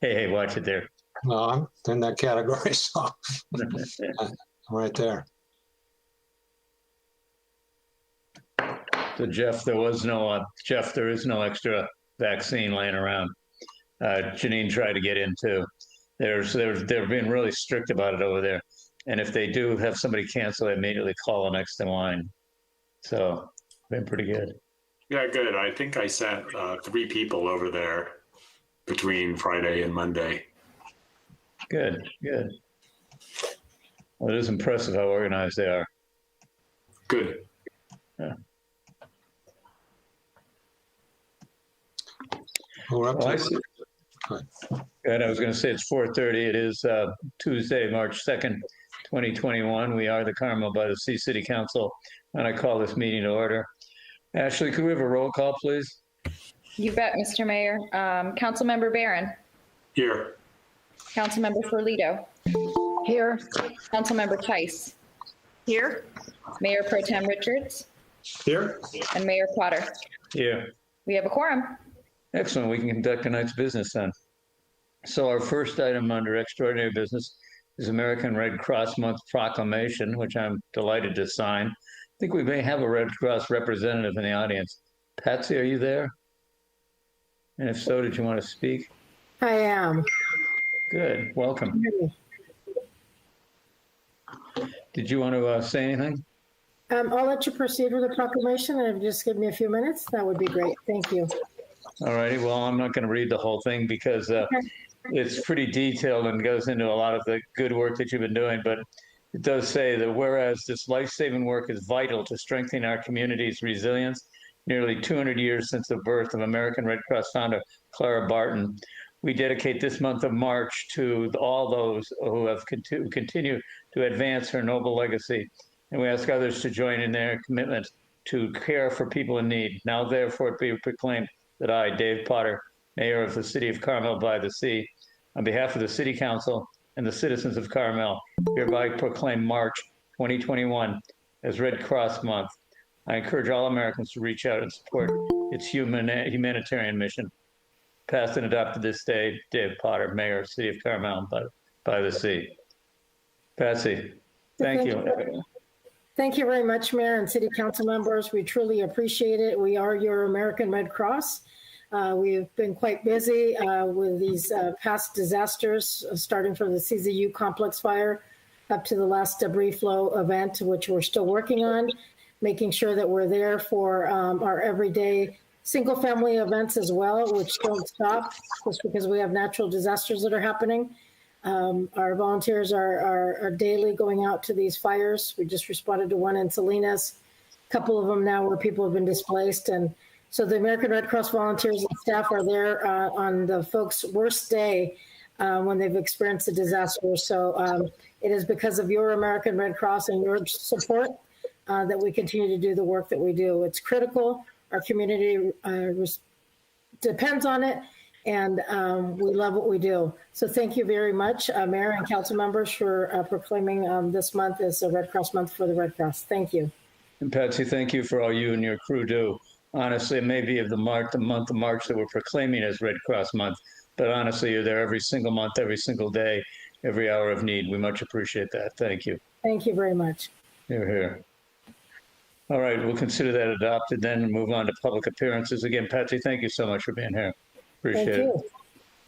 Hey, watch it there. No, I'm in that category, so I'm right there. So Jeff, there is no extra vaccine laying around. Janine tried to get in too. They're being really strict about it over there. And if they do have somebody cancel, they immediately call the next in line. So been pretty good. Yeah, good. I think I sent 3 people over there between Friday and Monday. Good. Well, it is impressive how organized they are. Good. Yeah. We're up Well, to Good. I was going to say it's 4:30. It is Tuesday, March 2nd, 2021. We are the Carmel-by-the-Sea City Council, and I call this meeting to order. Ashley, could we have a roll call, please? You bet, Mr. Mayor. Councilmember Barron. Here. Councilmember Ferlito. Here. Councilmember Tice. Here. Mayor Pro Tem Richards. Here. And Mayor Potter. Here. We have a quorum. Excellent. We can conduct tonight's business then. So our first item under extraordinary business is American Red Cross Month proclamation, which I'm delighted to sign. I think we may have a Red Cross representative in the audience. Patsy, are you there? And if so, did you want to speak? I am. Good. Welcome. Did you want to say anything? I'll let you proceed with the proclamation, and if you just give me a few minutes, that would be great. Thank you. All righty. Well, I'm not going to read the whole thing because it's pretty detailed and goes into a lot of the good work that you've been doing. But it does say that whereas this life-saving work is vital to strengthening our community's resilience, nearly 200 years since the birth of American Red Cross founder Clara Barton, we dedicate this month of March to all those who have continue to advance her noble legacy. And we ask others to join in their commitment to care for people in need. Now, therefore, it be proclaimed that I, Dave Potter, Mayor of the City of Carmel-by-the-Sea, on behalf of the City Council and the citizens of Carmel, hereby proclaim March 2021 as Red Cross Month. I encourage all Americans to reach out and support its humanitarian mission. Passed and adopted this day, Dave Potter, Mayor of the City of Carmel-by-the-Sea. Patsy, thank you. Thank you very much, Mayor and City Council members. We truly appreciate it. We are your American Red Cross. We've been quite busy with these past disasters, starting from the CZU complex fire up to the last debris flow event, which we're still working on, making sure that we're there for our everyday single family events as well, which don't stop just because we have natural disasters that are happening. Our volunteers are daily going out to these fires. We just responded to one in Salinas, a couple of them now where people have been displaced. And so the American Red Cross volunteers and staff are there on the folks' worst day when they've experienced a disaster. So it is because of your American Red Cross and your support that we continue to do the work that we do. It's critical. Our community depends on it. And we love what we do. So thank you very much, Mayor and Council members, for proclaiming this month as a Red Cross Month for the Red Cross. Thank you. And Patsy, thank you for all you and your crew do. Honestly, it may be the month of March that we're proclaiming as Red Cross Month, but honestly, you're there every single month, every single day, every hour of need. We much appreciate that. Thank you. Thank you very much. You're here. All right, we'll consider that adopted then and move on to public appearances. Again, Patsy, thank you so much for being here. Appreciate Thank you.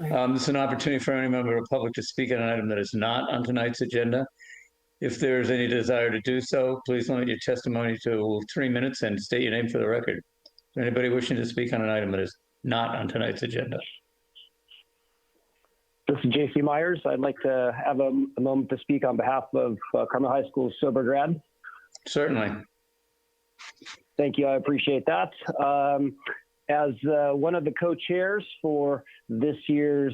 it. This is an opportunity for any member of the public to speak on an item that is not on tonight's agenda. If there's any desire to do so, please limit your testimony to 3 minutes and state your name for the record. Is there anybody wishing to speak on an item that is not on tonight's agenda? This is J.C. Myers. I'd like to have a moment to speak on behalf of Carmel High School's Sober Grad. Certainly. Thank you. I appreciate that. As one of the co-chairs for this year's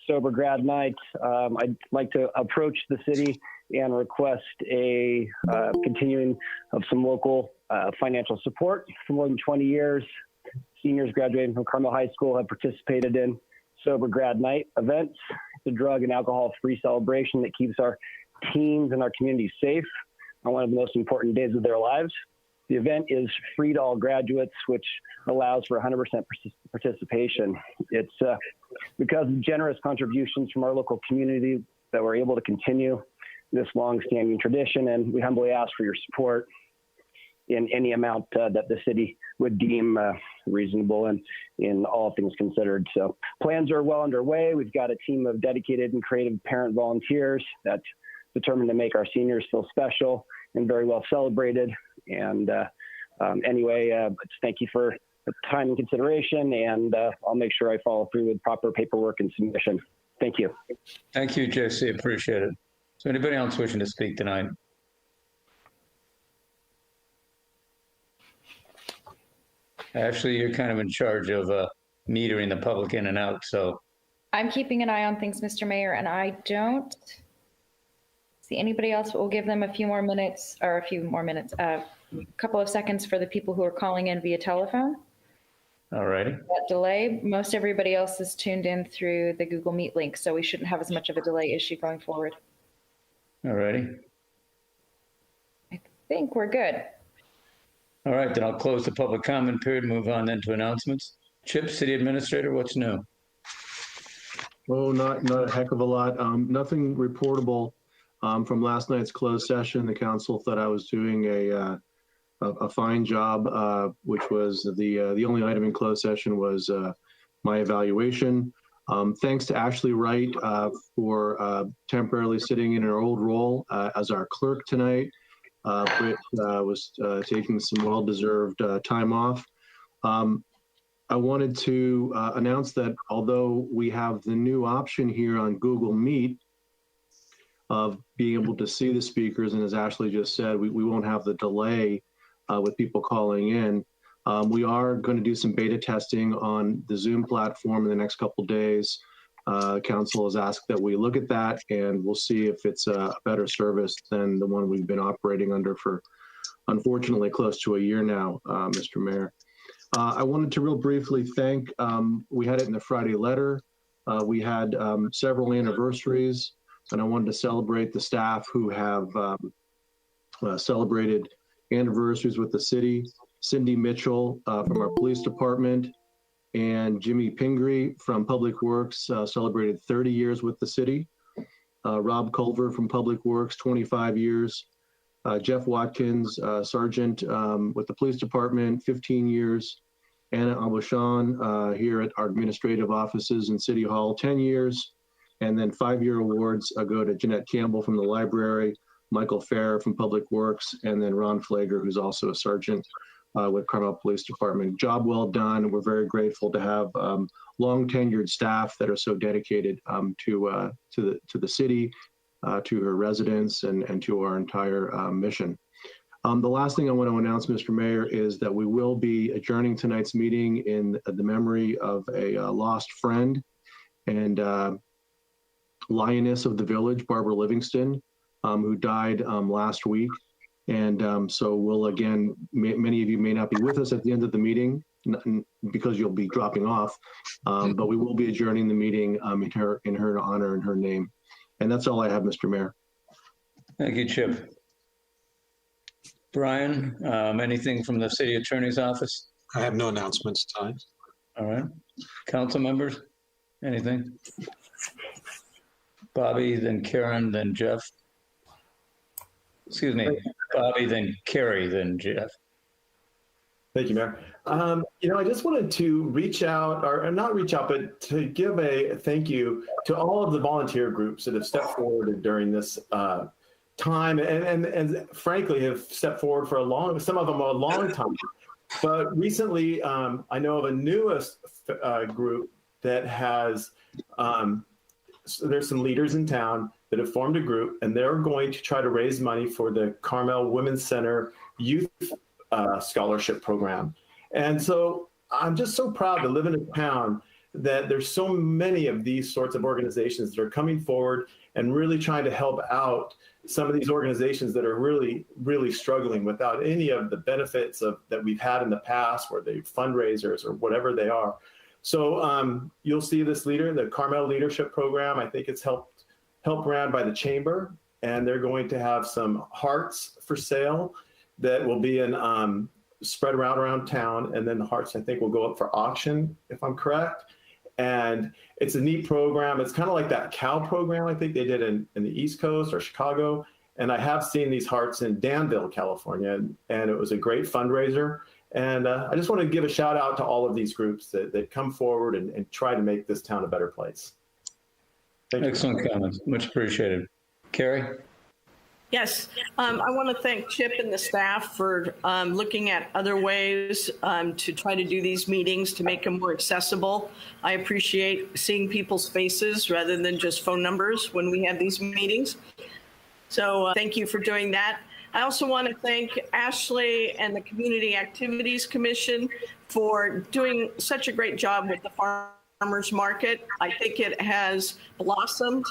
Sober Grad Night, I'd like to approach the city and request a continuing of some local financial support. For more than 20 years, seniors graduating from Carmel High School have participated in Sober Grad Night events. It's a drug and alcohol-free celebration that keeps our teens and our community safe on one of the most important days of their lives. The event is free to all graduates, which allows for 100% participation. It's because of generous contributions from our local community that we're able to continue this long-standing tradition, and we humbly ask for your support in any amount that the city would deem reasonable and in all things considered. So plans are well underway. We've got a team of dedicated and creative parent volunteers that's determined to make our seniors feel special and very well celebrated. And anyway, thank you for the time and consideration, and I'll make sure I follow through with proper paperwork and submission. Thank you. Thank you, Jesse. Appreciate it. So anybody else wishing to speak tonight? Ashley, you're kind of in charge of metering the public in and out, so. I'm keeping an eye on things, Mr. Mayor, and I don't see anybody else. We'll give them a couple of seconds for the people who are calling in via telephone. All righty. That delay, most everybody else is tuned in through the Google Meet link, so we shouldn't have as much of a delay issue going forward. All righty. I think we're good. All right, then I'll close the public comment period, move on then to announcements. Chip, City Administrator, what's new? Oh, not a heck of a lot. Nothing reportable from last night's closed session. The council thought I was doing a fine job, which was the only item in closed session was my evaluation. Thanks to Ashley Wright for temporarily sitting in her old role as our clerk tonight. Britt was taking some well-deserved time off. I wanted to announce that although we have the new option here on Google Meet of being able to see the speakers, and as Ashley just said, we won't have the delay with people calling in. We are going to do some beta testing on the Zoom platform in the next couple of days. Council has asked that we look at that, and we'll see if it's a better service than the one we've been operating under for, unfortunately, close to a year now, Mr. Mayor. I wanted to real briefly thank, we had it in the Friday letter. We had several anniversaries, and I wanted to celebrate the staff who have celebrated anniversaries with the city. Cindy Mitchell from our police department, and Jimmy Pingree from Public Works celebrated 30 years with the city. Rob Culver from Public Works, 25 years. Jeff Watkins, Sergeant with the police department, 15 years. Anna Abushan here at our administrative offices in City Hall, 10 years. And then 5-year awards go to Jeanette Campbell from the library, Michael Fair from Public Works, and then Ron Flager, who's also a sergeant with Carmel Police Department. Job well done. We're very grateful to have long tenured staff that are so dedicated to the city, to her residents, and to our entire mission. The last thing I want to announce, Mr. Mayor, is that we will be adjourning tonight's meeting in the memory of a lost friend and lioness of the village, Barbara Livingston, who died last week. And so we'll, again, many of you may not be with us at the end of the meeting because you'll be dropping off, but we will be adjourning the meeting in her honor and her name. And that's all I have, Mr. Mayor. Thank you, Chip. Brian, anything from the City Attorney's Office? I have no announcements tonight. All right. Council members, anything? Bobby, then Karen, then Jeff. Excuse me, Bobby, then Carrie, then Jeff. Thank you, Mayor. I just wanted to reach out, or not reach out, but to give a thank you to all of the volunteer groups that have stepped forward during this time, and frankly have stepped forward for some of them a long time. But recently, I know of a newest group that has, there's some leaders in town that have formed a group, and they're going to try to raise money for the Carmel Women's Center Youth Scholarship Program. And so I'm just so proud to live in a town that there's so many of these sorts of organizations that are coming forward and really trying to help out some of these organizations that are really, really struggling without any of the benefits that we've had in the past, where they fundraisers or whatever they are. So you'll see this leader, the Carmel Leadership Program. I think it's helped ran by the chamber, and they're going to have some hearts for sale. that will be spread around town, and then the hearts, I think, will go up for auction, if I'm correct. And it's a neat program. It's kind of like that cow program I think they did in the East Coast or Chicago. And I have seen these hearts in Danville, California, and it was a great fundraiser. And I just want to give a shout out to all of these groups that come forward and try to make this town a better place. Thank you. Excellent comments. Much appreciated. Carrie? Yes, I want to thank Chip and the staff for looking at other ways to try to do these meetings to make them more accessible. I appreciate seeing people's faces rather than just phone numbers when we have these meetings. So thank you for doing that. I also want to thank Ashley and the Community Activities Commission for doing such a great job with the farmers market. I think it has blossomed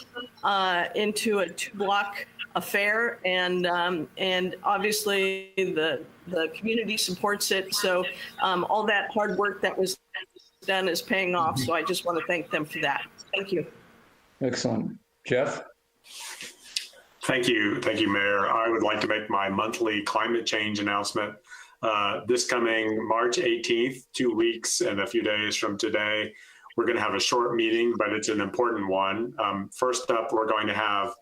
into a 2-block affair, and obviously the community supports it. So all that hard work that was done is paying off. So I just want to thank them for that. Thank you. Excellent. Jeff? Thank you, Mayor. I would like to make my monthly climate change announcement. This coming March 18th, 2 weeks and a few days from today, we're going to have a short meeting, but it's an important one. First up, we're going to have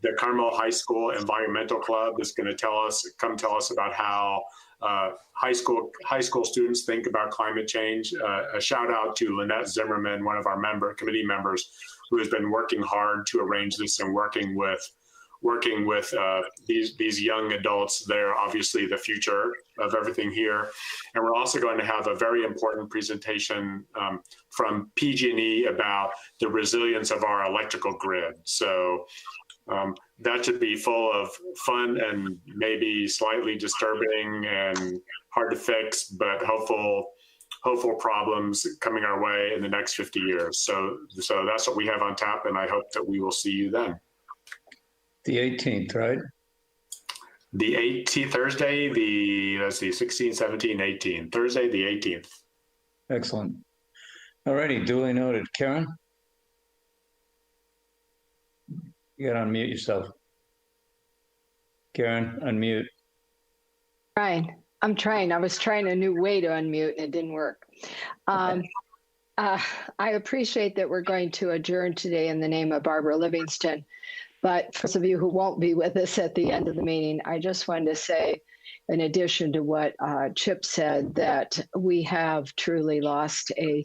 the Carmel High School Environmental Club that's going to come tell us about how high school students think about climate change. A shout out to Lynette Zimmerman, one of our committee members, who has been working hard to arrange this and working with these young adults. They're obviously the future of everything here. And we're also going to have a very important presentation from PG&E about the resilience of our electrical grid. So that should be full of fun and maybe slightly disturbing and hard to fix, but hopeful problems coming our way in the next 50 years. So that's what we have on tap, and I hope that we will see you then. The 18th, right? The 18th, Thursday, 16, 17, 18. Thursday, the 18th. Excellent. All righty, duly noted. Karen? You gotta unmute yourself. Karen, unmute. I'm trying. I was trying a new way to unmute and it didn't work. I appreciate that we're going to adjourn today in the name of Barbara Livingston. But for those of you who won't be with us at the end of the meeting, I just wanted to say, in addition to what Chip said, that we have truly lost a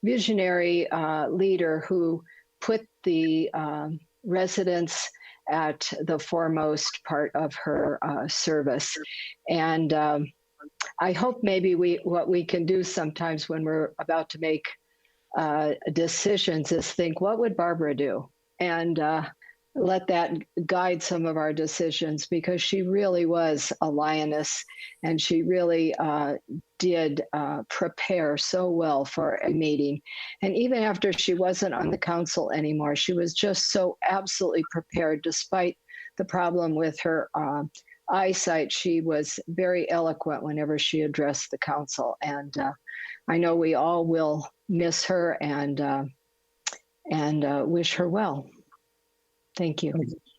visionary leader who put the residents at the foremost part of her service. And I hope maybe what we can do sometimes when we're about to make decisions is think, what would Barbara do? And let that guide some of our decisions, because she really was a lioness and she really did prepare so well for a meeting. And even after she wasn't on the council anymore, she was just so absolutely prepared. Despite the problem with her eyesight, she was very eloquent whenever she addressed the council. And I know we all will miss her and wish her well. Thank you.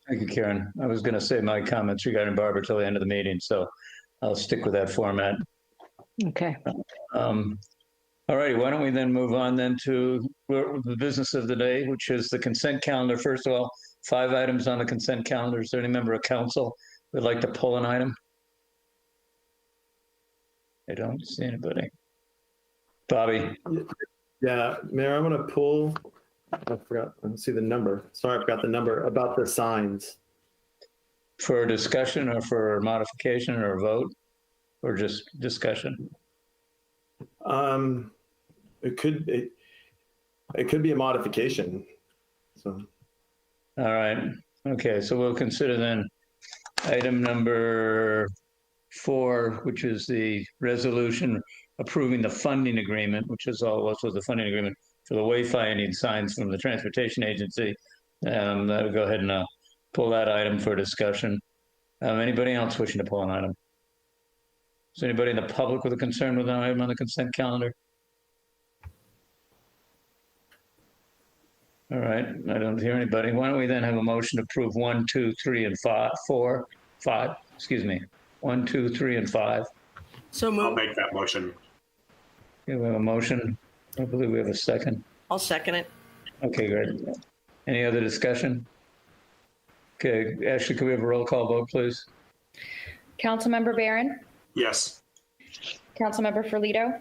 Thank you, Karen. I was going to say my comments regarding Barbara till the end of the meeting, so I'll stick with that format. Okay. All righty. Why don't we then move on then to the business of the day, which is the consent calendar. First of all, 5 items on the consent calendar. Is there any member of council who would like to pull an item? I don't see anybody. Bobby. Yeah, Mayor, I'm going to pull. I forgot. Let's see the number. Sorry, I forgot the number about the signs. For discussion or for modification or a vote or just discussion? It could be a modification. So. All right. Okay. So we'll consider then item number 4, which is the resolution approving the funding agreement, which is all was the funding agreement for the wayfinding signs from the transportation agency. I'll go ahead and pull that item for discussion. Anybody else wishing to pull an item? Is there anybody in the public with a concern with an item on the consent calendar? All right, I don't hear anybody. Why don't we then have a motion to approve 1, 2, 3, and 4, 5, excuse me. 1, 2, 3, and 5. So I'll move. make that motion. Okay, we have a motion. I believe we have a second. I'll second it. Okay, great. Any other discussion? Okay, Ashley, can we have a roll call vote, please? Councilmember Barron, Yes. Councilmember Ferlito,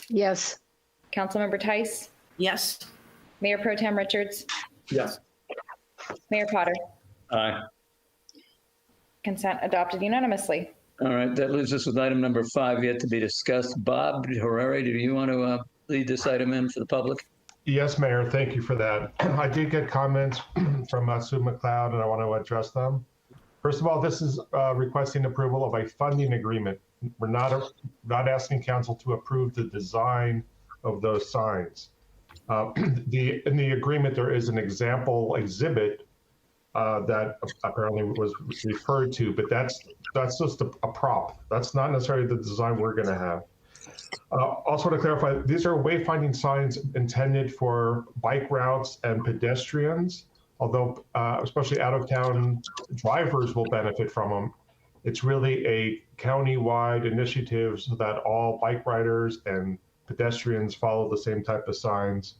Yes. Councilmember Tice, Yes. Mayor Pro Tem Richards, Yes. Mayor Potter. Aye. Consent adopted unanimously. All right, that leaves us with item number 5 yet to be discussed. Bob Herrera, do you want to lead this item in for the public? Yes, Mayor, thank you for that. I did get comments from Sue McLeod, and I want to address them. First of all, this is requesting approval of a funding agreement. We're not asking council to approve the design of those signs. In the agreement, there is an example exhibit that apparently was referred to, but that's just a prop. That's not necessarily the design we're going to have. Also to clarify, these are wayfinding signs intended for bike routes and pedestrians, although especially out-of-town drivers will benefit from them. It's really a county-wide initiative so that all bike riders and pedestrians follow the same type of signs.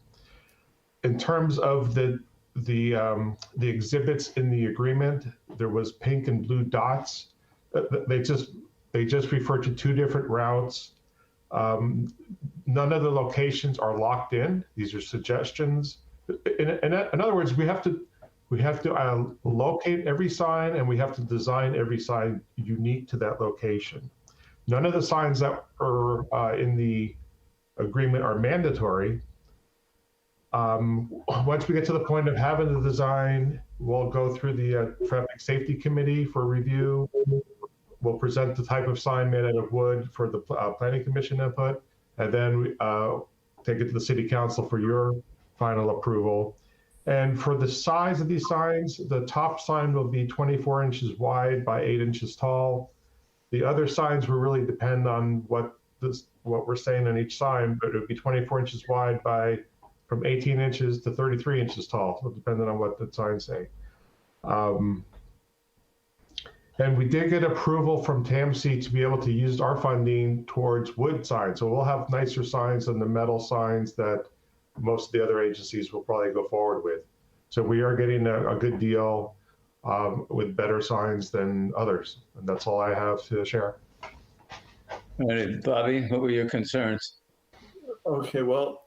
In terms of the exhibits in the agreement, there was pink and blue dots. They just refer to 2 different routes. None of the locations are locked in. These are suggestions. In other words, we have to locate every sign, and we have to design every sign unique to that location. None of the signs that are in the agreement are mandatory. Once we get to the point of having the design, we'll go through the traffic safety committee for review. We'll present the type of sign made out of wood for the planning commission input, and then take it to the city council for your final approval. And for the size of these signs, the top sign will be 24 inches wide by 8 inches tall. The other signs will really depend on what we're saying on each sign, but it would be 24 inches wide by from 18 inches to 33 inches tall, so depending on what the signs say. And we did get approval from TAMC to be able to use our funding towards wood signs. So we'll have nicer signs than the metal signs that most of the other agencies will probably go forward with. So we are getting a good deal with better signs than others. And that's all I have to share. All right, Bobby, what were your concerns? Okay, well,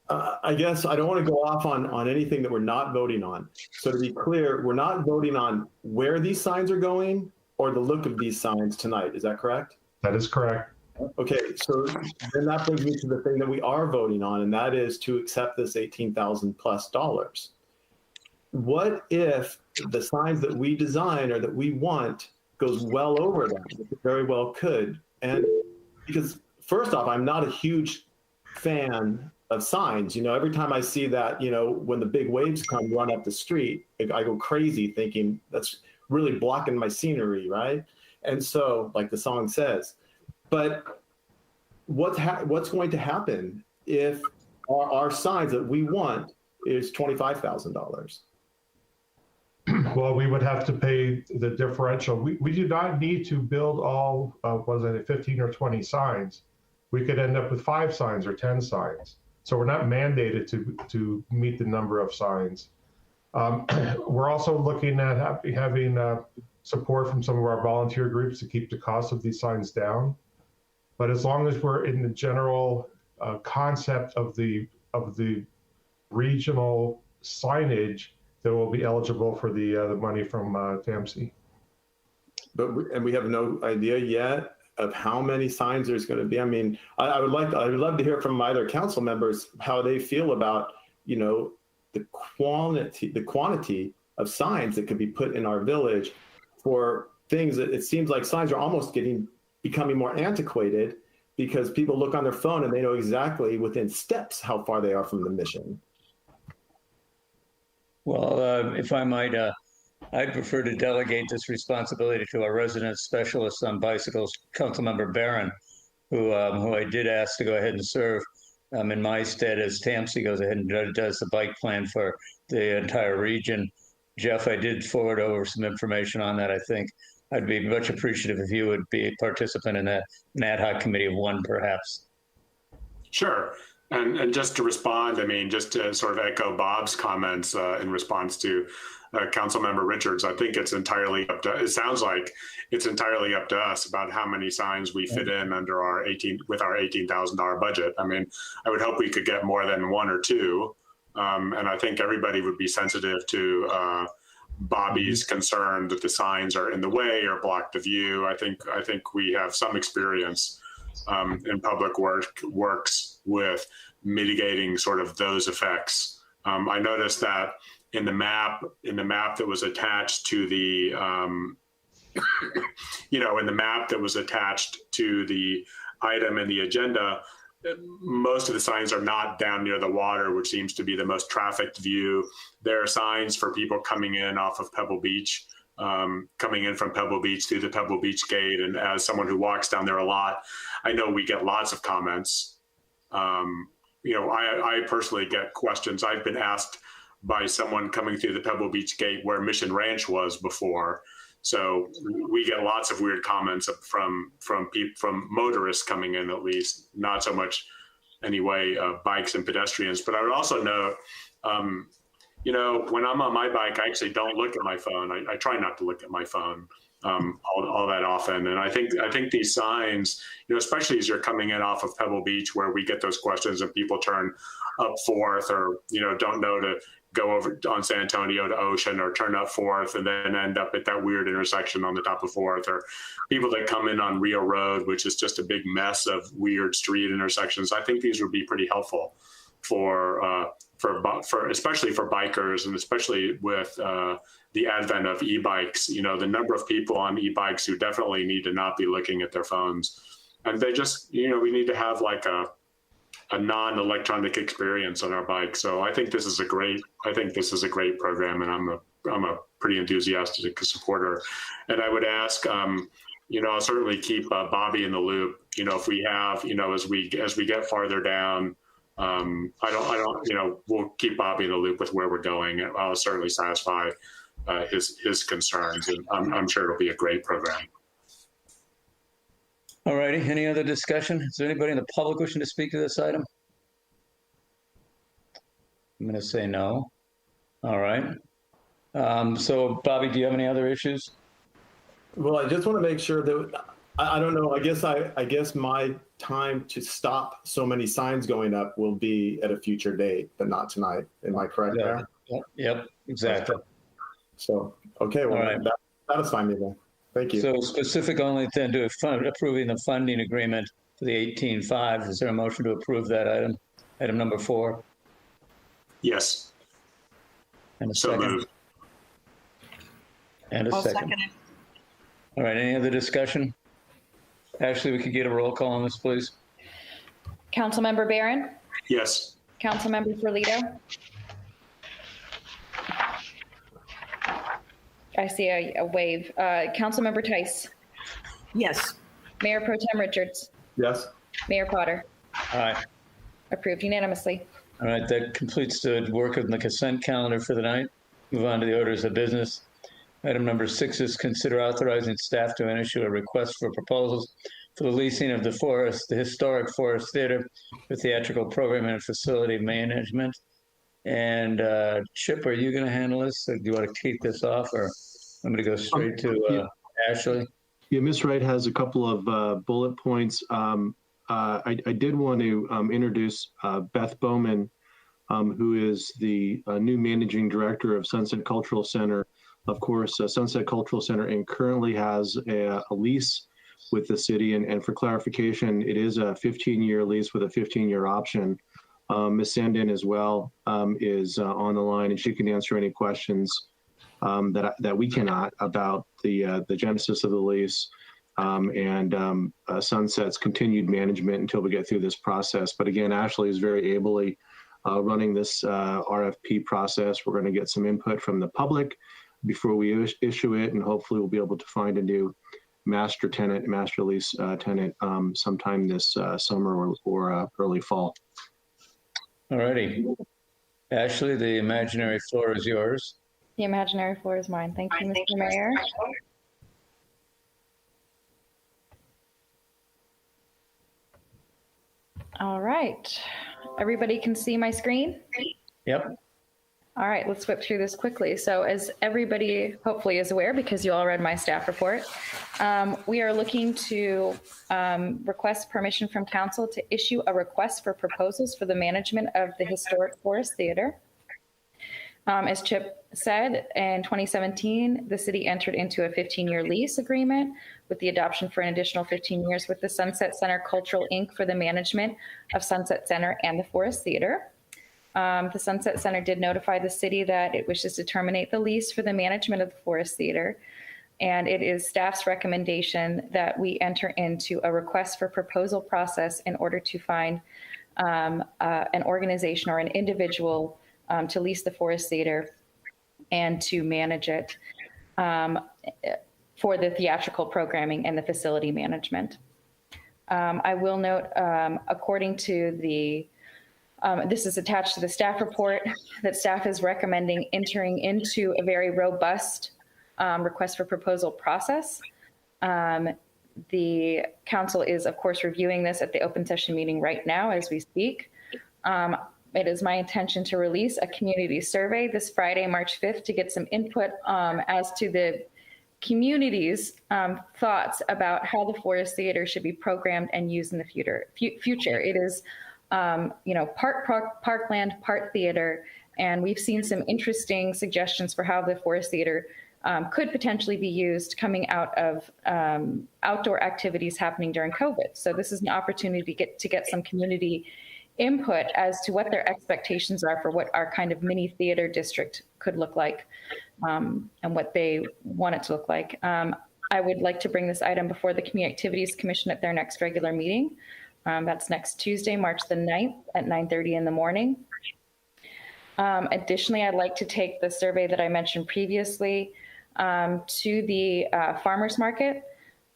I guess I don't want to go off on anything that we're not voting on. So to be clear, we're not voting on where these signs are going or the look of these signs tonight. Is that correct? That is correct. Okay, so then that brings me to the thing that we are voting on, and that is to accept this $18,000+. What if the signs that we design or that we want goes well over that? It very well could. And because first off, I'm not a huge fan of signs. You know, every time I see that, you know, when the big waves come run up the street, I go crazy thinking that's really blocking my scenery, right? And so, like the song says, but what's going to happen if our signs that we want is $25,000? Well, we would have to pay the differential. We do not need to build all, 15 or 20 signs. We could end up with 5 signs or 10 signs. So we're not mandated to meet the number of signs. We're also looking at having support from some of our volunteer groups to keep the cost of these signs down. But as long as we're in the general concept of the regional signage, that will be eligible for the money from TAMC. But we have no idea yet of how many signs there's going to be. I mean, I would love to hear from either council members how they feel about, you know, the quantity of signs that could be put in our village for things that it seems like signs are almost becoming more antiquated because people look on their phone and they know exactly within steps how far they are from the mission. Well, if I might, I'd prefer to delegate this responsibility to our resident specialist on bicycles, Councilmember Barron, who I did ask to go ahead and serve in my stead as TAMC goes ahead and does the bike plan for the entire region. Jeff, I did forward over some information on that, I think. I'd be much appreciative if you would be a participant in that, an ad hoc committee of one, perhaps. Sure. And just to respond, I mean, just to sort of echo Bob's comments in response to Councilmember Richards, I think it's entirely up to, it sounds like it's entirely up to us about how many signs we fit in under our with our $18,000 budget. I mean, I would hope we could get more than one or two. And I think everybody would be sensitive to Bobby's concern that the signs are in the way or block the view. I think we have some experience in public works with mitigating sort of those effects. I noticed that in the map that was attached to the, in the map that was attached to the item in the agenda, most of the signs are not down near the water, which seems to be the most trafficked view. There are signs for people coming in off of Pebble Beach, coming in from Pebble Beach through the Pebble Beach gate. And as someone who walks down there a lot, I know we get lots of comments. I personally get questions. I've been asked by someone coming through the Pebble Beach gate where Mission Ranch was before. So we get lots of weird comments from motorists coming in, at least, not so much anyway, bikes and pedestrians. But I would also note, when I'm on my bike, I actually don't look at my phone. I try not to look at my phone all that often. And I think these signs, especially as you're coming in off of Pebble Beach, where we get those questions and people turn up Fourth or, don't know to go over on San Antonio to Ocean or turn up Fourth and then end up at that weird intersection on the top of Fourth, or people that come in on Rio Road, which is just a big mess of weird street intersections. I think these would be pretty helpful for especially for bikers, and especially with the advent of e-bikes, the number of people on e-bikes who definitely need to not be looking at their phones. And they just, we need to have like a non-electronic experience on our bike. So I think this is a great program, and I'm a pretty enthusiastic supporter. And I would ask, I'll certainly keep Bobby in the loop. If we have, as we get farther down, we'll keep Bobby in the loop with where we're going. I'll certainly satisfy his concerns, and I'm sure it'll be a great program. All righty. Any other discussion? Is there anybody in the public wishing to speak to this item? I'm going to say no. All right. So, Bobby, do you have any other issues? Well, I just want to make sure that I don't know. I guess my time to stop so many signs going up will be at a future date, but not tonight. Am I correct there? Yep, exactly. So, okay, well, right. That satisfies me then. Thank you. So specific only then to approving the funding agreement for the 18.5. Is there a motion to approve that item number 4? Yes. And a second. Moved. And a second. Second it. All right. Any other discussion? Ashley, we could get a roll call on this, please. Councilmember Barron? Yes. Councilmember Ferlito? I see a wave. Councilmember Tice? Yes. Mayor Pro Tem Richards? Yes. Mayor Potter? Aye. Approved unanimously. All right. That completes the work of the consent calendar for the night. Move on to the orders of business. Item number 6 is consider authorizing staff to issue a request for proposals for the leasing of the historic Forest Theater for theatrical programming and facility management. And Chip, are you going to handle this? Or do you want to kick this off, or I'm going to go straight to Ashley? Yeah, Ms. Wright has a couple of bullet points. I did want to introduce Beth Bowman, who is the new managing director of Sunset Cultural Center. Of course, Sunset Cultural Center and currently has a lease with the city. And for clarification, it is a 15-year lease with a 15-year option. Ms. Sandin as well is on the line, and she can answer any questions that we cannot about the genesis of the lease and Sunset's continued management until we get through this process. But again, Ashley is very ably running this RFP process. We're going to get some input from the public before we issue it, and hopefully we'll be able to find a new master lease tenant sometime this summer or early fall. All righty. Ashley, the imaginary floor is yours. The imaginary floor is mine. Thank you, Mr. Mayor. All right. Everybody can see my screen? Yep. All right, let's whip through this quickly. So as everybody hopefully is aware, because you all read my staff report, we are looking to request permission from council to issue a request for proposals for the management of the historic Forest Theater. As Chip said, in 2017, the city entered into a 15-year lease agreement with the adoption for an additional 15 years with the Sunset Center Cultural Inc. for the management of Sunset Center and the Forest Theater. The Sunset Center did notify the city that it wishes to terminate the lease for the management of the Forest Theater. And it is staff's recommendation that we enter into a request for proposal process in order to find an organization or an individual to lease the Forest Theater and to manage it for the theatrical programming and the facility management. I will note, according to the this is attached to the staff report, that staff is recommending entering into a very robust request for proposal process. The council is, of course, reviewing this at the open session meeting right now as we speak. It is my intention to release a community survey this Friday, March 5th, to get some input as to the community's thoughts about how the Forest Theater should be programmed and used in the future. It is part parkland, part theater, and we've seen some interesting suggestions for how the Forest Theater could potentially be used coming out of outdoor activities happening during COVID. So this is an opportunity to get some community input as to what their expectations are for what our kind of mini theater district could look like, and what they want it to look like. I would like to bring this item before the Community Activities Commission at their next regular meeting. That's next Tuesday, March the 9th at 9:30 in the morning. Additionally, I'd like to take the survey that I mentioned previously to the farmers market,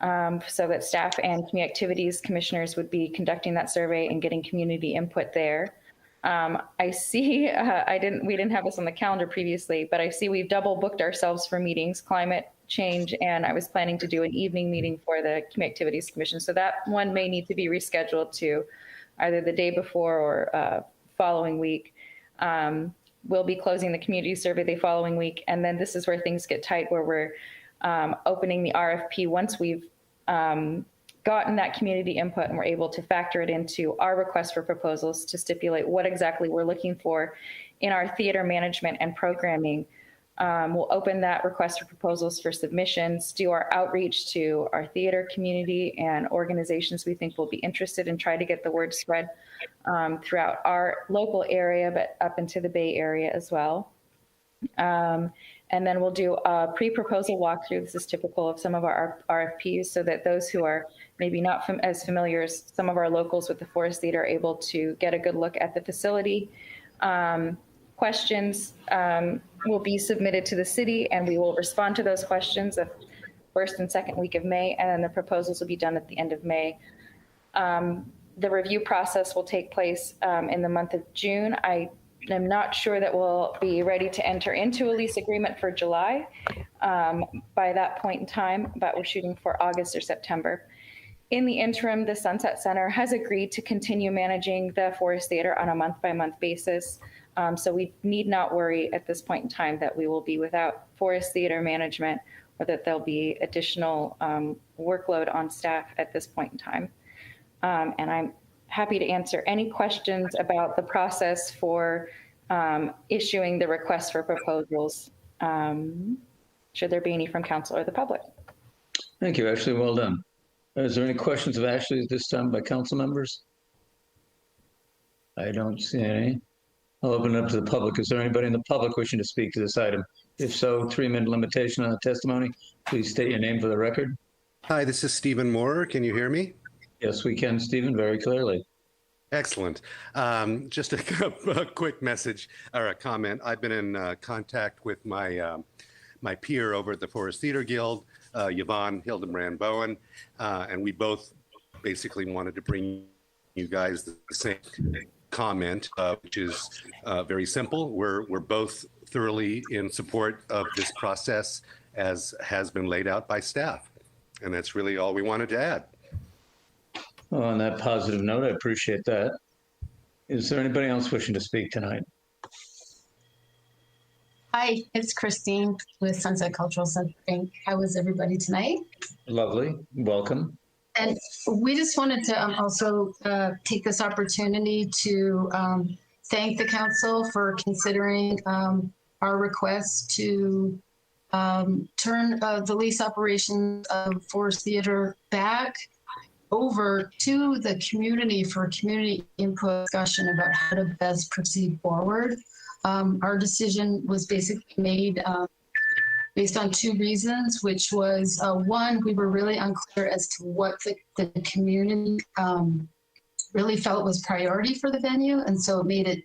so that staff and Community Activities Commissioners would be conducting that survey and getting community input there. I see, we didn't have this on the calendar previously, but I see we've double booked ourselves for meetings, climate change, and I was planning to do an evening meeting for the Community Activities Commission. So that one may need to be rescheduled to either the day before or following week. We'll be closing the community survey the following week. And then this is where things get tight, where we're opening the RFP once we've gotten that community input and we're able to factor it into our request for proposals to stipulate what exactly we're looking for in our theater management and programming. We'll open that request for proposals for submissions, do our outreach to our theater community and organizations we think will be interested, and try to get the word spread throughout our local area, but up into the Bay Area as well. And then we'll do a pre-proposal walkthrough. This is typical of some of our RFPs, so that those who are maybe not as familiar as some of our locals with the Forest Theater are able to get a good look at the facility. Questions will be submitted to the city, and we will respond to those questions the first and second week of May, and then the proposals will be done at the end of May. The review process will take place in the month of June. I'm not sure that we'll be ready to enter into a lease agreement for July by that point in time, but we're shooting for August or September. In the interim, the Sunset Center has agreed to continue managing the Forest Theater on a month-by-month basis. So we need not worry at this point in time that we will be without Forest Theater management, or that there'll be additional workload on staff at this point in time. And I'm happy to answer any questions about the process for issuing the request for proposals, should there be any from council or the public. Thank you, Ashley. Well done. Is there any questions of Ashley at this time by council members? I don't see any. I'll open it up to the public. Is there anybody in the public wishing to speak to this item? If so, 3-minute limitation on the testimony. Please state your name for the record. Hi, this is Stephen Moorer. Can you hear me? Yes, we can, Stephen, very clearly. Excellent. Just a quick message or a comment. I've been in contact with my my peer over at the Forest Theater Guild, Yvonne Hildenbrand Bowen, and we both basically wanted to bring you guys the same comment, which is very simple. We're both thoroughly in support of this process as has been laid out by staff, and that's really all we wanted to add. Well, on that positive note, I appreciate that. Is there anybody else wishing to speak tonight? Hi, it's Christine with Sunset Cultural Center. How is everybody tonight? Lovely. Welcome. And we just wanted to also take this opportunity to thank the council for considering our request to turn the lease operations of Forest Theater back over to the community for community input discussion about how to best proceed forward. Our decision was basically made based on two reasons, which was one, we were really unclear as to what the community really felt was priority for the venue. And so it made it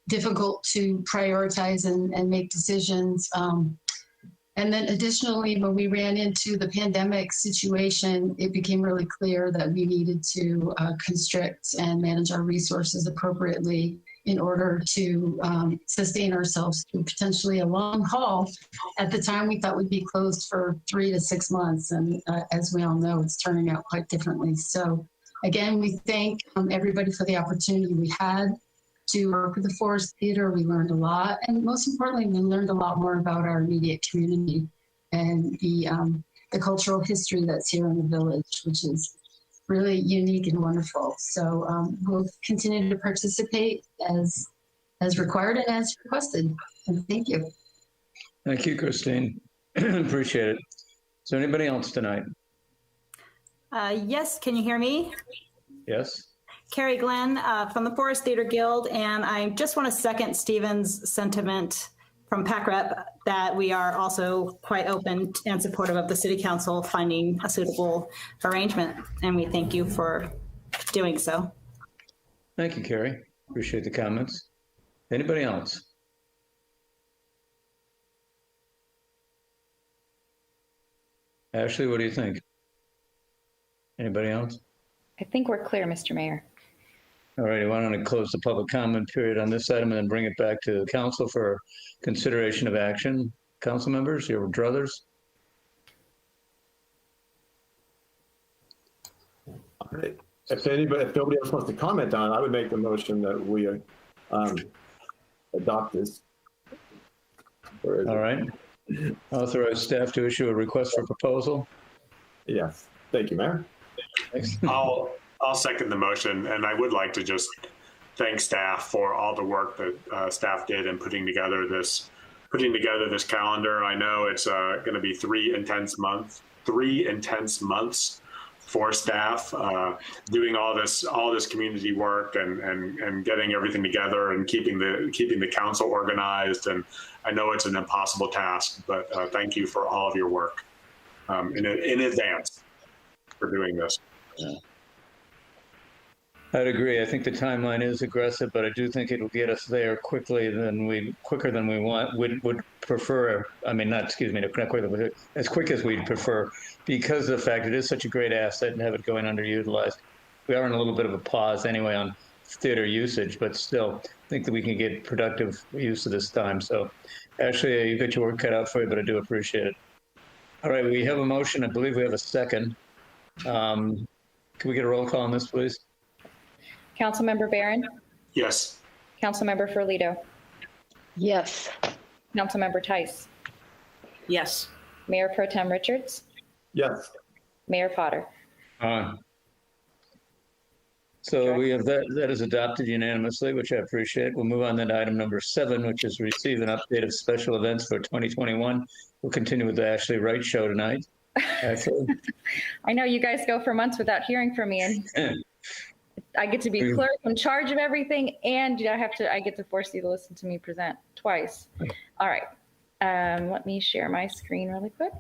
difficult to prioritize and make decisions. And then additionally, when we ran into the pandemic situation, it became really clear that we needed to constrict and manage our resources appropriately in order to sustain ourselves through potentially a long haul. At the time, we thought we'd be closed for 3 to 6 months. And as we all know, it's turning out quite differently. So again, we thank everybody for the opportunity we had to work with the Forest Theater. We learned a lot. And most importantly, we learned a lot more about our immediate community and the cultural history that's here in the village, which is really unique and wonderful. So we'll continue to participate as required and as requested. And thank you. Thank you, Christine. Appreciate it. Is there anybody else tonight? Yes, can you hear me? Yes. Carrie Glenn from the Forest Theater Guild, and I just want to second Stephen's sentiment from PACREP that we are also quite open and supportive of the City Council finding a suitable arrangement, and we thank you for doing so. Thank you, Carrie. Appreciate the comments. Anybody else? Ashley, what do you think? Anybody else? I think we're clear, Mr. Mayor. All righty, why don't I close the public comment period on this item and then bring it back to council for consideration of action. Council members, your druthers? All right. If nobody else wants to comment on it, I would make the motion that we adopt this. All right. Authorize staff to issue a request for proposal. Yes. Thank you, Mayor. I'll second the motion, and I would like to just thank staff for all the work that staff did in putting together this calendar. I know it's going to be 3 intense months for staff doing all this community work and getting everything together and keeping the council organized. And I know it's an impossible task, but thank you for all of your work in advance for doing this. Yeah. I'd agree. I think the timeline is aggressive, but I do think it'll get us there quicker than we would prefer. I mean, not quicker, but as quick as we'd prefer, because of the fact it is such a great asset and have it going underutilized. We are in a little bit of a pause anyway on theater usage, but still think that we can get productive use of this time. So actually, you got your work cut out for you, but I do appreciate it. All right, we have a motion. I believe we have a second. Can we get a roll call on this, please? Councilmember Barron? Yes. Councilmember Ferlito? Yes. Councilmember Tice? Yes. Mayor Pro Tem Richards? Yes. Mayor Potter? So we have that is adopted unanimously, which I appreciate. We'll move on then to item number 7, which is receive an update of special events for 2021. We'll continue with the Ashley Wright Show tonight. Ashley? I know you guys go for months without hearing from me, and I get to be clerk in charge of everything, and I get to force you to listen to me present twice. All right. Let me share my screen really quick.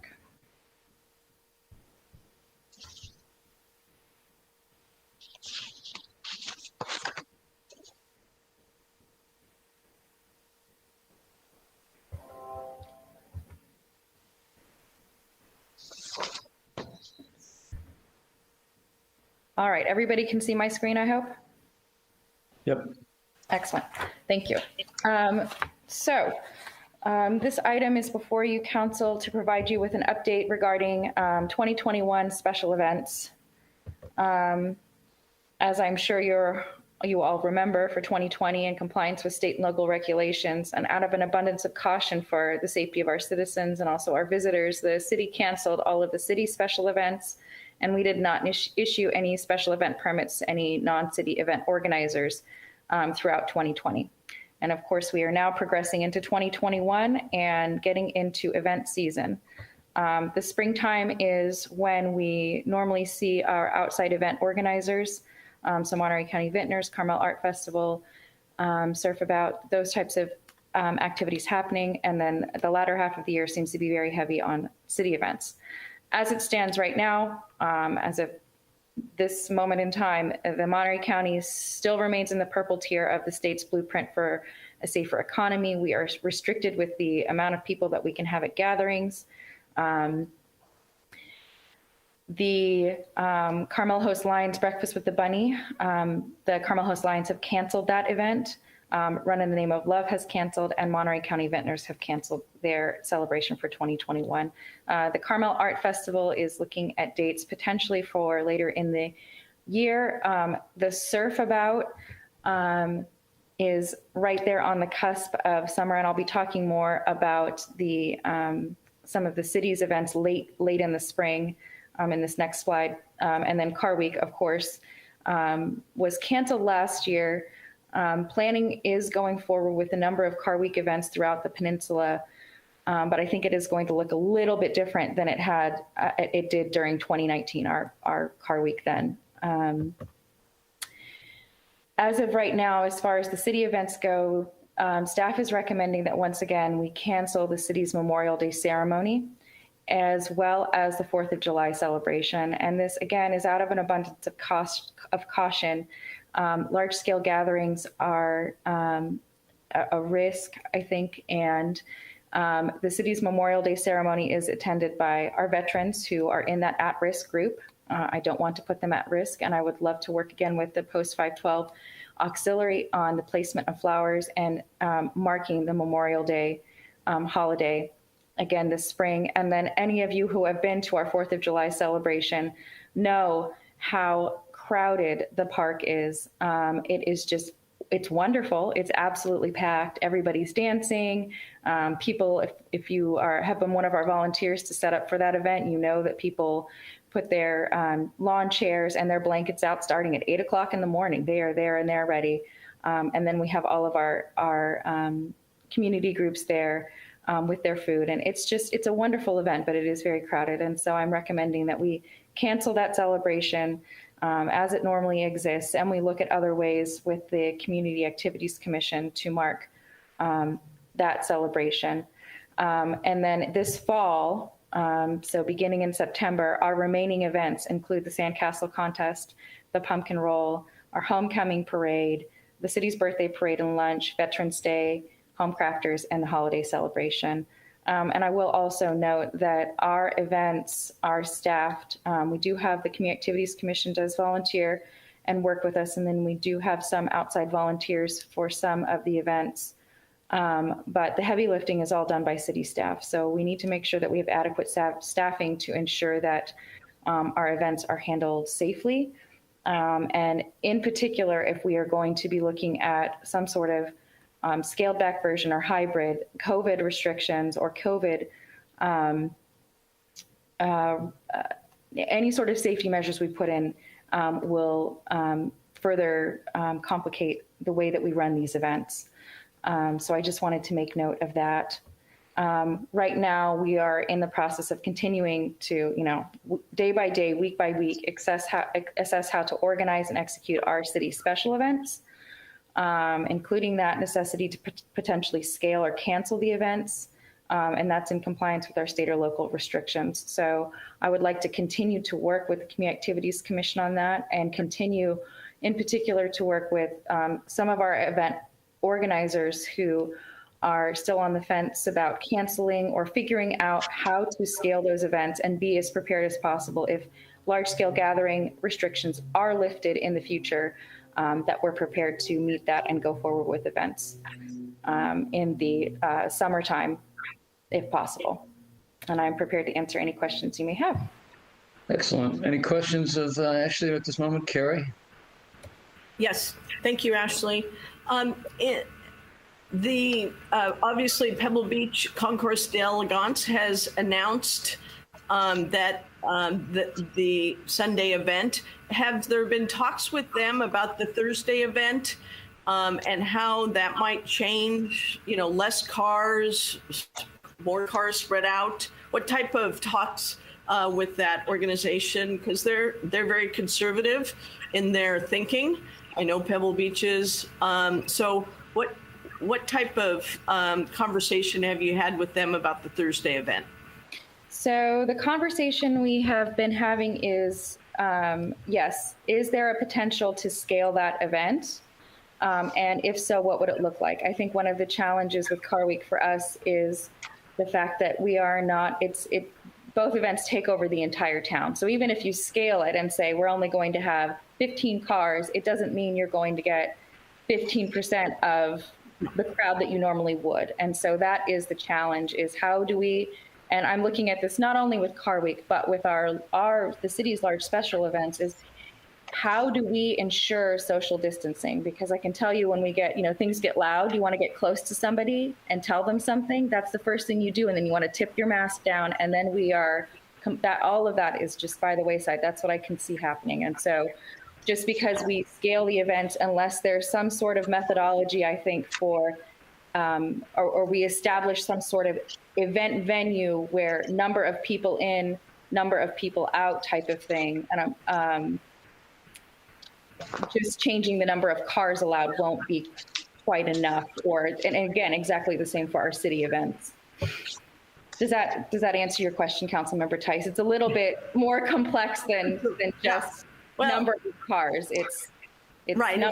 All right, everybody can see my screen, I hope? Yep. Excellent, thank you. This item is before you, council, to provide you with an update regarding 2021 special events. As I'm sure you all remember, for 2020, in compliance with state and local regulations, and out of an abundance of caution for the safety of our citizens and also our visitors, the city canceled all of the city special events, and we did not issue any special event permits to any non-city event organizers throughout 2020. And of course, we are now progressing into 2021 and getting into event season. The springtime is when we normally see our outside event organizers, so Monterey County Vintners, Carmel Art Festival, Surf About, those types of activities happening. And then the latter half of the year seems to be very heavy on city events. As it stands right now, as of this moment in time, the Monterey County still remains in the purple tier of the state's blueprint for a safer economy. We are restricted with the amount of people that we can have at gatherings. The Carmel Host Lions Breakfast with the Bunny, the Carmel Host Lions have canceled that event. Run in the Name of Love has canceled, and Monterey County Vintners have canceled their celebration for 2021. The Carmel Art Festival is looking at dates potentially for later in the year. The Surf About is right there on the cusp of summer, and I'll be talking more about the some of the city's events late in the spring in this next slide. And then Car Week, of course, was canceled last year. Planning is going forward with a number of Car Week events throughout the peninsula, but I think it is going to look a little bit different than it did during 2019, our Car Week then. As of right now, as far as the city events go, staff is recommending that once again we cancel the city's Memorial Day ceremony, as well as the 4th of July celebration. And this, again, is out of an abundance of caution. Large-scale gatherings are a risk, I think, and the city's Memorial Day ceremony is attended by our veterans who are in that at-risk group. I don't want to put them at risk, and I would love to work again with the Post-512 Auxiliary on the placement of flowers and marking the Memorial Day holiday again this spring. And then any of you who have been to our 4th of July celebration know how crowded the park is. It is just, it's wonderful. It's absolutely packed. Everybody's dancing. People, if you have been one of our volunteers to set up for that event, you know that people put their lawn chairs and their blankets out starting at 8 o'clock in the morning. They are there and they're ready. And then we have all of our community groups there with their food. And it's a wonderful event, but it is very crowded. And so I'm recommending that we cancel that celebration as it normally exists, and we look at other ways with the Community Activities Commission to mark that celebration. And then this fall, so beginning in September, our remaining events include the Sandcastle Contest, the Pumpkin Roll, our Homecoming Parade, the city's birthday parade and lunch, Veterans Day, Home Crafters, and the holiday celebration. And I will also note that our events are staffed. We do have the Community Activities Commission does volunteer and work with us, and then we do have some outside volunteers for some of the events. But the heavy lifting is all done by city staff. So we need to make sure that we have adequate staffing to ensure that our events are handled safely. And in particular, if we are going to be looking at some sort of scaled back version or hybrid COVID restrictions or COVID, any sort of safety measures we put in will further complicate the way that we run these events. So I just wanted to make note of that. Right now, we are in the process of continuing to, day by day, week by week, assess how to organize and execute our city special events, including that necessity to potentially scale or cancel the events. And that's in compliance with our state or local restrictions. So I would like to continue to work with the Community Activities Commission on that, and continue in particular to work with some of our event organizers who are still on the fence about canceling or figuring out how to scale those events and be as prepared as possible if large-scale gathering restrictions are lifted in the future, that we're prepared to meet that and go forward with events in the summertime, if possible. And I'm prepared to answer any questions you may have. Excellent. Any questions of Ashley at this moment? Carrie? Yes, thank you, Ashley. Obviously Pebble Beach Concourse d'Elegance has announced that the Sunday event. Have there been talks with them about the Thursday event and how that might change? You know, less cars, more cars spread out. What type of talks with that organization? Because they're very conservative in their thinking. I know Pebble Beach is. So what type of conversation have you had with them about the Thursday event? So the conversation we have been having is, yes, is there a potential to scale that event? And if so, what would it look like? I think one of the challenges with Car Week for us is the fact that we are not, both events take over the entire town. So even if you scale it and say we're only going to have 15 cars, it doesn't mean you're going to get 15% of the crowd that you normally would. And so that is the challenge, is how do we, and I'm looking at this not only with Car Week, but with the city's large special events, is how do we ensure social distancing? Because I can tell you when we get, things get loud, you want to get close to somebody and tell them something. That's the first thing you do. And then you want to tip your mask down. And then all of that is just by the wayside. That's what I can see happening. And so just because we scale the event, unless there's some sort of methodology, I think, for, or we establish some sort of event venue where number of people in, number of people out type of thing. And just changing the number of cars allowed won't be quite enough. And again, exactly the same for our city events. Does that answer your question, Councilmember Tice? It's a little bit more complex than just number of cars. It's right.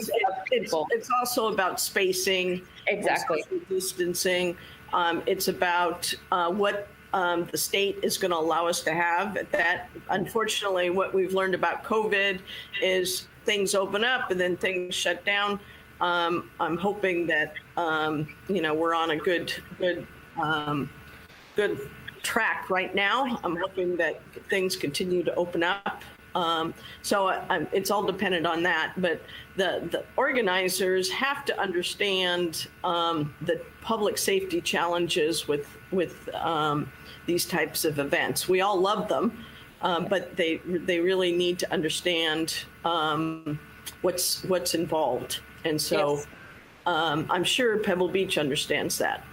It's also about spacing. Exactly. Social distancing. It's about what the state is going to allow us to have. That, unfortunately, what we've learned about COVID is things open up and then things shut down. I'm hoping that we're on a good track right now. I'm hoping that things continue to open up. So it's all dependent on that. But the organizers have to understand the public safety challenges with these types of events. We all love them, but they really need to understand what's involved. And so yes. I'm sure Pebble Beach understands that.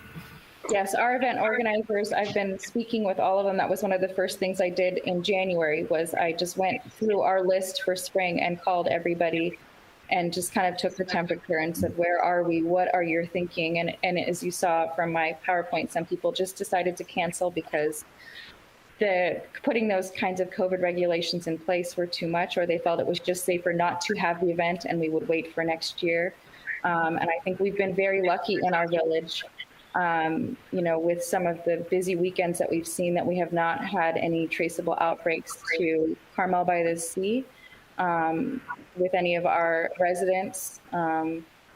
Yes, our event organizers, I've been speaking with all of them. That was one of the first things I did in January, was I just went through our list for spring and called everybody and just kind of took the temperature and said, where are we? What are you thinking? And as you saw from my PowerPoint, some people just decided to cancel because putting those kinds of COVID regulations in place were too much, or they felt it was just safer not to have the event and we would wait for next year. And I think we've been very lucky in our village, with some of the busy weekends that we've seen, that we have not had any traceable outbreaks to Carmel-by-the-Sea with any of our residents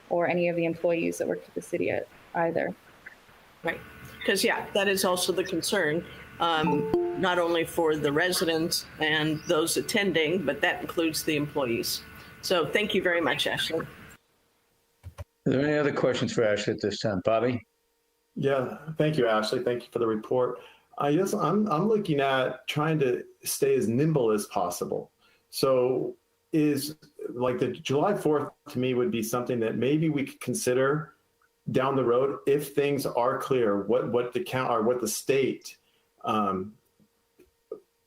or any of the employees that work for the city either. Right, because that is also the concern. Not only for the residents and those attending, but that includes the employees. So thank you very much, Ashley. Are there any other questions for Ashley at this time? Bobby? Yeah, thank you, Ashley. Thank you for the report. I guess I'm looking at trying to stay as nimble as possible. So is like the July 4th to me would be something that maybe we could consider down the road if things are clear, what the count or what the state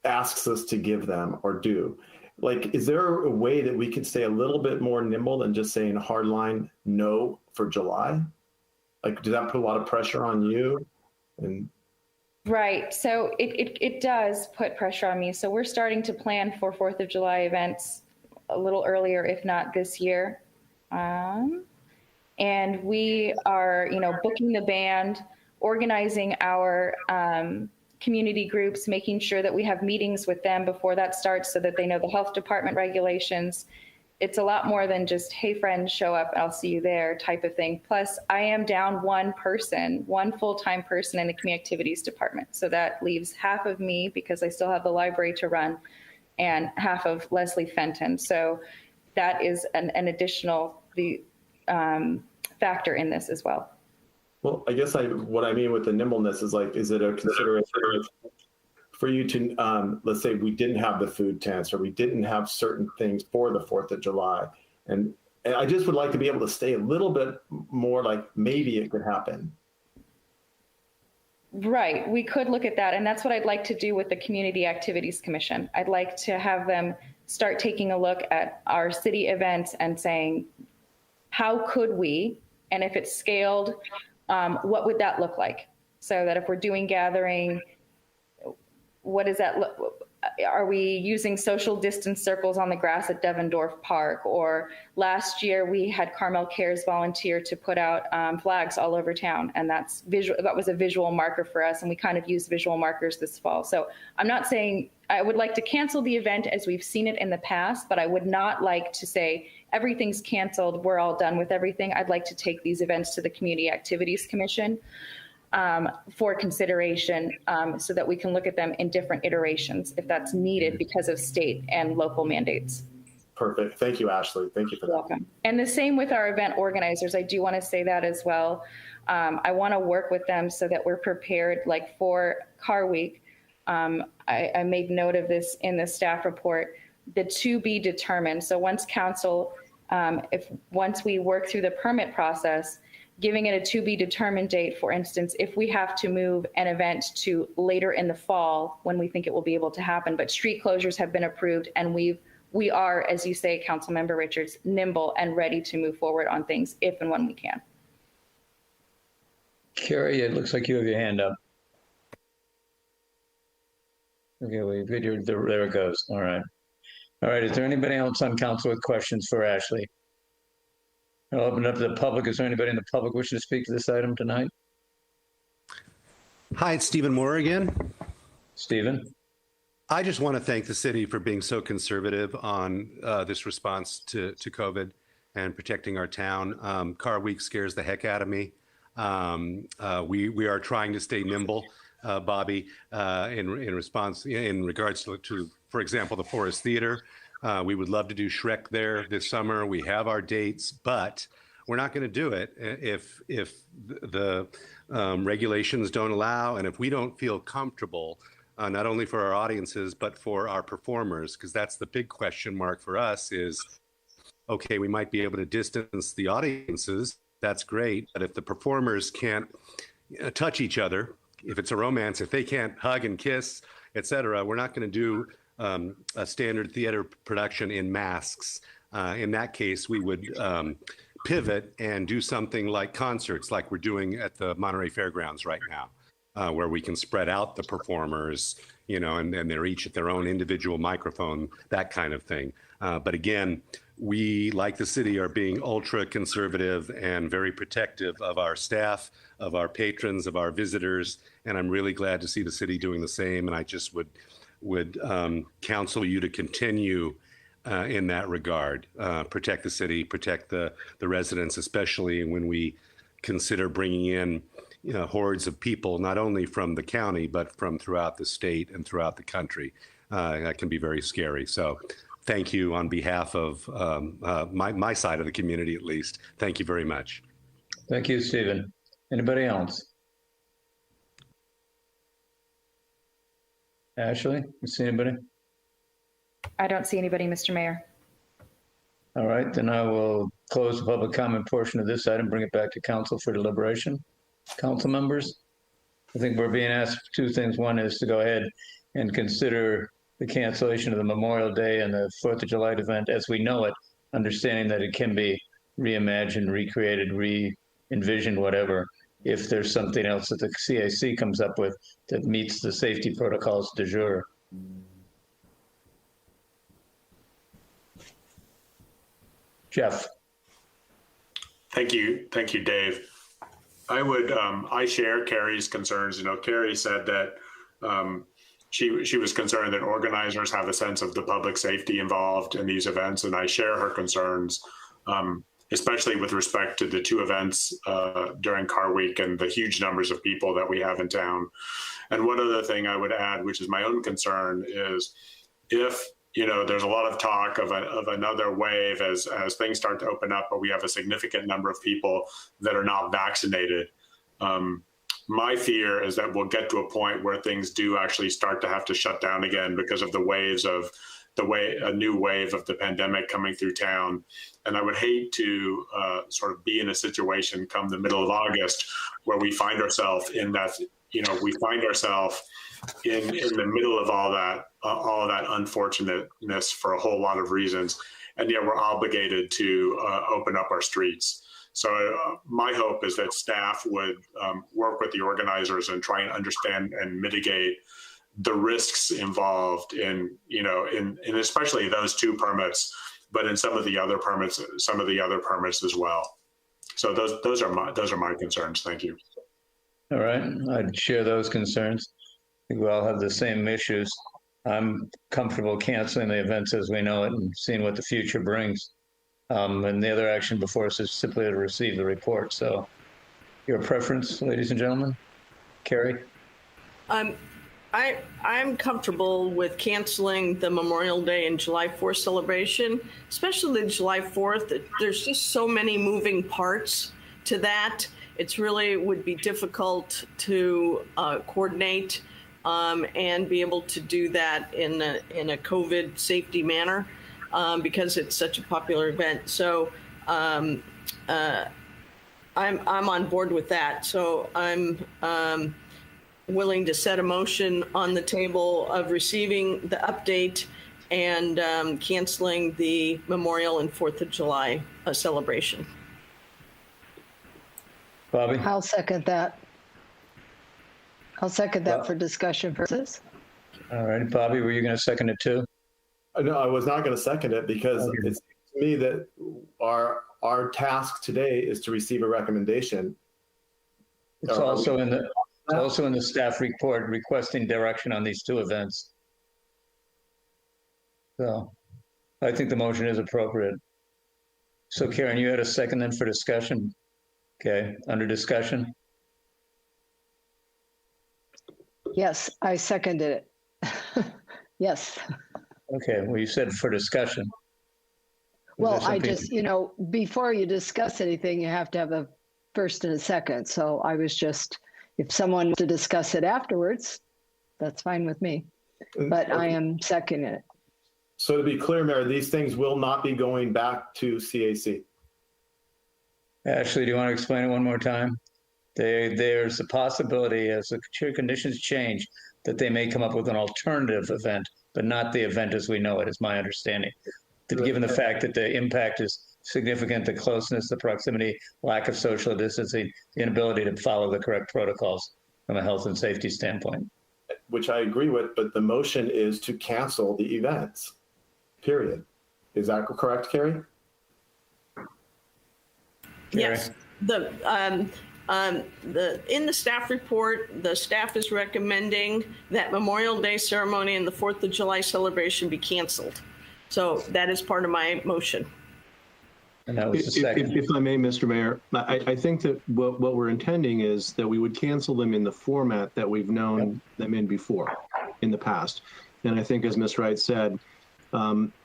asks us to give them or do. Like, is there a way that we could stay a little bit more nimble than just saying hardline no for July? Like, does that put a lot of pressure on you? Right. So it does put pressure on me. So we're starting to plan for 4th of July events a little earlier, if not this year. And we are, booking the band, organizing our community groups, making sure that we have meetings with them before that starts so that they know the health department regulations. It's a lot more than just, hey, friend, show up, I'll see you there type of thing. Plus, I am down one full-time person in the community activities department. So that leaves half of me because I still have the library to run and half of Leslie Fenton. So that is an additional factor in this as well. Well, I guess what I mean with the nimbleness is like, is it a consideration for you to, let's say we didn't have the food tents or we didn't have certain things for the 4th of July. And I just would like to be able to stay a little bit more like maybe it could happen. Right, we could look at that. And that's what I'd like to do with the Community Activities Commission. I'd like to have them start taking a look at our city events and saying, how could we, and if it's scaled, what would that look like? So that if we're doing gathering, what does that look? Are we using social distance circles on the grass at Devendorf Park? Or last year we had Carmel Cares volunteer to put out flags all over town, and that was a visual marker for us, and we kind of used visual markers this fall. So I'm not saying I would like to cancel the event as we've seen it in the past, but I would not like to say everything's canceled, we're all done with everything. I'd like to take these events to the Community Activities Commission for consideration, so that we can look at them in different iterations if that's needed because of state and local mandates. Perfect. Thank you, Ashley. Thank you for that. Welcome. And the same with our event organizers. I do want to say that as well. I want to work with them so that we're prepared, like for Car Week. I made note of this in the staff report, the to be determined. So once council, once we work through the permit process, giving it a to be determined date, for instance, if we have to move an event to later in the fall when we think it will be able to happen, but street closures have been approved and we are, as you say, Councilmember Richards, nimble and ready to move forward on things if and when we can. Carrie, it looks like you have your hand up. Okay, there it goes. All right. All right, is there anybody else on council with questions for Ashley? I'll open it up to the public. Is there anybody in the public wishing to speak to this item tonight? Hi, it's Stephen Moore again. Stephen? I just want to thank the city for being so conservative on this response to COVID and protecting our town. Car Week scares the heck out of me. We are trying to stay nimble, Bobby, in response, in regards to, for example, the Forest Theater. We would love to do Shrek there this summer. We have our dates, but we're not going to do it if the regulations don't allow, and if we don't feel comfortable, not only for our audiences, but for our performers, because that's the big question mark for us is, okay, we might be able to distance the audiences. That's great. But if the performers can't touch each other, if it's a romance, if they can't hug and kiss, et cetera, we're not going to do a standard theater production in masks. In that case, we would pivot and do something like concerts, like we're doing at the Monterey Fairgrounds right now, where we can spread out the performers, you know, and they're each at their own individual microphone, that kind of thing. But again, we, like the city, are being ultra conservative and very protective of our staff, of our patrons, of our visitors. And I'm really glad to see the city doing the same. And I just would counsel you to continue in that regard. Protect the city, protect the residents, especially when we consider bringing in, you know, hordes of people, not only from the county, but from throughout the state and throughout the country. That can be very scary. So thank you on behalf of my side of the community, at least. Thank you very much. Thank you, Stephen. Anybody else? Ashley, you see anybody? I don't see anybody, Mr. Mayor. All right, then I will close the public comment portion of this item, bring it back to council for deliberation. Council members, I think we're being asked two things. One is to go ahead and consider the cancellation of the Memorial Day and the 4th of July event as we know it, understanding that it can be reimagined, recreated, re-envisioned, whatever, if there's something else that the CAC comes up with that meets the safety protocols du jour. Jeff. Thank you, Dave. I share Carrie's concerns. You know, Carrie said that she was concerned that organizers have a sense of the public safety involved in these events, and I share her concerns, especially with respect to the two events during Car Week and the huge numbers of people that we have in town. And one other thing I would add, which is my own concern, is if there's a lot of talk of another wave as things start to open up, but we have a significant number of people that are not vaccinated. My fear is that we'll get to a point where things do actually start to have to shut down again because of a new wave of the pandemic coming through town. And I would hate to sort of be in a situation come the middle of August where we find ourselves in that, we find ourselves in the middle of all that unfortunateness for a whole lot of reasons. And yet we're obligated to open up our streets. So my hope is that staff would work with the organizers and try and understand and mitigate the risks involved in especially those 2 permits, but in some of the other permits as well. So those are my concerns. Thank you. All right, I'd share those concerns. I think we all have the same issues. I'm comfortable canceling the events as we know it and seeing what the future brings. And the other action before us is simply to receive the report. So your preference, ladies and gentlemen? Carrie? I'm comfortable with canceling the Memorial Day and July 4th celebration, especially the July 4th. There's just so many moving parts to that. It's really would be difficult to coordinate and be able to do that in a COVID safety manner because it's such a popular event. So I'm on board with that. So I'm willing to set a motion on the table of receiving the update and canceling the Memorial and 4th of July celebration. Bobby? I'll second that. For discussion purposes. All right, Bobby, were you going to second it too? No, I was not going to second it because Okay. it seems to me that our task today is to receive a recommendation. It's also in the staff report requesting direction on these 2 events. So I think the motion is appropriate. So Karen, you had a second then for discussion? Okay, under discussion? Yes, I seconded it. Yes. Okay, well, you said for discussion. Well, there I something- just, before you discuss anything, you have to have a first and a second. So I was just, if someone wants to discuss it afterwards, that's fine with me. But I am seconding it. So to be clear, Mayor, these things will not be going back to CAC. Ashley, do you want to explain it one more time? There's a possibility as the conditions change that they may come up with an alternative event, but not the event as we know it, is my understanding. Given the fact that the impact is significant, the closeness, the proximity, lack of social distancing, the inability to follow the correct protocols from a health and safety standpoint. Which I agree with, but the motion is to cancel the events, period. Is that correct, Carrie? Yes. In the staff report, the staff is recommending that Memorial Day ceremony and the 4th of July celebration be canceled. So that is part of my motion. And that was the second. If I may, Mr. Mayor, I think that what we're intending is that we would cancel them in the format that we've known them in before, in the past. And I think, as Ms. Wright said,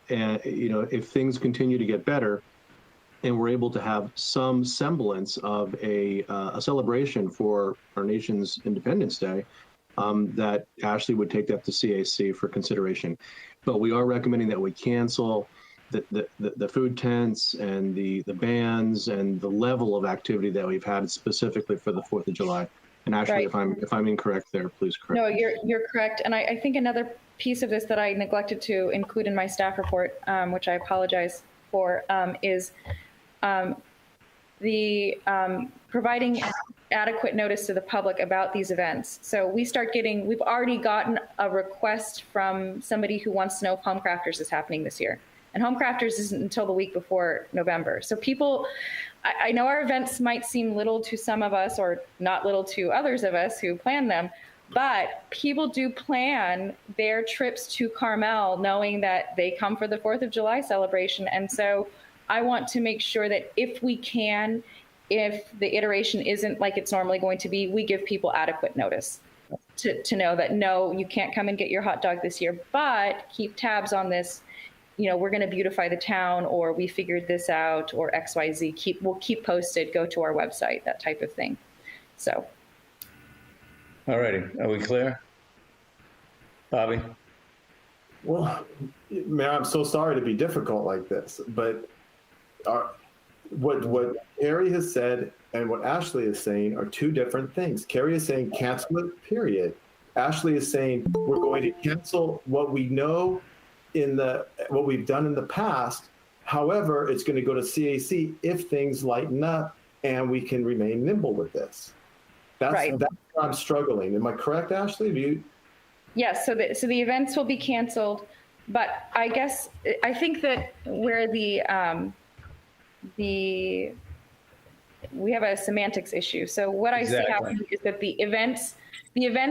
if things continue to get better, and we're able to have some semblance of a celebration for our nation's Independence Day, that Ashley would take that to CAC for consideration. But we are recommending that we cancel the food tents and the bands and the level of activity that we've had specifically for the 4th of July. And Ashley, Right. if I'm incorrect there, please correct. No, you're correct. And I think another piece of this that I neglected to include in my staff report, which I apologize for, is the providing adequate notice to the public about these events. So we've already gotten a request from somebody who wants to know if Homecrafters is happening this year. And Homecrafters isn't until the week before November. So people, I know our events might seem little to some of us or not little to others of us who plan them, but people do plan their trips to Carmel knowing that they come for the 4th of July celebration. And so I want to make sure that if we can, if the iteration isn't like it's normally going to be, we give people adequate notice. to know that, no, you can't come and get your hot dog this year, but keep tabs on this. We're going to beautify the town, or we figured this out, or XYZ. We'll keep posted, go to our website, that type of thing. So. All righty. Are we clear? Bobby? Well, man, I'm so sorry to be difficult like this, but what Carrie has said and what Ashley is saying are two different things. Carrie is saying cancel it, period. Ashley is saying we're going to cancel what we know what we've done in the past. However, it's going to go to CAC if things lighten up and we can remain nimble with this. That's where I'm struggling. Am I correct, Ashley? Yes. So the events will be canceled, but I think that where we have a semantics issue. So what I see happening is that the events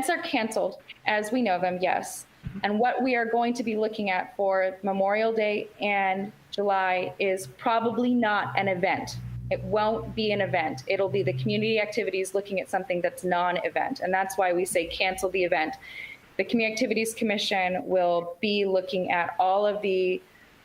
are canceled as we know them. Yes. And what we are going to be looking at for Memorial Day and July is probably not an event. It won't be an event. It'll be the community activities looking at something that's non-event. And that's why we say cancel the event. The Community Activities Commission will be looking at all of the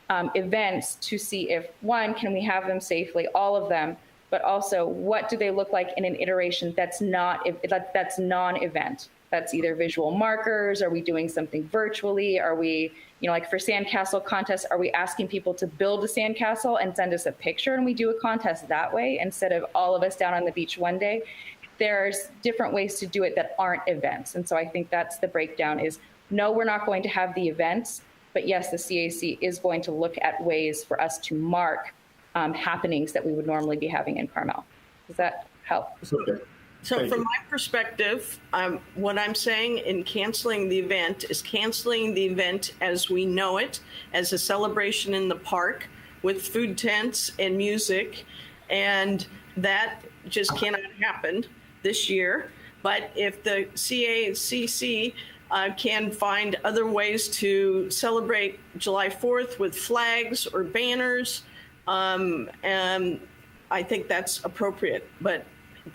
events to see if, one, can we have them safely, all of them, but also what do they look like in an iteration that's non-event. That's either visual markers. Are we doing something virtually? Are we, like for sandcastle contests, are we asking people to build a sandcastle and send us a picture and we do a contest that way instead of all of us down on the beach one day? There's different ways to do it that aren't events. And so I think that's the breakdown is, no, we're not going to have the events, but yes, the CAC is going to look at ways for us to mark happenings that we would normally be having in Carmel. Does that help? Okay. So from my perspective, what I'm saying in canceling the event is canceling the event as we know it, as a celebration in the park with food tents and music. And that just cannot happen this year. But if the CACC can find other ways to celebrate July 4th with flags or banners, and I think that's appropriate. But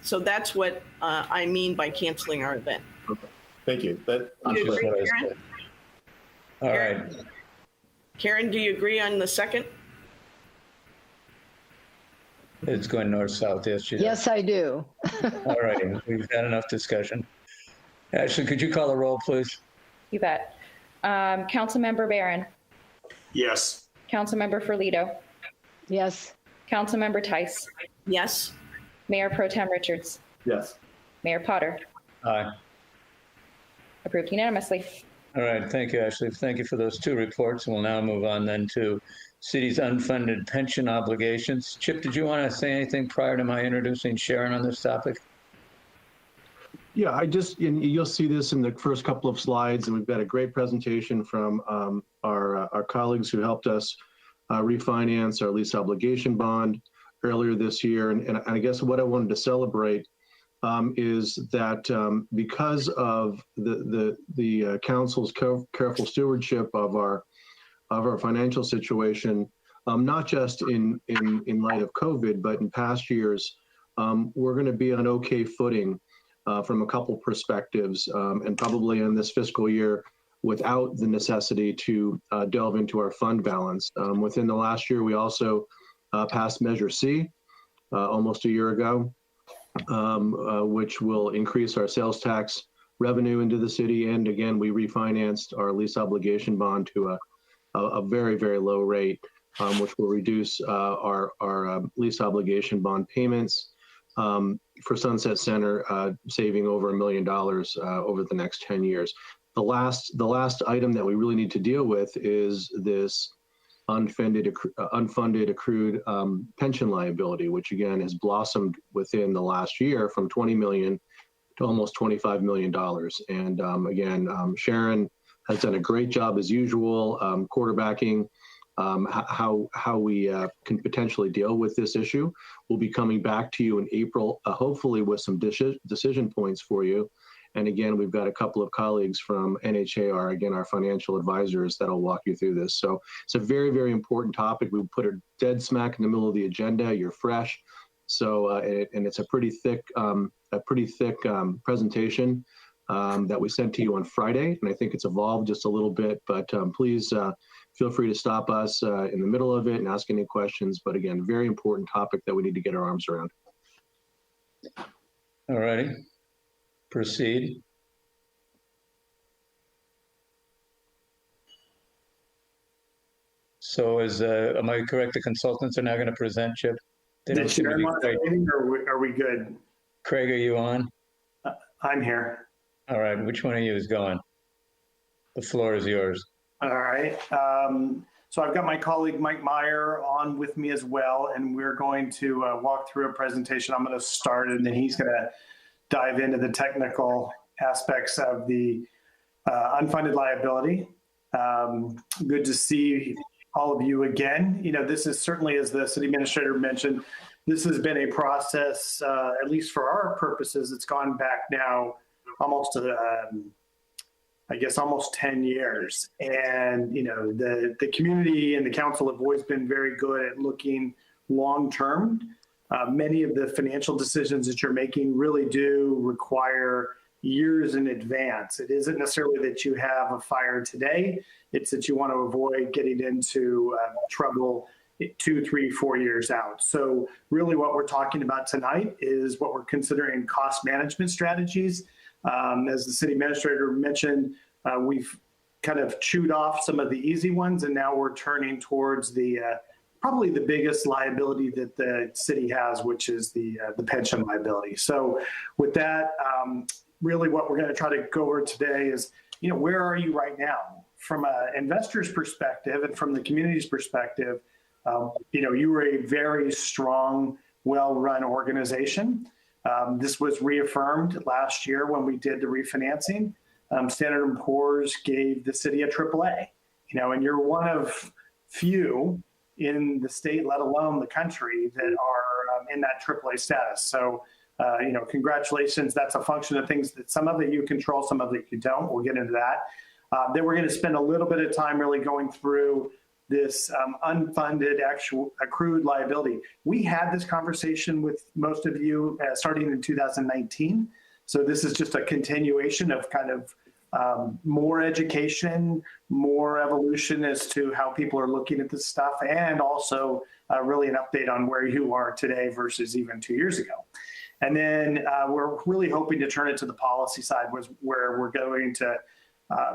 so that's what I mean by canceling our event. Okay. Thank you. Do you agree, Karen? All right. Karen, do you agree on the second? It's going north-south, yes. Yes, I do. All righty. We've had enough discussion. Ashley, could you call the roll, please? You bet. Councilmember Barron. Yes. Councilmember Ferlito. Yes. Councilmember Tice. Yes. Mayor Pro Tem Richards. Yes. Mayor Potter. Aye. Approved unanimously. All right. Thank you, Ashley. Thank you for those two reports. We'll now move on then to city's unfunded pension obligations. Chip, did you want to say anything prior to my introducing Sharon on this topic? Yeah, you'll see this in the first couple of slides, and we've got a great presentation from our colleagues who helped us refinance our lease obligation bond earlier this year. And I guess what I wanted to celebrate is that because of the council's careful stewardship of our financial situation, not just in light of COVID, but in past years, we're going to be on okay footing from a couple perspectives, and probably in this fiscal year without the necessity to delve into our fund balance. Within the last year, we also passed Measure C almost a year ago, which will increase our sales tax revenue into the city. And again, we refinanced our lease obligation bond to a very, very low rate, which will reduce our lease obligation bond payments for Sunset Center, saving over $1 million over the next 10 years. The last item that we really need to deal with is this unfunded accrued pension liability, which again has blossomed within the last year from 20 million to almost $25 million. And again, Sharon has done a great job as usual, quarterbacking how we can potentially deal with this issue. We'll be coming back to you in April, hopefully with some decision points for you. And again, we've got a couple of colleagues from NHAR, again, our financial advisors, that'll walk you through this. So it's a very, very important topic. We put it dead smack in the middle of the agenda. You're fresh. So, and it's a pretty thick presentation. that we sent to you on Friday, and I think it's evolved just a little bit, but please feel free to stop us in the middle of it and ask any questions. But again, very important topic that we need to get our arms around. All righty, proceed. So am I correct? The consultants are now going to present, Chip? They The don't seem to chair be moderating, or are we good? Craig, are you on? I'm here. All right, which one of you is going? The floor is yours. All right. So I've got my colleague Mike Meyer on with me as well, and we're going to walk through a presentation. I'm going to start, and then he's going to dive into the technical aspects of the unfunded liability. Good to see all of you again. You know, this is certainly, as the city administrator mentioned, this has been a process, at least for our purposes, it's gone back now almost I guess almost 10 years. And, you know, the community and the council have always been very good at looking long-term. Many of the financial decisions that you're making really do require years in advance. It isn't necessarily that you have a fire today. It's that you want to avoid getting into trouble 2, 3, 4 years out. So really what we're talking about tonight is what we're considering cost management strategies. As the city administrator mentioned, we've kind of chewed off some of the easy ones, and now we're turning towards the probably the biggest liability that the city has, which is the pension liability. So with that, really what we're going to try to go over today is, you know, where are you right now? From an investor's perspective and from the community's perspective, you know, you were a very strong, well-run organization. This was reaffirmed last year when we did the refinancing. Standard & Poor's gave the city a AAA, you know, and you're one of few in the state, let alone the country, that are in that AAA status. So, you know, congratulations. That's a function of things that some of it you control, some of it you don't. We'll get into that. Then we're going to spend a little bit of time really going through this unfunded actual accrued liability. We had this conversation with most of you starting in 2019. So this is just a continuation of kind of more education, more evolution as to how people are looking at this stuff, and also really an update on where you are today versus even 2 years ago. And then we're really hoping to turn it to the policy side, where we're going to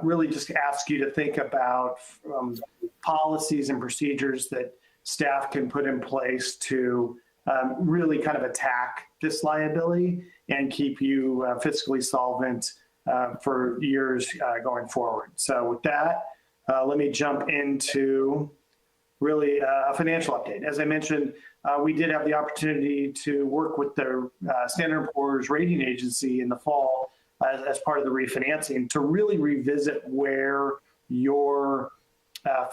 really just ask you to think about policies and procedures that staff can put in place to really kind of attack this liability and keep you fiscally solvent for years going forward. So with that, let me jump into really a financial update. As I mentioned, we did have the opportunity to work with the Standard & Poor's rating agency in the fall as part of the refinancing to really revisit where your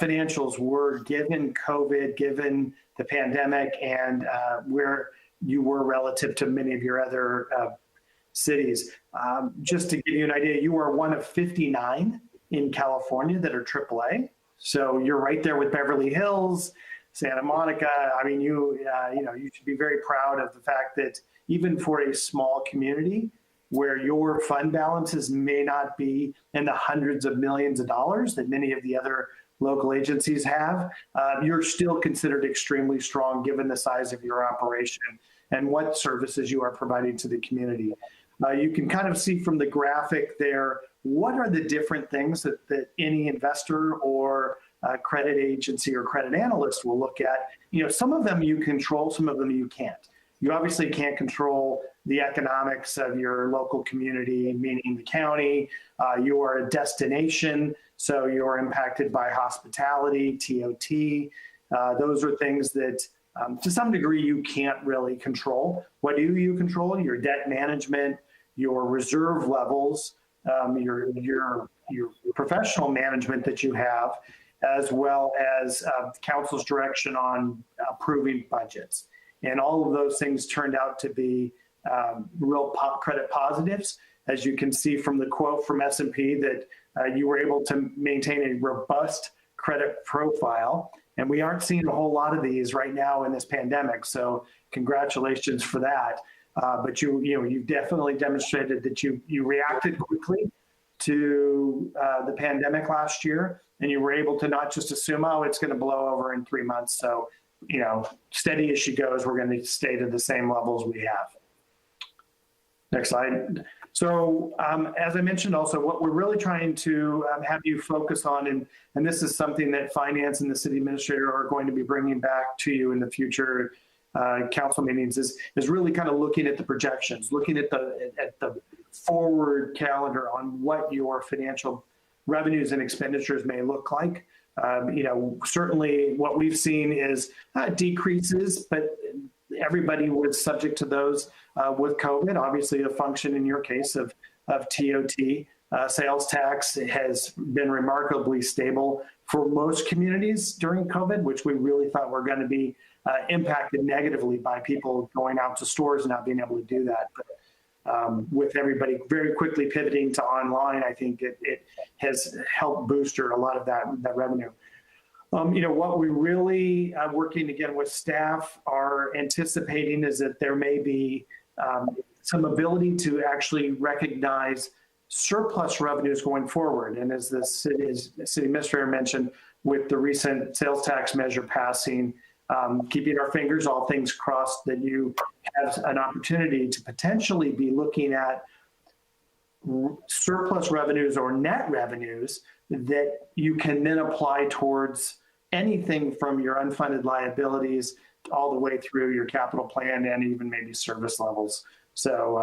financials were given COVID, given the pandemic, and where you were relative to many of your other cities. Just to give you an idea, you are one of 59 in California that are AAA. So you're right there with Beverly Hills, Santa Monica. I mean, you know, you should be very proud of the fact that even for a small community where your fund balances may not be in the hundreds of millions of dollars that many of the other local agencies have, you're still considered extremely strong given the size of your operation and what services you are providing to the community. You can kind of see from the graphic there, what are the different things that any investor or credit agency or credit analyst will look at. You know, some of them you control, some of them you can't. You obviously can't control the economics of your local community, meaning the county. You are a destination, so you're impacted by hospitality, TOT. Those are things that to some degree you can't really control. What do you control? Your debt management, your reserve levels, your professional management that you have, as well as council's direction on approving budgets. And all of those things turned out to be real credit positives. As you can see from the quote from S&P that you were able to maintain a robust credit profile. And we aren't seeing a whole lot of these right now in this pandemic. So congratulations for that. but you've definitely demonstrated that you reacted quickly to the pandemic last year, and you were able to not just assume, oh, it's going to blow over in 3 months. So, steady as she goes, we're going to stay to the same levels we have. Next slide. So as I mentioned also, what we're really trying to have you focus on, and this is something that finance and the city administrator are going to be bringing back to you in the future council meetings, is really kind of looking at the projections, looking at the forward calendar on what your financial revenues and expenditures may look like. Certainly what we've seen is decreases, but everybody was subject to those with COVID. Obviously, a function in your case of TOT. Sales tax has been remarkably stable for most communities during COVID, which we really thought were going to be impacted negatively by people going out to stores and not being able to do that. But with everybody very quickly pivoting to online, I think it has helped booster a lot of that revenue. What we really working again with staff are anticipating is that there may be some ability to actually recognize surplus revenues going forward. And as the city administrator mentioned, with the recent sales tax measure passing, keeping our fingers, all things crossed, that you have an opportunity to potentially be looking at surplus revenues or net revenues that you can then apply towards anything from your unfunded liabilities all the way through your capital plan and even maybe service levels. So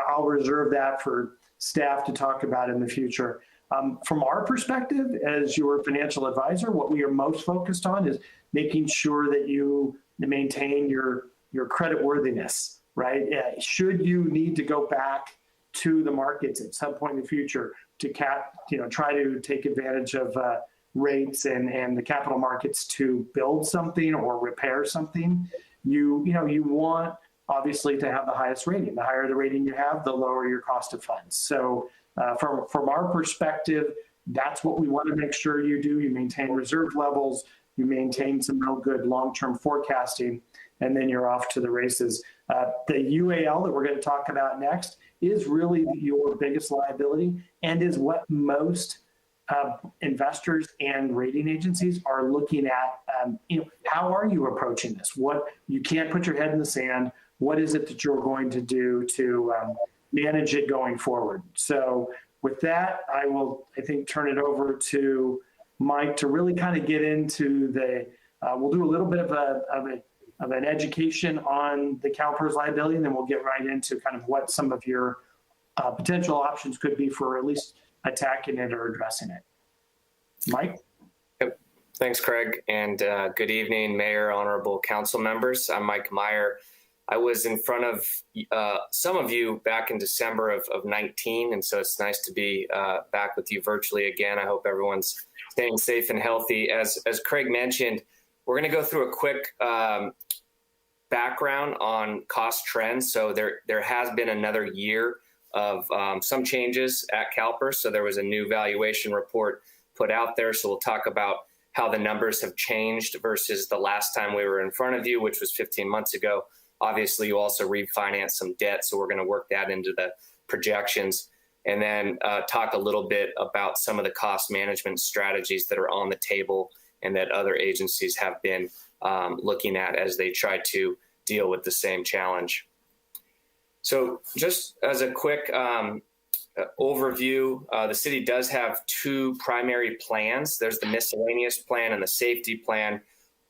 I'll reserve that for staff to talk about in the future. From our perspective, as your financial advisor, what we are most focused on is making sure that you maintain your credit worthiness, right? Should you need to go back to the markets at some point in the future to try to take advantage of rates and the capital markets to build something or repair something, you want obviously to have the highest rating. The higher the rating you have, the lower your cost of funds. So from our perspective, that's what we want to make sure you do. You maintain reserve levels, you maintain some real good long-term forecasting, and then you're off to the races. The UAL that we're going to talk about next is really your biggest liability and is what most investors and rating agencies are looking at. How are you approaching this? You can't put your head in the sand. What is it that you're going to do to manage it going forward? So with that, I think, turn it over to Mike to really kind of get into we'll do a little bit of an education on the CalPERS liability, and then we'll get right into kind of what some of your potential options could be for at least attacking it or addressing it. Mike? Yep. Thanks, Craig, and good evening, Mayor, honorable council members. I'm Mike Meyer. I was in front of some of you back in December of 19, and so it's nice to be back with you virtually again. I hope everyone's staying safe and healthy. As Craig mentioned, we're going to go through a quick background on cost trends. So there has been another year of some changes at CalPERS. So there was a new valuation report put out there. So we'll talk about how the numbers have changed versus the last time we were in front of you, which was 15 months ago. Obviously, you also refinanced some debt, so we're going to work that into the projections, and then talk a little bit about some of the cost management strategies that are on the table and that other agencies have been looking at as they try to deal with the same challenge. So just as a quick overview, the city does have two primary plans. There's the miscellaneous plan and the safety plan.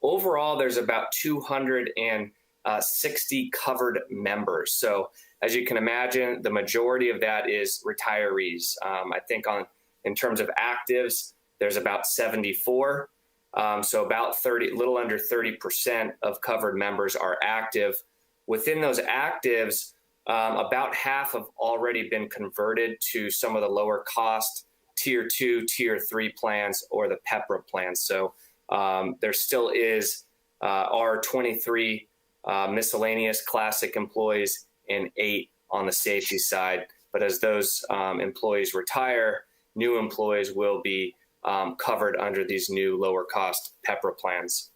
Overall, there's about 260 covered members. So as you can imagine, the majority of that is retirees. I think in terms of actives, there's about 74. So about little under 30% of covered members are active. Within those actives, about half have already been converted to some of the lower cost tier 2, tier 3 plans or the PEPRA plans. So there still is our 23 miscellaneous classic employees and 8 on the safety side. But as those employees retire, new employees will be covered under these new lower cost PEPRA plans.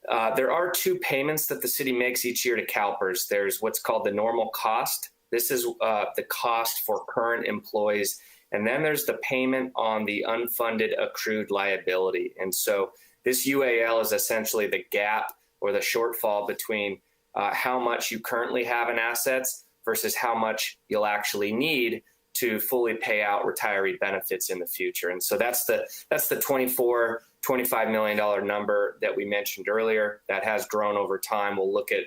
There are two payments that the city makes each year to CalPERS. There's what's called the normal cost. This is the cost for current employees. And then there's the payment on the unfunded accrued liability. And so this UAL is essentially the gap or the shortfall between how much you currently have in assets versus how much you'll actually need to fully pay out retiree benefits in the future. And so that's the $25 million number that we mentioned earlier that has grown over time. We'll look at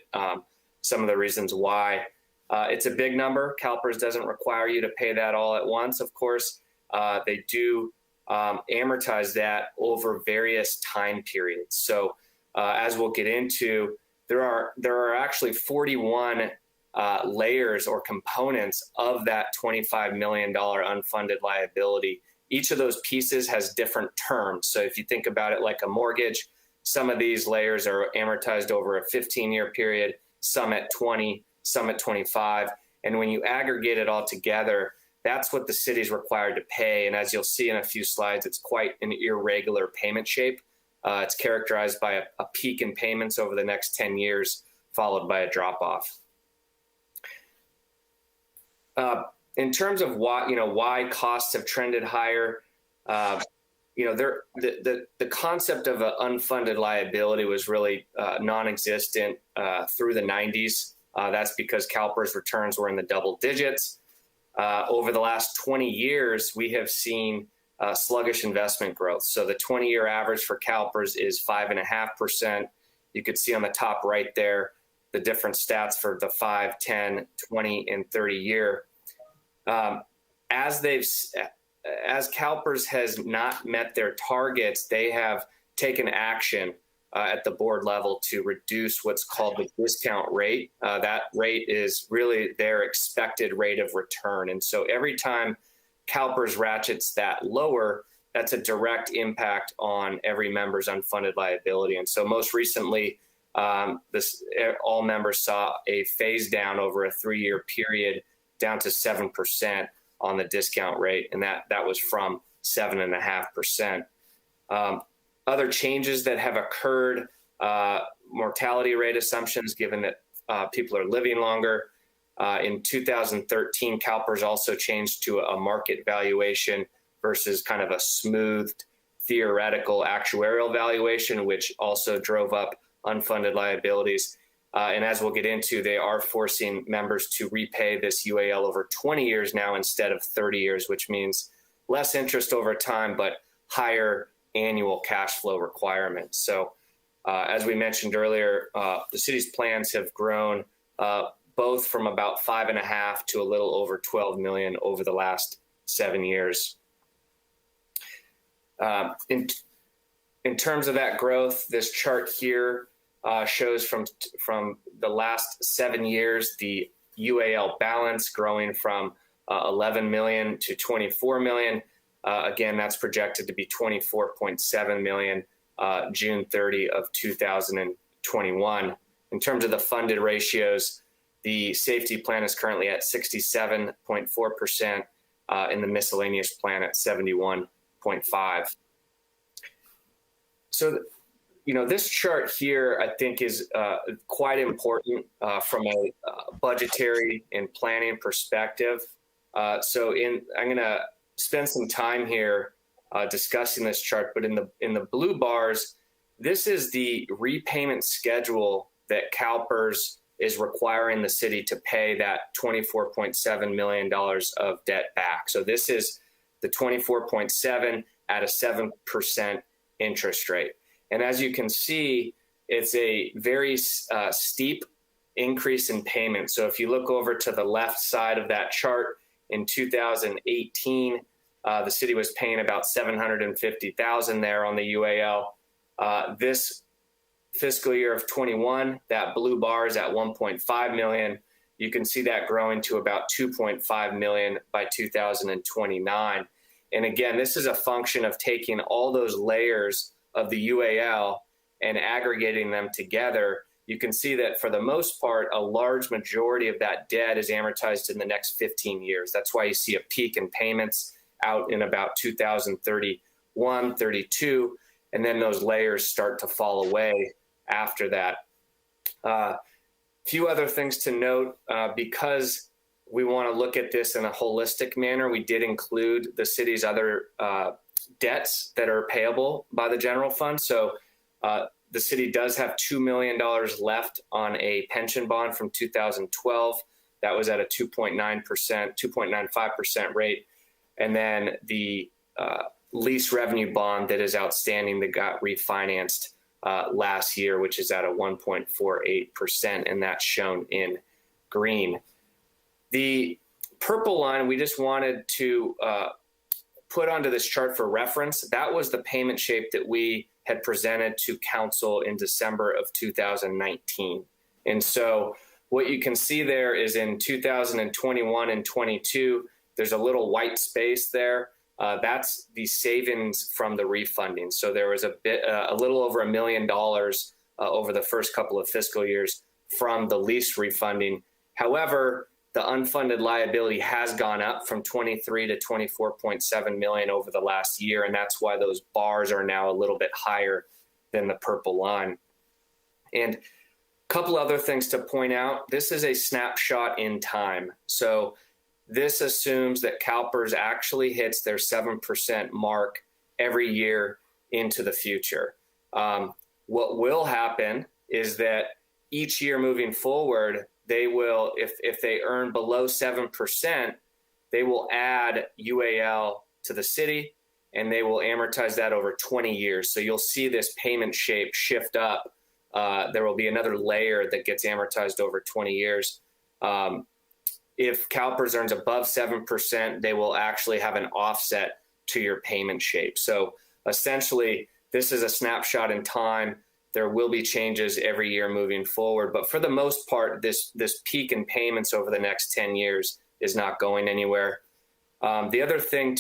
some of the reasons why. It's a big number. CalPERS doesn't require you to pay that all at once. Of course, they do amortize that over various time periods. So as we'll get into, there are actually 41 layers or components of that $25 million unfunded liability. Each of those pieces has different terms. So if you think about it like a mortgage, some of these layers are amortized over a 15-year period, some at 20, some at 25. And when you aggregate it all together, that's what the city is required to pay. And as you'll see in a few slides, it's quite an irregular payment shape. It's characterized by a peak in payments over the next 10 years, followed by a drop-off. In terms of why costs have trended higher, the concept of an unfunded liability was really non-existent through the 90s. That's because CalPERS returns were in the double digits. Over the last 20 years, we have seen sluggish investment growth. So the 20-year average for CalPERS is 5.5%. You could see on the top right there the different stats for the 5, 10, 20, and 30-year. As CalPERS has not met their targets, they have taken action at the board level to reduce what's called the discount rate. That rate is really their expected rate of return. And so every time CalPERS ratchets that lower, that's a direct impact on every member's unfunded liability. And so most recently, all members saw a phase down over a 3-year period down to 7% on the discount rate. And that was from 7.5%. Other changes that have occurred, mortality rate assumptions, given that people are living longer. In 2013, CalPERS also changed to a market valuation versus kind of a smoothed theoretical actuarial valuation, which also drove up unfunded liabilities. And as we'll get into, they are forcing members to repay this UAL over 20 years now instead of 30 years, which means less interest over time, but higher annual cash flow requirements. So as we mentioned earlier, the city's plans have grown both from about 5.5 to a little over 12 million over the last 7 years. In terms of that growth, this chart here shows from the last 7 years, the UAL balance growing from 11 million to 24 million. Again, that's projected to be 24.7 million June 30 of 2021. In terms of the funded ratios, the safety plan is currently at 67.4%, and the miscellaneous plan at 71.5%. So, this chart here, I think, is quite important from a budgetary and planning perspective. I'm going to spend some time here discussing this chart, but in the blue bars, this is the repayment schedule that CalPERS is requiring the city to pay that $24.7 million of debt back. So this is the 24.7 at a 7% interest rate. And as you can see, it's a very steep increase in payment. So if you look over to the left side of that chart, in 2018, the city was paying about $750,000 there on the UAL. This fiscal year of 21, that blue bar is at 1.5 million. You can see that growing to about 2.5 million by 2029. And again, this is a function of taking all those layers of the UAL and aggregating them together. You can see that for the most part, a large majority of that debt is amortized in the next 15 years. That's why you see a peak in payments out in about 2031, 32, and then those layers start to fall away after that. Few other things to note, because we want to look at this in a holistic manner. We did include the city's other debts that are payable by the general fund. So the city does have $2 million left on a pension bond from 2012. That was at a 2.95% rate. And then the lease revenue bond that is outstanding that got refinanced last year, which is at a 1.48%, and that's shown in green. The purple line we just wanted to put onto this chart for reference. That was the payment shape that we had presented to council in December of 2019. And so what you can see there is in 2021 and 22, there's a little white space there. That's the savings from the refunding. So there was a little over $1 million over the first couple of fiscal years from the lease refunding. However, the unfunded liability has gone up from 23 to 24.7 million over the last year, and that's why those bars are now a little bit higher than the purple line. And a couple other things to point out. This is a snapshot in time. So this assumes that CalPERS actually hits their 7% mark every year into the future. What will happen is that each year moving forward, they will, if they earn below 7%, they will add UAL to the city, and they will amortize that over 20 years. So you'll see this payment shape shift up. There will be another layer that gets amortized over 20 years. If CalPERS earns above 7%, they will actually have an offset to your payment shape. So essentially, this is a snapshot in time. There will be changes every year moving forward. But for the most part, this peak in payments over the next 10 years is not going anywhere. The other thing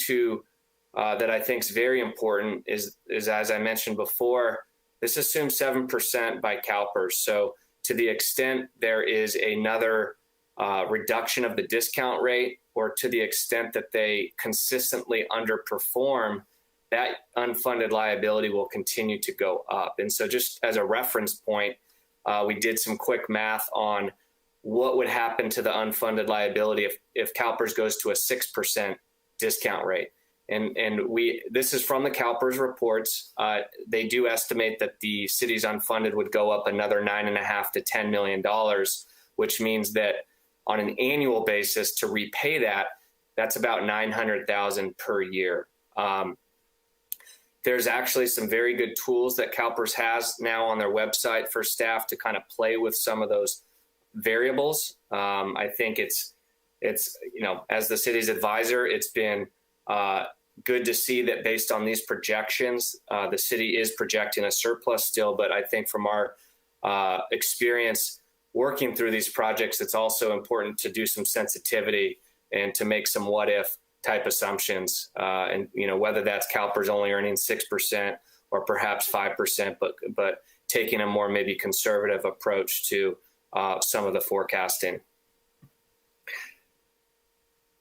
that I think is very important is, as I mentioned before, this assumes 7% by CalPERS. So to the extent there is another reduction of the discount rate, or to the extent that they consistently underperform, that unfunded liability will continue to go up. And so just as a reference point, we did some quick math on what would happen to the unfunded liability if CalPERS goes to a 6% discount rate. And this is from the CalPERS reports. They do estimate that the city's unfunded would go up another $9.5 to $10 million, which means that on an annual basis to repay that, that's about $900,000 per year. There's actually some very good tools that CalPERS has now on their website for staff to kind of play with some of those variables. I think it's as the city's advisor, it's been good to see that based on these projections, the city is projecting a surplus still. But I think from our experience working through these projects, it's also important to do some sensitivity and to make some what if type assumptions, and whether that's CalPERS only earning 6% or perhaps 5%, but taking a more maybe conservative approach to some of the forecasting.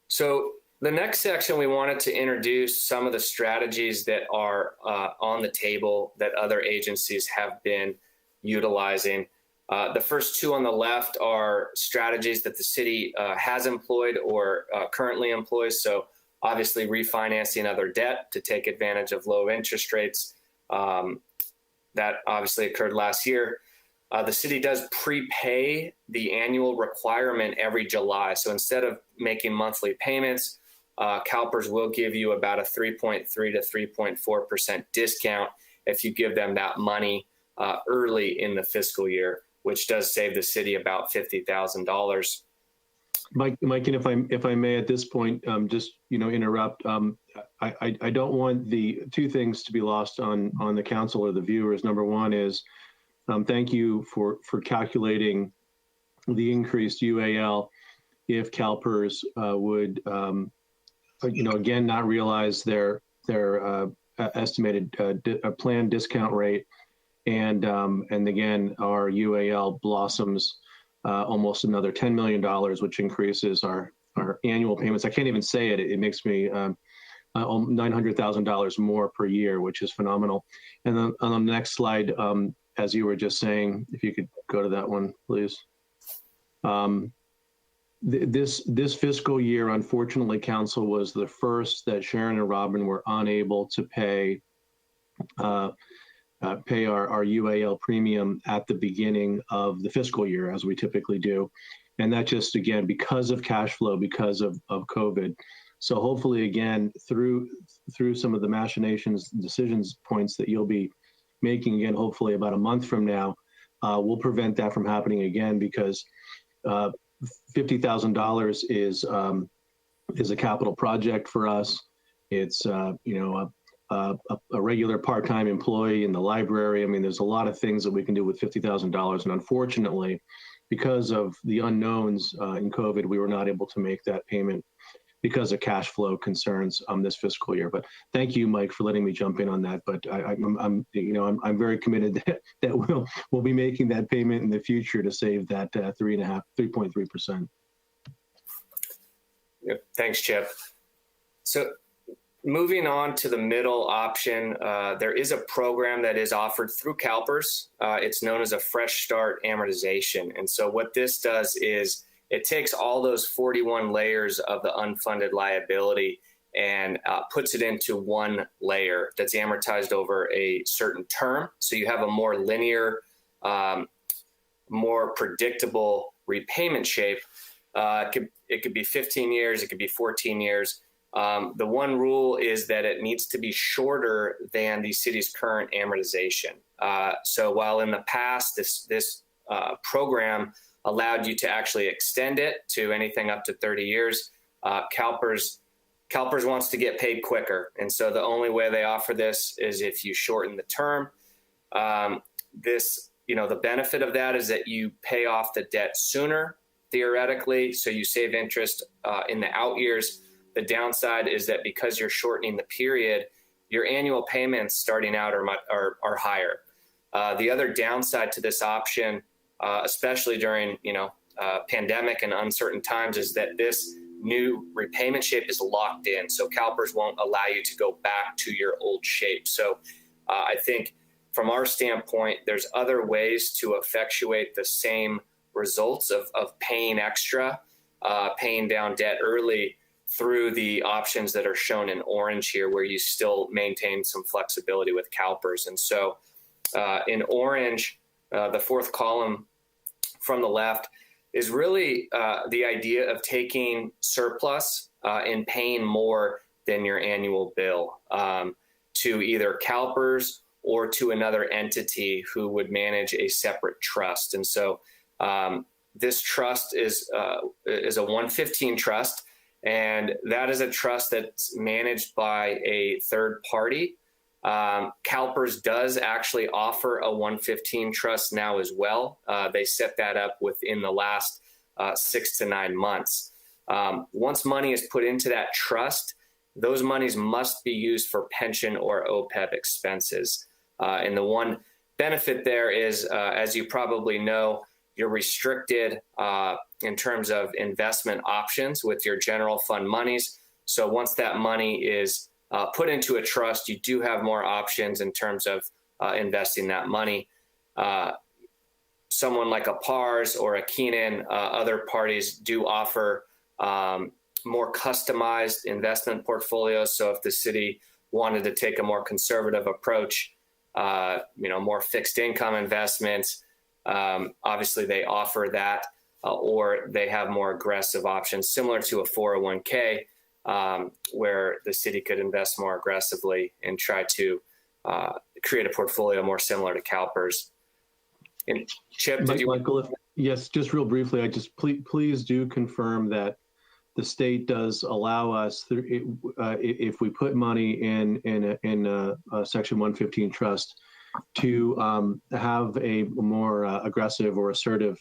So the next section, we wanted to introduce some of the strategies that are on the table that other agencies have been utilizing. The first two on the left are strategies that the city has employed or currently employs. So obviously refinancing other debt to take advantage of low interest rates. That obviously occurred last year. The city does prepay the annual requirement every July. So instead of making monthly payments, CalPERS will give you about a 3.3 to 3.4% discount if you give them that money early in the fiscal year, which does save the city about $50,000. Mike, and if I may at this point, just interrupt. I don't want the two things to be lost on the council or the viewers. Number one is thank you for calculating the increased UAL if CalPERS would again not realize their estimated planned discount rate, and again our UAL blossoms almost another $10 million, which increases our annual payments. I can't even say it. It makes me $900,000 more per year, which is phenomenal. And then on the next slide, as you were just saying, if you could go to that one, please. This fiscal year, unfortunately, council, was the first that Sharon and Robin were unable to pay our UAL premium at the beginning of the fiscal year, as we typically do. And that just, again, because of cash flow, because of COVID. So hopefully, again, through some of the machinations, decisions points that you'll be making, again, hopefully about a month from now, we'll prevent that from happening again, because $50,000 is a capital project for us. It's a regular part-time employee in the library. I mean, there's a lot of things that we can do with $50,000, and unfortunately, because of the unknowns in COVID, we were not able to make that payment because of cash flow concerns this fiscal year. But thank you, Mike, for letting me jump in on that. But I'm very committed that we'll be making that payment in the future to save that 3.3%. Yep. Thanks, Chip. So moving on to the middle option, there is a program that is offered through CalPERS. It's known as a Fresh Start amortization. And so what this does is it takes all those 41 layers of the unfunded liability and puts it into one layer that's amortized over a certain term. So you have a more linear, more predictable repayment shape. It could be 15 years, it could be 14 years. The one rule is that it needs to be shorter than the city's current amortization. So while in the past, this program allowed you to actually extend it to anything up to 30 years, CalPERS wants to get paid quicker. And so the only way they offer this is if you shorten the term. The benefit of that is that you pay off the debt sooner, theoretically, so you save interest in the out years. The downside is that because you're shortening the period, your annual payments starting out are higher. The other downside to this option, especially during pandemic and uncertain times, is that this new repayment shape is locked in. So CalPERS won't allow you to go back to your old shape. So I think from our standpoint, there's other ways to effectuate the same results of paying extra, paying down debt early through the options that are shown in orange here, where you still maintain some flexibility with CalPERS. And so in orange, the fourth column from the left is really the idea of taking surplus and paying more than your annual bill to either CalPERS or to another entity who would manage a separate trust. And so this trust is a 115 trust, and that is a trust that's managed by a third party. CalPERS does actually offer a 115 trust now as well. They set that up within the last 6 to 9 months. Once money is put into that trust, those monies must be used for pension or OPEB expenses. And the one benefit there is, as you probably know, you're restricted in terms of investment options with your general fund monies. So once that money is put into a trust, you do have more options in terms of investing that money. Someone like a PARS or a Keenan, other parties do offer more customized investment portfolios. So if the city wanted to take a more conservative approach, more fixed income investments, obviously they offer that, or they have more aggressive options similar to a 401k, where the city could invest more aggressively and try to create a portfolio more similar to CalPERS. And Chip, Michael, yes, just real briefly, I just please do confirm that the state does allow us, if we put money in a Section 115 trust, to have a more aggressive or assertive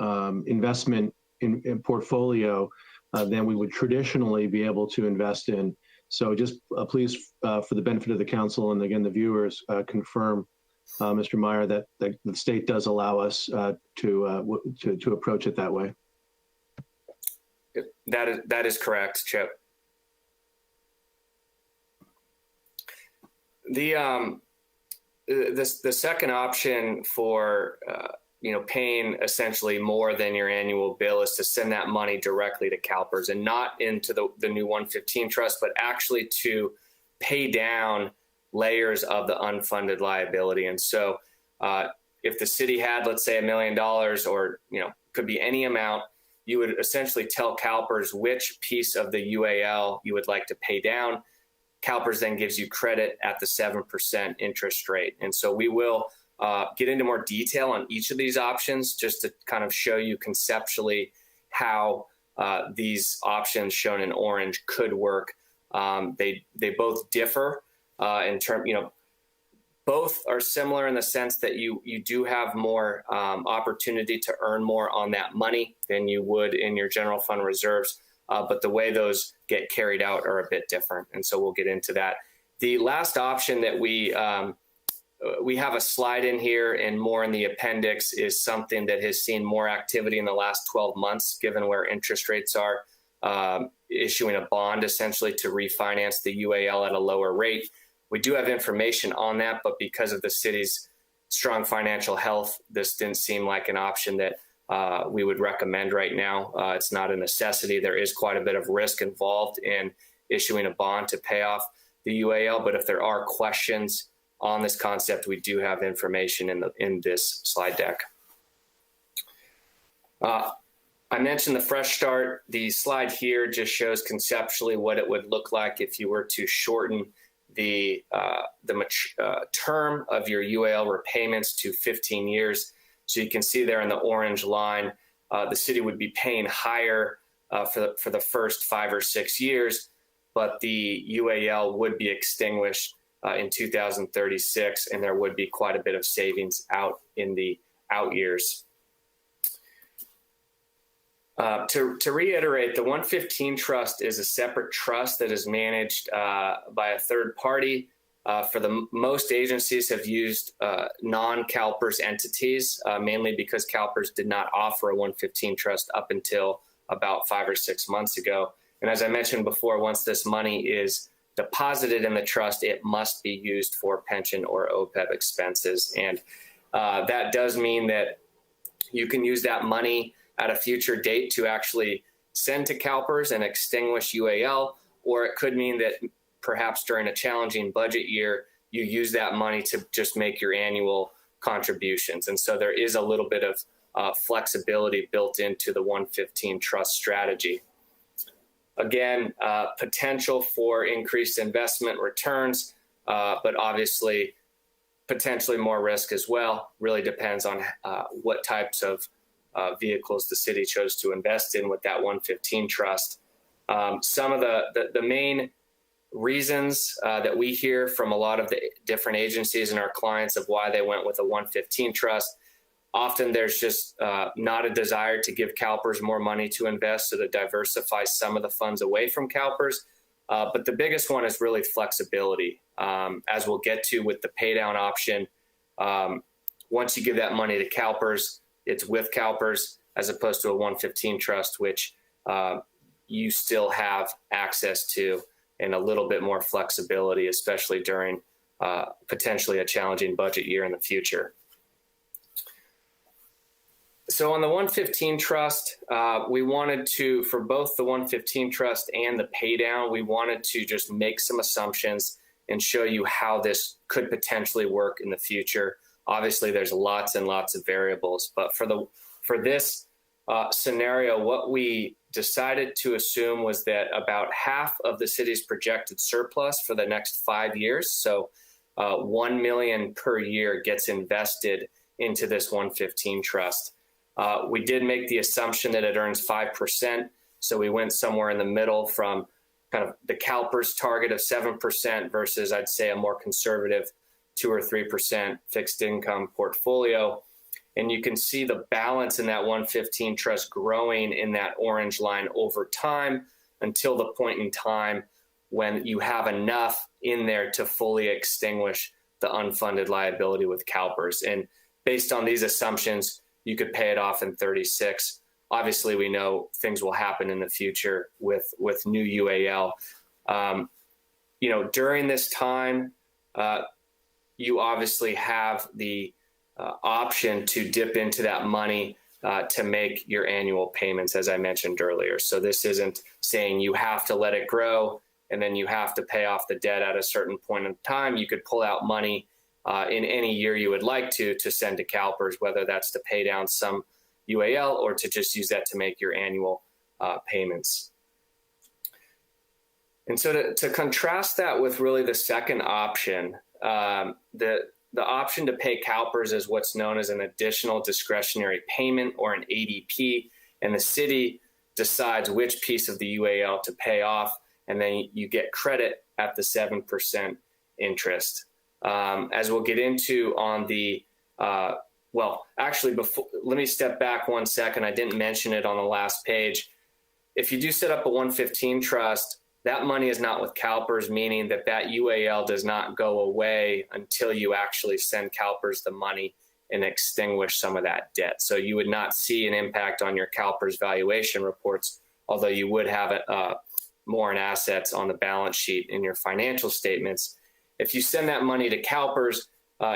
investment in portfolio than we would traditionally be able to invest in. So just please, for the benefit of the council and again the viewers, confirm, Mr. Meyer, that the state does allow us to approach it that way. That is correct, Chip. the second option for paying essentially more than your annual bill is to send that money directly to CalPERS and not into the new 115 trust, but actually to pay down layers of the unfunded liability. And so if the city had, let's say, $1 million, or could be any amount, you would essentially tell CalPERS which piece of the UAL you would like to pay down. CalPERS then gives you credit at the 7% interest rate. And so we will get into more detail on each of these options just to kind of show you conceptually how these options shown in orange could work. They both differ in terms, both are similar in the sense that you do have more opportunity to earn more on that money than you would in your general fund reserves. But the way those get carried out are a bit different. And so we'll get into that. The last option that we have a slide in here and more in the appendix is something that has seen more activity in the last 12 months, given where interest rates are, issuing a bond essentially to refinance the UAL at a lower rate. We do have information on that, but because of the city's strong financial health, this didn't seem like an option that we would recommend right now. It's not a necessity. There is quite a bit of risk involved in issuing a bond to pay off the UAL, but if there are questions on this concept, we do have information in this slide deck. I mentioned the fresh start. The slide here just shows conceptually what it would look like if you were to shorten the term of your UAL repayments to 15 years. So you can see there in the orange line, the city would be paying higher for the first 5 or 6 years, but the UAL would be extinguished in 2036, and there would be quite a bit of savings out in the out years. To reiterate, the 115 trust is a separate trust that is managed by a third party. Most agencies have used non-CalPERS entities, mainly because CalPERS did not offer a 115 trust up until about 5 or 6 months ago. And as I mentioned before, once this money is deposited in the trust, it must be used for pension or OPEB expenses. And that does mean that you can use that money at a future date to actually send to CalPERS and extinguish UAL, or it could mean that perhaps during a challenging budget year, you use that money to just make your annual contributions. And so there is a little bit of flexibility built into the 115 trust strategy. Again, potential for increased investment returns, but obviously potentially more risk as well. Really depends on what types of vehicles the city chose to invest in with that 115 trust. Some of the main reasons that we hear from a lot of the different agencies and our clients of why they went with a 115 trust, often there's just not a desire to give CalPERS more money to invest, so to diversify some of the funds away from CalPERS. But the biggest one is really flexibility. As we'll get to with the pay down option, once you give that money to CalPERS, it's with CalPERS as opposed to a 115 trust, which you still have access to and a little bit more flexibility, especially during potentially a challenging budget year in the future. So on the 115 trust, we wanted to, for both the 115 trust and the pay down, we wanted to just make some assumptions and show you how this could potentially work in the future. Obviously, there's lots and lots of variables, but for this scenario, what we decided to assume was that about half of the city's projected surplus for the next 5 years, so $1 million per year, gets invested into this 115 trust. We did make the assumption that it earns 5%, so we went somewhere in the middle from kind of the CalPERS target of 7% versus, I'd say, a more conservative 2 or 3% fixed income portfolio. And you can see the balance in that 115 trust growing in that orange line over time until the point in time when you have enough in there to fully extinguish the unfunded liability with CalPERS. And based on these assumptions, you could pay it off in 36. Obviously, we know things will happen in the future with new UAL. During this time, you obviously have the option to dip into that money to make your annual payments, as I mentioned earlier. So this isn't saying you have to let it grow and then you have to pay off the debt at a certain point in time. You could pull out money in any year you would like to send to CalPERS, whether that's to pay down some UAL or to just use that to make your annual payments. And so to contrast that with really the second option, the option to pay CalPERS is what's known as an additional discretionary payment, or an ADP, and the city decides which piece of the UAL to pay off, and then you get credit at the 7% interest. As we'll get into on the, let me step back 1 second. I didn't mention it on the last page. If you do set up a 115 trust, that money is not with CalPERS, meaning that UAL does not go away until you actually send CalPERS the money and extinguish some of that debt. So you would not see an impact on your CalPERS valuation reports, although you would have more in assets on the balance sheet in your financial statements. If you send that money to CalPERS,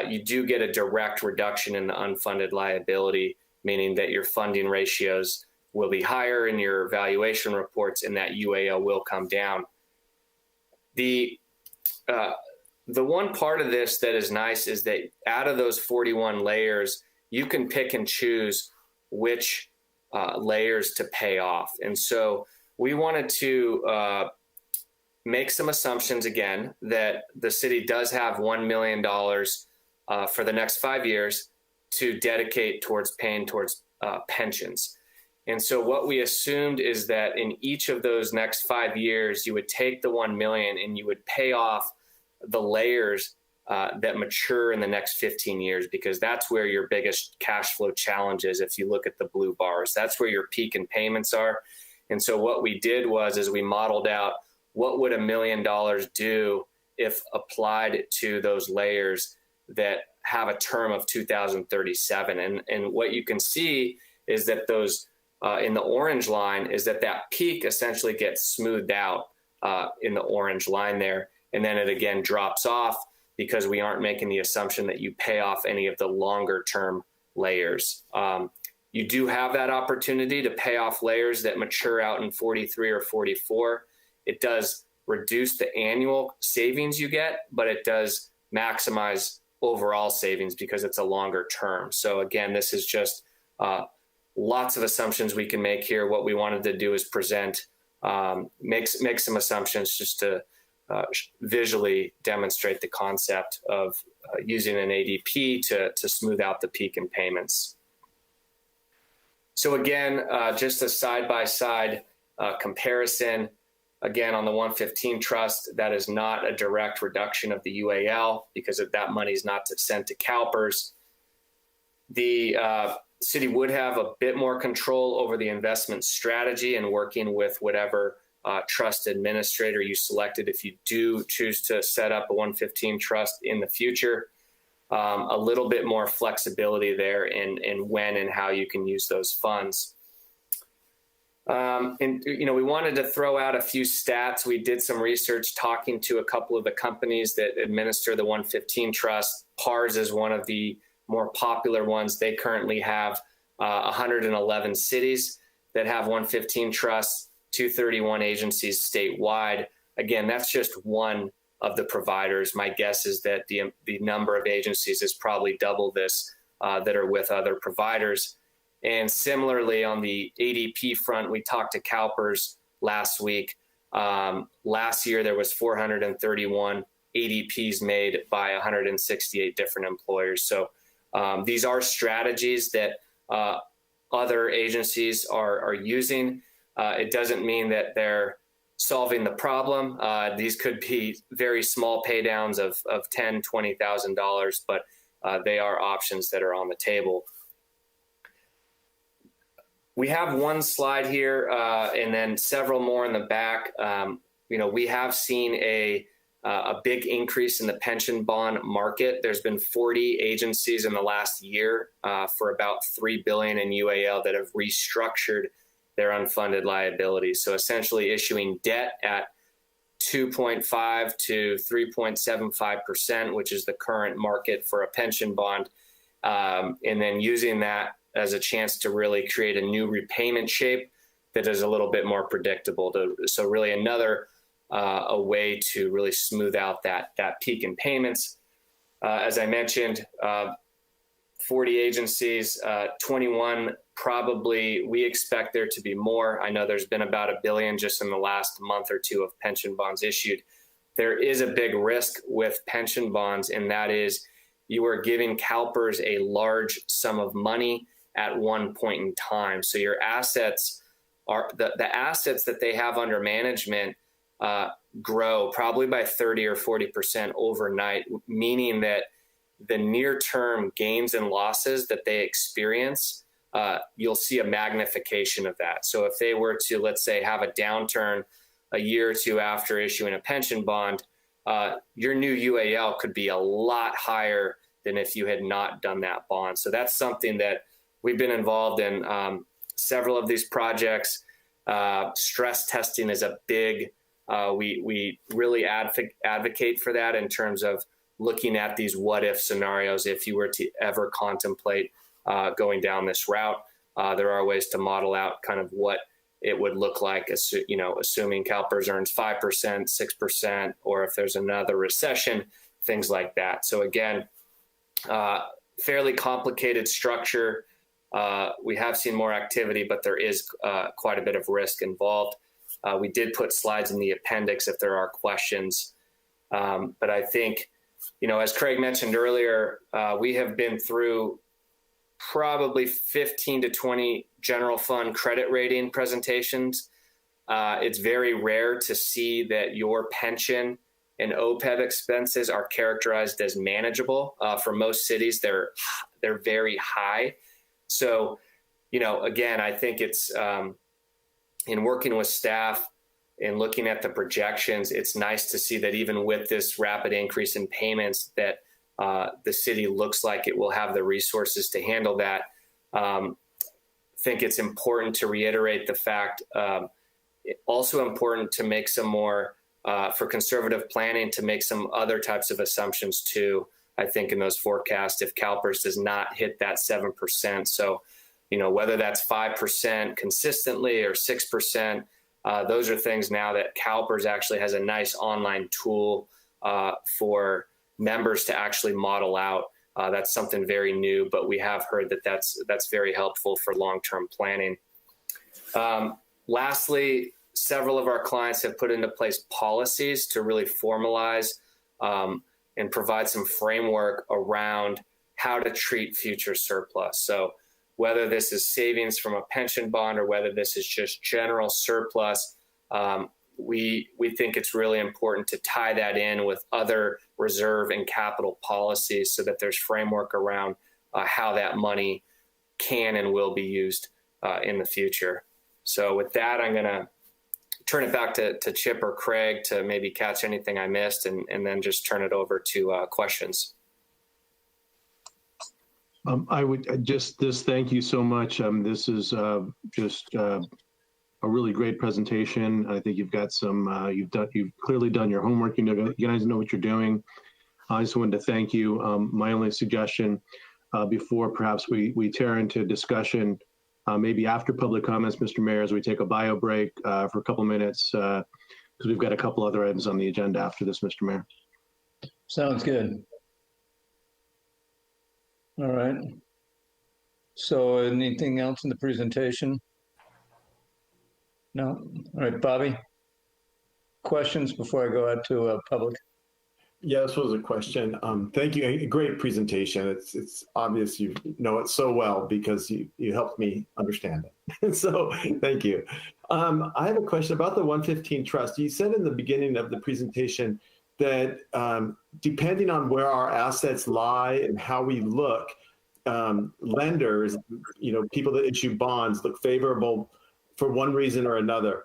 you do get a direct reduction in the unfunded liability, meaning that your funding ratios will be higher in your valuation reports and that UAL will come down. The one part of this that is nice is that out of those 41 layers, you can pick and choose which layers to pay off. And so we wanted to make some assumptions again that the city does have $1 million for the next 5 years to dedicate towards paying towards pensions. And so what we assumed is that in each of those next 5 years, you would take the 1 million and you would pay off the layers that mature in the next 15 years, because that's where your biggest cash flow challenge is. If you look at the blue bars, that's where your peak in payments are. And so what we did is we modeled out what would $1 million do if applied to those layers that have a term of 2037. And what you can see is that those in the orange line is that peak essentially gets smoothed out in the orange line there. And then it again drops off because we aren't making the assumption that you pay off any of the longer term layers. You do have that opportunity to pay off layers that mature out in 43 or 44. It does reduce the annual savings you get, but it does maximize overall savings because it's a longer term. So again, this is just lots of assumptions we can make here. What we wanted to do is present, make some assumptions just to visually demonstrate the concept of using an ADP to smooth out the peak in payments. So again, just a side-by-side comparison. Again, on the 115 trust, that is not a direct reduction of the UAL because that money is not sent to CalPERS. The city would have a bit more control over the investment strategy and working with whatever trust administrator you selected if you do choose to set up a 115 trust in the future. A little bit more flexibility there in when and how you can use those funds. And we wanted to throw out a few stats. We did some research talking to a couple of the companies that administer the 115 trust. PARS is one of the more popular ones. They currently have 111 cities that have 115 trusts, 231 agencies statewide. Again, that's just one of the providers. My guess is that the number of agencies is probably double this that are with other providers. And similarly, on the ADP front, we talked to CalPERS last week. Last year, there was 431 ADPs made by 168 different employers. So these are strategies that other agencies are using. It doesn't mean that they're solving the problem. These could be very small pay downs of $10,000, $20,000, but they are options that are on the table. We have one slide here and then several more in the back. We have seen a big increase in the pension bond market. There's been 40 agencies in the last year for about $3 billion in UAL that have restructured their unfunded liabilities. So essentially issuing debt at 2.5 to 3.75%, which is the current market for a pension bond, and then using that as a chance to really create a new repayment shape that is a little bit more predictable. So really another a way to really smooth out that peak in payments. As I mentioned, 40 agencies, 21 probably, we expect there to be more. I know there's been about $1 billion just in the last month or two of pension bonds issued. There is a big risk with pension bonds, and that is you are giving CalPERS a large sum of money at one point in time. So your assets are, the assets that they have under management grow probably by 30 or 40% overnight, meaning that the near-term gains and losses that they experience, you'll see a magnification of that. So if they were to, let's say, have a downturn a year or two after issuing a pension bond, your new UAL could be a lot higher than if you had not done that bond. So that's something that we've been involved in several of these projects. Stress testing is a big, we really advocate for that in terms of looking at these what if scenarios. If you were to ever contemplate going down this route, there are ways to model out kind of what it would look like, assuming CalPERS earns 5%, 6%, or if there's another recession, things like that. So again, fairly complicated structure. We have seen more activity, but there is quite a bit of risk involved. We did put slides in the appendix if there are questions. But I think, as Craig mentioned earlier, we have been through probably 15 to 20 general fund credit rating presentations. It's very rare to see that your pension and OPEB expenses are characterized as manageable. For most cities, they're very high. So, again, I think it's in working with staff and looking at the projections, it's nice to see that even with this rapid increase in payments that the city looks like it will have the resources to handle that. I think it's important to reiterate the fact, also important to make some more, for conservative planning, to make some other types of assumptions too, I think, in those forecasts if CalPERS does not hit that 7%. So, whether that's 5% consistently or 6%, those are things now that CalPERS actually has a nice online tool for members to actually model out. That's something very new, but we have heard that that's very helpful for long-term planning. Lastly, several of our clients have put into place policies to really formalize and provide some framework around how to treat future surplus. So whether this is savings from a pension bond or whether this is just general surplus, we think it's really important to tie that in with other reserve and capital policies so that there's framework around how that money can and will be used in the future. So with that, I'm going to turn it back to Chip or Craig to maybe catch anything I missed and then just turn it over to questions. I would just thank you so much. This is just a really great presentation. I think you've got some, you've clearly done your homework. You guys know what you're doing. I just wanted to thank you. My only suggestion before perhaps we tear into discussion, maybe after public comments, Mr. Mayor, as we take a bio break for a couple minutes, because we've got a couple other items on the agenda after this, Mr. Mayor. Sounds good. All right. So anything else in the presentation? No? All right, Bobby? Questions before I go out to public? Yeah, this was a question. Thank you. A great presentation. It's obvious you know it so well because you helped me understand it. So thank you. I have a question about the 115 trust. You said in the beginning of the presentation that depending on where our assets lie and how we look, lenders, people that issue bonds look favorable for one reason or another.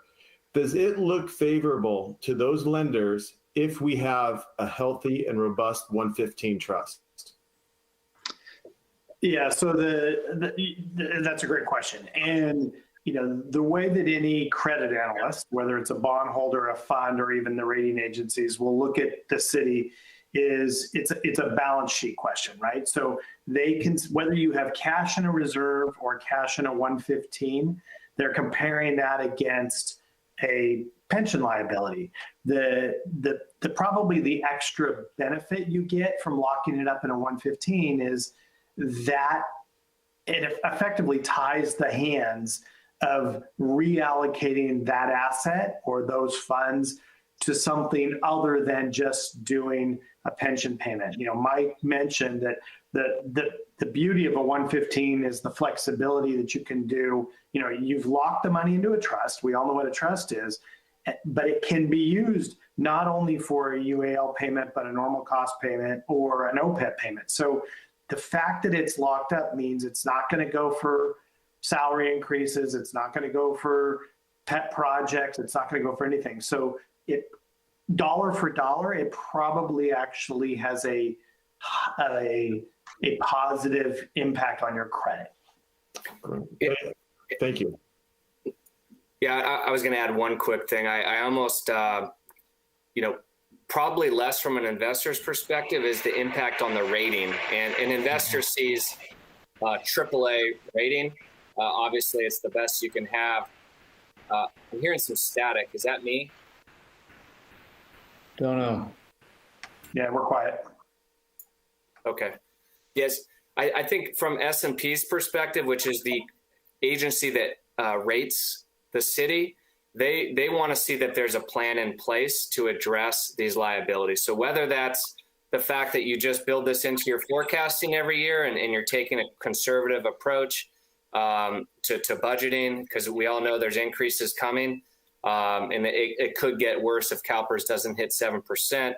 Does it look favorable to those lenders if we have a healthy and robust 115 trust? Yeah, so that's a great question. And, the way that any credit analyst, whether it's a bondholder, a fund, or even the rating agencies, will look at the city is it's a balance sheet question, right? So they can, whether you have cash in a reserve or cash in a 115, they're comparing that against a pension liability. The probably the extra benefit you get from locking it up in a 115 is that it effectively ties the hands of reallocating that asset or those funds to something other than just doing a pension payment. Mike mentioned that the beauty of a 115 is the flexibility that you can do. You've locked the money into a trust. We all know what a trust is, but it can be used not only for a UAL payment, but a normal cost payment or an OPEB payment. So the fact that it's locked up means it's not going to go for salary increases. It's not going to go for pet projects. It's not going to go for anything. So it, dollar for dollar, it probably actually has a positive impact on your credit. Thank you. Yeah, I was going to add one quick thing. I almost, probably less from an investor's perspective is the impact on the rating. And an investor sees AAA rating. Obviously, it's the best you can have. I'm hearing some static. Is that me? Don't know. Yeah, we're quiet. Okay. Yes, I think from S&P's perspective, which is the agency that rates the city, they want to see that there's a plan in place to address these liabilities. So whether that's the fact that you just build this into your forecasting every year and you're taking a conservative approach to budgeting, because we all know there's increases coming, and it could get worse if CalPERS doesn't hit 7%,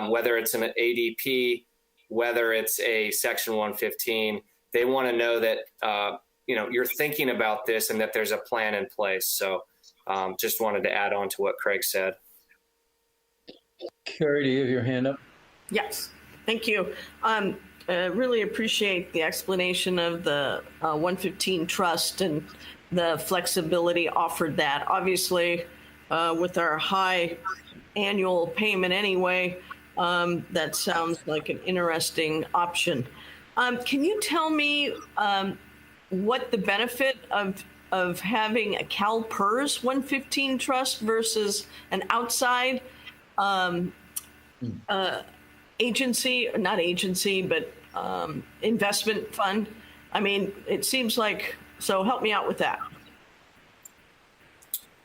whether it's an ADP, whether it's a Section 115, they want to know that you're thinking about this and that there's a plan in place. So just wanted to add on to what Craig said. Carrie, do you have your hand up? Yes, thank you. Really appreciate the explanation of the 115 trust and the flexibility offered that. Obviously, with our high annual payment anyway, that sounds like an interesting option. Can you tell me what the benefit of having a CalPERS 115 trust versus an outside agency, not agency, but investment fund? I mean, it seems like, so help me out with that.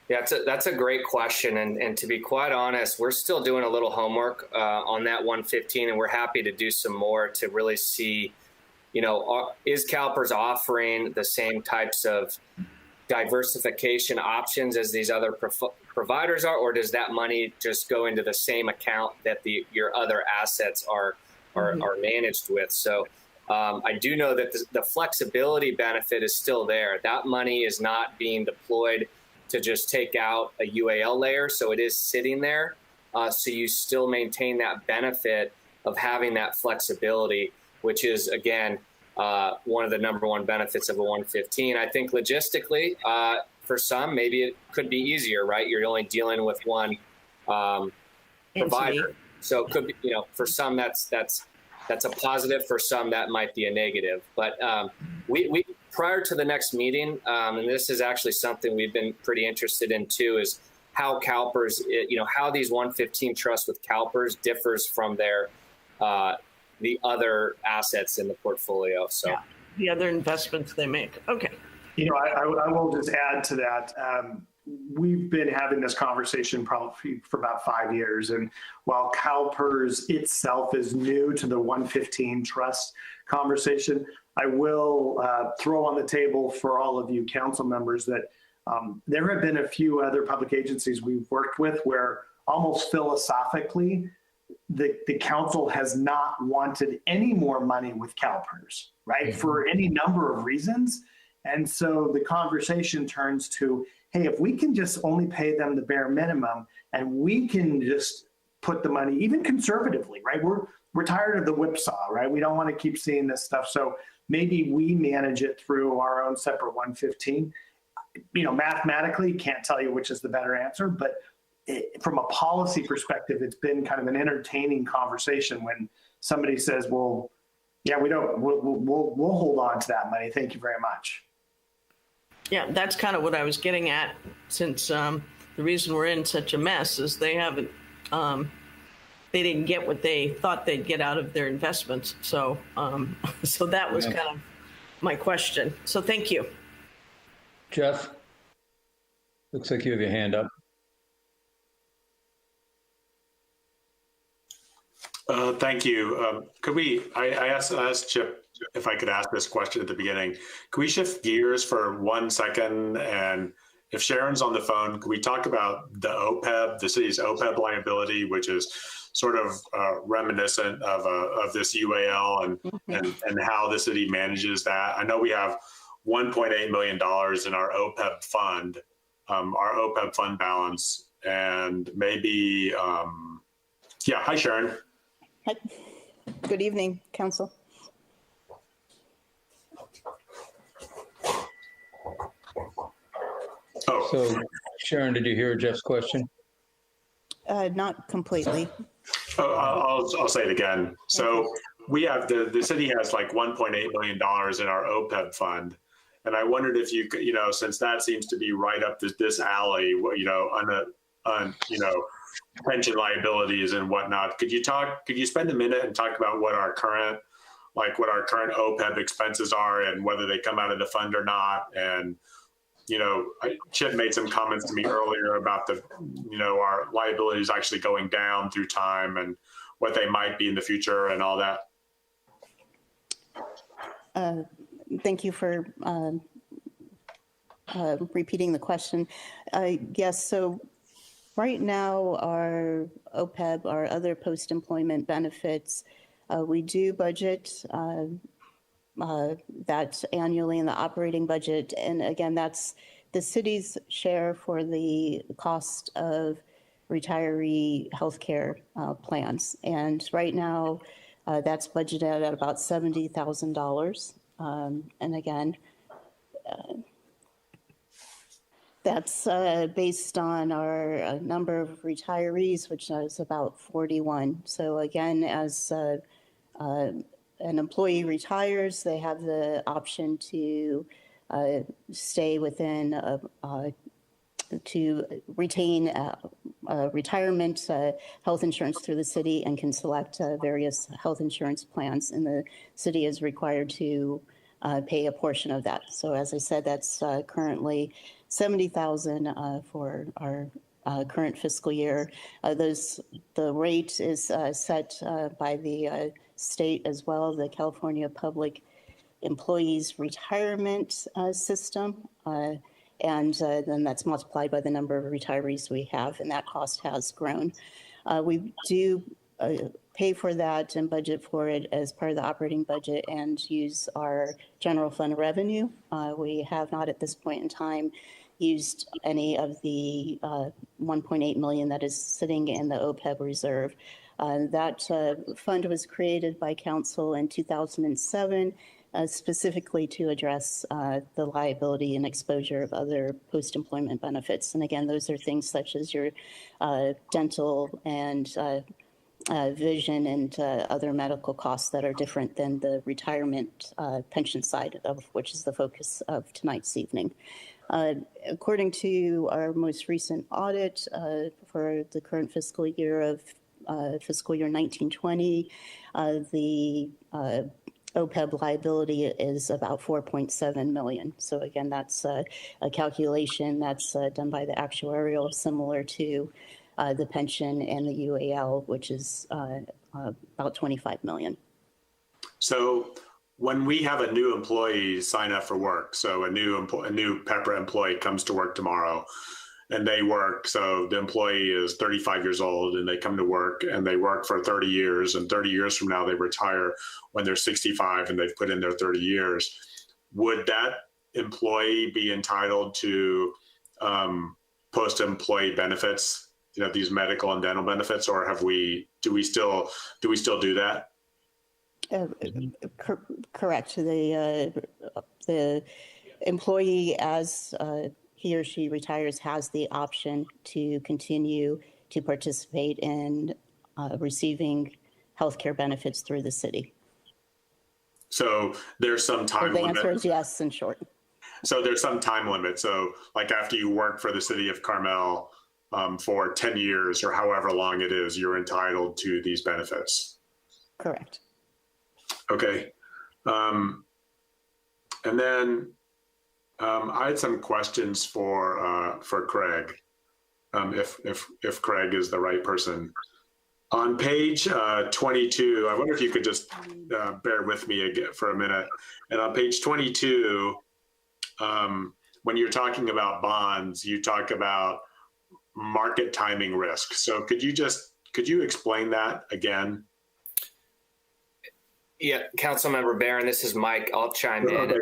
Yeah, that's a great question. And to be quite honest, we're still doing a little homework on that 115, and we're happy to do some more to really see, is CalPERS offering the same types of diversification options as these other providers are, or does that money just go into the same account that your other assets are managed with? So I do know that the flexibility benefit is still there. That money is not being deployed to just take out a UAL layer, so it is sitting there. So you still maintain that benefit of having that flexibility, which is, again, one of the number one benefits of a 115. I think logistically, for some, maybe it could be easier, right? You're only dealing with one provider. So it could be, for some that's a positive. For some, that might be a negative. But we prior to the next meeting, and this is actually something we've been pretty interested in too, is how CalPERS, how these 115 trusts with CalPERS differs from their the other assets in the portfolio. So yeah, the other investments they make. Okay. I will just add to that. We've been having this conversation probably for about 5 years. And while CalPERS itself is new to the 115 trust conversation, I will throw on the table for all of you council members that there have been a few other public agencies we've worked with where almost philosophically, the council has not wanted any more money with CalPERS, right? Mm-hmm. For any number of reasons. And so the conversation turns to, hey, if we can just only pay them the bare minimum and we can just put the money, even conservatively, right? We're tired of the whipsaw, right? We don't want to keep seeing this stuff. So maybe we manage it through our own separate 115. mathematically can't tell you which is the better answer, but from a policy perspective, it's been kind of an entertaining conversation when somebody says, well, yeah, we'll hold on to that money. Thank you very much. Yeah, that's kind of what I was getting at, since the reason we're in such a mess is they haven't, they didn't get what they thought they'd get out of their investments. So, so that was kind of my question. So thank you. Jeff, looks like you have your hand up. Thank you. I asked Chip if I could ask this question at the beginning. Can we shift gears for 1 second? And if Sharon's on the phone, can we talk about the OPEB, the city's OPEB liability, which is sort of reminiscent of this UAL and how the city manages that? I know we have $1.8 million in our OPEB fund, balance, and maybe, hi, Sharon. Hi. Good evening, Council. Oh, so Sharon, did you hear Jeff's question? Not completely. I'll say it again. So we have the city has like $1.8 million in our OPEB fund, and I wondered if you could, since that seems to be right up this alley, on pension liabilities and whatnot. Could you spend a minute and talk about what our current OPEB expenses are and whether they come out of the fund or not? And, Chip made some comments to me earlier about our liabilities actually going down through time and what they might be in the future and all that. Thank you for repeating the question. Yes, so right now, our OPEB, our other post-employment benefits, we do budget that annually in the operating budget. And again, that's the city's share for the cost of retiree healthcare plans. And right now, that's budgeted at about $70,000. And again, that's based on our number of retirees, which is about 41. So again, as an employee retires, they have the option to stay within, to retain retirement health insurance through the city and can select various health insurance plans. And the city is required to pay a portion of that. So as I said, that's currently $70,000 for our current fiscal year. The rate is set by the state as well, the California Public Employees Retirement System. And then that's multiplied by the number of retirees we have, and that cost has grown. We do pay for that and budget for it as part of the operating budget and use our general fund revenue. We have not at this point in time used any of the 1.8 million that is sitting in the OPEB reserve. That fund was created by council in 2007 specifically to address the liability and exposure of other post-employment benefits. And again, those are things such as your dental and vision and other medical costs that are different than the retirement pension side, of which is the focus of tonight's evening. According to our most recent audit for the current fiscal year of fiscal year 1920, the OPEB liability is about 4.7 million. So again, that's a calculation that's done by the actuarial, similar to the pension and the UAL, which is about 25 million. So when we have a new employee sign up for work, so a new PEPRA employee comes to work tomorrow and they work, so the employee is 35 years old and they come to work and they work for 30 years, and 30 years from now they retire when they're 65 and they've put in their 30 years. Would that employee be entitled to post-employee benefits, these medical and dental benefits, or do we still do that? Correct. The employee, as he or she retires has the option to continue to participate in receiving healthcare benefits through the city. So there's some time The limit. answer is yes, in short. So there's some time limit. So like after you work for the city of Carmel for 10 years or however long it is, you're entitled to these benefits. Correct. Okay. And then I had some questions for Craig, if Craig is the right person. On page 22, I wonder if you could just bear with me again for a minute. And on page 22, when you're talking about bonds, you talk about market timing risk. So could you explain that again? Yeah, Councilmember Barron, this is Mike. I'll chime in.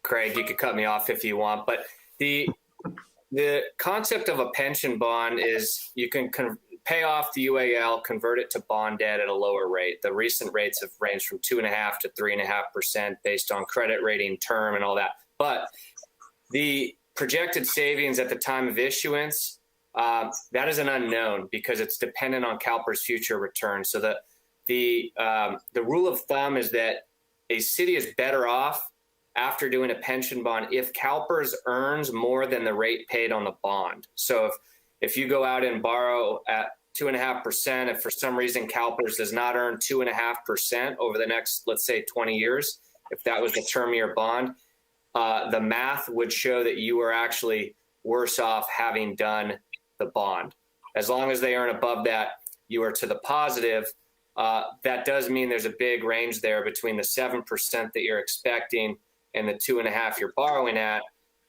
Craig, you could cut me off if you want. But the concept of a pension bond is you can pay off the UAL, convert it to bond debt at a lower rate. The recent rates have ranged from 2.5% to 3.5% based on credit rating, term, and all that. But the projected savings at the time of issuance, that is an unknown because it's dependent on CalPERS future return. So the rule of thumb is that a city is better off after doing a pension bond if CalPERS earns more than the rate paid on the bond. So if you go out and borrow at 2.5%, if for some reason CalPERS does not earn 2.5% over the next, let's say, 20 years, if that was the term of your bond, the math would show that you are actually worse off having done the bond. As long as they earn above that, you are to the positive. That does mean there's a big range there between the 7% that you're expecting and the 2.5% you're borrowing at.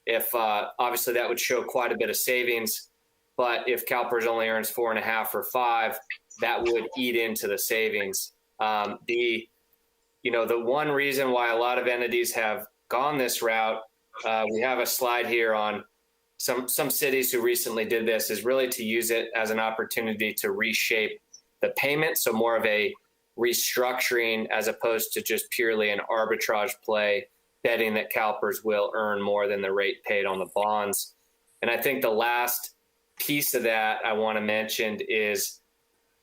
If obviously that would show quite a bit of savings, but if CalPERS only earns 4.5 or 5, that would eat into the savings. The one reason why a lot of entities have gone this route, we have a slide here on some cities who recently did this, is really to use it as an opportunity to reshape the payment. So more of a restructuring as opposed to just purely an arbitrage play, betting that CalPERS will earn more than the rate paid on the bonds. And I think the last piece of that I want to mention is,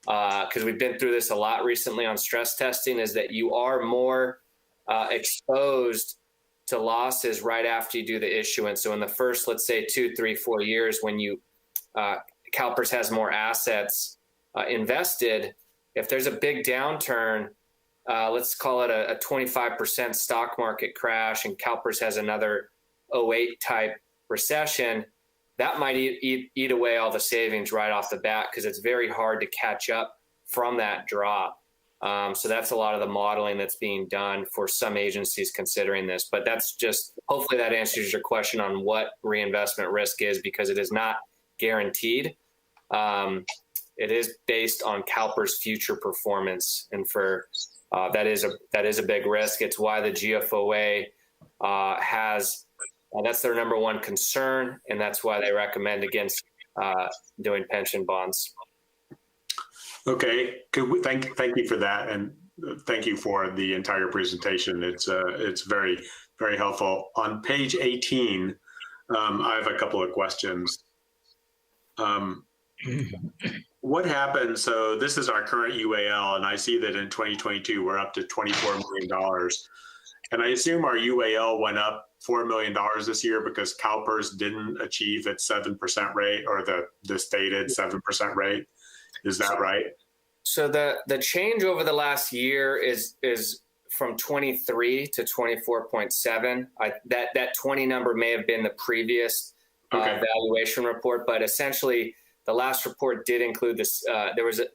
because we've been through this a lot recently on stress testing, is that you are more exposed to losses right after you do the issuance. So in the first, let's say 2, 3, 4 years, when CalPERS has more assets invested, if there's a big downturn, let's call it a 25% stock market crash, and CalPERS has another 08 type recession, that might eat away all the savings right off the bat because it's very hard to catch up from that drop. So that's a lot of the modeling that's being done for some agencies considering this. But that's just, hopefully that answers your question on what reinvestment risk is, because it is not guaranteed. It is based on CalPERS future performance, and for that is a big risk. It's why the GFOA has that's their number one concern, and that's why they recommend against doing pension bonds. Okay, thank you for that, and thank you for the entire presentation. It's very, very helpful. On page 18, I have a couple of questions. What happened? So this is our current UAL, and I see that in 2022 we're up to $24 million. And I assume our UAL went up $4 million this year because CalPERS didn't achieve its 7% rate, or the stated 7% rate. Is that right? So the change over the last year is from 23 to 24.7. That 20 number may have been the previous valuation report, but essentially the last report did include this.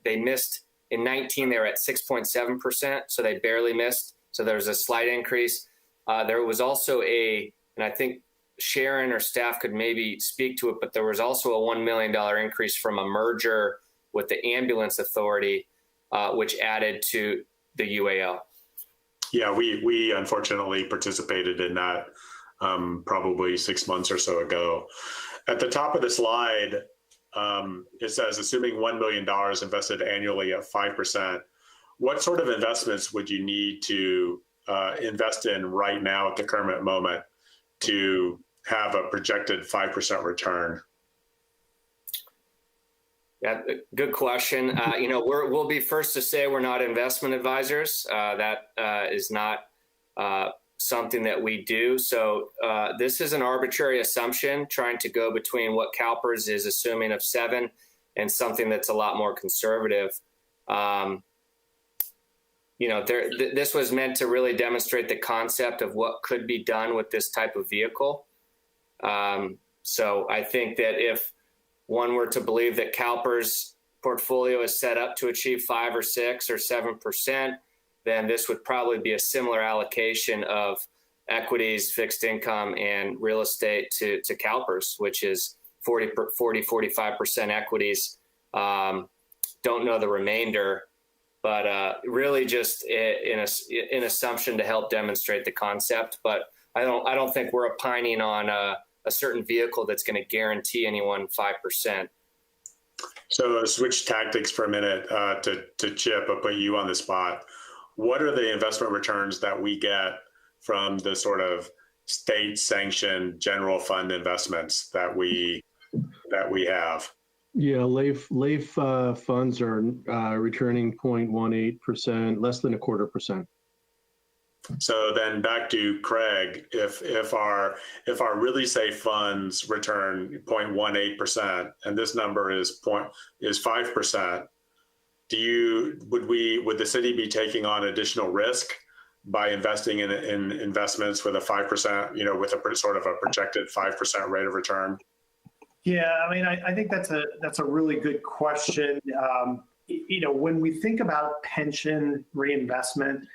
They missed in 19. They were at 6.7%, so they barely missed. So there was a slight increase. There was also and I think Sharon or staff could maybe speak to it, but there was also a $1 million increase from a merger with the ambulance authority, which added to the UAL. Yeah, we unfortunately participated in that probably 6 months or so ago. At the top of the slide, it says, assuming $1 million invested annually at 5%, what sort of investments would you need to invest in right now at the current moment to have a projected 5% return? Yeah, good question. We'll be first to say we're not investment advisors. That is not something that we do. So this is an arbitrary assumption, trying to go between what CalPERS is assuming of 7 and something that's a lot more conservative. This was meant to really demonstrate the concept of what could be done with this type of vehicle. So I think that if one were to believe that CalPERS portfolio is set up to achieve 5 or 6 or 7%, then this would probably be a similar allocation of equities, fixed income, and real estate to CalPERS, which is 45% equities. Don't know the remainder, but really just an assumption to help demonstrate the concept. But I don't think we're opining on a certain vehicle that's going to guarantee anyone 5%. So switch tactics for a minute to Chip, I'll put you on the spot. What are the investment returns that we get from the sort of state-sanctioned general fund investments that we have? Yeah, LAIF funds are returning 0.18%, less than 0.25%. So then back to Craig, if our really safe funds return 0.18% and this number is 5%, would the city be taking on additional risk by investing in investments with a 5%, with a sort of a projected 5% rate of return? Yeah, I mean, I think that's a really good question. When we think about pension reinvestment,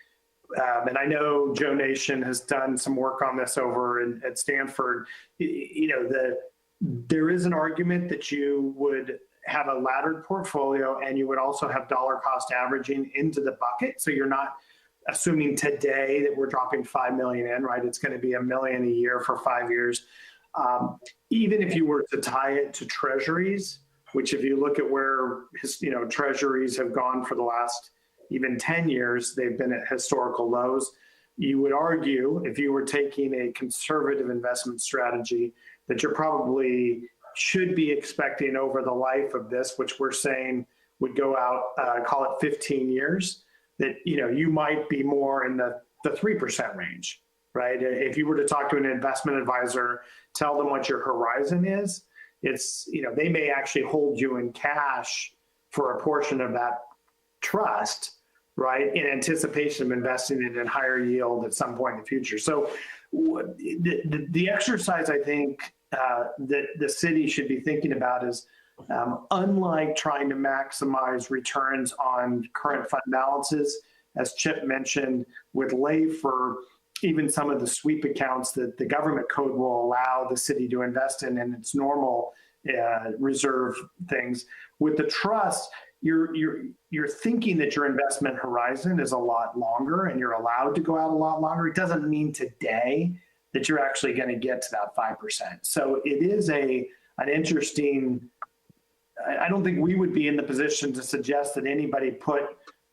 and I know Joe Nation has done some work on this over at Stanford, there is an argument that you would have a laddered portfolio and you would also have dollar cost averaging into the bucket. So you're not assuming today that we're dropping 5 million in, right? It's going to be $1 million a year for 5 years. Even if you were to tie it to treasuries, which if you look at where treasuries have gone for the last even 10 years, they've been at historical lows. You would argue, if you were taking a conservative investment strategy, that you're probably should be expecting over the life of this, which we're saying would go out, call it 15 years, that you might be more in the 3% range, right? If you were to talk to an investment advisor, tell them what your horizon is, it's, they may actually hold you in cash for a portion of that trust, right, in anticipation of investing it in higher yield at some point in the future. So the exercise, I think, that the city should be thinking about is, unlike trying to maximize returns on current fund balances, as Chip mentioned, with LAIF or even some of the sweep accounts that the government code will allow the city to invest in its normal reserve things. With the trust, you're thinking that your investment horizon is a lot longer and you're allowed to go out a lot longer. It doesn't mean today that you're actually going to get to that 5%. So it is an interesting, I don't think we would be in the position to suggest that anybody put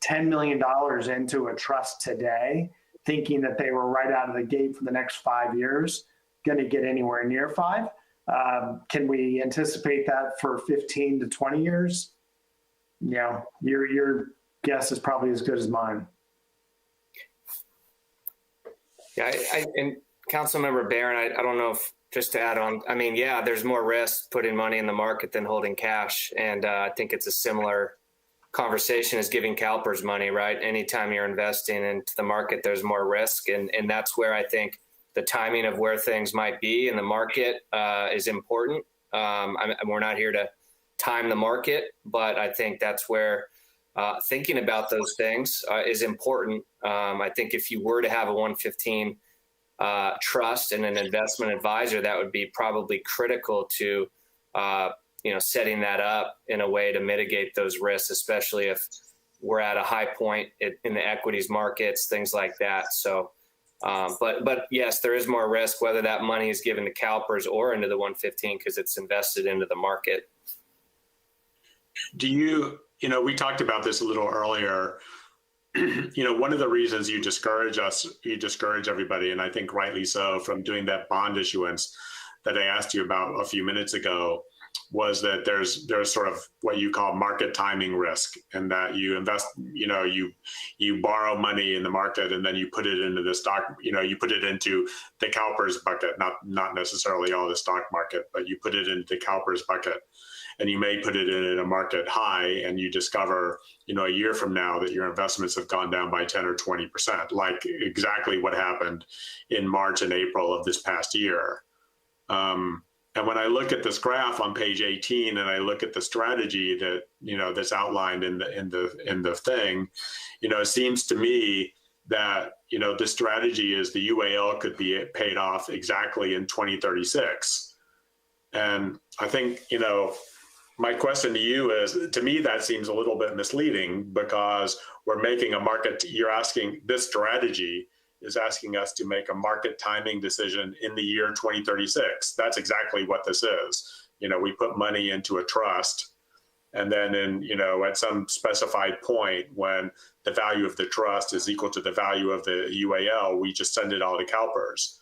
$10 million into a trust today, thinking that they were right out of the gate for the next 5 years, going to get anywhere near 5. Can we anticipate that for 15 to 20 years? Your guess is probably as good as mine. Yeah, and Councilmember Barron, I don't know if, just to add on, I mean, yeah, there's more risk putting money in the market than holding cash. And I think it's a similar conversation as giving CalPERS money, right? Anytime you're investing into the market, there's more risk. And that's where I think the timing of where things might be in the market is important. We're not here to time the market, but I think that's where thinking about those things is important. I think if you were to have a 115 trust and an investment advisor, that would be probably critical to setting that up in a way to mitigate those risks, especially if we're at a high point in the equities markets, things like that. So, but yes, there is more risk, whether that money is given to CalPERS or into the 115, because it's invested into the market. Do we talked about this a little earlier. One of the reasons you discourage everybody, and I think rightly so, from doing that bond issuance, that I asked you about a few minutes ago was that there's sort of what you call market timing risk, and that you invest, you borrow money in the market and then you put it into the stock, you put it into the CalPERS bucket, not necessarily all the stock market, but you put it into the CalPERS bucket, and you may put it in a market high, and you discover, a year from now that your investments have gone down by 10 or 20%, like exactly what happened in March and April of this past year. And when I look at this graph on page 18, and I look at the strategy that, that's outlined in the thing, it seems to me that, the strategy is the UAL could be paid off exactly in 2036. And I think, my question to you is, to me, that seems a little bit misleading, because we're making a market, this strategy is asking us to make a market timing decision in the year 2036. That's exactly what this is. We put money into a trust, and then at some specified point, when the value of the trust is equal to the value of the UAL, we just send it all to CalPERS.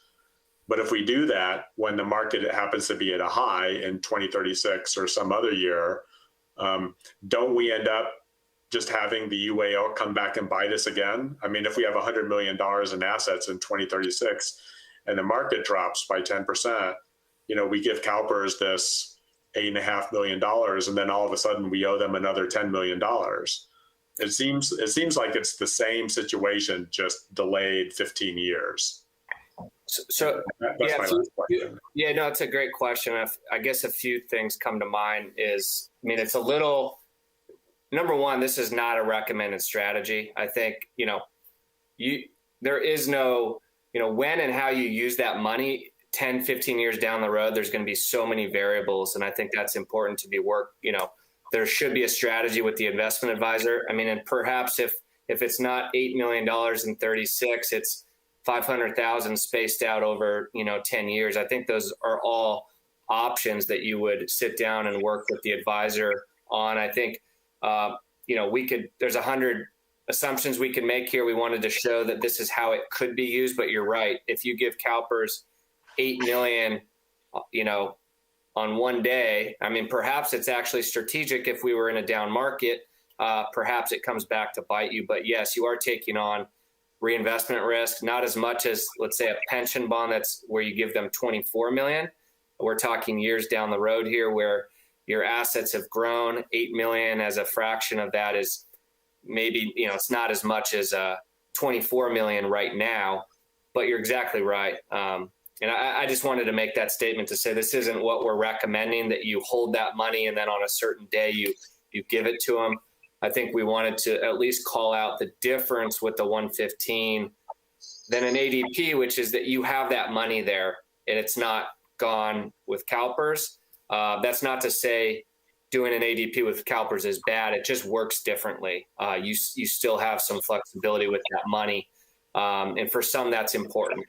But if we do that when the market happens to be at a high in 2036 or some other year, don't we end up just having the UAL come back and bite us again? I mean, if we have $100 million in assets in 2036 and the market drops by 10%, we give CalPERS this $8.5 million, and then all of a sudden we owe them another $10 million. It seems like it's the same situation, just delayed 15 years. So yeah, no, it's a great question. I guess a few things come to mind is, it's a little, number one, this is not a recommended strategy. I think, there is no, when and how you use that money 10, 15 years down the road, there's going to be so many variables. And I think that's important to be there should be a strategy with the investment advisor. And perhaps if it's not $8 million in 36, it's 500,000 spaced out over, 10 years. I think those are all options that you would sit down and work with the advisor on. I think, there's 100 assumptions we can make here. We wanted to show that this is how it could be used, but you're right. If you give CalPERS $8 million, on one day, perhaps it's actually strategic. If we were in a down market, perhaps it comes back to bite you. But yes, you are taking on reinvestment risk, not as much as, let's say, a pension bond that's where you give them 24 million. We're talking years down the road here where your assets have grown. 8 million as a fraction of that is maybe, it's not as much as 24 million right now, but you're exactly right. And I just wanted to make that statement to say this isn't what we're recommending, that you hold that money and then on a certain day you give it to them. I think we wanted to at least call out the difference with the 115 than an ADP, which is that you have that money there and it's not gone with CalPERS. That's not to say doing an ADP with CalPERS is bad. It just works differently. You still have some flexibility with that money. And for some, that's important.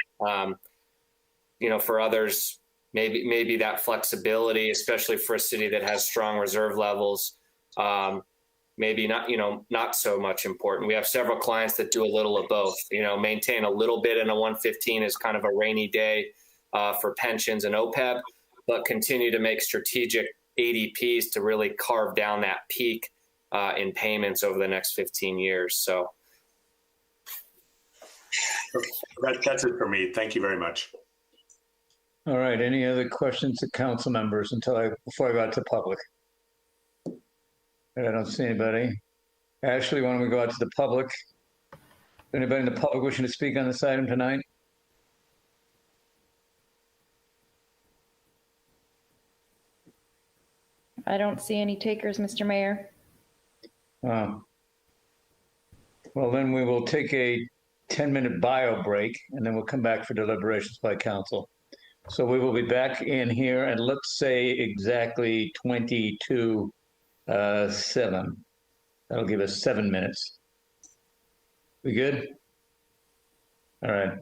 For others, maybe that flexibility, especially for a city that has strong reserve levels, maybe not so much important. We have several clients that do a little of both, maintain a little bit in a 115 as kind of a rainy day for pensions and OPEB, but continue to make strategic ADPs to really carve down that peak in payments over the next 15 years. So that's it for me. Thank you very much. All right. Any other questions to council members before I go out to public? I don't see anybody. Ashley, why don't we go out to the public? Anybody in the public wishing to speak on this item tonight? I don't see any takers, Mr. Mayor. Well, then we will take a 10-minute bio break, and then we'll come back for deliberations by council. So we will be back in here at, let's say, exactly 22:07. That'll give us 7 minutes. We good? All right.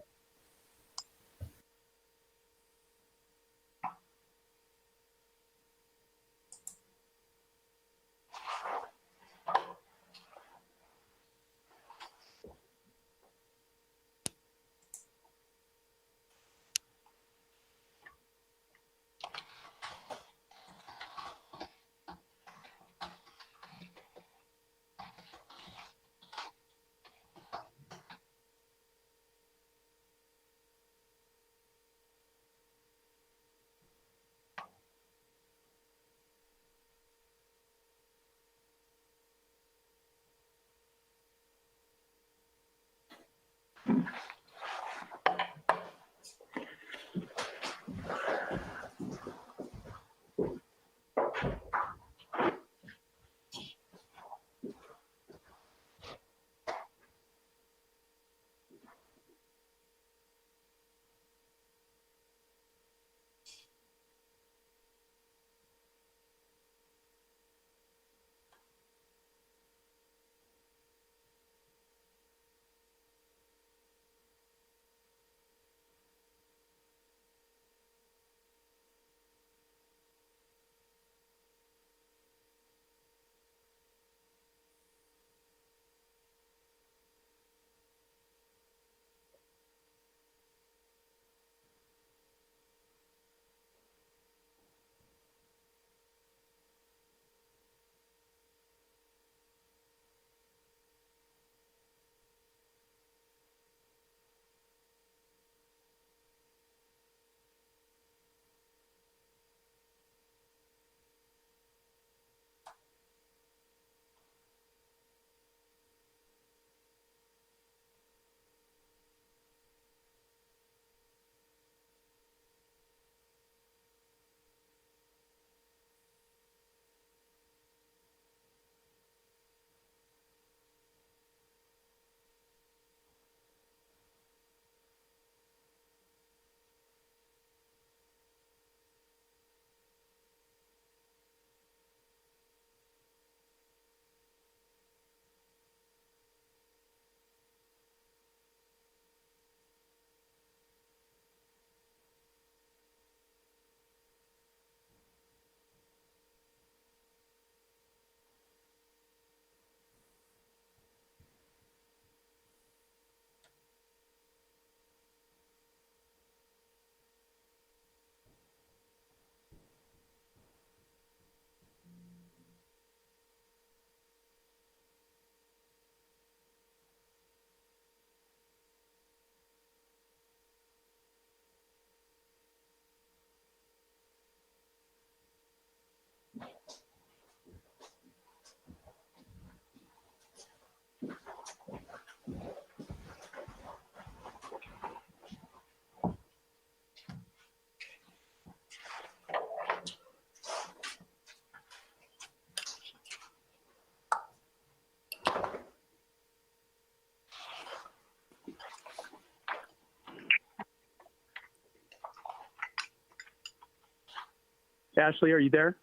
Ashley, are you there?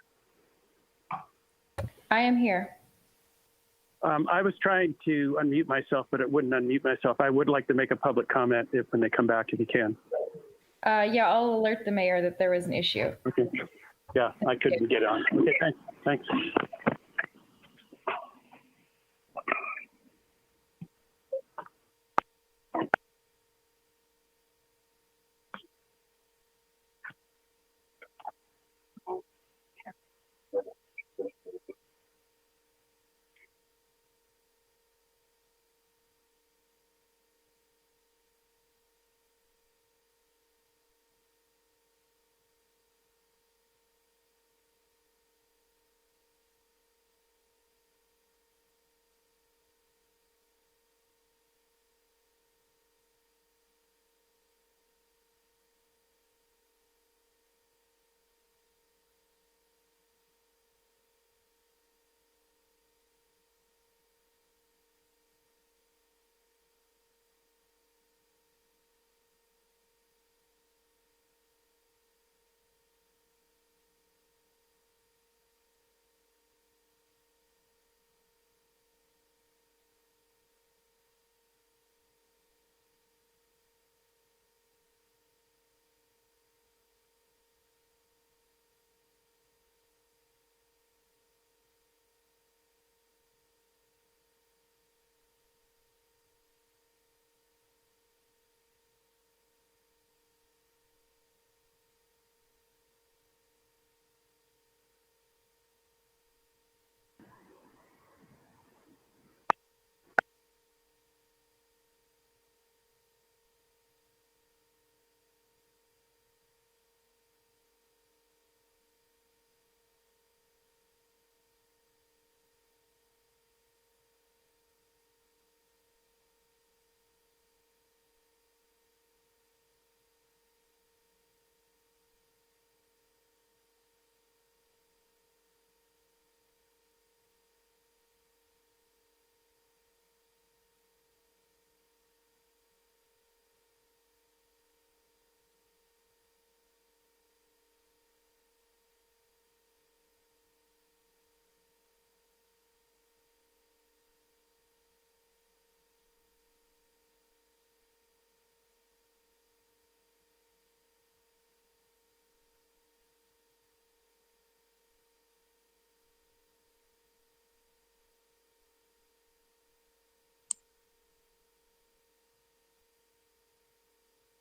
I am here. I was trying to unmute myself, but it wouldn't unmute myself. I would like to make a public comment when they come back, if you can. Yeah, I'll alert the mayor that there was an issue. Okay. Yeah, I couldn't get on. Okay, thanks.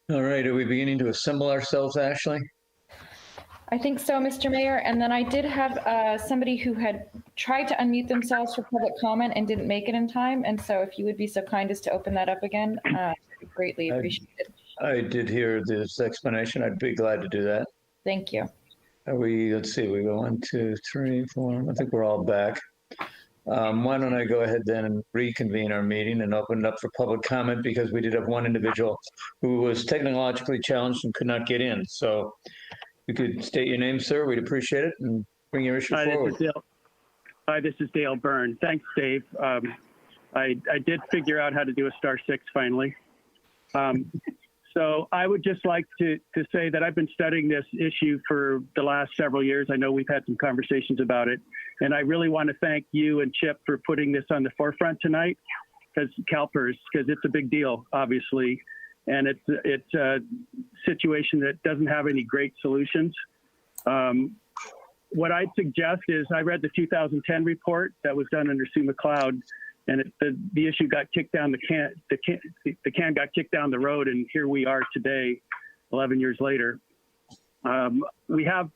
All right, are we beginning to assemble ourselves, Ashley? I think so, Mr. Mayor. And then I did have somebody who had tried to unmute themselves for public comment and didn't make it in time. And so if you would be so kind as to open that up again, greatly appreciated. I did hear this explanation. I'd be glad to do that. Thank you. Let's see, we go 1, 2, 3, 4. I think we're all back. Why don't I go ahead then and reconvene our meeting and open it up for public comment, because we did have one individual who was technologically challenged and could not get in. So you could state your name, sir. We'd appreciate it, and bring your issue forward. Hi, this is Dale Byrne. Thanks, Dave. I did figure out how to do a *6 finally. So I would just like to say that I've been studying this issue for the last several years. I know we've had some conversations about it, and I really want to thank you and Chip for putting this on the forefront tonight, because CalPERS, because it's a big deal, obviously, and it's a situation that doesn't have any great solutions. What I'd suggest is, I read the 2010 report that was done under Sue McLeod, and the issue got kicked down the can got kicked down the road, and here we are today, 11 years later. We had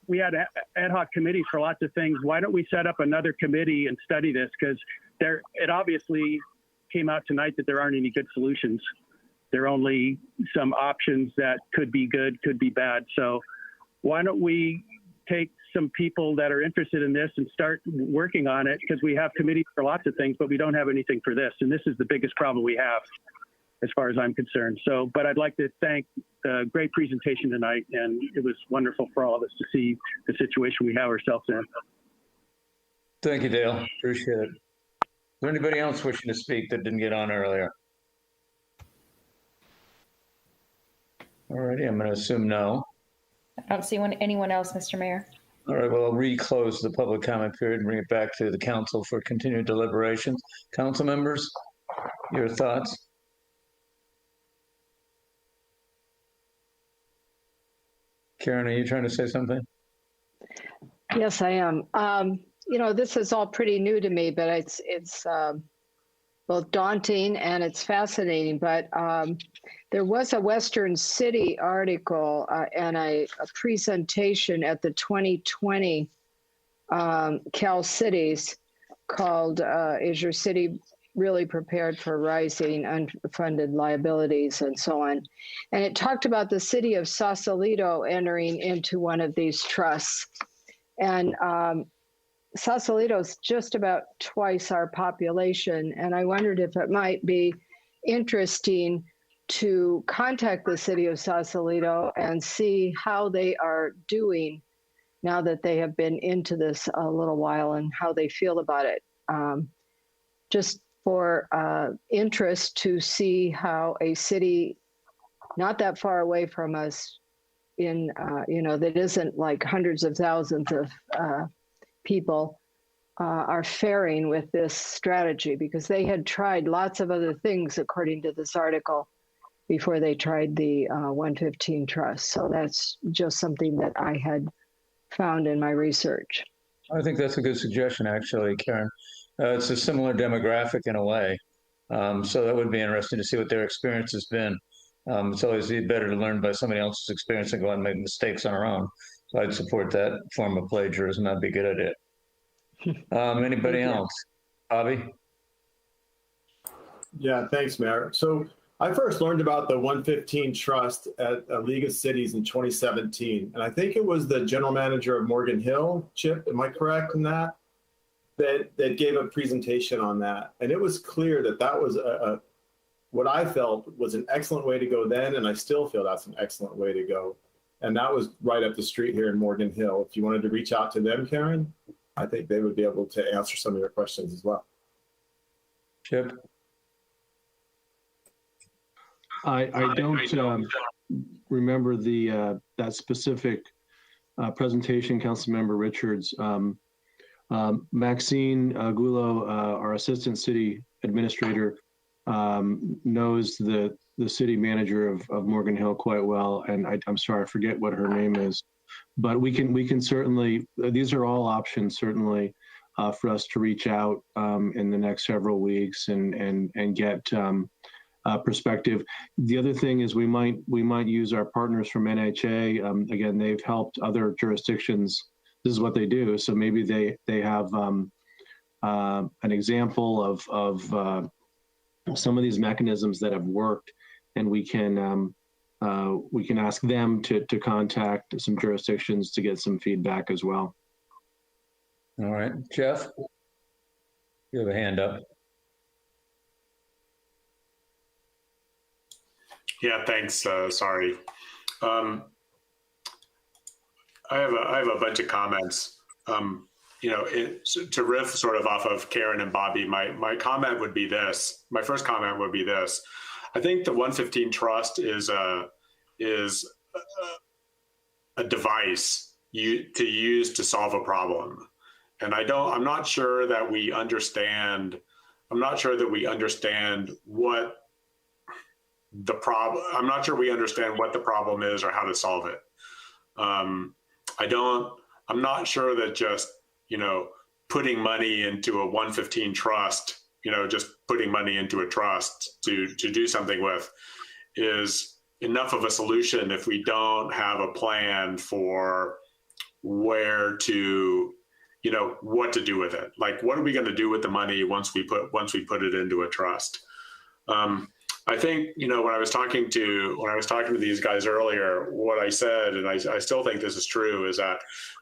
ad hoc committees for lots of things. Why don't we set up another committee and study this? Because it obviously came out tonight that there aren't any good solutions. There are only some options that could be good, could be bad. So why don't we take some people that are interested in this and start working on it, because we have committees for lots of things, but we don't have anything for this. And this is the biggest problem we have, as far as I'm concerned. So, but I'd like to thank the great presentation tonight, and it was wonderful for all of us to see the situation we have ourselves in. Thank you, Dale. Appreciate it. Is there anybody else wishing to speak that didn't get on earlier? All righty, I'm going to assume no. I don't see anyone else, Mr. Mayor. All right, well, I'll reclose the public comment period and bring it back to the council for continued deliberations. Council members, your thoughts? Karen, are you trying to say something? Yes, I am. You know, this is all pretty new to me, but it's both daunting and it's fascinating. But there was a Western City article and a presentation at the 2020 Cal Cities called "Is Your City Really Prepared for Rising Unfunded Liabilities?" and so on. And it talked about the city of Sausalito entering into one of these trusts. And Sausalito is just about twice our population. And I wondered if it might be interesting to contact the city of Sausalito and see how they are doing now that they have been into this a little while and how they feel about it. Just for interest to see how a city not that far away from us in, you know, that isn't like hundreds of thousands of people are faring with this strategy, because they had tried lots of other things, according to this article, before they tried the 115 Trust. So that's just something that I had found in my research. I think that's a good suggestion, actually, Karen. It's a similar demographic in a way. So that would be interesting to see what their experience has been. It's always better to learn by somebody else's experience and go and make mistakes on our own. So I'd support that form of plagiarism. That'd be a good idea. Anybody else? Bobby? Yeah, thanks, Mayor. So I first learned about the 115 Trust at a League of Cities in 2017. And I think it was the general manager of Morgan Hill, Chip, am I correct in that? That gave a presentation on that. And it was clear that that was what I felt was an excellent way to go then, and I still feel that's an excellent way to go. And that was right up the street here in Morgan Hill. If you wanted to reach out to them, Karen, I think they would be able to answer some of your questions as well. Chip? I don't remember that specific presentation, Councilmember Richards. Maxine Gullo, our Assistant City Administrator, knows the city manager of Morgan Hill quite well, and I'm sorry, I forget what her name is, but we can certainly, these are all options certainly for us to reach out in the next several weeks and get perspective. The other thing is we might use our partners from NHA. Again, they've helped other jurisdictions. This is what they do. So maybe they have an example of some of these mechanisms that have worked, and we can ask them to contact some jurisdictions to get some feedback as well. All right, Jeff, you have a hand up. Yeah, thanks. Sorry. I have a bunch of comments. To riff sort of off of Karen and Bobby, my comment would be this. My first comment would be this. I think the 115 trust is a device to use to solve a problem, and I'm not sure that we understand. I'm not sure that we understand what the problem. I'm not sure we understand what the problem is or how to solve it. I'm not sure that just putting money into a 115 trust, just putting money into a trust to do something with is enough of a solution if we don't have a plan for where to, what to do with it. Like, what are we going to do with the money once we put it into a trust? I think, when I was talking to these guys earlier, what I said, and I still think this is true, is that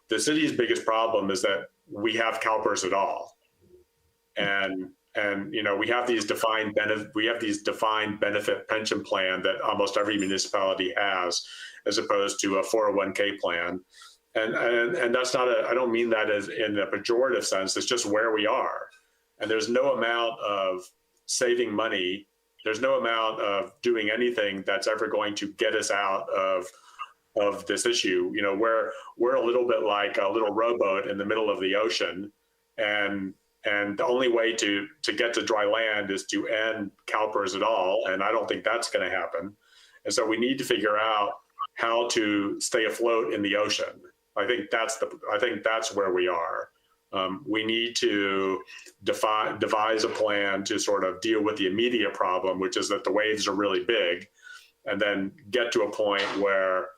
the city's biggest problem is that we have CalPERS at all. And we have these defined benefit pension plan that almost every municipality has, as opposed to a 401k plan. And that's not I don't mean that as in a pejorative sense. It's just where we are. And there's no amount of saving money. There's no amount of doing anything that's ever going to get us out of this issue. We're a little bit like a little rowboat in the middle of the ocean, and the only way to get to dry land is to end CalPERS at all. And I don't think that's going to happen. And so we need to figure out how to stay afloat in the ocean. I think that's where we are. We need to devise a plan to sort of deal with the immediate problem, which is that the waves are really big, and then get to a point where,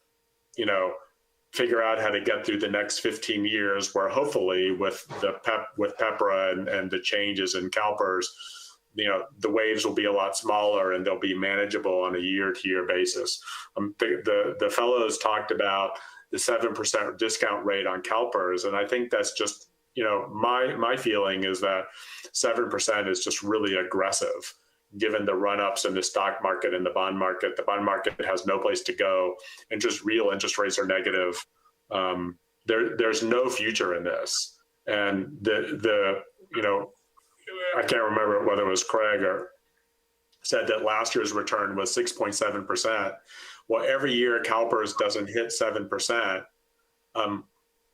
figure out how to get through the next 15 years, where hopefully with PEPRA and the changes in CalPERS, the waves will be a lot smaller and they'll be manageable on a year-to-year basis. The fellows talked about the 7% discount rate on CalPERS, and I think that's just, my feeling is that 7% is just really aggressive, given the run-ups in the stock market and the bond market. The bond market has no place to go, and just real interest rates are negative. There's no future in this. And I can't remember whether it was Craig or said that last year's return was 6.7%. Well, every year CalPERS doesn't hit 7%,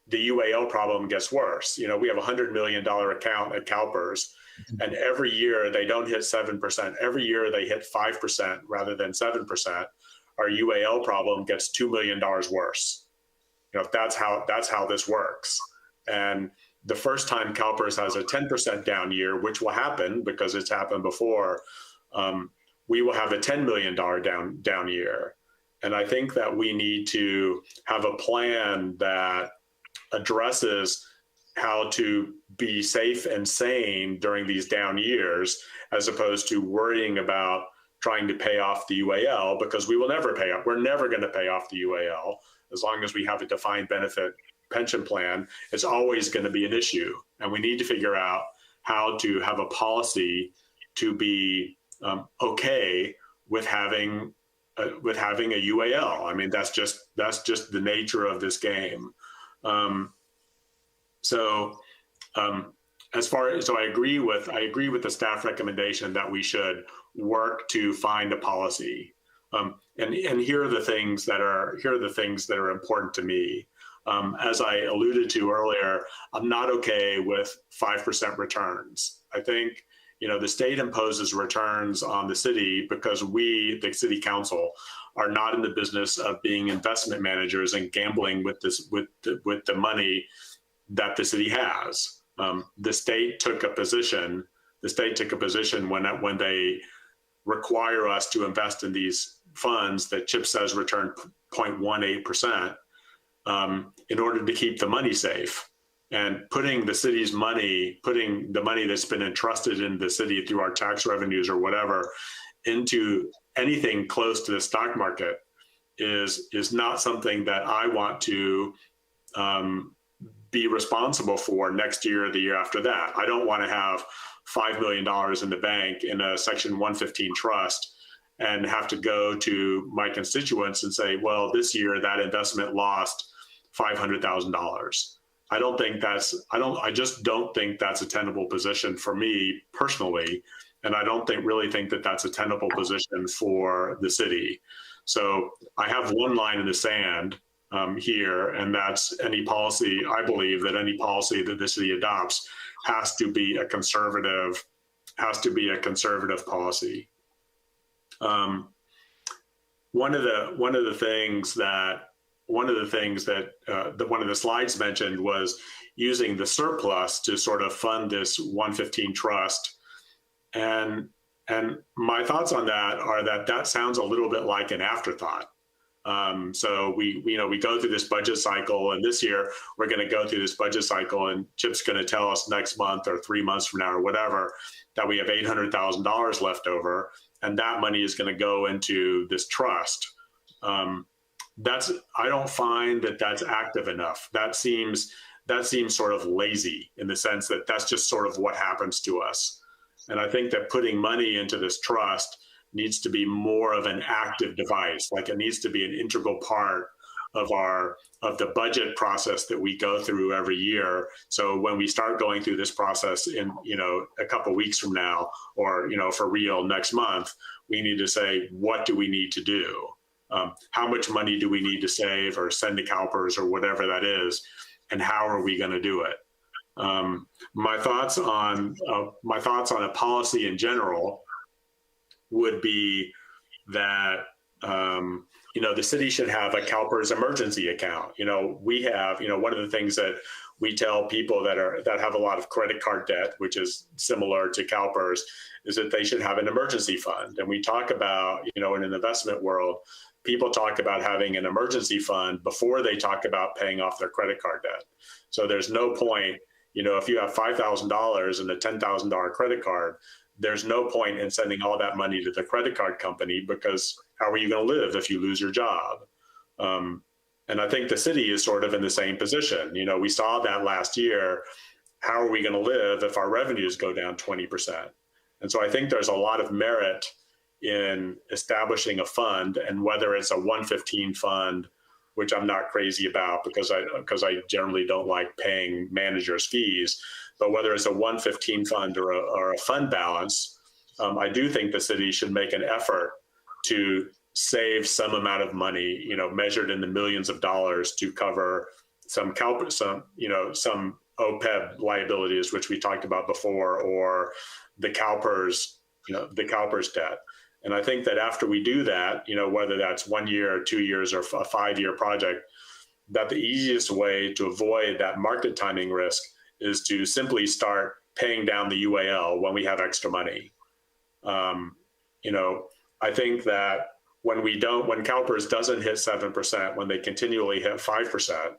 the UAL problem gets worse. We have a $100 million account at CalPERS, and every year they don't hit 7%. Every year they hit 5% rather than 7%. Our UAL problem gets $2 million worse. That's how this works. And the first time CalPERS has a 10% down year, which will happen because it's happened before, we will have a $10 million down year. And I think that we need to have a plan that addresses how to be safe and sane during these down years, as opposed to worrying about trying to pay off the UAL, because we will never pay off. We're never going to pay off the UAL as long as we have a defined benefit pension plan. It's always going to be an issue, and we need to figure out how to have a policy to be okay with having a UAL. I mean, that's just the nature of this game. So I agree with the staff recommendation that we should work to find a policy. And here are the things that are important to me. As I alluded to earlier, I'm not okay with 5% returns. I think the state imposes returns on the city because we, the city council, are not in the business of being investment managers and gambling with the money that the city has. The state took a position when require us to invest in these funds that Chip says return 0.18% in order to keep the money safe. And putting the city's money, putting the money that's been entrusted in the city through our tax revenues or whatever into anything close to the stock market is not something that I want to be responsible for next year or the year after that. I don't want to have $5 million in the bank in a Section 115 trust and have to go to my constituents and say, well, this year that investment lost $500,000. I just don't think that's a tenable position for me personally. And I don't really think that that's a tenable position for the city. So I have one line in the sand here, and that's any policy. I believe that any policy that the city adopts has to be a conservative policy. One of the things that one of the slides mentioned was using the surplus to sort of fund this 115 trust. And my thoughts on that are that sounds a little bit like an afterthought. So we go through this budget cycle, and this year we're going to go through this budget cycle, and Chip's going to tell us next month or 3 months from now or whatever that we have $800,000 left over, and that money is going to go into this trust. I don't find that that's active enough. That seems sort of lazy in the sense that that's just sort of what happens to us. And I think that putting money into this trust needs to be more of an active device. Like it needs to be an integral part of the budget process that we go through every year. So when we start going through this process in, a couple of weeks from now, or, for real next month, we need to say, what do we need to do? How much money do we need to save or send to CalPERS or whatever that is? And how are we going to do it? My thoughts on a policy in general would be that the city should have a CalPERS emergency account. We have one of the things that we tell people that have a lot of credit card debt, which is similar to CalPERS, is that they should have an emergency fund. And we talk about in an investment world, people talk about having an emergency fund before they talk about paying off their credit card debt. So there's no point, if you have $5,000 and a $10,000 credit card, there's no point in sending all that money to the credit card company, because how are you going to live if you lose your job? And I think the city is sort of in the same position. We saw that last year. How are we going to live if our revenues go down 20%? And so I think there's a lot of merit in establishing a fund, and whether it's a 115 fund, which I'm not crazy about because I generally don't like paying managers fees, but whether it's a 115 fund or a fund balance, I do think the city should make an effort to save some amount of money, measured in the millions of dollars, to cover some OPEB liabilities, which we talked about before, or the CalPERS, the CalPERS debt. And I think that after we do that, whether that's 1 year or 2 years or a 5-year project, that the easiest way to avoid that market timing risk is to simply start paying down the UAL when we have extra money. I think that when CalPERS doesn't hit 7%, when they continually hit 5%,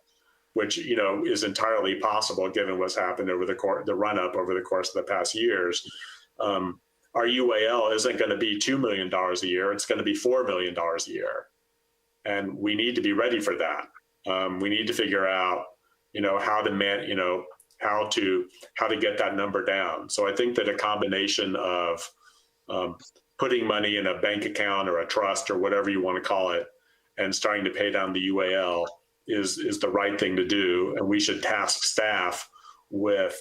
which is entirely possible given what's happened over the run-up over the course of the past years, our UAL isn't going to be $2 million a year. It's going to be $4 million a year. And we need to be ready for that. We need to figure out, how to get that number down. So I think that a combination of putting money in a bank account or a trust or whatever you want to call it, and starting to pay down the UAL is the right thing to do. And we should task staff with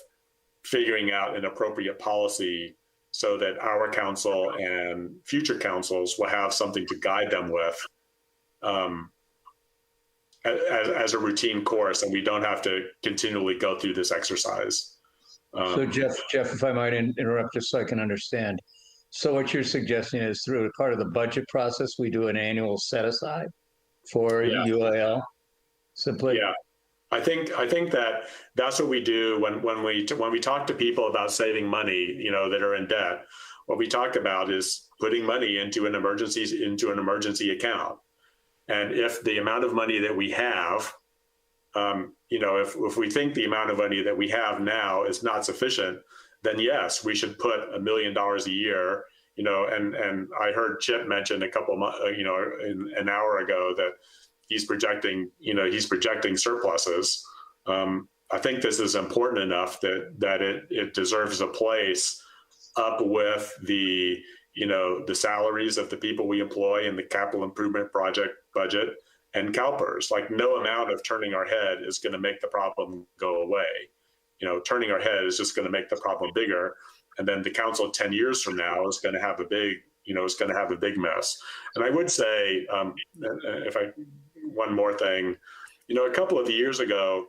figuring out an appropriate policy so that our council and future councils will have something to guide them with as a routine course, and we don't have to continually go through this exercise. So Jeff, if I might interrupt just so I can understand. So what you're suggesting is through part of the budget process, we do an annual set aside for UAL simply? Yeah. I think that's what we do when we talk to people about saving money, that are in debt. what we talked about is putting money into an emergency account. And if the amount of money that we have, if we think the amount of money that we have now is not sufficient, then yes, we should put $1 million a year. And I heard Chip mention an hour ago that he's projecting surpluses. I think this is important enough that it deserves a place up with the salaries of the people we employ in the capital improvement project budget and CalPERS. Like, no amount of turning our head is going to make the problem go away. Turning our head is just going to make the problem bigger. And then the council 10 years from now is going to have a big mess. And I would say, one more thing, a couple of years ago,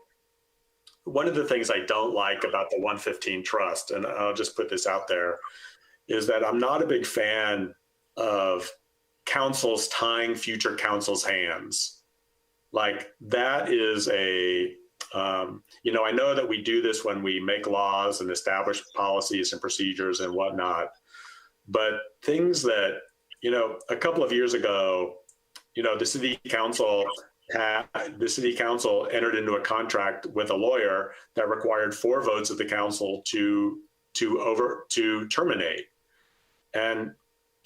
one of the things I don't like about the 115 Trust, and I'll just put this out there, is that I'm not a big fan of councils tying future councils' hands. Like, that is I know that we do this when we make laws and establish policies and procedures and whatnot, but things that, a couple of years ago, the city council entered into a contract with a lawyer that required 4 votes of the council to terminate. And,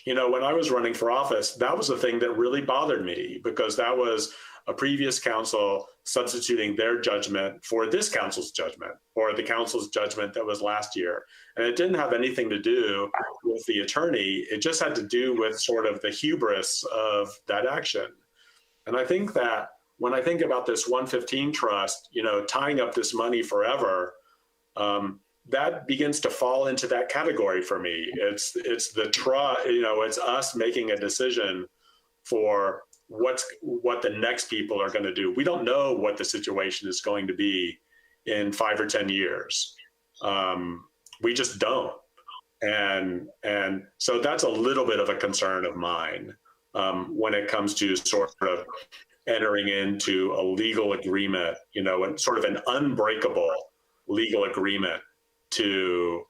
when I was running for office, that was the thing that really bothered me, because that was a previous council substituting their judgment for this council's judgment, or the council's judgment that was last year. And it didn't have anything to do with the attorney. It just had to do with sort of the hubris of that action. And I think that when I think about this 115 Trust, tying up this money forever, that begins to fall into that category for me. It's it's us making a decision for what the next people are going to do. We don't know what the situation is going to be in 5 or 10 years. We just don't. And so that's a little bit of a concern of mine when it comes to sort of entering into a legal agreement, and sort of an unbreakable legal agreement to,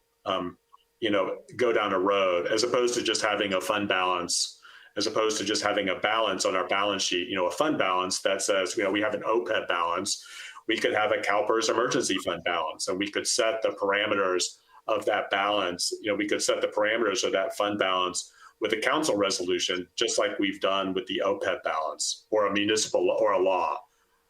go down a road, as opposed to just having a fund balance, as opposed to just having a balance on our balance sheet, a fund balance that says, we have an OPEB balance. We could have a CalPERS emergency fund balance, and we could set the parameters of that balance. We could set the parameters of that fund balance with a council resolution, just like we've done with the OPEB balance, or a municipal or a law,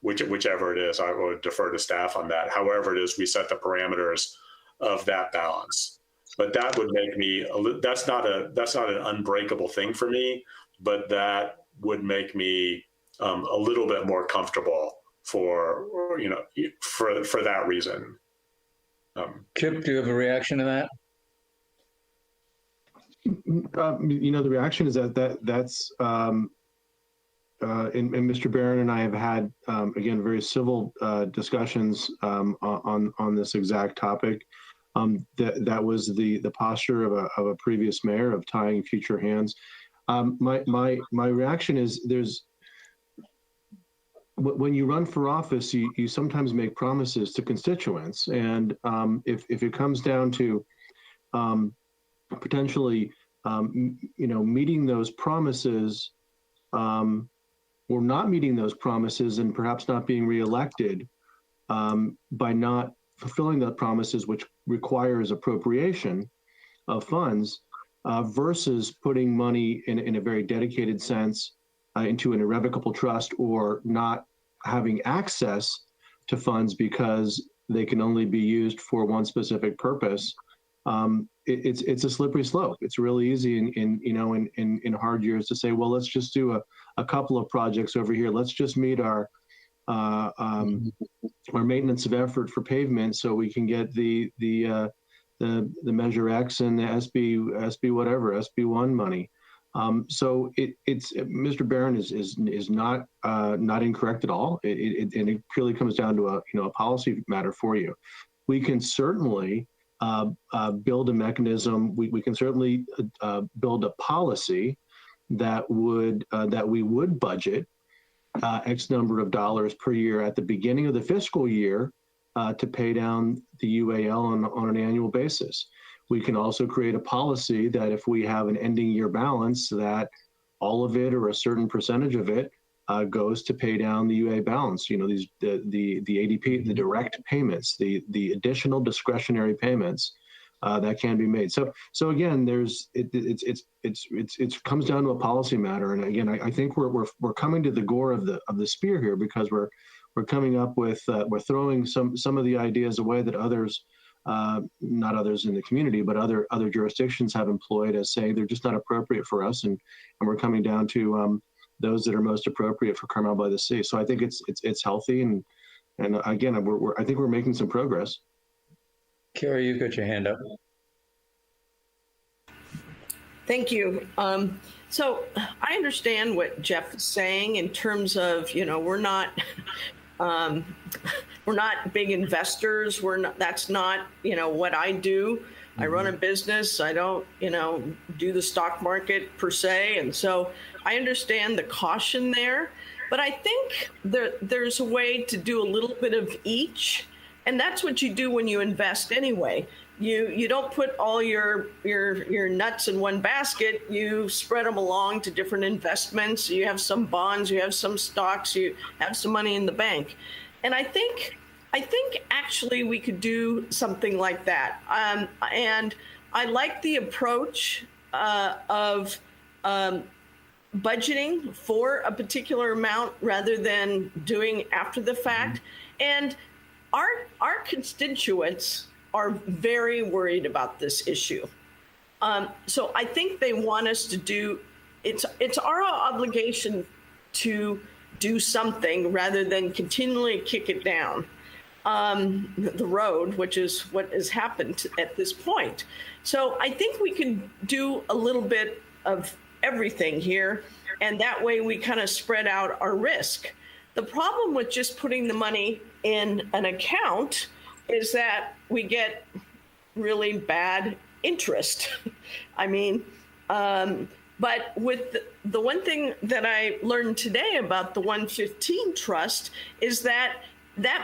whichever it is. I would defer to staff on that. However it is, we set the parameters of that balance. But that would make me, that's not an unbreakable thing for me, but that would make me a little bit more comfortable for that reason. Chip, do you have a reaction to that? The reaction is that's and Mr. Barron and I have had, again, very civil discussions on this exact topic. That was the posture of a previous mayor, of tying future hands. My reaction is, when you run for office, you sometimes make promises to constituents, and if it comes down to potentially meeting those promises, or not meeting those promises, and perhaps not being reelected by not fulfilling the promises, which requires appropriation of funds, versus putting money in a very dedicated sense into an irrevocable trust, or not having access to funds because they can only be used for one specific purpose. It's a slippery slope. It's really easy in hard years to say, well, let's just do a couple of projects over here. Let's just meet our maintenance of effort for pavement, so we can get the Measure X and the SB1 money. So it's Mr. Barron is not incorrect at all. And it purely comes down to a policy matter for you. We can certainly build a mechanism. We can certainly build a policy that we would budget X number of dollars per year at the beginning of the fiscal year to pay down the UAL on an annual basis. we can also create a policy that if we have an ending year balance, that all of it or a certain percentage of it goes to pay down the UA balance. You know, these the ADP, the direct payments, the additional discretionary payments that can be made. So again, it comes down to a policy matter. And again, I think we're coming to the gore of the spear here, because we're coming up with we're throwing some of the ideas away that others, not others in the community, but other jurisdictions have employed as saying they're just not appropriate for us, and we're coming down to those that are most appropriate for Carmel-by-the-Sea. So I think it's healthy, and again, I think we're making some progress. Carrie, you got your hand up. Thank you. So I understand what Jeff is saying in terms of, you know, we're not big investors. That's not, you know, what I do. I run a business. I don't, you know, do the stock market per se. And so I understand the caution there, but I think there's a way to do a little bit of each. And that's what you do when you invest anyway. You don't put all your nuts in one basket. You spread them along to different investments. You have some bonds, you have some stocks, you have some money in the bank. And I think actually we could do something like that. And I like the approach of budgeting for a particular amount rather than doing after the fact. And our constituents are very worried about this issue. So I think they want us to do, it's our obligation to do something rather than continually kick it down the road, which is what has happened at this point. So I think we can do a little bit of everything here, and that way we kind of spread out our risk. The problem with just putting the money in an account is that we get really bad interest. I mean, but with the one thing that I learned today about the 115 trust is that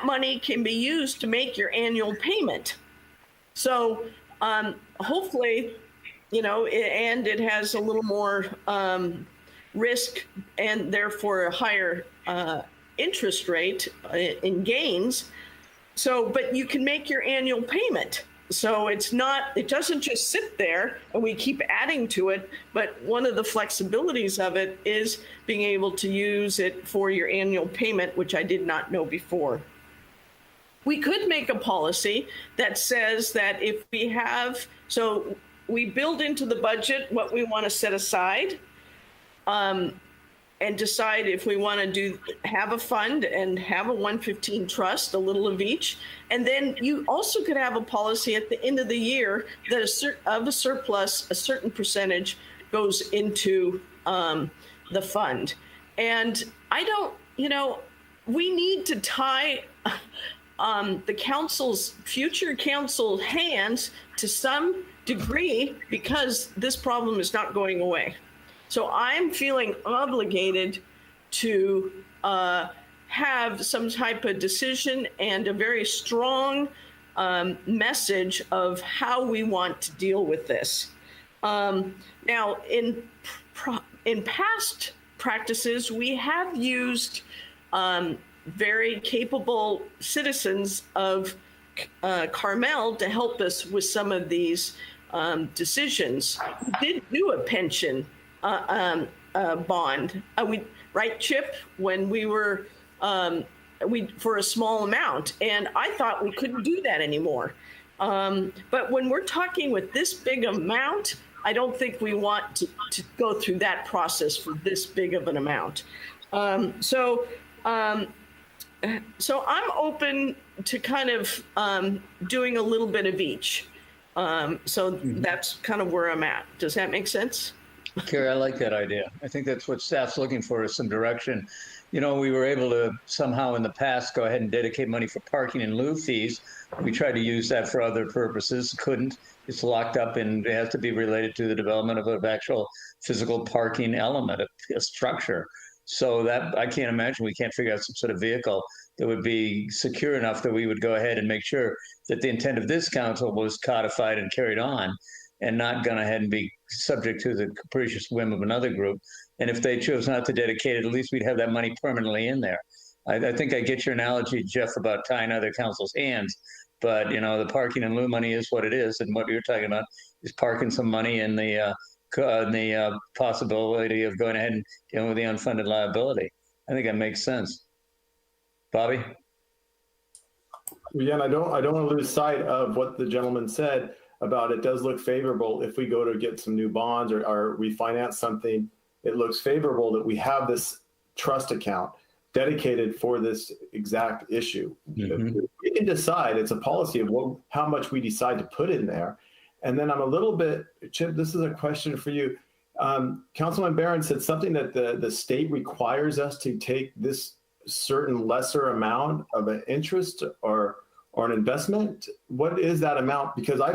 money can be used to make your annual payment. So hopefully, you know, and it has a little more risk and therefore a higher interest rate in gains. So, but you can make your annual payment. So it doesn't just sit there and we keep adding to it, but one of the flexibilities of it is being able to use it for your annual payment, which I did not know before. We could make a policy that says that if we have, so we build into the budget what we want to set aside, and decide if we want to have a fund and have a 115 trust, a little of each. And then you also could have a policy at the end of the year that of a surplus, a certain percentage goes into the fund. And I don't, you know, we need to tie the council's, future council hands to some degree, because this problem is not going away. So I'm feeling obligated to have some type of decision and a very strong message of how we want to deal with this. Now, in past practices, we have used very capable citizens of Carmel to help us with some of these decisions. We did do a pension bond, right, Chip, when we were for a small amount, and I thought we couldn't do that anymore. But when we're talking with this big amount, I don't think we want to go through that process for this big of an amount. So I'm open to kind of doing a little bit of each. So that's kind of where I'm at. Does that make sense? Carrie, I like that idea. I think that's what staff's looking for, is some direction. You know, we were able to somehow in the past go ahead and dedicate money for parking and lieu fees. We tried to use that for other purposes, couldn't. It's locked up and it has to be related to the development of an actual physical parking element, a structure. So that I can't imagine we can't figure out some sort of vehicle that would be secure enough that we would go ahead and make sure that the intent of this council was codified and carried on, and not gone ahead and be subject to the capricious whim of another group. And if they chose not to dedicate it, at least we'd have that money permanently in there. I think I get your analogy, Jeff, about tying other councils' hands, but the parking and lieu money is what it is, and what you're talking about is parking some money in the possibility of going ahead and dealing with the unfunded liability. I think that makes sense. Bobby? Again, I don't want to lose sight of what the gentleman said about it does look favorable if we go to get some new bonds or refinance something. It looks favorable that we have this trust account dedicated for this exact issue. Mm-hmm. We can decide, it's a policy of how much we decide to put in there. And then I'm a little bit, Chip, this is a question for you. Councilman Barron said something that the state requires us to take this certain lesser amount of an interest or an investment. What is that amount? Because I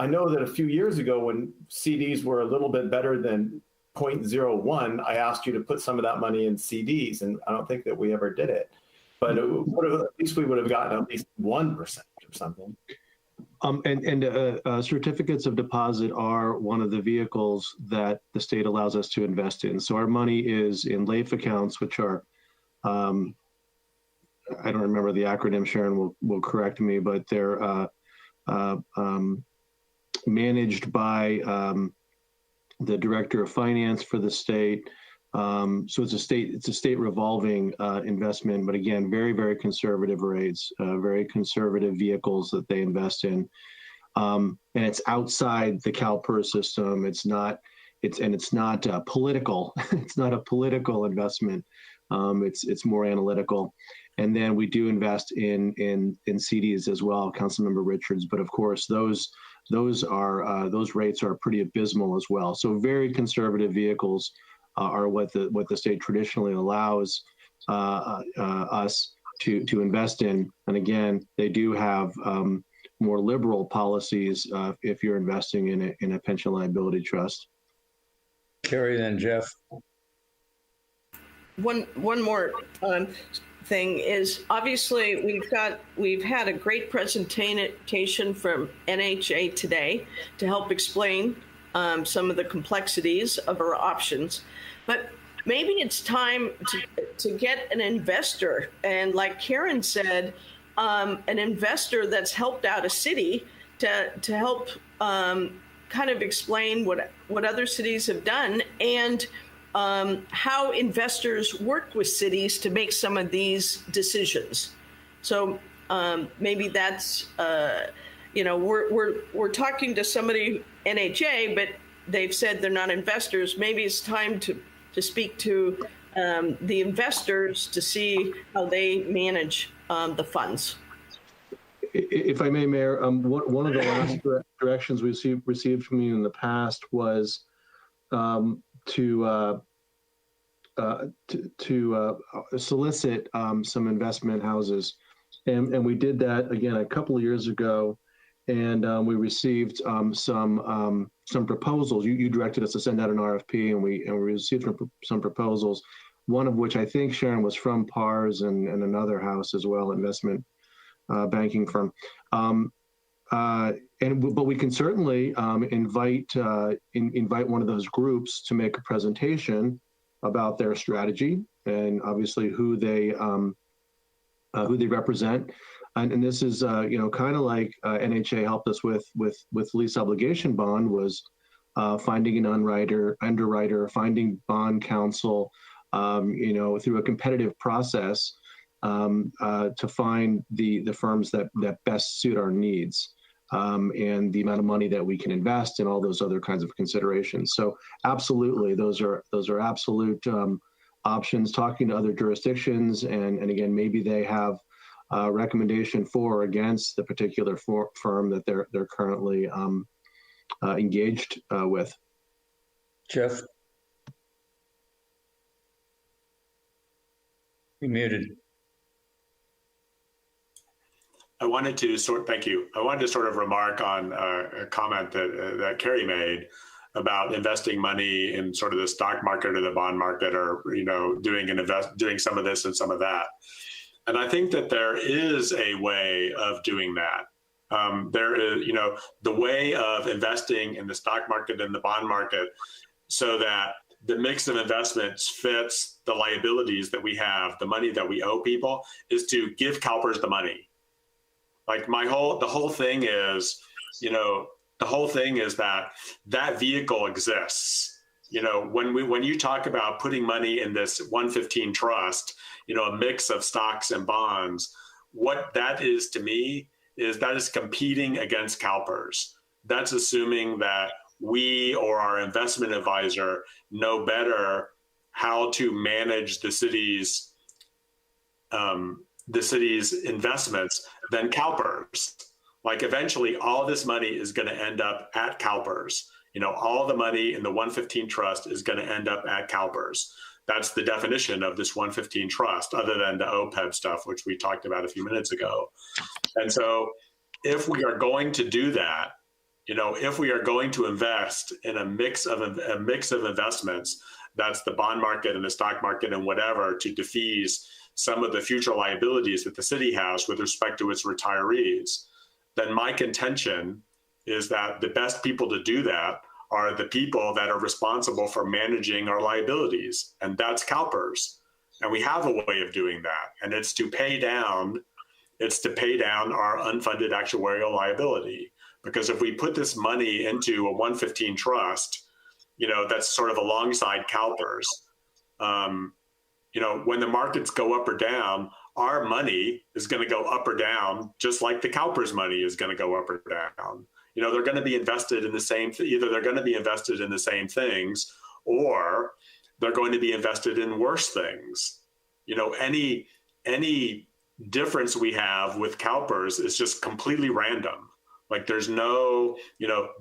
know that a few years ago when CDs were a little bit better than 0.01, I asked you to put some of that money in CDs, and I don't think that we ever did it. But at least we would have gotten at least 1% or something. Certificates of deposit are one of the vehicles that the state allows us to invest in. So our money is in LAIF accounts, which are, I don't remember the acronym, Sharon will correct me, but they're managed by the director of finance for the state. So it's a state revolving investment, but again, very, very conservative rates, very conservative vehicles that they invest in. And it's outside the CalPERS system. It's not political. It's not a political investment. It's more analytical. And then we do invest in CDs as well, Councilmember Richards. But of course, those rates are pretty abysmal as well. So very conservative vehicles are what the state traditionally allows us to invest in. And again, they do have more liberal policies if you're investing in a pension liability trust. Carrie, then Jeff. One more thing is, obviously we've had a great presentation from NHA today to help explain some of the complexities of our options, but maybe it's time to get an investor, and like Karen said, an investor that's helped out a city to help kind of explain what other cities have done and how investors work with cities to make some of these decisions. So maybe that's, we're talking to somebody, NHA, but they've said they're not investors. Maybe it's time to speak to the investors to see how they manage the funds. If I may, Mayor, one of the last directions we received from you in the past was to solicit some investment houses, and we did that again a couple of years ago, and we received some proposals. You directed us to send out an RFP, and we received some proposals. One of which I think, Sharon, was from PARS and another house as well, investment banking firm. But we can certainly invite one of those groups to make a presentation about their strategy and obviously who they represent. And this is kind of like NHA helped us with lease obligation bond, was finding an underwriter, finding bond counsel, through a competitive process to find the firms that best suit our needs. And the amount of money that we can invest and all those other kinds of considerations. So absolutely, those are absolute options. Talking to other jurisdictions, and again, maybe they have a recommendation for or against the particular firm that they're currently engaged with. Jeff, you're muted. Thank you. I wanted to sort of remark on a comment that Carrie made about investing money in sort of the stock market or the bond market, or doing some of this and some of that. And I think that there is a way of doing that. There is, the way of investing in the stock market and the bond market so that the mix of investments fits the liabilities that we have, the money that we owe people, is to give CalPERS the money. Like the whole thing is, the whole thing is that vehicle exists. When you talk about putting money in this 115 trust, a mix of stocks and bonds, what that is to me is that is competing against CalPERS. That's assuming that we or our investment advisor know better how to manage the city's investments than CalPERS. Like eventually all this money is going to end up at CalPERS. All the money in the 115 trust is going to end up at CalPERS. That's the definition of this 115 trust, other than the OPEB stuff, which we talked about a few minutes ago. And so if we are going to do that, if we are going to invest in a mix of investments, that's the bond market and the stock market and whatever, to defease some of the future liabilities that the city has with respect to its retirees, then my contention is that the best people to do that are the people that are responsible for managing our liabilities, and that's CalPERS. And we have a way of doing that, and it's to pay down our unfunded actuarial liability. Because if we put this money into a 115 trust, that's sort of alongside CalPERS, when the markets go up or down, our money is going to go up or down, just like the CalPERS money is going to go up or down. They're going to be invested in the same, either they're going to be invested in the same things, or they're going to be invested in worse things. Any difference we have with CalPERS is just completely random. Like there's no,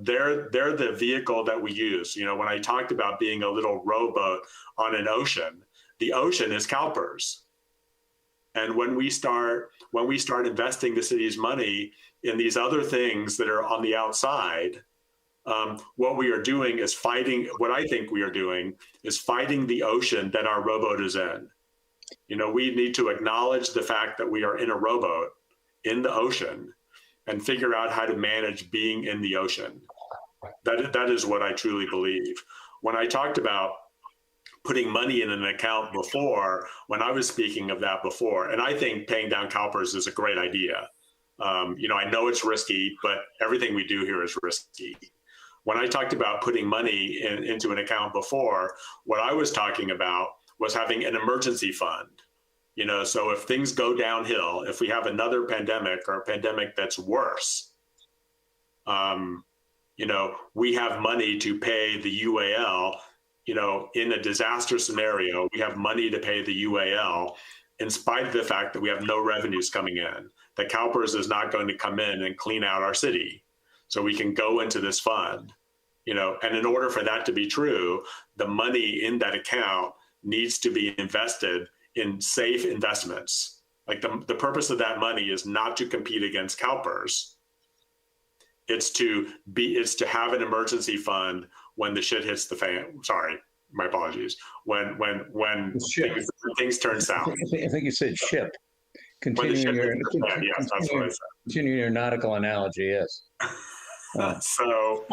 they're the vehicle that we use. When I talked about being a little rowboat on an ocean, the ocean is CalPERS. And when we start investing the city's money in these other things that are on the outside, what we are doing is fighting, what I think we are doing is fighting the ocean that our rowboat is in. We need to acknowledge the fact that we are in a rowboat in the ocean and figure out how to manage being in the ocean. That is what I truly believe. When I talked about putting money in an account before, when I was speaking of that before, and I think paying down CalPERS is a great idea. I know it's risky, but everything we do here is risky. When I talked about putting money into an account before, what I was talking about was having an emergency fund. So if things go downhill, if we have another pandemic or a pandemic that's worse, we have money to pay the UAL. In a disaster scenario, we have money to pay the UAL in spite of the fact that we have no revenues coming in, that CalPERS is not going to come in and clean out our city. So we can go into this fund, and in order for that to be true, the money in that account needs to be invested in safe investments. Like the purpose of that money is not to compete against CalPERS. It's to have an emergency fund when the shit hits the fan. Sorry, my apologies. When things turn south. I think you said ship. Continuing your nautical analogy, yes. So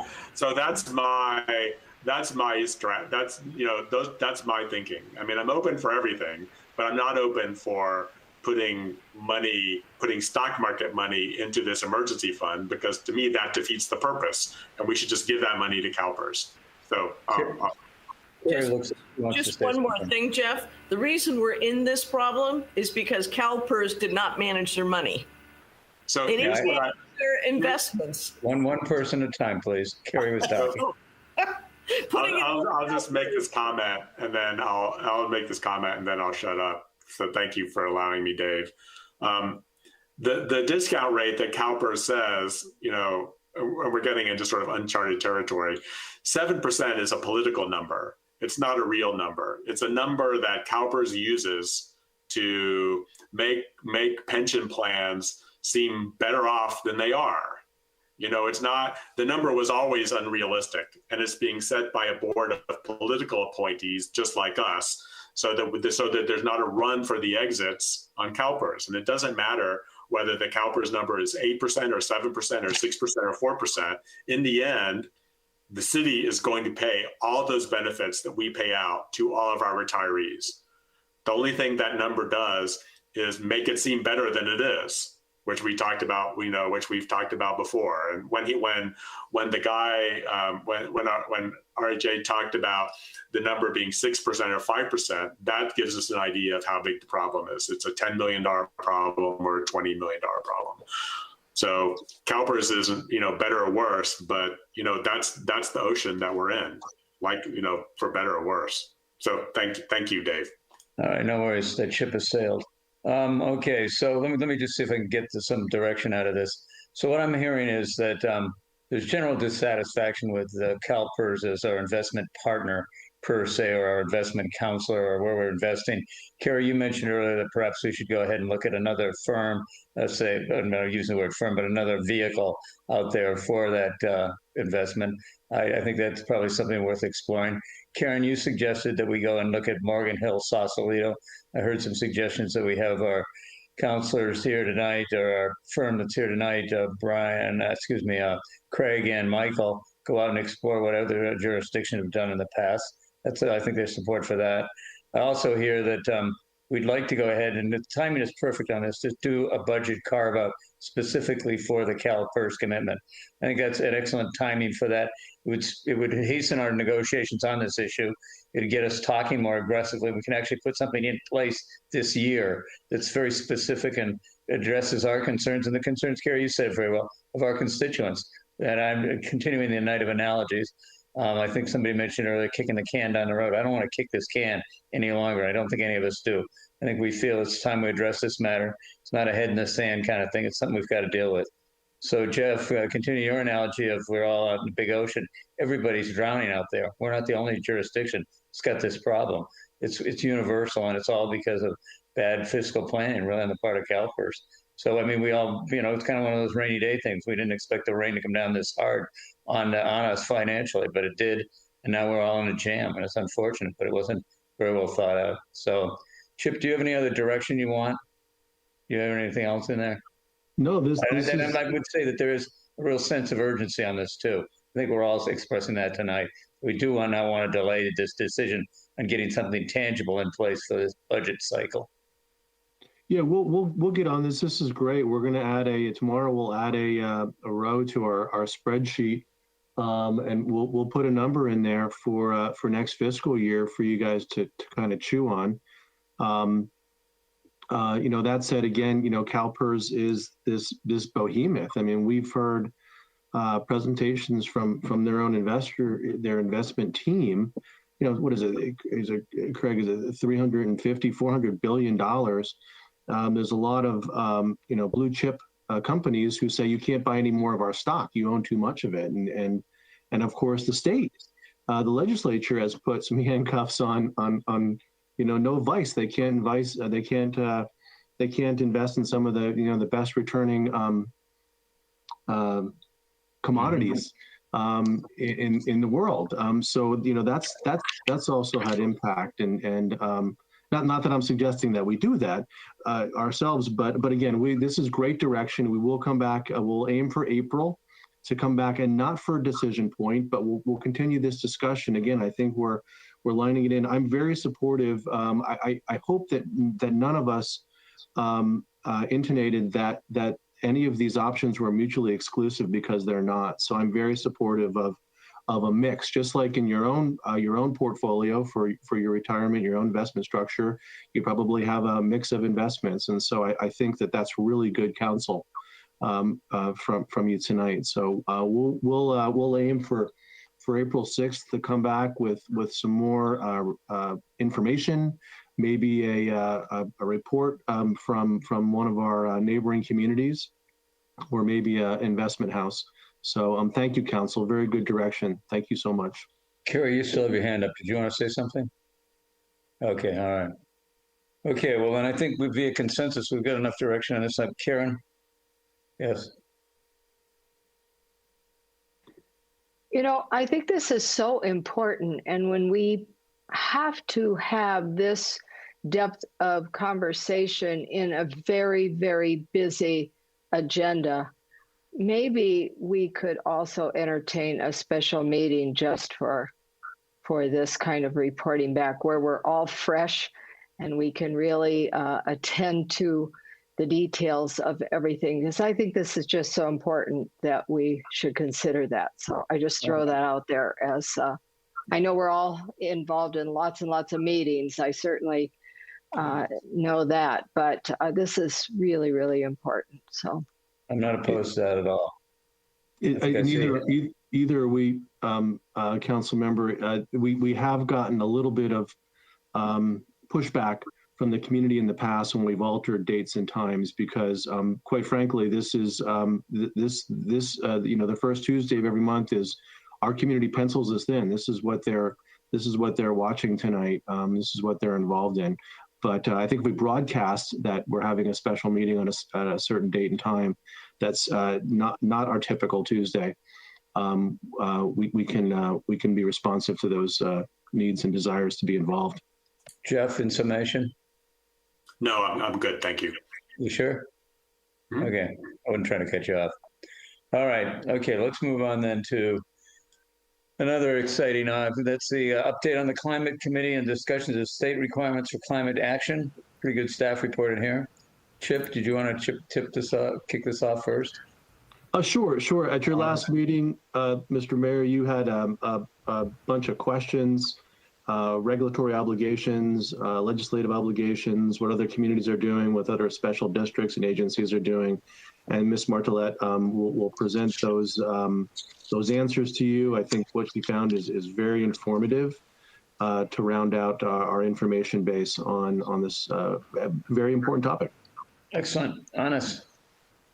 that's my thinking. I mean, I'm open for everything, but I'm not open for putting stock market money into this emergency fund, because to me that defeats the purpose, and we should just give that money to CalPERS. So just one more thing, Jeff. The reason we're in this problem is because CalPERS did not manage their money. So they didn't manage their investments. One person at a time, please. Carrie was talking. I'll just make this comment, and then I'll make this comment, and then I'll shut up. So thank you for allowing me, Dave. The discount rate that CalPERS says, we're getting into sort of uncharted territory. 7% is a political number. It's not a real number. It's a number that CalPERS uses to make pension plans seem better off than they are. It's not, the number was always unrealistic, and it's being set by a board of political appointees just like us. so that there's not a run for the exits on CalPERS. And it doesn't matter whether the CalPERS number is 8% or 7% or 6% or 4%. In the end, the city is going to pay all those benefits that we pay out to all of our retirees. The only thing that number does is make it seem better than it is, which we talked about, which we've talked about before. And when RHA talked about the number being 6% or 5%, that gives us an idea of how big the problem is. It's a $10 million problem or a $20 million problem. So CalPERS isn't, better or worse, but that's the ocean that we're in, for better or worse. So thank you, Dave. All right, no worries. That ship has sailed. Okay, so let me just see if I can get to some direction out of this. So what I'm hearing is that there's general dissatisfaction with CalPERS as our investment partner per se, or our investment counselor, or where we're investing. Carrie, you mentioned earlier that perhaps we should go ahead and look at another firm, say, I'm not using the word firm, but another vehicle out there for that investment. I think that's probably something worth exploring. Karen, you suggested that we go and look at Morgan Hill, Sausalito. I heard some suggestions that we have our counselors here tonight, or our firm that's here tonight, Craig and Michael, go out and explore what other jurisdictions have done in the past. I think there's support for that. I also hear that we'd like to go ahead, and the timing is perfect on this, to do a budget carve up specifically for the CalPERS commitment. I think that's an excellent timing for that. It would hasten our negotiations on this issue. It'd get us talking more aggressively. We can actually put something in place this year that's very specific and addresses our concerns and the concerns, Carrie, you said very well, of our constituents. And I'm continuing the night of analogies. I think somebody mentioned earlier kicking the can down the road. I don't want to kick this can any longer. I don't think any of us do. I think we feel it's time we address this matter. It's not a head in the sand kind of thing. It's something we've got to deal with. So, Jeff, continue your analogy of we're all out in the big ocean. Everybody's drowning out there. We're not the only jurisdiction that's got this problem. It's universal, and it's all because of bad fiscal planning, really, on the part of CalPERS. So, I mean, we all, it's kind of one of those rainy day things. We didn't expect the rain to come down this hard on us financially, but it did. And now we're all in a jam, and it's unfortunate, but it wasn't very well thought out. So, Chip, do you have any other direction you want? Do you have anything else in there? No, I would say that there is a real sense of urgency on this too. I think we're all expressing that tonight. We do not want to delay this decision on getting something tangible in place for this budget cycle. Yeah, we'll get on this. This is great. We're going to add tomorrow. We'll add a row to our spreadsheet, and we'll put a number in there for next fiscal year for you guys to kind of chew on. That said, again, CalPERS is this behemoth. I mean, we've heard presentations from their own their investment team. What is it? Craig, is it $350-400 billion? There's a lot of blue chip companies who say you can't buy any more of our stock. You own too much of it, and of course the state, the legislature has put some handcuffs on no vice. They can't invest in some of the best returning commodities in the world. So that's also had impact, and not that I'm suggesting that we do that ourselves, but again, this is great direction. We will come back. We'll aim for April to come back, and not for a decision point, but we'll continue this discussion. Again, I think we're lining it in. I'm very supportive. I hope that none of us intonated that any of these options were mutually exclusive, because they're not. So I'm very supportive of a mix, just like in your own portfolio for your retirement, your own investment structure. You probably have a mix of investments, and so I think that's really good counsel from you tonight. So we'll aim for April 6th to come back with some more information, maybe a report from one of our neighboring communities, or maybe an investment house. So thank you, counsel. Very good direction. Thank you so much. Carrie, you still have your hand up. Did you want to say something? Okay, all right. Okay, well, then I think via consensus, we've got enough direction on this side. Karen? Yes. I think this is so important. And when we have to have this depth of conversation in a very, very busy agenda. Maybe we could also entertain a special meeting just for this kind of reporting back, where we're all fresh and we can really attend to the details of everything, because I think this is just so important that we should consider that. So I just throw that out there as I know we're all involved in lots and lots of meetings. I certainly know that, but this is really, really important. So I'm not opposed to that at all. Either we, council member, we have gotten a little bit of pushback from the community in the past when we've altered dates and times, because quite frankly, this is the first Tuesday of every month is our community pencils us in. This is what they're watching tonight. This is what they're involved in. But I think if we broadcast that we're having a special meeting on a certain date and time, that's not our typical Tuesday. We can be responsive to those needs and desires to be involved. Jeff, in summation? No, I'm good. Thank you. You sure? Mm-hmm. Okay. I wasn't trying to cut you off. All right. Okay. Let's move on then to another exciting that's the update on the Climate Committee and discussions of state requirements for climate action. Pretty good staff report in here. Chip, did you want to kick this off first? Sure. At your last meeting, Mr. Mayor, you had a bunch of questions, regulatory obligations, legislative obligations, what other communities are doing, what other special districts and agencies are doing. And Ms. Martellette will present those answers to you. I think what she found is very informative to round out our information base on this very important topic. Excellent. Anis,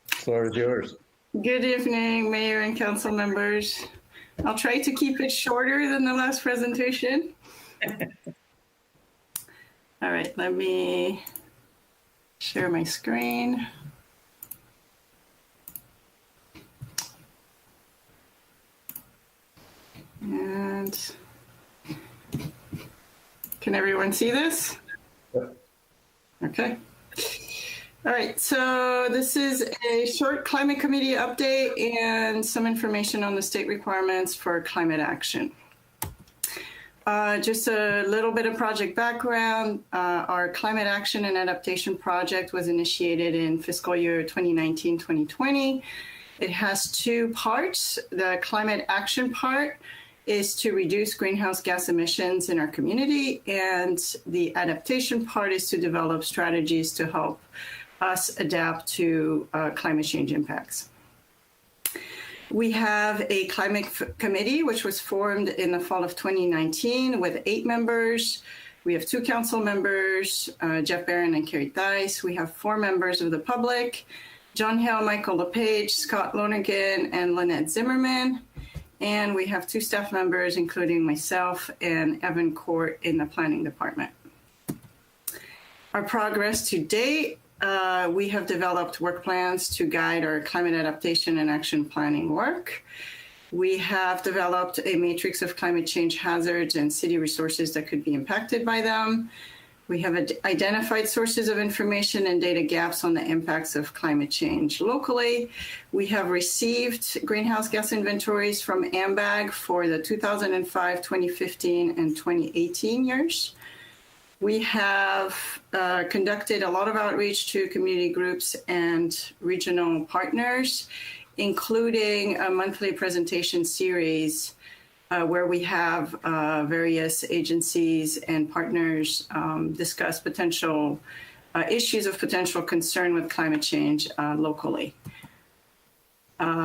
the floor is yours. Good evening, Mayor and council members. I'll try to keep it shorter than the last presentation. All right, let me share my screen. And can everyone see this? Okay. All right, so this is a short climate committee update and some information on the state requirements for climate action. Just a little bit of project background. Our climate action and adaptation project was initiated in fiscal year 2019-2020. It has two parts. The climate action part is to reduce greenhouse gas emissions in our community, and the adaptation part is to develop strategies to help us adapt to climate change impacts. We have a climate committee, which was formed in the fall of 2019 with 8 members. We have 2 council members, Jeff Barron and Carrie Theis. We have 4 members of the public, John Hale, Michael LePage, Scott Lonergan, and Lynette Zimmerman. And we have 2 staff members, including myself and Evan Court in the planning department. Our progress to date, we have developed work plans to guide our climate adaptation and action planning work. We have developed a matrix of climate change hazards and city resources that could be impacted by them. We have identified sources of information and data gaps on the impacts of climate change locally. We have received greenhouse gas inventories from AMBAG for the 2005, 2015, and 2018 years. We have conducted a lot of outreach to community groups and regional partners, including a monthly presentation series where we have various agencies and partners discuss potential issues of potential concern with climate change locally.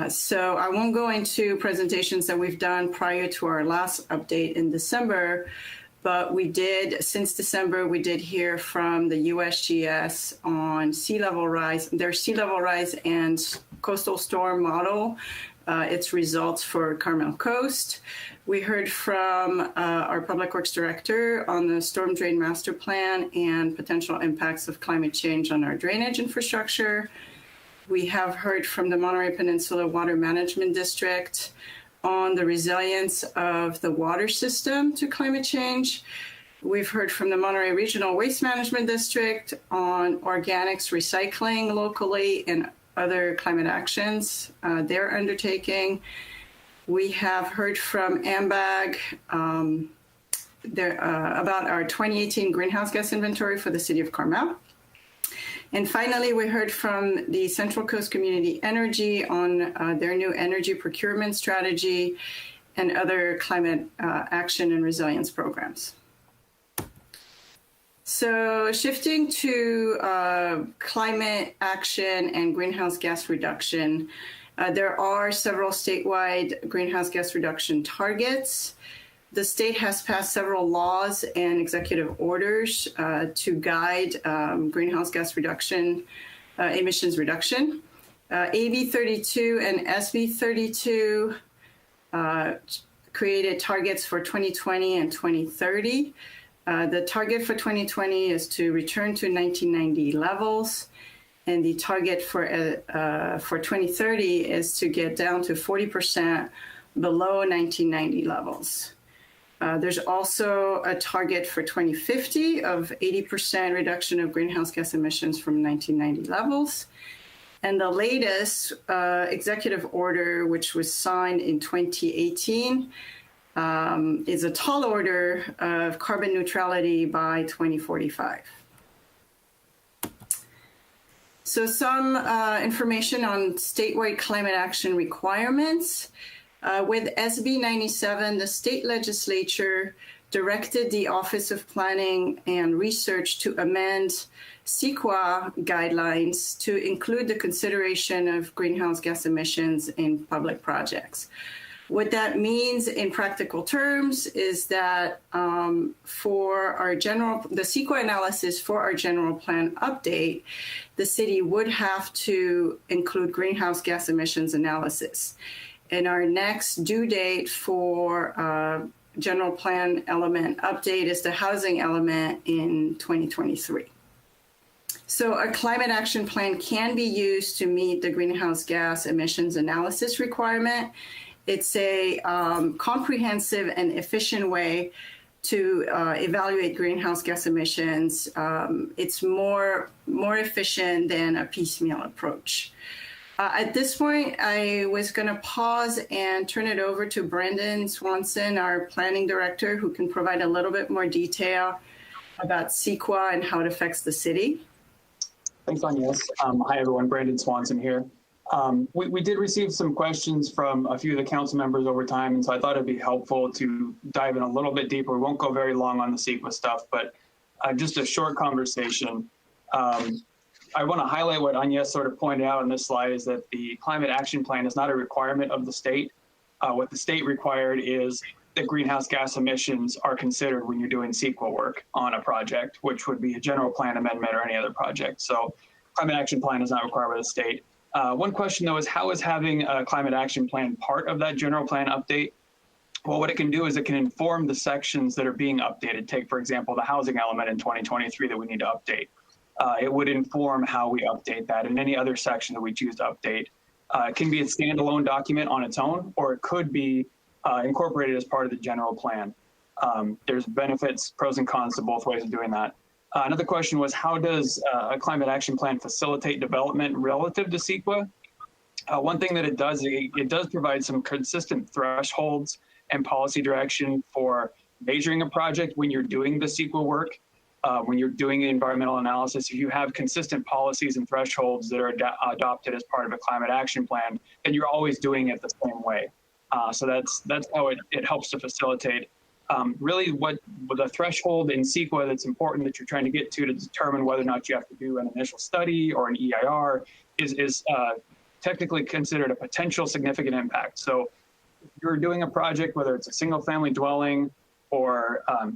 So I won't go into presentations that we've done prior to our last update in December, but we did, since December, we did hear from the USGS on sea level rise, their sea level rise and coastal storm model, its results for Carmel Coast. We heard from our Public Works Director on the Storm Drain Master Plan and potential impacts of climate change on our drainage infrastructure. We have heard from the Monterey Peninsula Water Management District on the resilience of the water system to climate change. We've heard from the Monterey Regional Waste Management District on organics recycling locally and other climate actions they're undertaking. We have heard from AMBAG about our 2018 greenhouse gas inventory for the city of Carmel. And finally, we heard from the Central Coast Community Energy on their new energy procurement strategy and other climate action and resilience programs. So shifting to climate action and greenhouse gas reduction, there are several statewide greenhouse gas reduction targets. The state has passed several laws and executive orders to guide greenhouse gas reduction, emissions reduction. AB 32 and SB 32 created targets for 2020 and 2030. The target for 2020 is to return to 1990 levels, and the target for 2030 is to get down to 40% below 1990 levels. There's also a target for 2050 of 80% reduction of greenhouse gas emissions from 1990 levels. And the latest executive order, which was signed in 2018, is a tall order of carbon neutrality by 2045. So some information on statewide climate action requirements. With SB 97, the state legislature directed the Office of Planning and Research to amend CEQA guidelines to include the consideration of greenhouse gas emissions in public projects. What that means in practical terms is that for the CEQA analysis for our general plan update, the city would have to include greenhouse gas emissions analysis. And our next due date for general plan element update is the housing element in 2023. So a climate action plan can be used to meet the greenhouse gas emissions analysis requirement. It's a comprehensive and efficient way to evaluate greenhouse gas emissions. It's more efficient than a piecemeal approach. At this point, I was going to pause and turn it over to Brendan Swanson, our planning director, who can provide a little bit more detail about CEQA and how it affects the city. Thanks, Agnes. Hi, everyone. Brandon Swanson here. We did receive some questions from a few of the council members over time, and so I thought it'd be helpful to dive in a little bit deeper. We won't go very long on the CEQA stuff, but just a short conversation. I want to highlight what Agnes sort of pointed out in this slide is that the climate action plan is not a requirement of the state. What the state required is that greenhouse gas emissions are considered when you're doing CEQA work on a project, which would be a general plan amendment or any other project. So climate action plan is not required by the state. One question, though, is how is having a climate action plan part of that general plan update? Well, what it can do is it can inform the sections that are being updated. Take, for example, the housing element in 2023 that we need to update. It would inform how we update that and any other section that we choose to update. It can be a standalone document on its own, or it could be incorporated as part of the general plan. There's benefits, pros and cons to both ways of doing that. Another question was, how does a climate action plan facilitate development relative to CEQA? One thing that it does provide some consistent thresholds and policy direction for measuring a project when you're doing the CEQA work. When you're doing the environmental analysis, if you have consistent policies and thresholds that are adopted as part of a climate action plan, then you're always doing it the same way. So that's how it helps to facilitate. Really, what the threshold in CEQA that's important that you're trying to get to determine whether or not you have to do an initial study or an EIR is technically considered a potential significant impact. So if you're doing a project, whether it's a single family dwelling or a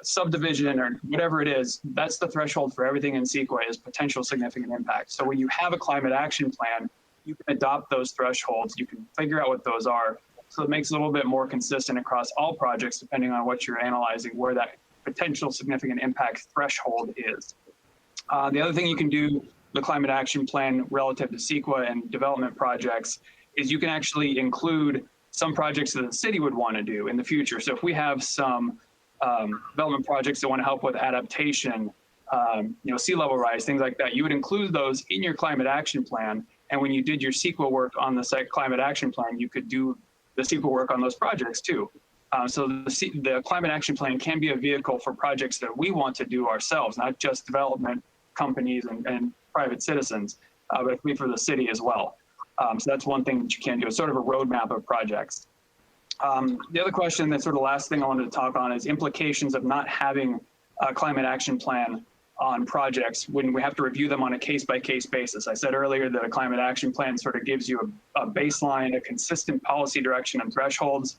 subdivision or whatever it is, that's the threshold for everything in CEQA is potential significant impact. So when you have a climate action plan, you can adopt those thresholds. You can figure out what those are. So it makes it a little bit more consistent across all projects, depending on what you're analyzing, where that potential significant impact threshold is. The other thing you can do, the climate action plan relative to CEQA and development projects, is you can actually include some projects that the city would want to do in the future. So if we have some development projects that want to help with adaptation, sea level rise, things like that. You would include those in your climate action plan. And when you did your CEQA work on the site climate action plan, you could do the CEQA work on those projects too. So the climate action plan can be a vehicle for projects that we want to do ourselves, not just development companies and private citizens, but it can be for the city as well. So that's one thing that you can do. It's sort of a roadmap of projects. The other question, that's sort of the last thing I wanted to talk on, is implications of not having a climate action plan on projects when we have to review them on a case-by-case basis. I said earlier that a climate action plan sort of gives you a baseline, a consistent policy direction and thresholds.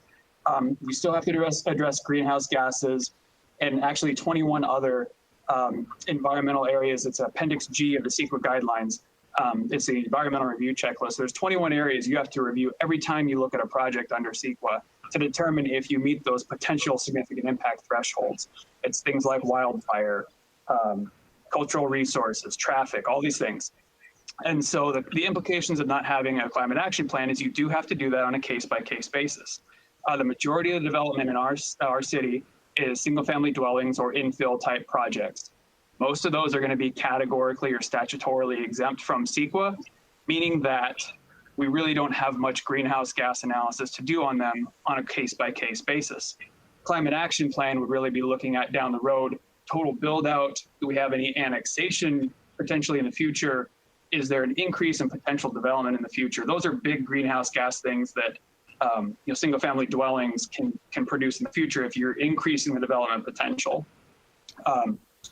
We still have to address greenhouse gases and actually 21 other environmental areas. It's Appendix G of the CEQA guidelines. It's the environmental review checklist. There's 21 areas you have to review every time you look at a project under CEQA to determine if you meet those potential significant impact thresholds. It's things like wildfire, cultural resources, traffic, all these things. And so the implications of not having a climate action plan is you do have to do that on a case-by-case basis. The majority of the development in our city is single-family dwellings or infill type projects. Most of those are going to be categorically or statutorily exempt from CEQA, meaning that we really don't have much greenhouse gas analysis to do on them on a case-by-case basis. Climate action plan would really be looking at down the road, total build out, do we have any annexation potentially in the future? Is there an increase in potential development in the future? Those are big greenhouse gas things that single family dwellings can produce in the future if you're increasing the development potential.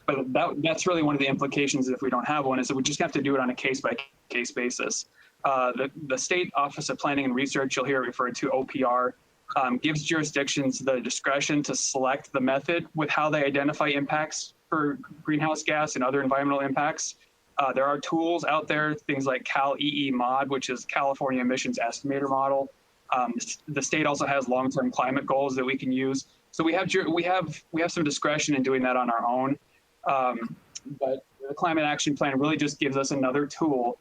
But that's really one of the implications if we don't have one, is that we just have to do it on a case-by-case basis. The State Office of Planning and Research, you'll hear it referred to OPR, gives jurisdictions the discretion to select the method with how they identify impacts for greenhouse gas and other environmental impacts. There are tools out there, things like Cal-EE-MOD, which is California Emissions Estimator Model. The state also has long-term climate goals that we can use. So we have some discretion in doing that on our own. But the climate action plan really just gives us another tool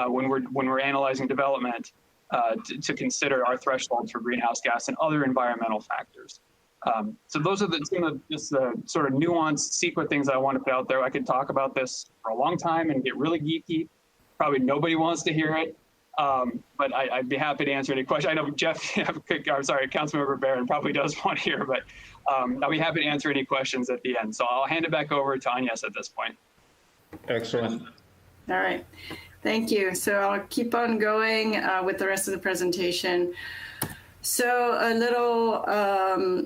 when we're analyzing development to consider our thresholds for greenhouse gas and other environmental factors. So those are the sort of nuanced CEQA things I want to put out there. I could talk about this for a long time and get really geeky. Probably nobody wants to hear it, but I'd be happy to answer any question. I know Jeff, I'm sorry, Councilmember Barron probably does want to hear, but I'll be happy to answer any questions at the end. So I'll hand it back over to Agnes at this point. Excellent. All right. Thank you. So I'll keep on going with the rest of the presentation. So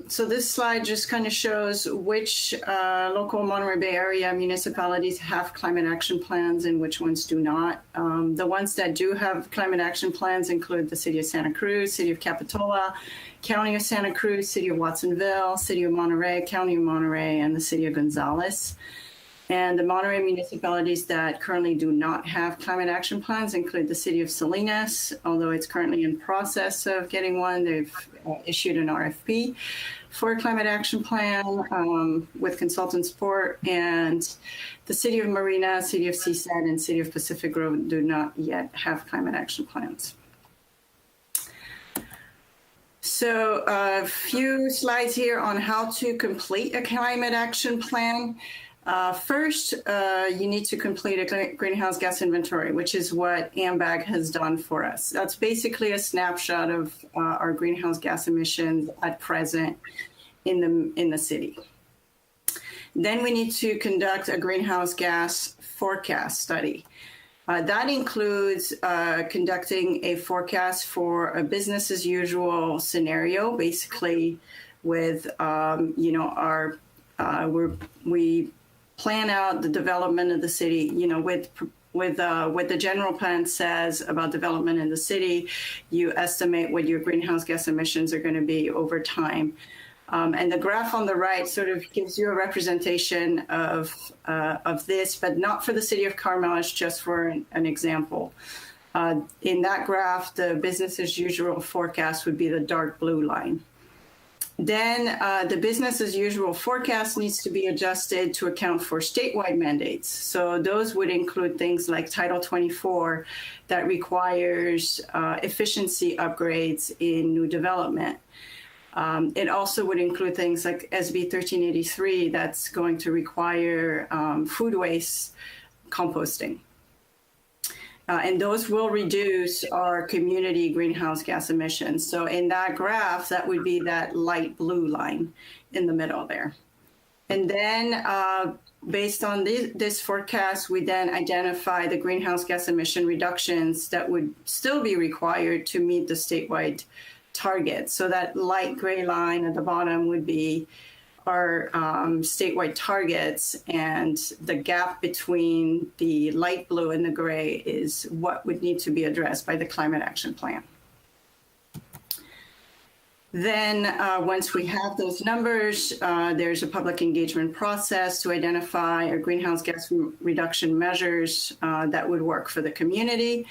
so this slide just kind of shows which local Monterey Bay area municipalities have climate action plans and which ones do not. The ones that do have climate action plans include the City of Santa Cruz, City of Capitola, County of Santa Cruz, City of Watsonville, City of Monterey, County of Monterey, and the City of Gonzales. And the Monterey municipalities that currently do not have climate action plans include the City of Salinas, although it's currently in process of getting one. They've issued an RFP for a climate action plan with consultant support. And the City of Marina, City of Seaside, and City of Pacific Grove do not yet have climate action plans. So a few slides here on how to complete a climate action plan. First, you need to complete a greenhouse gas inventory, which is what AMBAG has done for us. That's basically a snapshot of our greenhouse gas emissions at present in the city. Then we need to conduct a greenhouse gas forecast study. That includes conducting a forecast for a business as usual scenario, basically with, we plan out the development of the city, with what the general plan says about development in the city. You estimate what your greenhouse gas emissions are going to be over time. And the graph on the right sort of gives you a representation of this, but not for the city of Carmel, it's just for an example. In that graph, the business as usual forecast would be the dark blue line. Then the business as usual forecast needs to be adjusted to account for statewide mandates. So those would include things like Title 24 that requires efficiency upgrades in new development. It also would include things like SB 1383 that's going to require food waste composting. And those will reduce our community greenhouse gas emissions. So in that graph, that would be that light blue line in the middle there. And then based on this forecast, we then identify the greenhouse gas emission reductions that would still be required to meet the statewide target. So that light gray line at the bottom would be our statewide targets, and the gap between the light blue and the gray is what would need to be addressed by the Climate Action Plan. Then once we have those numbers, there's a public engagement process to identify our greenhouse gas reduction measures that would work for the community.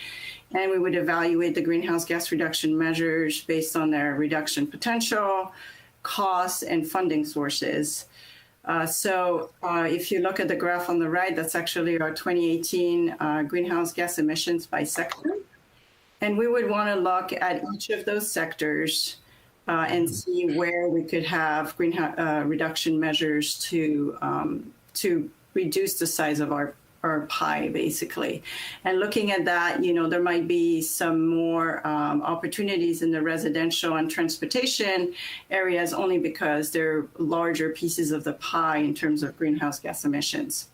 And we would evaluate the greenhouse gas reduction measures based on their reduction potential, costs, and funding sources. So if you look at the graph on the right, that's actually our 2018 greenhouse gas emissions by sector. And we would want to look at each of those sectors and see where we could have greenhouse reduction measures to reduce the size of our pie, basically. And looking at that, there might be some more opportunities in the residential and transportation areas only because they're larger pieces of the pie in terms of greenhouse gas emissions.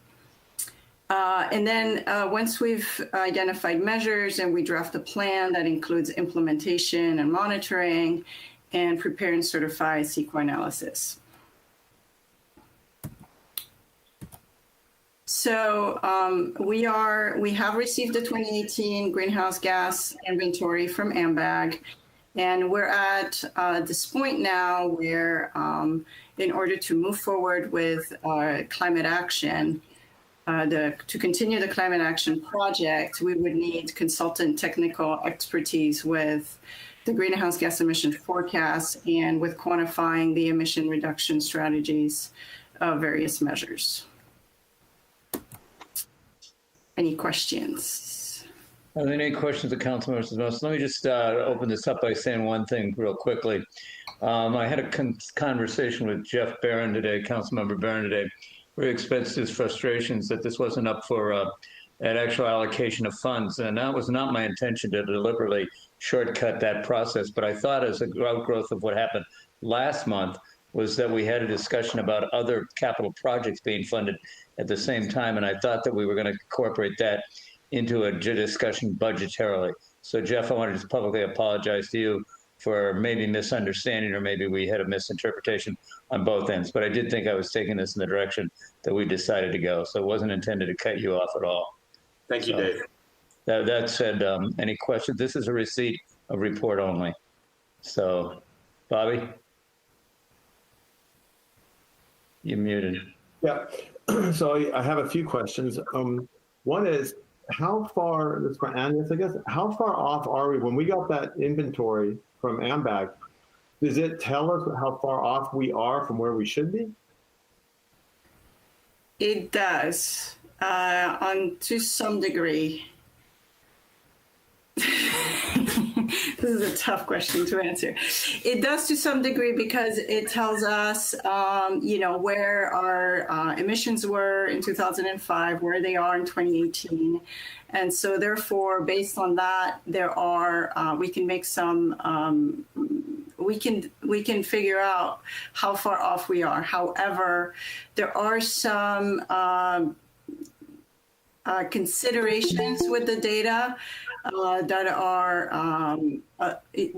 And then once we've identified measures and we draft a plan that includes implementation and monitoring and prepare and certify CEQA analysis. So we have received the 2018 greenhouse gas inventory from AMBAG, and we're at this point now where in order to move forward with climate action, to continue the climate action project, we would need consultant technical expertise with the greenhouse gas emission forecasts and with quantifying the emission reduction strategies of various measures. Any questions? Are there any questions of council members? Let me just open this up by saying one thing real quickly. I had a conversation with Jeff Barron today, Councilmember Barron today, where he expressed his frustrations that this wasn't up for an actual allocation of funds. And that was not my intention to deliberately shortcut that process. But I thought as a outgrowth of what happened last month was that we had a discussion about other capital projects being funded at the same time. And I thought that we were going to incorporate that into a discussion budgetarily. So Jeff, I wanted to publicly apologize to you for maybe misunderstanding, or maybe we had a misinterpretation on both ends. But I did think I was taking this in the direction that we decided to go. So it wasn't intended to cut you off at all. Thank you, Dave. That said, any questions? This is a receipt of report only. So, Bobby? You're muted. Yeah. So I have a few questions. One is, how far, this is for Agnes, I guess, how far off are we when we got that inventory from AMBAG? Does it tell us how far off we are from where we should be? It does, to some degree. This is a tough question to answer. It does to some degree because it tells us, where our emissions were in 2005, where they are in 2018. And so therefore, based on that, there are, we can make some, we can figure out how far off we are. However, there are some considerations with the data that are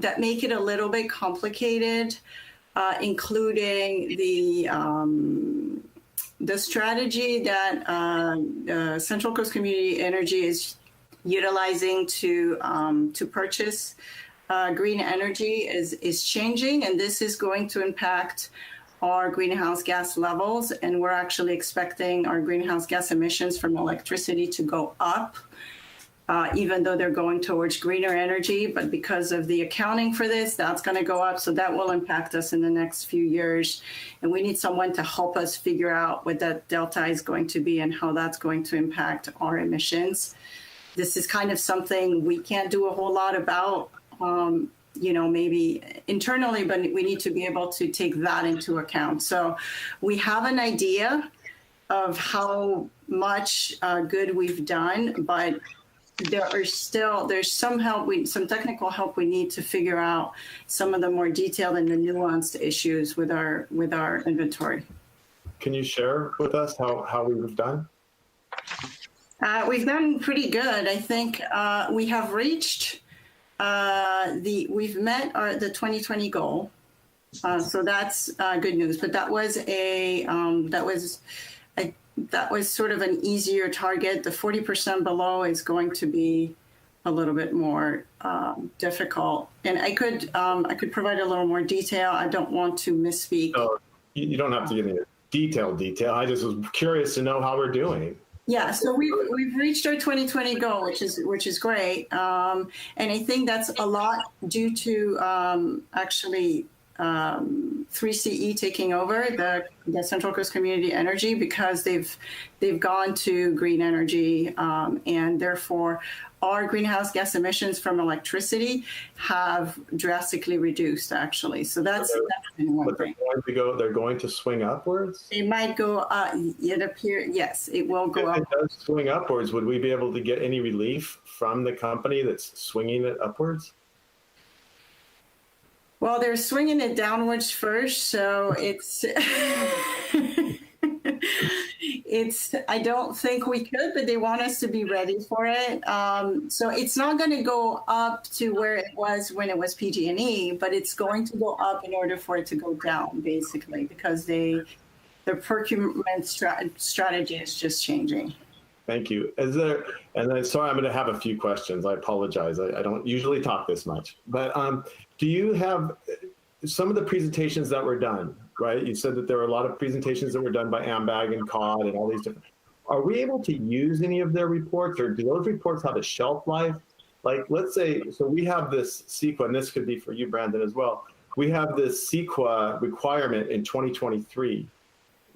that make it a little bit complicated, including the strategy that Central Coast Community Energy is utilizing to purchase green energy is changing, and this is going to impact our greenhouse gas levels, and we're actually expecting our greenhouse gas emissions from electricity to go up, even though they're going towards greener energy. But because of the accounting for this, that's going to go up. So that will impact us in the next few years. And we need someone to help us figure out what that delta is going to be and how that's going to impact our emissions. This is kind of something we can't do a whole lot about maybe internally, but we need to be able to take that into account. So we have an idea of how much good we've done, but there's some help, some technical help we need to figure out some of the more detailed and the nuanced issues with our inventory. Can you share with us how we've done? We've done pretty good. I think we have reached we've met the 2020 goal. So that's good news. But that was that was sort of an easier target. The 40% below is going to be a little bit more difficult. And I could provide a little more detail. I don't want to misspeak. Oh, you don't have to give me a detail. I just was curious to know how we're doing. Yeah, so we've reached our 2020 goal, which is great, and I think that's a lot due to actually 3CE taking over the Central Coast Community Energy, because they've gone to green energy, and therefore our greenhouse gas emissions from electricity have drastically reduced, actually. So that's one thing. They're going to swing upwards? It might go, it appears, yes, it will go up. If it does swing upwards, would we be able to get any relief from the company that's swinging it upwards? Well, they're swinging it downwards first, so it's I don't think we could, but they want us to be ready for it. So it's not going to go up to where it was when it was PG&E, but it's going to go up in order for it to go down, basically, because the procurement strategy is just changing. Thank you. Sorry, I'm going to have a few questions. I apologize. I don't usually talk this much, but do you have some of the presentations that were done, right? You said that there were a lot of presentations that were done by AMBAG and COD and all these different. Are we able to use any of their reports, or do those reports have a shelf life? Like, let's say, so we have this CEQA, and this could be for you, Brandon, as well. We have this CEQA requirement in 2023,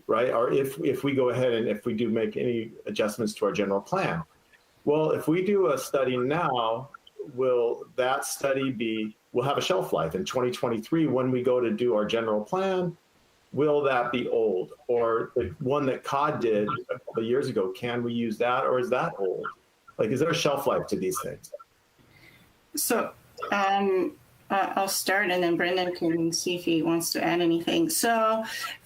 right? Or if we go ahead and if we do make any adjustments to our general plan. Well, if we do a study now, will that study will have a shelf life in 2023 when we go to do our general plan? Will that be old? Or the one that COD did a couple of years ago, can we use that, or is that old? Like, is there a shelf life to these things? So I'll start, and then Brendan can see if he wants to add anything. So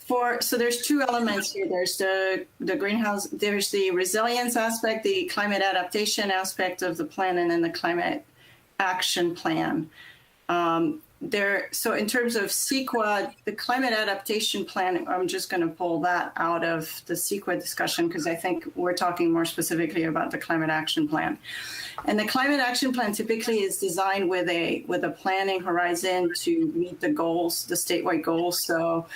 there's two elements here. There's the greenhouse, there's the resilience aspect, the climate adaptation aspect of the plan, and then the climate action plan. So in terms of CEQA, the climate adaptation plan, I'm just going to pull that out of the CEQA discussion because I think we're talking more specifically about the climate action plan. And the climate action plan typically is designed with a planning horizon to meet the goals, the statewide goals. So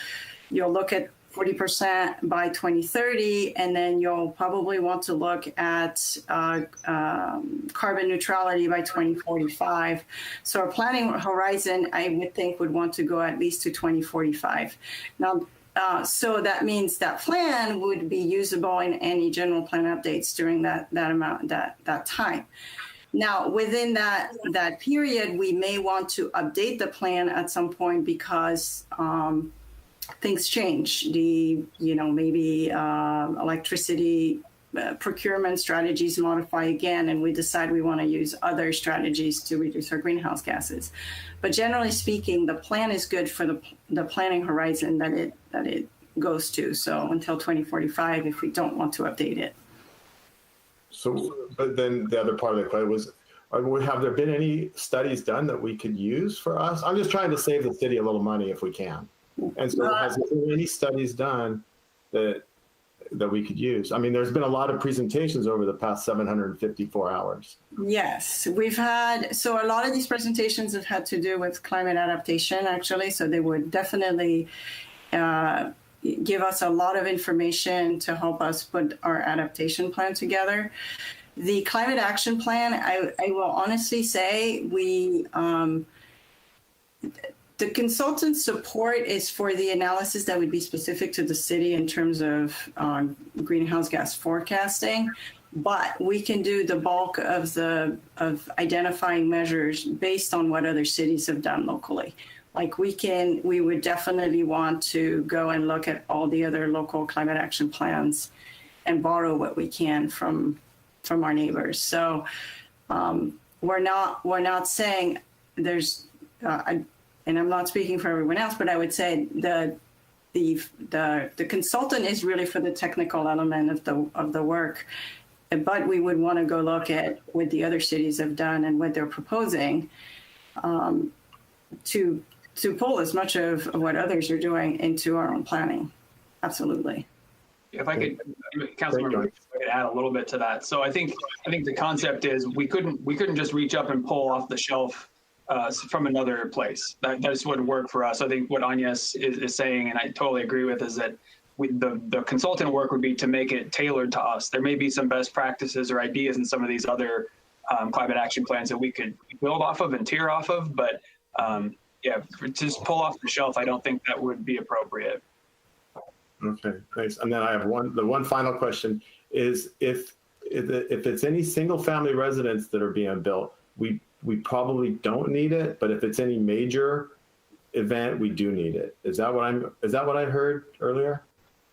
you'll look at 40% by 2030, and then you'll probably want to look at carbon neutrality by 2045. So our planning horizon, I would think, would want to go at least to 2045. Now, so that means that plan would be usable in any general plan updates during that time. Now, within that period, we may want to update the plan at some point because things change. Maybe electricity procurement strategies modify again, and we decide we want to use other strategies to reduce our greenhouse gases. But generally speaking, the plan is good for the planning horizon that it goes to. So until 2045, if we don't want to update it. So, but then the other part of the question was, have there been any studies done that we could use for us? I'm just trying to save the city a little money if we can. And so has there been any studies done that we could use? I mean, there's been a lot of presentations over the past 754 hours. Yes, so a lot of these presentations have had to do with climate adaptation, actually. So they would definitely give us a lot of information to help us put our adaptation plan together. The climate action plan, I will honestly say the consultant support is for the analysis that would be specific to the city in terms of greenhouse gas forecasting. but we can do the bulk of identifying measures based on what other cities have done locally. Like we would definitely want to go and look at all the other local climate action plans and borrow what we can from our neighbors. So we're not saying there's, and I'm not speaking for everyone else, but I would say the consultant is really for the technical element of the work, but we would want to go look at what the other cities have done and what they're proposing to pull as much of what others are doing into our own planning. Absolutely. If I could, Councilmember, if I could add a little bit to that. So I think the concept is we couldn't just reach up and pull off the shelf from another place. That just wouldn't work for us. I think what Agnes is saying, and I totally agree with, is that the consultant work would be to make it tailored to us. There may be some best practices or ideas in some of these other climate action plans that we could build off of and tier off of, but yeah, just pull off the shelf, I don't think that would be appropriate. Okay, thanks. And then I have the one final question is if it's any single family residents that are being built, we probably don't need it, but if it's any major event, we do need it. Is that what I heard earlier?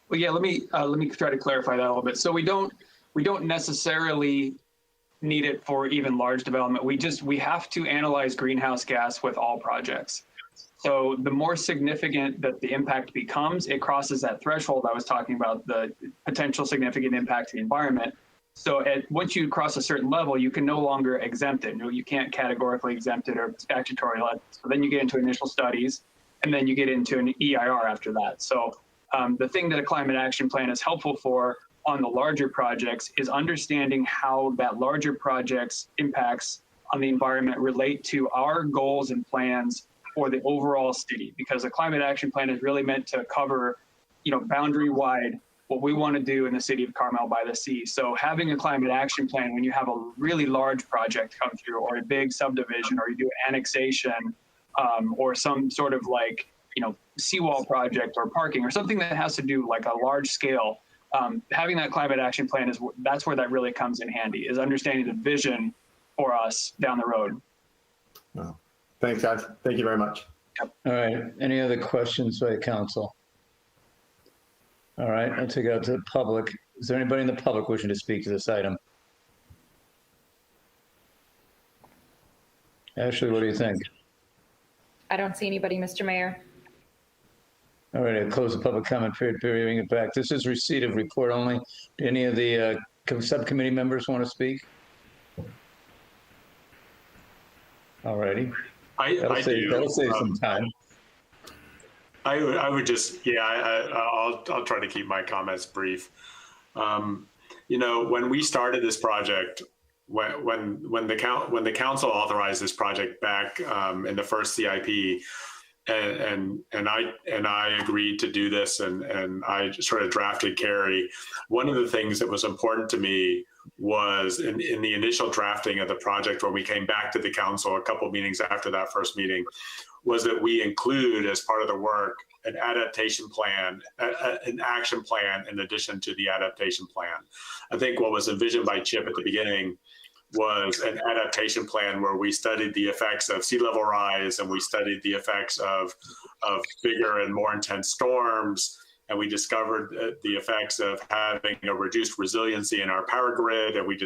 Well, yeah, let me try to clarify that a little bit. So we don't necessarily need it for even large development. We have to analyze greenhouse gas with all projects. So the more significant that the impact becomes, it crosses that threshold I was talking about, the potential significant impact to the environment. So once you cross a certain level, you can no longer exempt it. You can't categorically exempt it or statutory. So then you get into initial studies, and then you get into an EIR after that. So the thing that a climate action plan is helpful for on the larger projects is understanding how that larger project's impacts on the environment relate to our goals and plans for the overall city, because a climate action plan is really meant to cover, boundary wide what we want to do in the city of Carmel-by-the-Sea. So having a climate action plan when you have a really large project come through, or a big subdivision, or you do annexation, or some sort of seawall project or parking or something that has to do like a large scale, having that climate action plan that's where that really comes in handy, is understanding the vision for us down the road. Wow. Thanks, guys. Thank you very much. Yep. All right. Any other questions by council? All right. I'll take it out to the public. Is there anybody in the public wishing to speak to this item? Ashley, what do you think? I don't see anybody, Mr. Mayor. All right, I'll close the public comment period, bring it back. This is receipt of report only. Do any of the subcommittee members want to speak? All righty. That'll save some time. I would just, I'll try to keep my comments brief. When we started this project, when the council authorized this project back in the first CIP, and I agreed to do this, and I sort of drafted Carrie. One of the things that was important to me was in the initial drafting of the project, when we came back to the council a couple of meetings after that first meeting, was that we include as part of the work an adaptation plan, an action plan in addition to the adaptation plan. I think what was envisioned by Chip at the beginning was an adaptation plan where we studied the effects of sea level rise, and we studied the effects of bigger and more intense storms, and we discovered the effects of having a reduced resiliency in our power grid, and we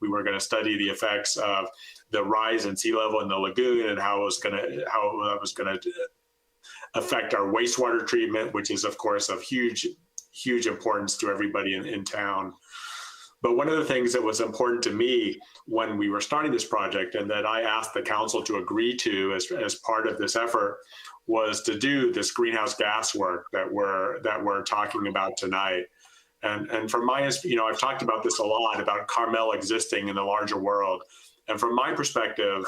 were going to study the effects of the rise in sea level in the lagoon and how that was going to affect our wastewater treatment, which is of course of huge importance to everybody in town. But one of the things that was important to me when we were starting this project, and that I asked the council to agree to as part of this effort, was to do this greenhouse gas work that we're talking about tonight. And from my, I've talked about this a lot, about Carmel existing in the larger world. And from my perspective,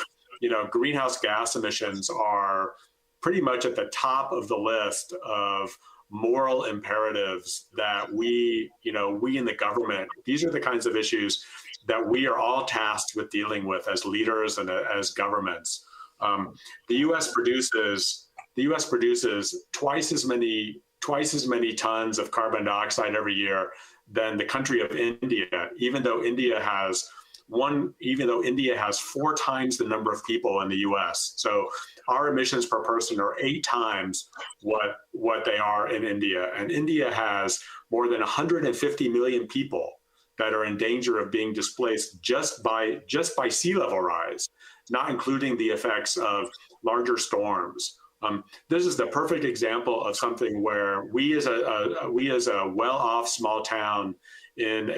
greenhouse gas emissions are pretty much at the top of the list of moral imperatives that we in the government, these are the kinds of issues that we are all tasked with dealing with as leaders and as governments. The U.S. produces twice as many tons of carbon dioxide every year than the country of India, even though India has 4 times the number of people in the US. So our emissions per person are 8 times what they are in India. And India has more than 150 million people that are in danger of being displaced just by sea level rise, not including the effects of larger storms. This is the perfect example of something where we as a well-off small town in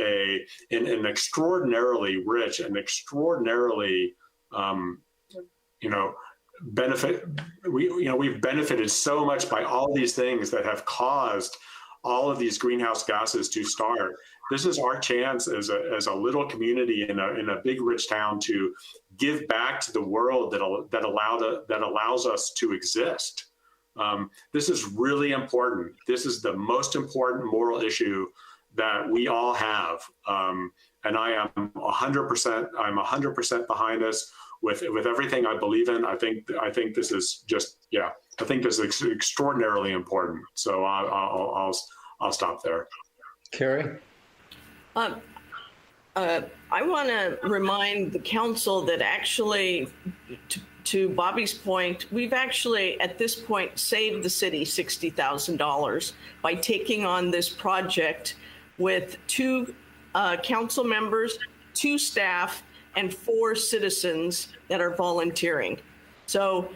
an extraordinarily rich and extraordinarily we've benefited so much by all these things that have caused all of these greenhouse gases to start. This is our chance as a little community in a big rich town to give back to the world that allows us to exist. This is really important. This is the most important moral issue that we all have, and I am 100% behind this with everything I believe in. I think this is I think this is extraordinarily important. So I'll stop there. Carrie? I want to remind the council that actually, to Bobby's point, we've actually at this point saved the city $60,000 by taking on this project with 2 council members, 2 staff, and 4 citizens that are volunteering. So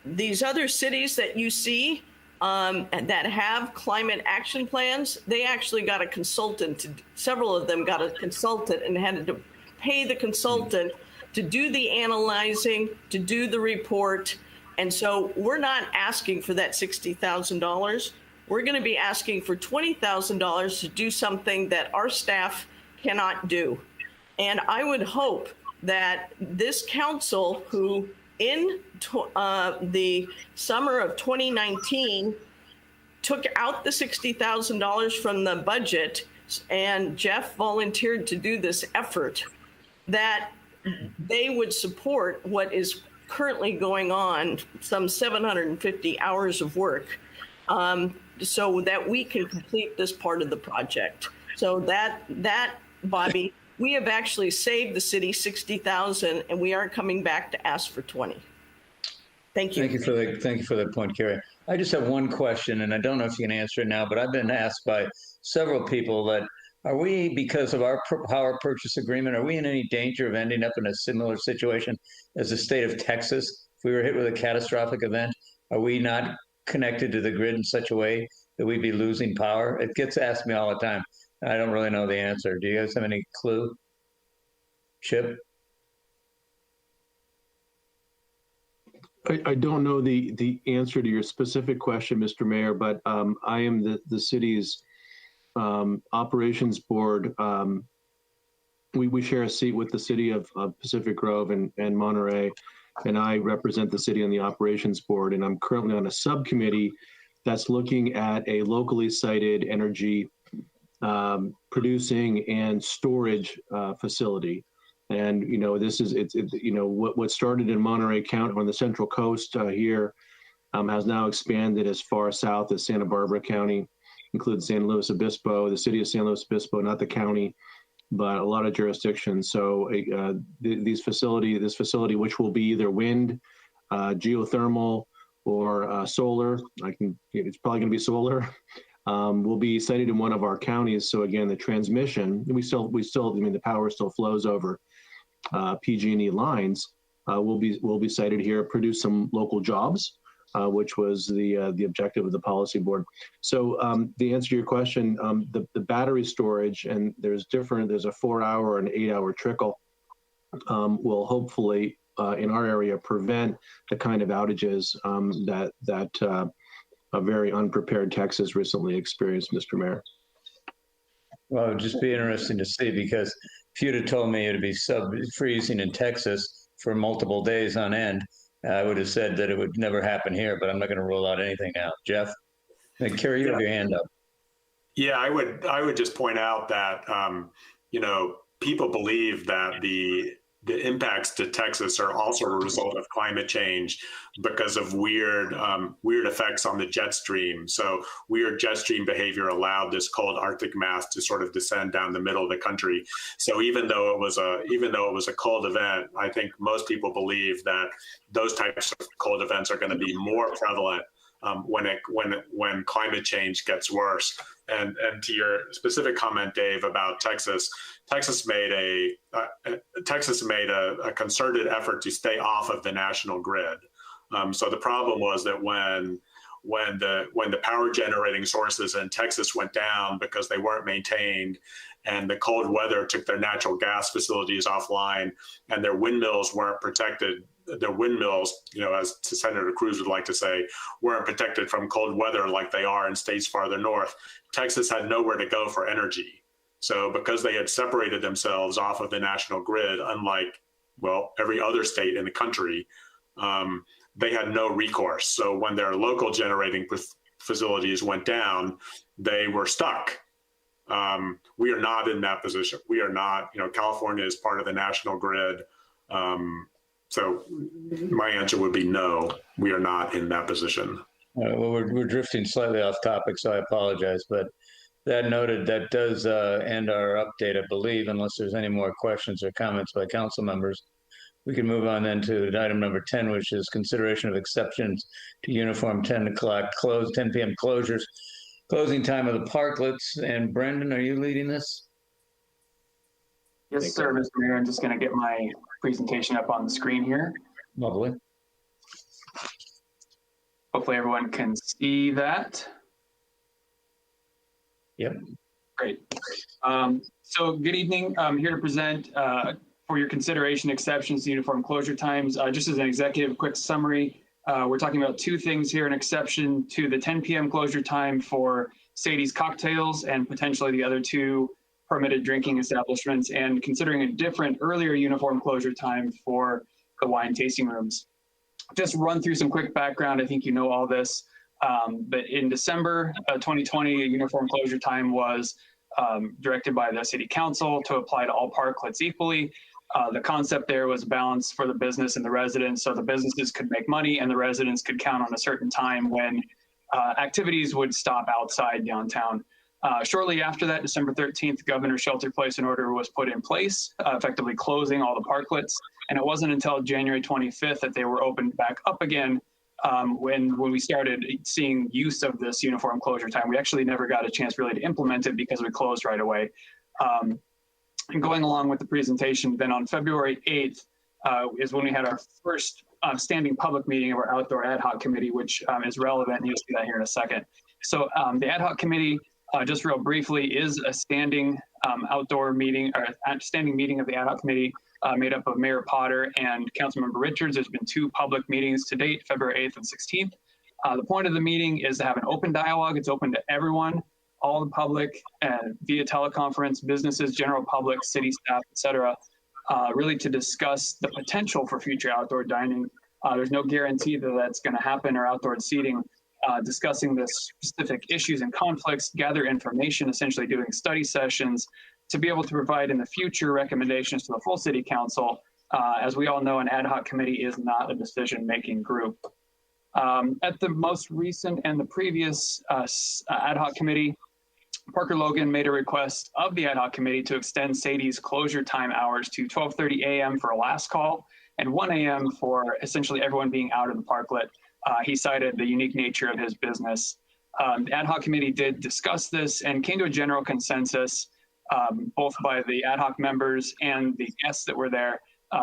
these other cities that you see that have climate action plans, they actually got a consultant. Several of them got a consultant and had to pay the consultant to do the analyzing, to do the report. And so we're not asking for that $60,000. We're going to be asking for $20,000 to do something that our staff cannot do. And I would hope that this council, who in the summer of 2019 took out the $60,000 from the budget, and Jeff volunteered to do this effort, that they would support what is currently going on, some 750 hours of work, so that we can complete this part of the project. So that Bobby, we have actually saved the city $60,000, and we aren't coming back to ask for 20. Thank you. Thank you for that point, Carrie. I just have one question, and I don't know if you can answer it now, but I've been asked by several people that are we, because of our power purchase agreement, are we in any danger of ending up in a similar situation as the state of Texas? If we were hit with a catastrophic event, are we not connected to the grid in such a way that we'd be losing power? It gets asked me all the time. I don't really know the answer. Do you guys have any clue? Chip? I don't know the answer to your specific question, Mr. Mayor, but I am the city's operations board. We share a seat with the city of Pacific Grove and Monterey, and I represent the city on the operations board, and I'm currently on a subcommittee that's looking at a locally sited energy producing and storage facility. And, this is, what started in Monterey County on the Central Coast here has now expanded as far south as Santa Barbara County, includes San Luis Obispo, the city of San Luis Obispo, not the county, but a lot of jurisdictions. So this facility, which will be either wind, geothermal, or solar, it's probably going to be solar, will be sited in one of our counties. So again, the transmission, the power still flows over PG&E lines, will be sited here, produce some local jobs, which was the objective of the policy board. So the answer to your question, the battery storage, and there's a 4-hour and 8-hour trickle, will hopefully in our area prevent the kind of outages that a very unprepared Texas recently experienced, Mr. Mayor. Well, it would just be interesting to see, because if you'd have told me it'd be sub-freezing in Texas for multiple days on end, I would have said that it would never happen here, but I'm not going to rule out anything now. Jeff? And Carrie, you have your hand up. Yeah, I would just point out that, people believe that the impacts to Texas are also a result of climate change because of weird effects on the jet stream. So weird jet stream behavior allowed this cold Arctic mass to sort of descend down the middle of the country. So even though it was a cold event, I think most people believe that those types of cold events are going to be more prevalent when climate change gets worse. And to your specific comment, Dave, about Texas, Texas made a concerted effort to stay off of the national grid. So the problem was that when the power generating sources in Texas went down because they weren't maintained, and the cold weather took their natural gas facilities offline, and their windmills weren't protected. Their windmills, as Senator Cruz would like to say, weren't protected from cold weather like they are in states farther north. Texas had nowhere to go for energy. So because they had separated themselves off of the national grid, unlike, every other state in the country, they had no recourse. So when their local generating facilities went down, they were stuck. We are not in that position. We are not, California is part of the national grid. So my answer would be no, we are not in that position. Well, we're drifting slightly off topic, so I apologize. But that noted, that does end our update, I believe, unless there's any more questions or comments by council members. We can move on then to item number 10, which is consideration of exceptions to uniform 10 p.m. closures, closing time of the parklets. And Brendan, are you leading this? Yes, sir, Mr. Mayor. I'm just going to get my presentation up on the screen here. Lovely. Hopefully everyone can see that. Yep. Great. So good evening. I'm here to present for your consideration exceptions to uniform closure times. Just as an executive quick summary, we're talking about two things here: an exception to the 10 p.m. closure time for Sadie's Cocktails and potentially the other two permitted drinking establishments, and considering a different earlier uniform closure time for the wine tasting rooms. Just run through some quick background. I think you know all this, but in December 2020, a uniform closure time was directed by the City Council to apply to all parklets equally. The concept there was balance for the business and the residents, so the businesses could make money and the residents could count on a certain time when activities would stop outside downtown. Shortly after that, December 13th, Governor Shelter-in-Place order was put in place, effectively closing all the parklets. And it wasn't until January 25th that they were opened back up again when we started seeing use of this uniform closure time. We actually never got a chance really to implement it because we closed right away. And going along with the presentation, then on February 8th is when we had our first standing public meeting of our outdoor ad hoc committee, which is relevant, and you'll see that here in a second. So the ad hoc committee, just real briefly, is a standing outdoor meeting, or a standing meeting of the ad hoc committee made up of Mayor Potter and Councilmember Richards. There's been two public meetings to date, February 8th and 16th. The point of the meeting is to have an open dialogue. It's open to everyone, all the public, via teleconference, businesses, general public, city staff, et cetera, really to discuss the potential for future outdoor dining. There's no guarantee that that's going to happen, or outdoor seating. Discussing the specific issues and conflicts, gather information, essentially doing study sessions to be able to provide in the future recommendations to the full city council. As we all know, an ad hoc committee is not a decision-making group. At the most recent and the previous ad hoc committee, Parker Logan made a request of the ad hoc committee to extend Sadie's closure time hours to 12:30 a.m. for a last call and 1 a.m. for essentially everyone being out of the parklet. He cited the unique nature of his business. The ad hoc committee did discuss this and came to a general consensus, both by the ad hoc members and the guests that were there,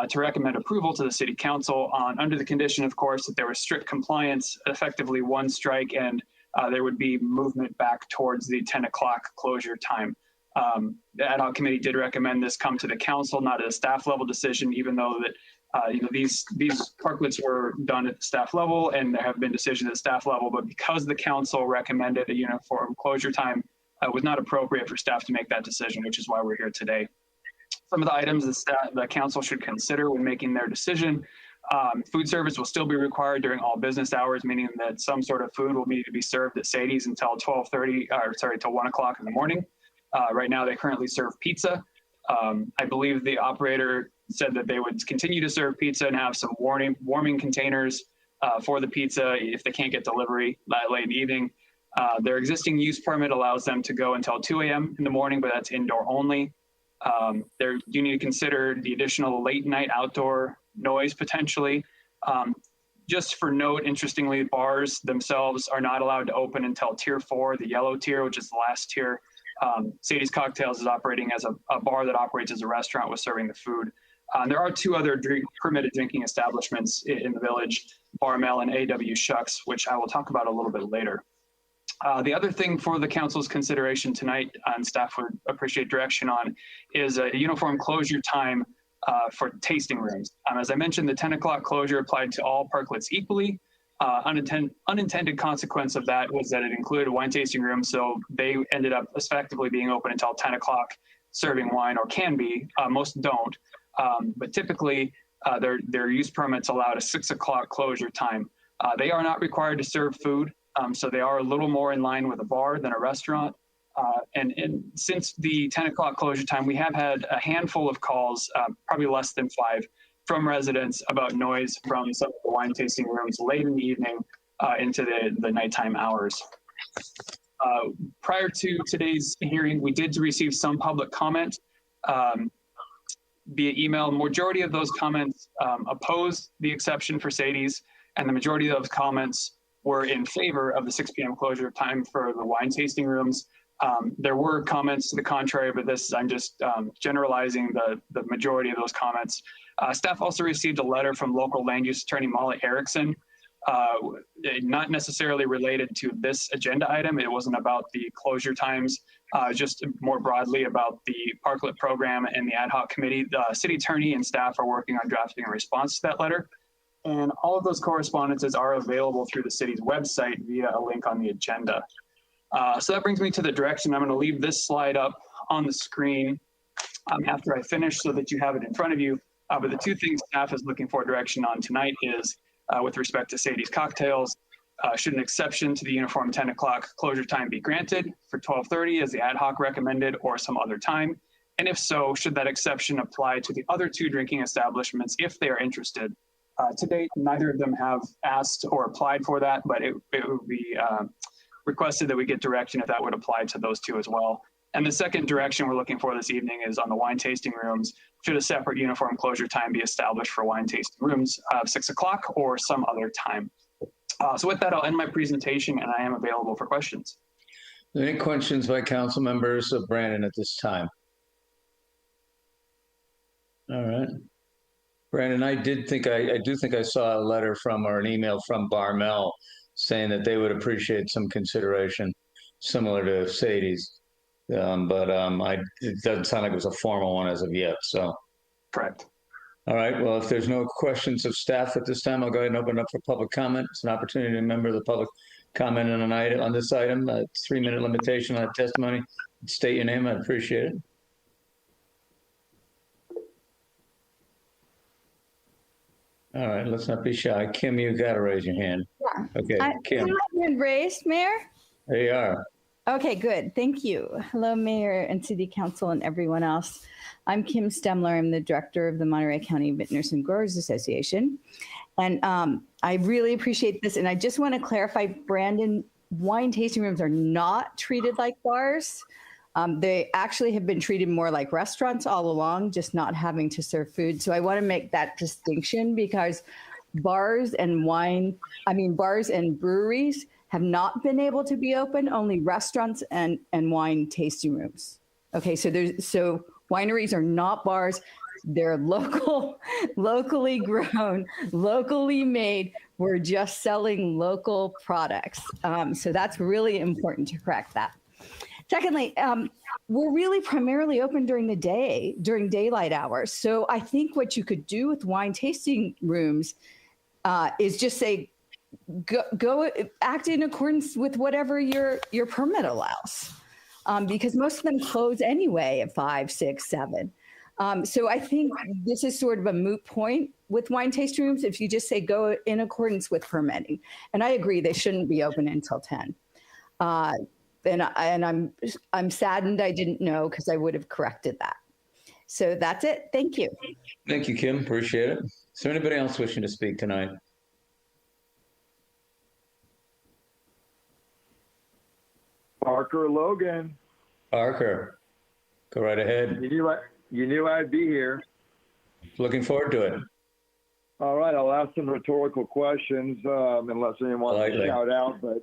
to recommend approval to the city council under the condition, of course, that there was strict compliance, effectively one strike, and there would be movement back towards the 10 o'clock closure time. The ad hoc committee did recommend this come to the council, not a staff level decision, even though that these parklets were done at the staff level, and there have been decisions at staff level, but because the council recommended a uniform closure time, it was not appropriate for staff to make that decision, which is why we're here today. Some of the items the council should consider when making their decision: food service will still be required during all business hours, meaning that some sort of food will need to be served at Sadie's until till 1 o'clock in the morning. Right now, they currently serve pizza. I believe the operator said that they would continue to serve pizza and have some warming containers for the pizza if they can't get delivery late in the evening. Their existing use permit allows them to go until 2 a.m. in the morning, but that's indoor only. You need to consider the additional late night outdoor noise potentially. Just for note, interestingly, bars themselves are not allowed to open until tier 4, the yellow tier, which is the last tier. Sadie's Cocktails is operating as a bar that operates as a restaurant with serving the food. There are 2 other permitted drinking establishments in the village, Carmel and A.W. Shucks, which I will talk about a little bit later. The other thing for the council's consideration tonight, and staff would appreciate direction on, is a uniform closure time for tasting rooms. As I mentioned, the 10 o'clock closure applied to all parklets equally. Unintended consequence of that was that it included a wine tasting room, so they ended up effectively being open until 10 o'clock, serving wine, or can be. Most don't, but typically their use permits allowed a 6 o'clock closure time. They are not required to serve food, so they are a little more in line with a bar than a restaurant. And since the 10 o'clock closure time, we have had a handful of calls, probably less than 5, from residents about noise from some of the wine tasting rooms late in the evening into the nighttime hours. Prior to today's hearing, we did receive some public comment via email. Majority of those comments opposed the exception for Sadie's, and the majority of those comments were in favor of the 6 p.m. closure time for the wine tasting rooms. There were comments to the contrary, but I'm just generalizing the majority of those comments. Staff also received a letter from local land use attorney Molly Erickson, not necessarily related to this agenda item. It wasn't about the closure times, just more broadly about the parklet program and the ad hoc committee. The city attorney and staff are working on drafting a response to that letter. And all of those correspondences are available through the city's website via a link on the agenda. So that brings me to the direction. I'm going to leave this slide up on the screen after I finish so that you have it in front of you. But the 2 things staff is looking for direction on tonight is with respect to Sadie's Cocktails, should an exception to the uniform 10 o'clock closure time be granted for 12:30 as the ad hoc recommended, or some other time? And if so, should that exception apply to the other 2 drinking establishments if they are interested? To date, neither of them have asked or applied for that, but it would be requested that we get direction if that would apply to those 2 as well. And the second direction we're looking for this evening is on the wine tasting rooms. Should a separate uniform closure time be established for wine tasting rooms of 6 o'clock or some other time? So with that, I'll end my presentation and I am available for questions. Any questions by council members of Brandon at this time? All right. Brandon, I do think I saw a letter from, or an email from Carmel saying that they would appreciate some consideration similar to Sadie's. It doesn't sound like it was a formal one as of yet, so. Correct. All right, well, if there's no questions of staff at this time, I'll go ahead and open it up for public comment. It's an opportunity to a member of the public comment on this item, a 3-minute limitation on testimony. State your name, I'd appreciate it. All right, let's not be shy. Kim, you got to raise your hand. Yeah. Okay, Kim. Is my hand raised, Mayor? There you are. Okay, good. Thank you. Hello, Mayor and City Council and everyone else. I'm Kim Stemler. I'm the director of the Monterey County Vintners and Growers Association. And I really appreciate this. And I just want to clarify, Brandon, wine tasting rooms are not treated like bars. They actually have been treated more like restaurants all along, just not having to serve food. So I want to make that distinction because bars and breweries have not been able to be open, only restaurants and wine tasting rooms. Okay, so wineries are not bars. They're locally grown, locally made. We're just selling local products. So that's really important to correct that. Secondly, we're really primarily open during the day, during daylight hours. So I think what you could do with wine tasting rooms is just say, go act in accordance with whatever your permit allows, because most of them close anyway at 5, 6, 7. So I think this is sort of a moot point with wine tasting rooms if you just say go in accordance with permitting. And I agree they shouldn't be open until 10. And I'm saddened I didn't know because I would have corrected that. So that's it. Thank you. Thank you, Kim. Appreciate it. Is there anybody else wishing to speak tonight? Parker Logan. Parker, go right ahead. You knew I'd be here. Looking forward to it. All right, I'll ask some rhetorical questions, unless anyone wants to shout out. But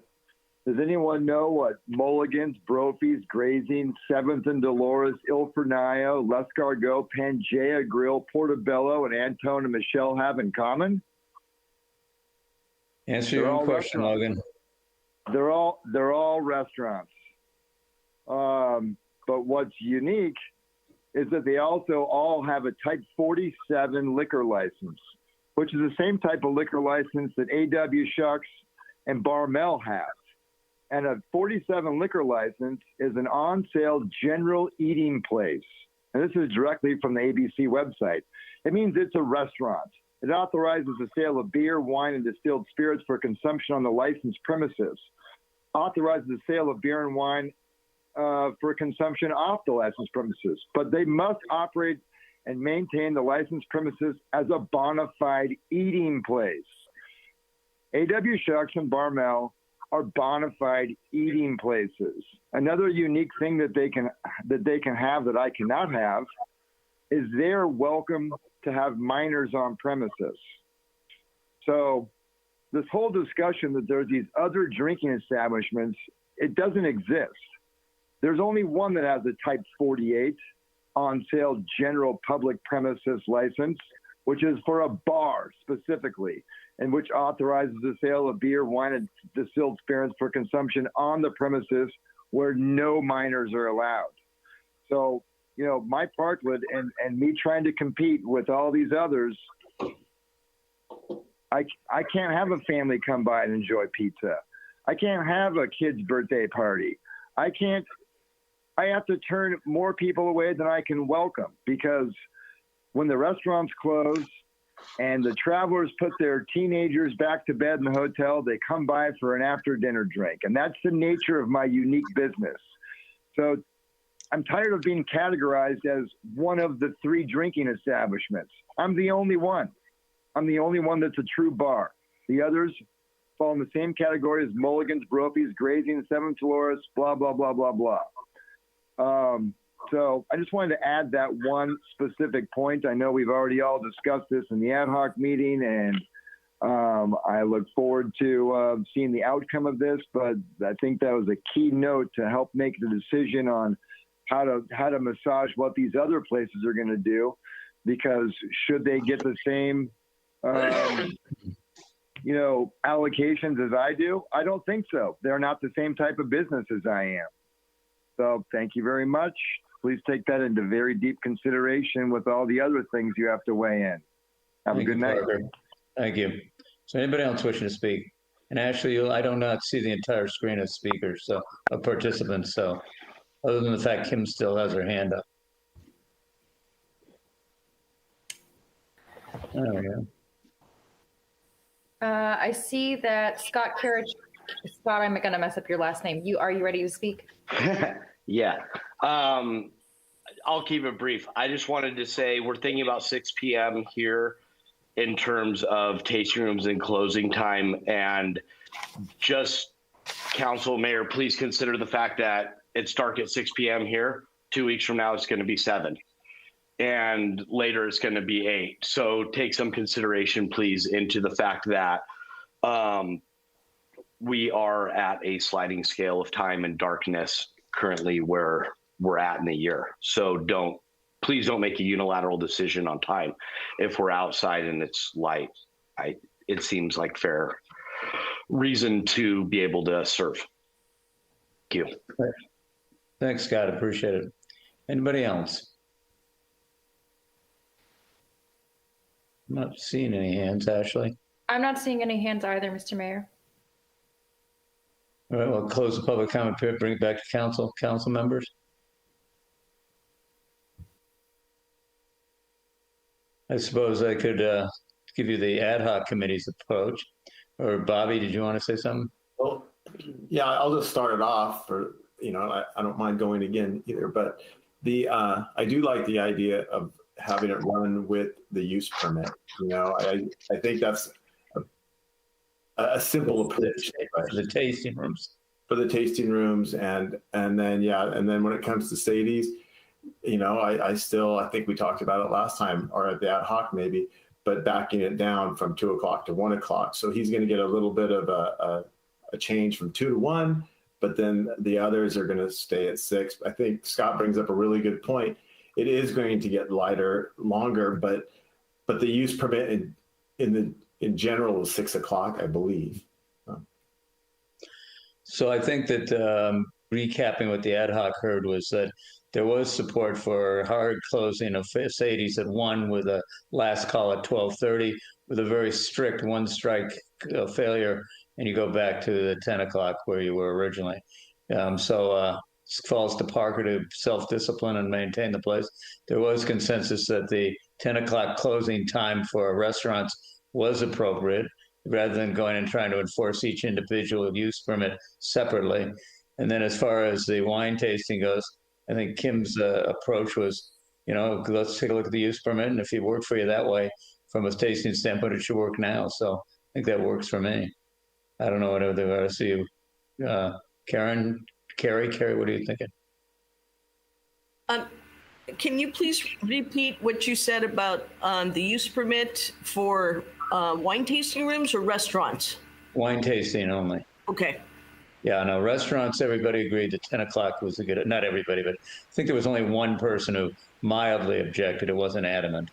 does anyone know what Mulligan's, Brophy's, Grazing, 7th and Dolores, Il Fornaio, L'Escargot, Pangea Grill, Portobello, and Antone and Michelle have in common? Answer your own question, Logan. They're all restaurants. But what's unique is that they also all have a Type 47 liquor license, which is the same type of liquor license that A.W. Shucks and Carmel have. And a 47 liquor license is an on-sale general eating place. And this is directly from the ABC website. It means it's a restaurant. It authorizes the sale of beer, wine, and distilled spirits for consumption on the licensed premises. Authorizes the sale of beer and wine for consumption off the licensed premises. But they must operate and maintain the licensed premises as a bona fide eating place. A.W. Shucks and Carmel are bona fide eating places. Another unique thing that they can have that I cannot have is they're welcome to have minors on premises. So this whole discussion that there's these other drinking establishments, it doesn't exist. There's only one that has a Type 48 on sale general public premises license, which is for a bar specifically, and which authorizes the sale of beer, wine, and distilled spirits for consumption on the premises where no minors are allowed. So, you know, my Parkland and me trying to compete with all these others, I can't have a family come by and enjoy pizza. I can't have a kid's birthday party. I have to turn more people away than I can welcome, because when the restaurants close and the travelers put their teenagers back to bed in the hotel, they come by for an after dinner drink. And that's the nature of my unique business. So I'm tired of being categorized as one of the 3 drinking establishments. I'm the only one. I'm the only one that's a true bar. The others fall in the same category as Mulligan's, Brophy's, Grazing, 7th Dolores, blah, blah, blah, blah, blah. So I just wanted to add that one specific point. I know we've already all discussed this in the ad hoc meeting, and I look forward to seeing the outcome of this, but I think that was a key note to help make the decision on how to massage what these other places are going to do, because should they get the same allocations as I do? I don't think so. They're not the same type of business as I am. So thank you very much. Please take that into very deep consideration with all the other things you have to weigh in. Have a good night. Parker. Thank you. So anybody else wishing to speak? And Ashley, I do not see the entire screen of speakers, so of participants. So other than the fact Kim still has her hand up. There we go. I see that Scott Carriage. Scott, I'm going to mess up your last name. Are you ready to speak? Yeah. I'll keep it brief. I just wanted to say we're thinking about 6 p.m. here in terms of tasting rooms and closing time. And just council, mayor, please consider the fact that it's dark at 6 p.m. here. 2 weeks from now, it's going to be 7. And later it's going to be 8. So take some consideration, please, into the fact that we are at a sliding scale of time and darkness currently where we're at in the year. So please don't make a unilateral decision on time. If we're outside and it's light, it seems like fair reason to be able to serve. Thank you. Thanks, Scott. Appreciate it. Anybody else? I'm not seeing any hands, Ashley. I'm not seeing any hands either, Mr. Mayor. All right, we'll close the public comment period, bring it back to council members. I suppose I could give you the ad hoc committee's approach. Or Bobby, did you want to say something? Well, yeah, I'll just start it off. I don't mind going again either. But I do like the idea of having it run with the use permit. You know, I think that's a simple approach for the tasting rooms. For the tasting rooms, and then when it comes to Sadie's, you know, I think we talked about it last time, or at the ad hoc maybe, but backing it down from 2 o'clock to 1 o'clock. So he's going to get a little bit of a change from 2 to 1, but then the others are going to stay at 6. I think Scott brings up a really good point. It is going to get longer, but the use permit in general is 6 o'clock, I believe. So I think that recapping what the ad hoc heard was that there was support for hard closing of Sadie's at 1 with a last call at 12:30 with a very strict one strike failure, and you go back to the 10 o'clock where you were originally. So falls to Parker to self-discipline and maintain the place. There was consensus that the 10 o'clock closing time for restaurants was appropriate, rather than going and trying to enforce each individual use permit separately. And then as far as the wine tasting goes, I think Kim's approach was, you know, let's take a look at the use permit, and if it worked for you that way, from a tasting standpoint, it should work now. So I think that works for me. I don't know what other rest of you, Carrie, what are you thinking? Can you please repeat what you said about the use permit for wine tasting rooms or restaurants? Wine tasting only. Okay. Yeah, no, restaurants, everybody agreed that 10 o'clock was a good, not everybody, but I think there was only one person who mildly objected. It wasn't adamant.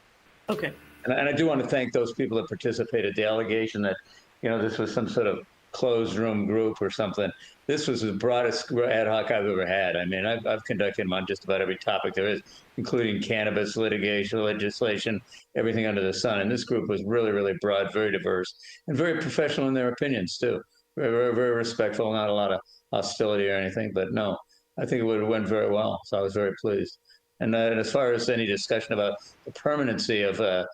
Okay. And I do want to thank those people that participated. The allegation that, you know, this was some sort of closed room group or something. This was the broadest ad hoc I've ever had. I mean, I've conducted them on just about every topic there is, including cannabis litigation, legislation, everything under the sun. And this group was really, really broad, very diverse, and very professional in their opinions too. Very, very, very respectful, not a lot of hostility or anything, but no, I think it would have went very well. So I was very pleased. And as far as any discussion about the permanency of the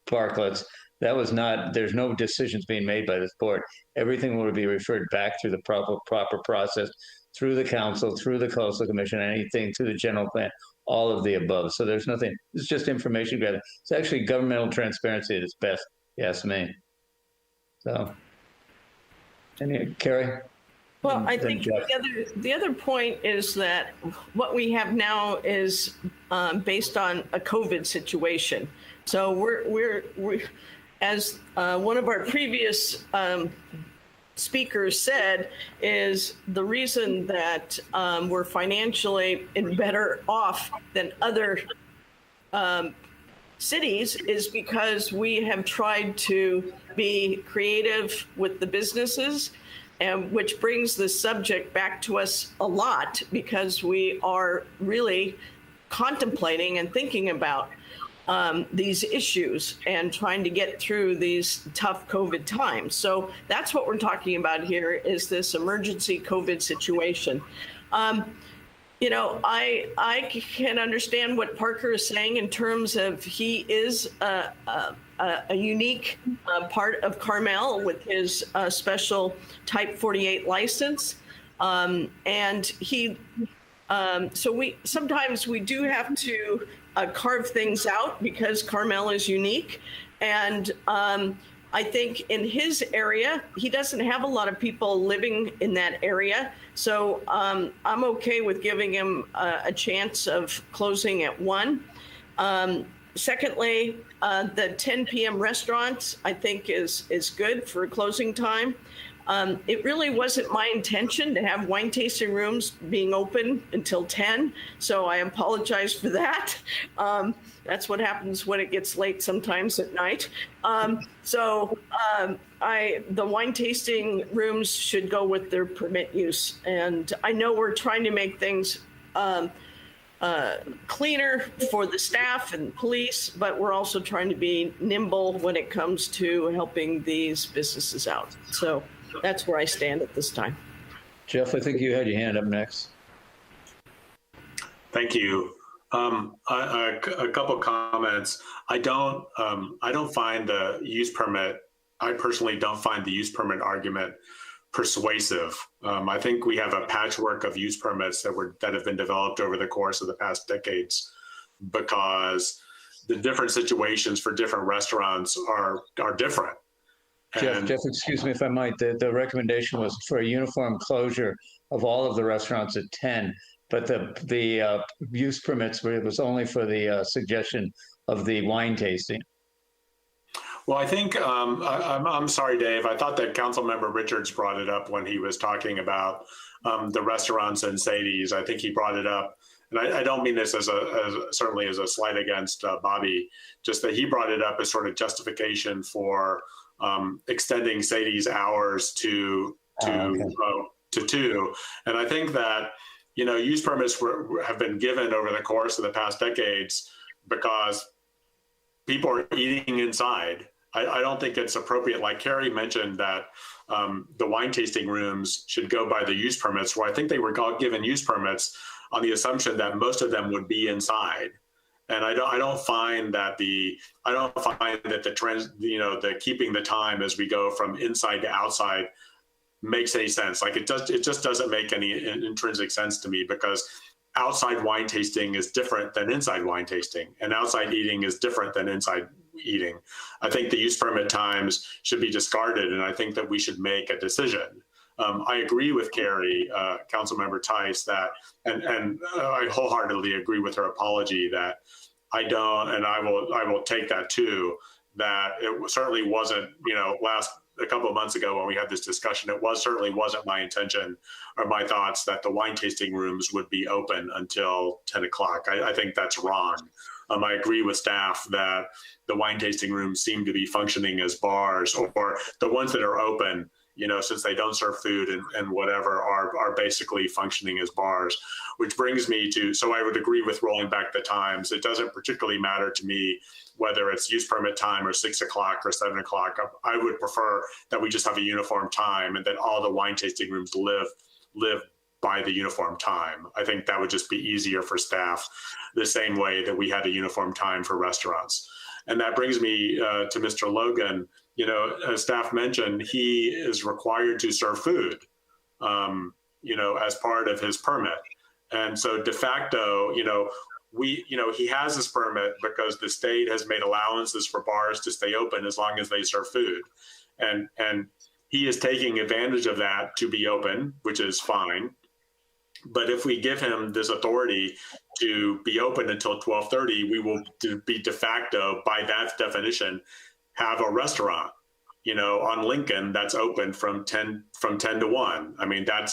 parklets, that was not, there's no decisions being made by this board. Everything will be referred back through the proper process, through the council, through the coastal commission, anything through the general plan, all of the above. So there's nothing, it's just information gathering. It's actually governmental transparency at its best, if you ask me. So, Carrie? Well, I think the other point is that what we have now is based on a COVID situation. So we're as one of our previous speakers said, is the reason that we're financially better off than other cities is because we have tried to be creative with the businesses, and which brings the subject back to us a lot because we are really contemplating and thinking about these issues and trying to get through these tough COVID times. So that's what we're talking about here is this emergency COVID situation. You know, I can understand what Parker is saying in terms of he is a unique part of Carmel with his special Type 48 license. And he, so we sometimes we do have to carve things out because Carmel is unique. And I think in his area, he doesn't have a lot of people living in that area. So I'm okay with giving him a chance of closing at 1. Secondly, the 10 p.m. restaurants, I think is good for closing time. It really wasn't my intention to have wine tasting rooms being open until 10, so I apologize for that. That's what happens when it gets late sometimes at night. The wine tasting rooms should go with their permit use. And I know we're trying to make things cleaner for the staff and police, but we're also trying to be nimble when it comes to helping these businesses out. So that's where I stand at this time. Jeff, I think you had your hand up next. Thank you. A couple comments. I don't find the use permit. I personally don't find the use permit argument persuasive. I think we have a patchwork of use permits that have been developed over the course of the past decades, because the different situations for different restaurants are different. Jeff, excuse me if I might, the recommendation was for a uniform closure of all of the restaurants at 10, but the use permits was only for the suggestion of the wine tasting. Well, I think, I'm sorry, Dave, I thought that Councilmember Richards brought it up when he was talking about the restaurants and Sadie's. I think he brought it up, and I don't mean this certainly as a slight against Bobby, just that he brought it up as sort of justification for extending Sadie's hours to 2. And I think that, use permits have been given over the course of the past decades because people are eating inside. I don't think it's appropriate. Like Carrie mentioned that the wine tasting rooms should go by the use permits, where I think they were given use permits on the assumption that most of them would be inside. And I don't find that the trend, the keeping the time as we go from inside to outside makes any sense. Like it just doesn't make any intrinsic sense to me, because outside wine tasting is different than inside wine tasting, and outside eating is different than inside eating. I think the use permit times should be discarded, and I think that we should make a decision. I agree with Carrie, Councilmember Tice, that, and I wholeheartedly agree with her apology that I don't, and I will take that too, that it certainly wasn't, a couple of months ago when we had this discussion, certainly wasn't my intention or my thoughts that the wine tasting rooms would be open until 10 o'clock. I think that's wrong. I agree with staff that the wine tasting rooms seem to be functioning as bars, or the ones that are open, since they don't serve food and whatever, are basically functioning as bars, which brings me to, so I would agree with rolling back the times. It doesn't particularly matter to me whether it's use permit time or 6 o'clock or 7 o'clock. I would prefer that we just have a uniform time and that all the wine tasting rooms live by the uniform time. I think that would just be easier for staff, the same way that we had a uniform time for restaurants. And that brings me to Mr. Logan. As staff mentioned, he is required to serve food, as part of his permit. And so de facto, he has this permit because the state has made allowances for bars to stay open as long as they serve food. And he is taking advantage of that to be open, which is fine. But if we give him this authority to be open until 12:30, we will be de facto, by that definition, have a restaurant, on Lincoln that's open from 10 to 1. I mean, that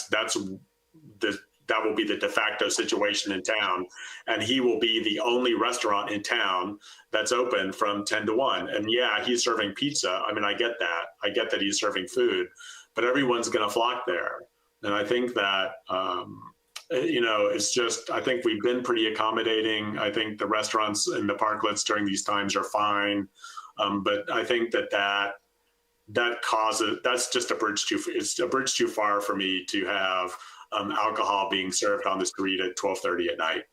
will be the de facto situation in town, and he will be the only restaurant in town that's open from 10 to 1. And yeah, he's serving pizza. I mean, I get that he's serving food, but everyone's going to flock there. And I think that, it's just, I think we've been pretty accommodating. I think the restaurants and the parklets during these times are fine. But I think that's just it's a bridge too far for me to have alcohol being served on the street at 12:30 at night.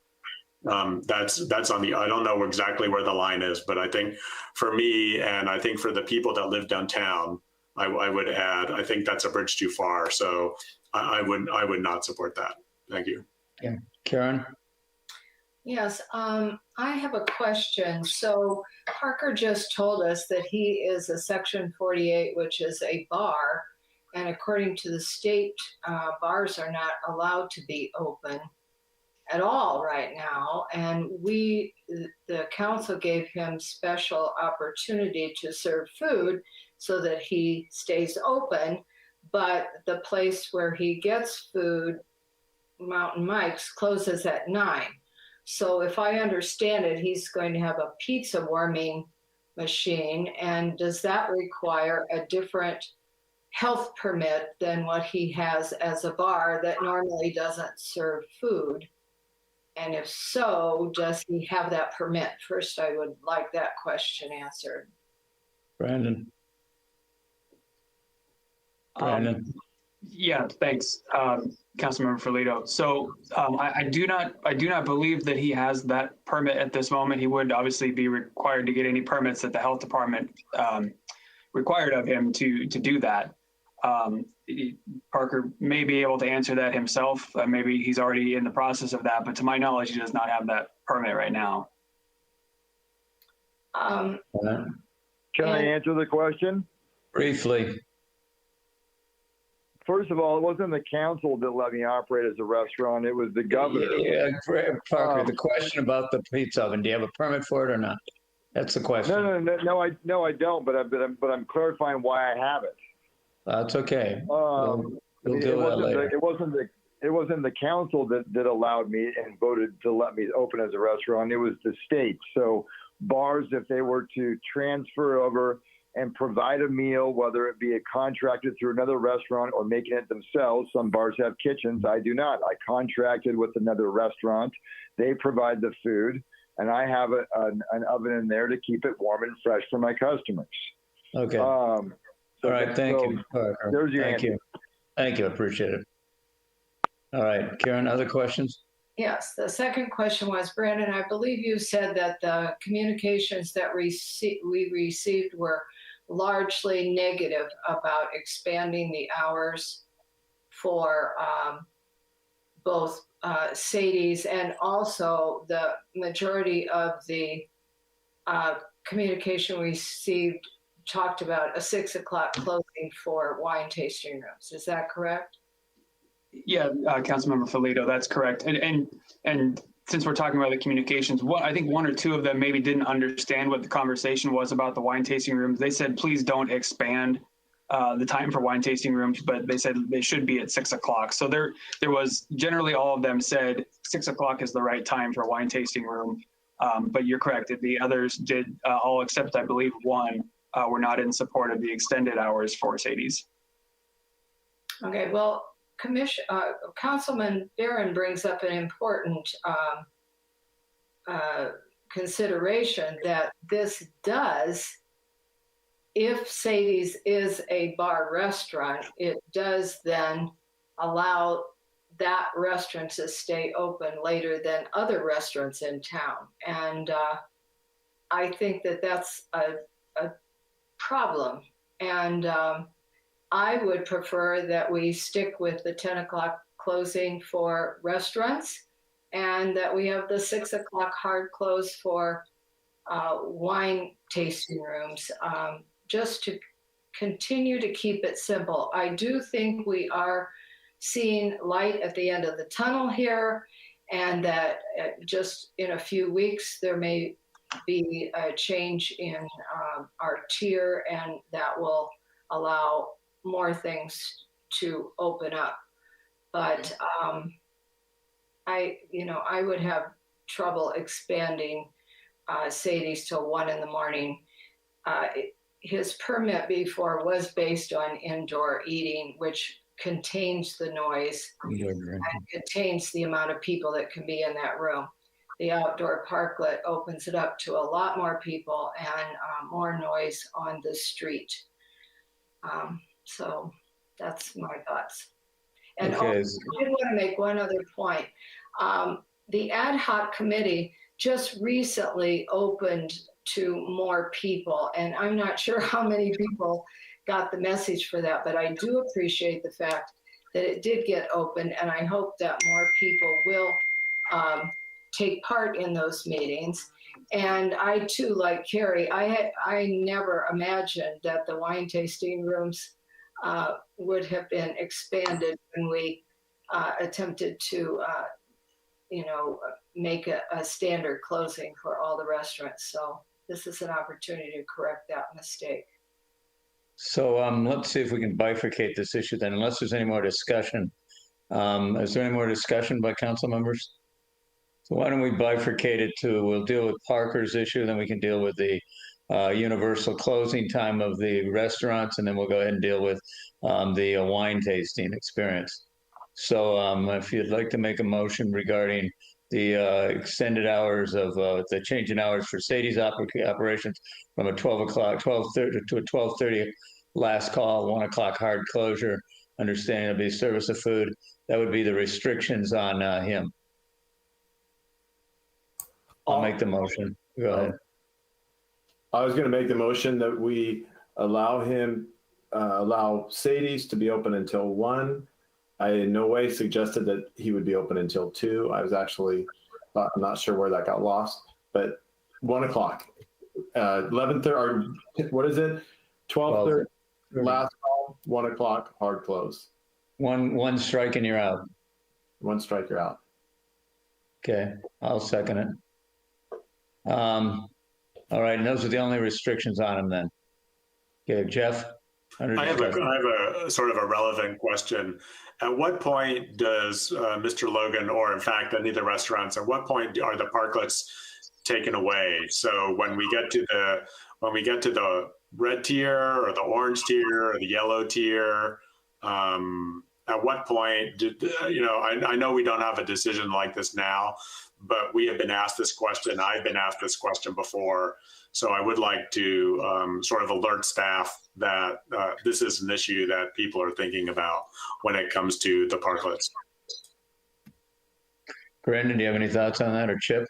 That's on I don't know exactly where the line is, but I think for me, and I think for the people that live downtown, I would add, I think that's a bridge too far. So I would not support that. Thank you. Yeah. Karen? Yes, I have a question. So Parker just told us that he is a Section 48, which is a bar. And according to the state, bars are not allowed to be open at all right now. And the council gave him special opportunity to serve food so that he stays open. But the place where he gets food, Mountain Mike's, closes at 9. So if I understand it, he's going to have a pizza warming machine. And does that require a different health permit than what he has as a bar that normally doesn't serve food? And if so, does he have that permit? First, I would like that question answered. Brandon. Yeah, thanks, Councilmember Ferlito. So I do not believe that he has that permit at this moment. He would obviously be required to get any permits that the health department required of him to do that. Parker may be able to answer that himself. Maybe he's already in the process of that, but to my knowledge, he does not have that permit right now. Can I answer the question? Briefly. First of all, it wasn't the council that let me operate as a restaurant. It was the governor. Yeah, Parker, the question about the pizza oven, do you have a permit for it or not? That's the question. No, I don't, but I'm clarifying why I have it. That's okay. We'll do that later. It wasn't the council that allowed me and voted to let me open as a restaurant. It was the state. So bars, if they were to transfer over and provide a meal, whether it be a contracted through another restaurant or making it themselves. Some bars have kitchens. I do not. I contracted with another restaurant. They provide the food, and I have an oven in there to keep it warm and fresh for my customers. Okay. All right. Thank you, Parker. There's your Thank answer. you. Thank you. I appreciate it. All right. Karen, other questions? Yes, the second question was, Brandon, I believe you said that the communications that we received were largely negative about expanding the hours for both Sadie's, and also the majority of the communication we received talked about a 6 o'clock closing for wine tasting rooms. Is that correct? Yeah, Councilmember Filito, that's correct. And since we're talking about the communications, I think one or two of them maybe didn't understand what the conversation was about the wine tasting rooms. They said, please don't expand the time for wine tasting rooms, but they said they should be at 6 o'clock. So there was generally all of them said 6 o'clock is the right time for a wine tasting room. But you're correct. The others did, all except I believe one, were not in support of the extended hours for Sadie's. Okay, well, Councilman Barron brings up an important consideration that this does, if Sadie's is a bar restaurant, it does then allow that restaurant to stay open later than other restaurants in town. And I think that that's a problem. And I would prefer that we stick with the 10 o'clock closing for restaurants and that we have the 6 o'clock hard close for wine tasting rooms, just to continue to keep it simple. I do think we are seeing light at the end of the tunnel here, and that just in a few weeks there may be a change in our tier, and that will allow more things to open up. But I would have trouble expanding Sadie's till 1 a.m. His permit before was based on indoor eating, which contains the noise and contains the amount of people that can be in that room. The outdoor parklet opens it up to a lot more people and more noise on the street. So that's my thoughts. And Okay. also, I did want to make one other point. The ad hoc committee just recently opened to more people, and I'm not sure how many people got the message for that, but I do appreciate the fact that it did get open, and I hope that more people will take part in those meetings. And I too, like Carrie, I never imagined that the wine tasting rooms would have been expanded when we attempted to, make a standard closing for all the restaurants. So this is an opportunity to correct that mistake. So let's see if we can bifurcate this issue then, unless there's any more discussion. Is there any more discussion by council members? So why don't we bifurcate it to, we'll deal with Parker's issue, then we can deal with the universal closing time of the restaurants, and then we'll go ahead and deal with the wine tasting experience. So if you'd like to make a motion regarding the extended hours of the change in hours for Sadie's operations from a 12:30 to a 12:30 last call, 1 o'clock hard closure, understanding it'll be service of food, that would be the restrictions on him. I'll make the motion. Go ahead. I was going to make the motion that we allow him allow Sadie's to be open until 1. I in no way suggested that he would be open until 2. I was actually, I'm not sure where that got lost, but 1 o'clock, 11:30, or what is it? 12:30, last call, 1 o'clock, hard close. One strike and you're out. One strike, you're out. Okay, I'll second it. All right, and those are the only restrictions on them then. Okay, Jeff? I have a sort of a relevant question. At what point does Mr. Logan, or in fact any of the restaurants, at what point are the parklets taken away? So when we get to the red tier or the orange tier or the yellow tier, at what point I know we don't have a decision like this now, but we have been asked this question. I've been asked this question before. So I would like to sort of alert staff that this is an issue that people are thinking about when it comes to the parklets. Brandon, do you have any thoughts on that, or Chip? I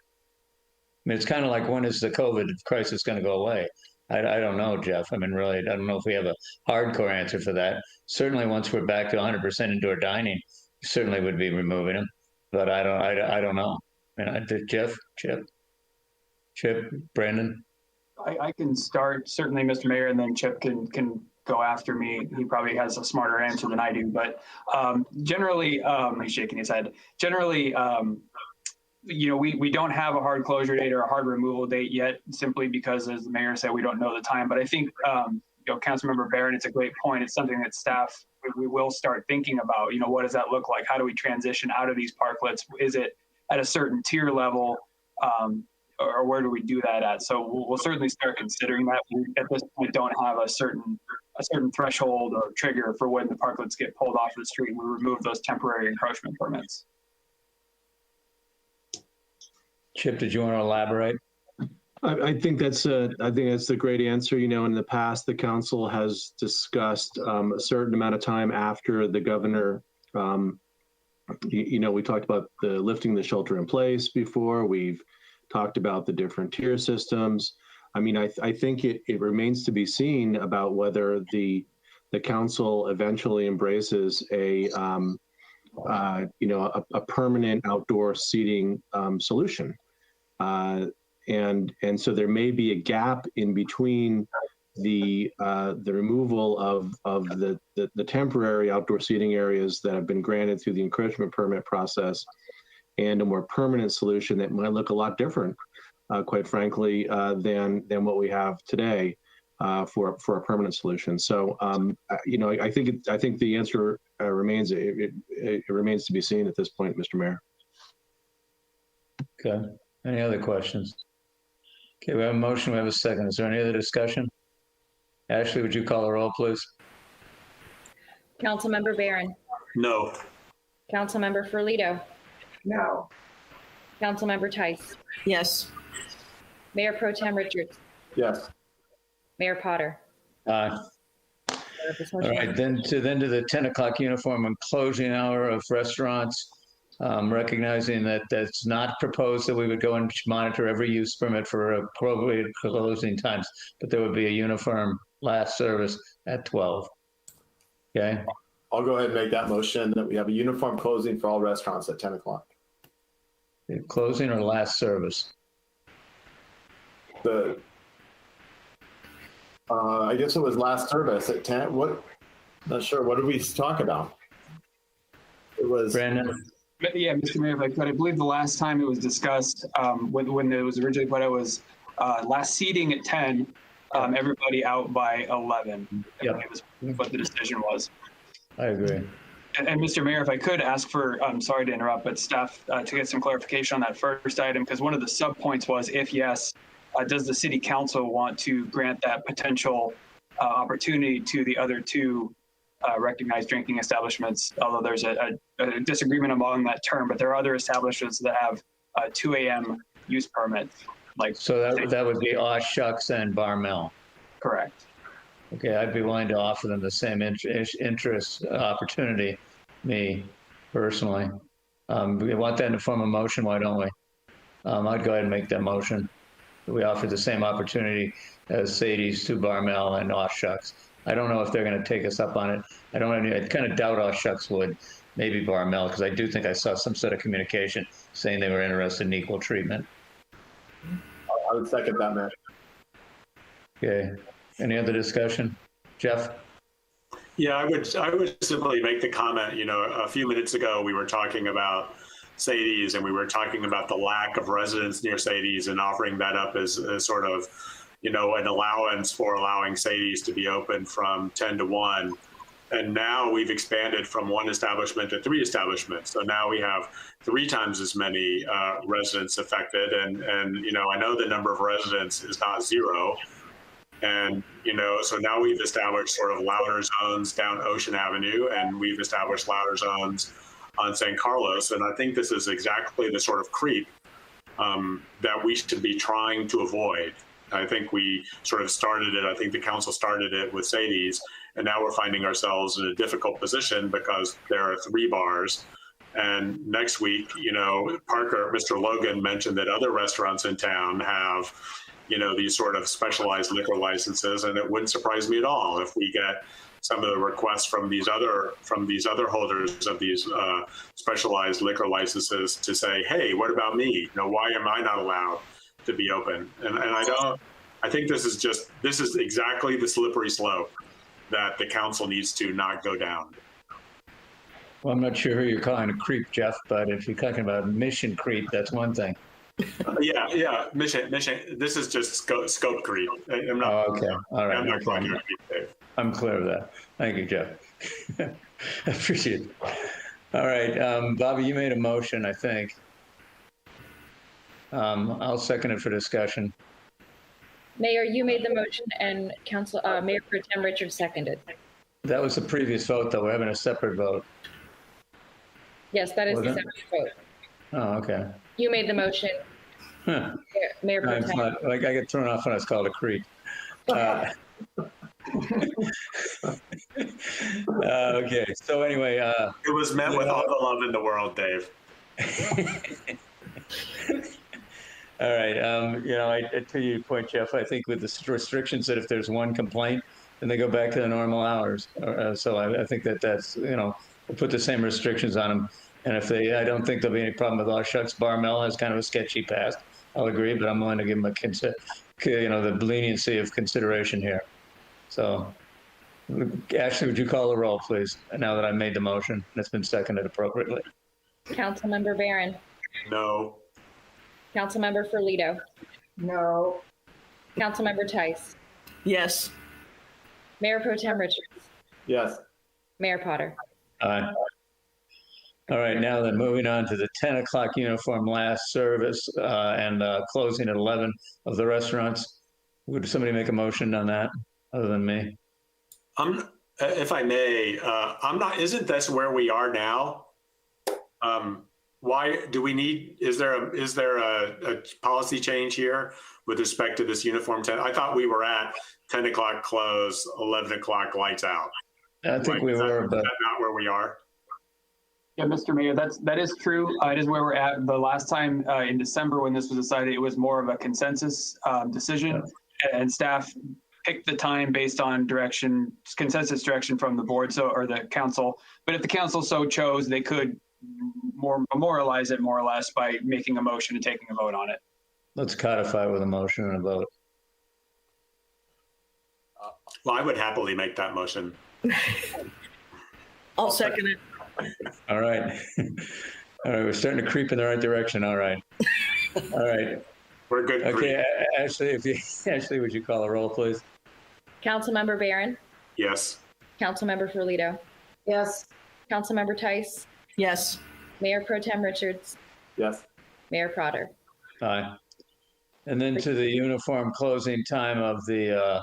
mean, it's kind of like, when is the COVID crisis going to go away? I don't know, Jeff. I mean, really, I don't know if we have a hardcore answer for that. Certainly, once we're back to 100% indoor dining, certainly would be removing them. But I don't know. I mean, Chip, Brandon. I can start, certainly, Mr. Mayor, and then Chip can go after me. He probably has a smarter answer than I do. But generally, he's shaking his head. Generally, we don't have a hard closure date or a hard removal date yet, simply because, as the mayor said, we don't know the time. But I think, Councilmember Barron, it's a great point. It's something that staff, we will start thinking about. What does that look like? How do we transition out of these parklets? Is it at a certain tier level? Or where do we do that at? So we'll certainly start considering that. We, at this point, don't have a certain threshold or trigger for when the parklets get pulled off the street. We remove those temporary encroachment permits. Chip, did you want to elaborate? I think that's a great answer. In the past, the council has discussed a certain amount of time after the governor. We talked about the lifting the shelter in place before. We've talked about the different tier systems. I mean, I think it remains to be seen about whether the council eventually embraces a permanent outdoor seating solution. And so there may be a gap in between the removal of the temporary outdoor seating areas that have been granted through the encroachment permit process, and a more permanent solution that might look a lot different, quite frankly, than what we have today for a permanent solution. So, I think the answer remains it remains to be seen at this point, Mr. Mayor. Okay. Any other questions? Okay, we have a motion. We have a second. Is there any other discussion? Ashley, would you call the roll, please? Councilmember Barron. No. Councilmember Ferlito. No. Councilmember Tice. Yes. Mayor Pro Tem Richards. Yes. Mayor Potter. Aye. All right, then to the 10 o'clock uniform and closing hour of restaurants, recognizing that that's not proposed that we would go and monitor every use permit for appropriate closing times, but there would be a uniform last service at 12. Okay. I'll go ahead and make that motion that we have a uniform closing for all restaurants at 10 o'clock. Closing or last service? I guess it was last service at 10. Not sure. What did we talk about? It was Brandon. Yeah, Mr. Mayor, if I could, I believe the last time it was discussed, when it was originally put out, was last seating at 10, everybody out by 11. Yep. It was what the decision was. I agree. And Mr. Mayor, if I could ask for, I'm sorry to interrupt, but staff to get some clarification on that first item, because one of the sub points was, if yes, does the city council want to grant that potential opportunity to the other two recognized drinking establishments, although there's a disagreement among that term, but there are other establishments that have 2 a.m. use permits. So that would be Aw Shucks and Carmel. Correct. Okay, I'd be willing to offer them the same opportunity, me personally. We want that in the form of motion, why don't we? I'd go ahead and make that motion. We offer the same opportunity as Sadie's to Carmel and Aw Shucks I don't know if they're going to take us up on it. I kind of doubt Shucks would, maybe Barmel, because I do think I saw some sort of communication saying they were interested in equal treatment. I would second that, Mayor. Okay. Any other discussion? Jeff? Yeah, I would simply make the comment, a few minutes ago, we were talking about Sadie's and we were talking about the lack of residents near Sadie's and offering that up as sort of, an allowance for allowing Sadie's to be open from 10 to 1. And now we've expanded from 1 establishment to 3 establishments. So now we have 3 times as many residents affected. And I know the number of residents is not 0. And, so now we've established sort of louder zones down Ocean Avenue, and we've established louder zones on San Carlos. And I think this is exactly the sort of creep that we should be trying to avoid. I think we sort of started it. I think the council started it with Sadie's, and now we're finding ourselves in a difficult position because there are 3 bars. And next week, Mr. Logan mentioned that other restaurants in town have these sort of specialized liquor licenses, and it wouldn't surprise me at all if we get some of the requests from these other holders of these specialized liquor licenses to say, hey, what about me? Why am I not allowed to be open? And I think this is exactly the slippery slope that the council needs to not go down. Well, I'm not sure who you're calling a creep, Jeff, but if you're talking about mission creep, that's one thing. Yeah, mission. This is just scope creep. I'm not, okay, all right. I'm not calling you a creep, Dave. I'm clear of that. Thank you, Jeff. I appreciate it. All right, Bobby, you made a motion, I think. I'll second it for discussion. Mayor, you made the motion, and Mayor Pro Tem Richards seconded. That was the previous vote, though. We're having a separate vote. Yes, that is the separate vote. Oh, okay. You made the motion. Huh. Mayor Pro Tem. I get thrown off when I was called a creep. Okay. So anyway, it was meant with all the love in the world, Dave. All right. To your point, Jeff, I think with the restrictions that if there's 1 complaint, then they go back to the normal hours. So I think that's we'll put the same restrictions on them. And I don't think there'll be any problem with Shucks. Barmel has kind of a sketchy past. I'll agree, but I'm willing to give him the leniency of consideration here. So, Ashley, would you call the roll, please? Now that I made the motion and it's been seconded appropriately. Councilmember Barron. No. Councilmember Ferlito. No. Councilmember Tice. Yes. Mayor Pro Tem Richards. Yes. Mayor Potter. Aye. All right, now then, moving on to the 10 o'clock uniform last service and closing at 11 of the restaurants. Would somebody make a motion on that other than me? If I may, isn't this where we are now? Why do we need, is there a policy change here with respect to this uniform 10? I thought we were at 10 o'clock close, 11 o'clock lights out. I think we were, but is that not where we are? Yeah, Mr. Mayor, that is true. It is where we're at. The last time in December when this was decided, it was more of a consensus decision, and staff picked the time based on consensus direction from the board, or the council. But if the council so chose, they could memorialize it more or less by making a motion and taking a vote on it. Let's codify with a motion and a vote. Well, I would happily make that motion. I'll second it. All right. All right, we're starting to creep in the right direction. All right. All right. We're good. Okay, Ashley, would you call a roll, please? Councilmember Barron. Yes. Councilmember Ferlito. Yes. Councilmember Tice. Yes. Mayor Pro Tem Richards. Yes. Mayor Potter. Aye. And then to the uniform closing time of the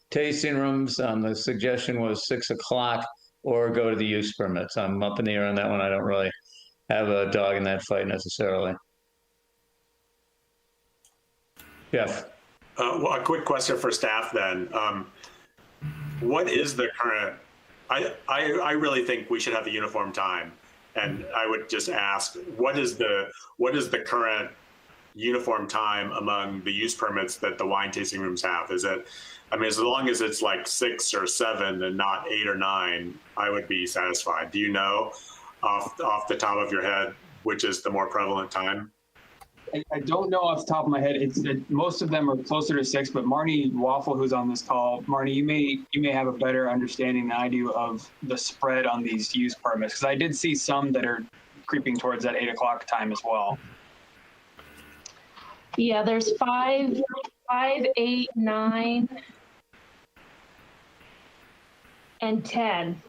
tasting rooms, the suggestion was 6 o'clock or go to the use permits. I'm up in the air on that one. I don't really have a dog in that fight necessarily. Jeff. Well, a quick question for staff then. What is the current, I really think we should have a uniform time. And I would just ask, what is the current uniform time among the use permits that the wine tasting rooms have? Is it, I mean, as long as it's like 6 or 7 and not 8 or 9, I would be satisfied. Do you know off the top of your head which is the more prevalent time? I don't know off the top of my head. Most of them are closer to 6, but Marnie Waffle, who's on this call, Marnie, you may have a better understanding than I do of the spread on these use permits, because I did see some that are creeping towards that 8 o'clock time as well. Yeah, there's 5, 8, 9, and 10.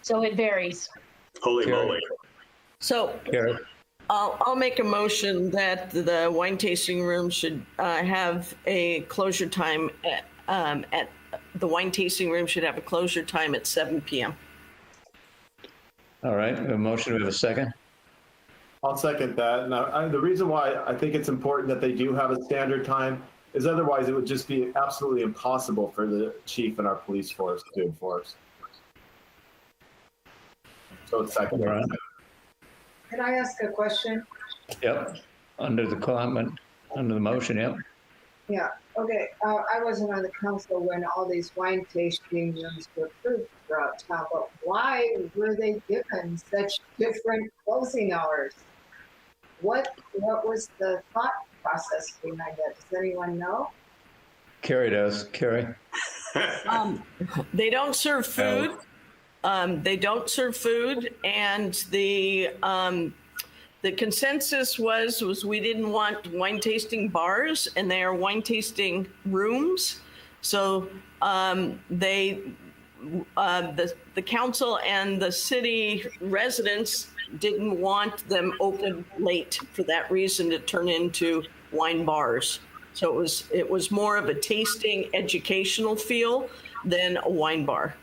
So it varies. Holy moly. So I'll make a motion that the wine tasting room should have a closure time at the wine tasting room should have a closure time at 7 p.m. All right, a motion, we have a second. I'll second that. Now, the reason why I think it's important that they do have a standard time is otherwise it would just be absolutely impossible for the chief and our police force to enforce. So it's second. Right. Can I ask a question? Yep, under the comment, under the motion, yep. Yeah, okay. I wasn't on the council when all these wine tasting rooms were approved throughout town, but why were they given such different closing hours? What was the thought process behind that? Does anyone know? Carrie does. Carrie? They don't serve food. They don't serve food, and the consensus was we didn't want wine tasting bars, and they are wine tasting rooms. So the council and the city residents didn't want them open late for that reason to turn into wine bars. So it was more of a tasting educational feel than a wine bar.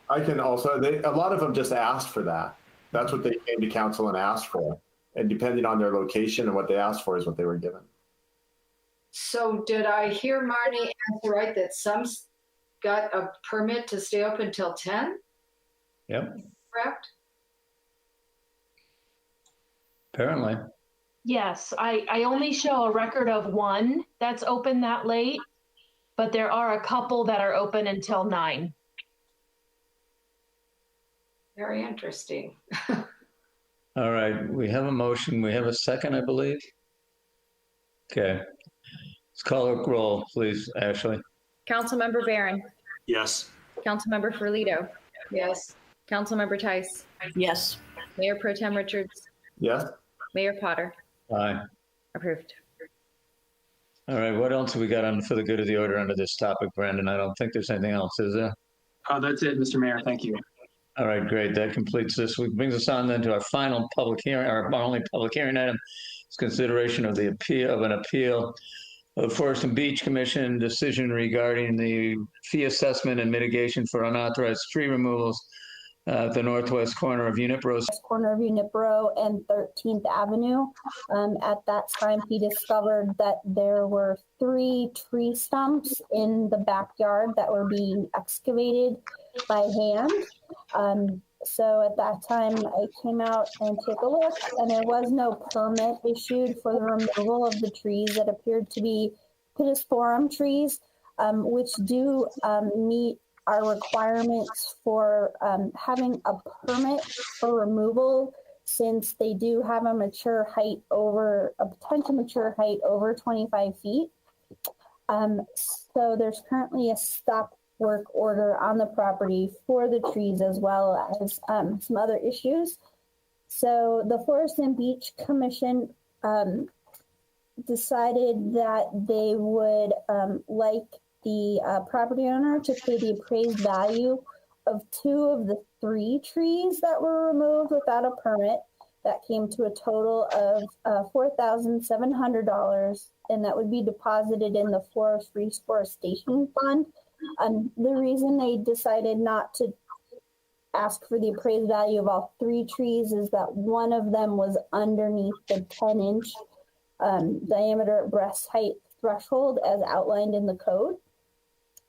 I can also, a lot of them just asked for that. That's what they came to council and asked for. And depending on their location and what they asked for is what they were given. So did I hear Marnie answer right that some got a permit to stay open till 10? Yep, Correct? apparently. Yes, I only show a record of one that's open that late, but there are a couple that are open until 9. Very interesting. All right, we have a motion. We have a second, I believe. Okay. Let's call a roll, please, Ashley. Councilmember Barron. Yes. Councilmember Ferlito. Yes. Councilmember Tice. Yes. Mayor Pro Tem Richards. Yes. Mayor Potter. Aye. Approved. All right, what else have we got on for the good of the order under this topic, Brandon? I don't think there's anything else, is there? That's it, Mr. Mayor. Thank you. All right, great. That completes this. Which brings us on then to our final public hearing, our only public hearing item. It's consideration of the appeal of the Forest and Beach Commission decision regarding the fee assessment and mitigation for unauthorized tree removals at the northwest corner of Unipro. Corner of Unipro and 13th Avenue. At that time, he discovered that there were 3 tree stumps in the backyard that were being excavated by hand. So at that time, I came out and took a look, and there was no permit issued for the removal of the trees that appeared to be Pittosporum trees, which do meet our requirements for having a permit for removal, since they do have a potential mature height over 25 feet. So there's currently a stop work order on the property for the trees, as well as some other issues. So the Forest and Beach Commission decided that they would like the property owner to pay the appraised value of 2 of the 3 trees that were removed without a permit. That came to a total of $4,700, and that would be deposited in the Forest Reforestation Fund. The reason they decided not to ask for the appraised value of all 3 trees is that one of them was underneath the 10-inch diameter breast height threshold as outlined in the code.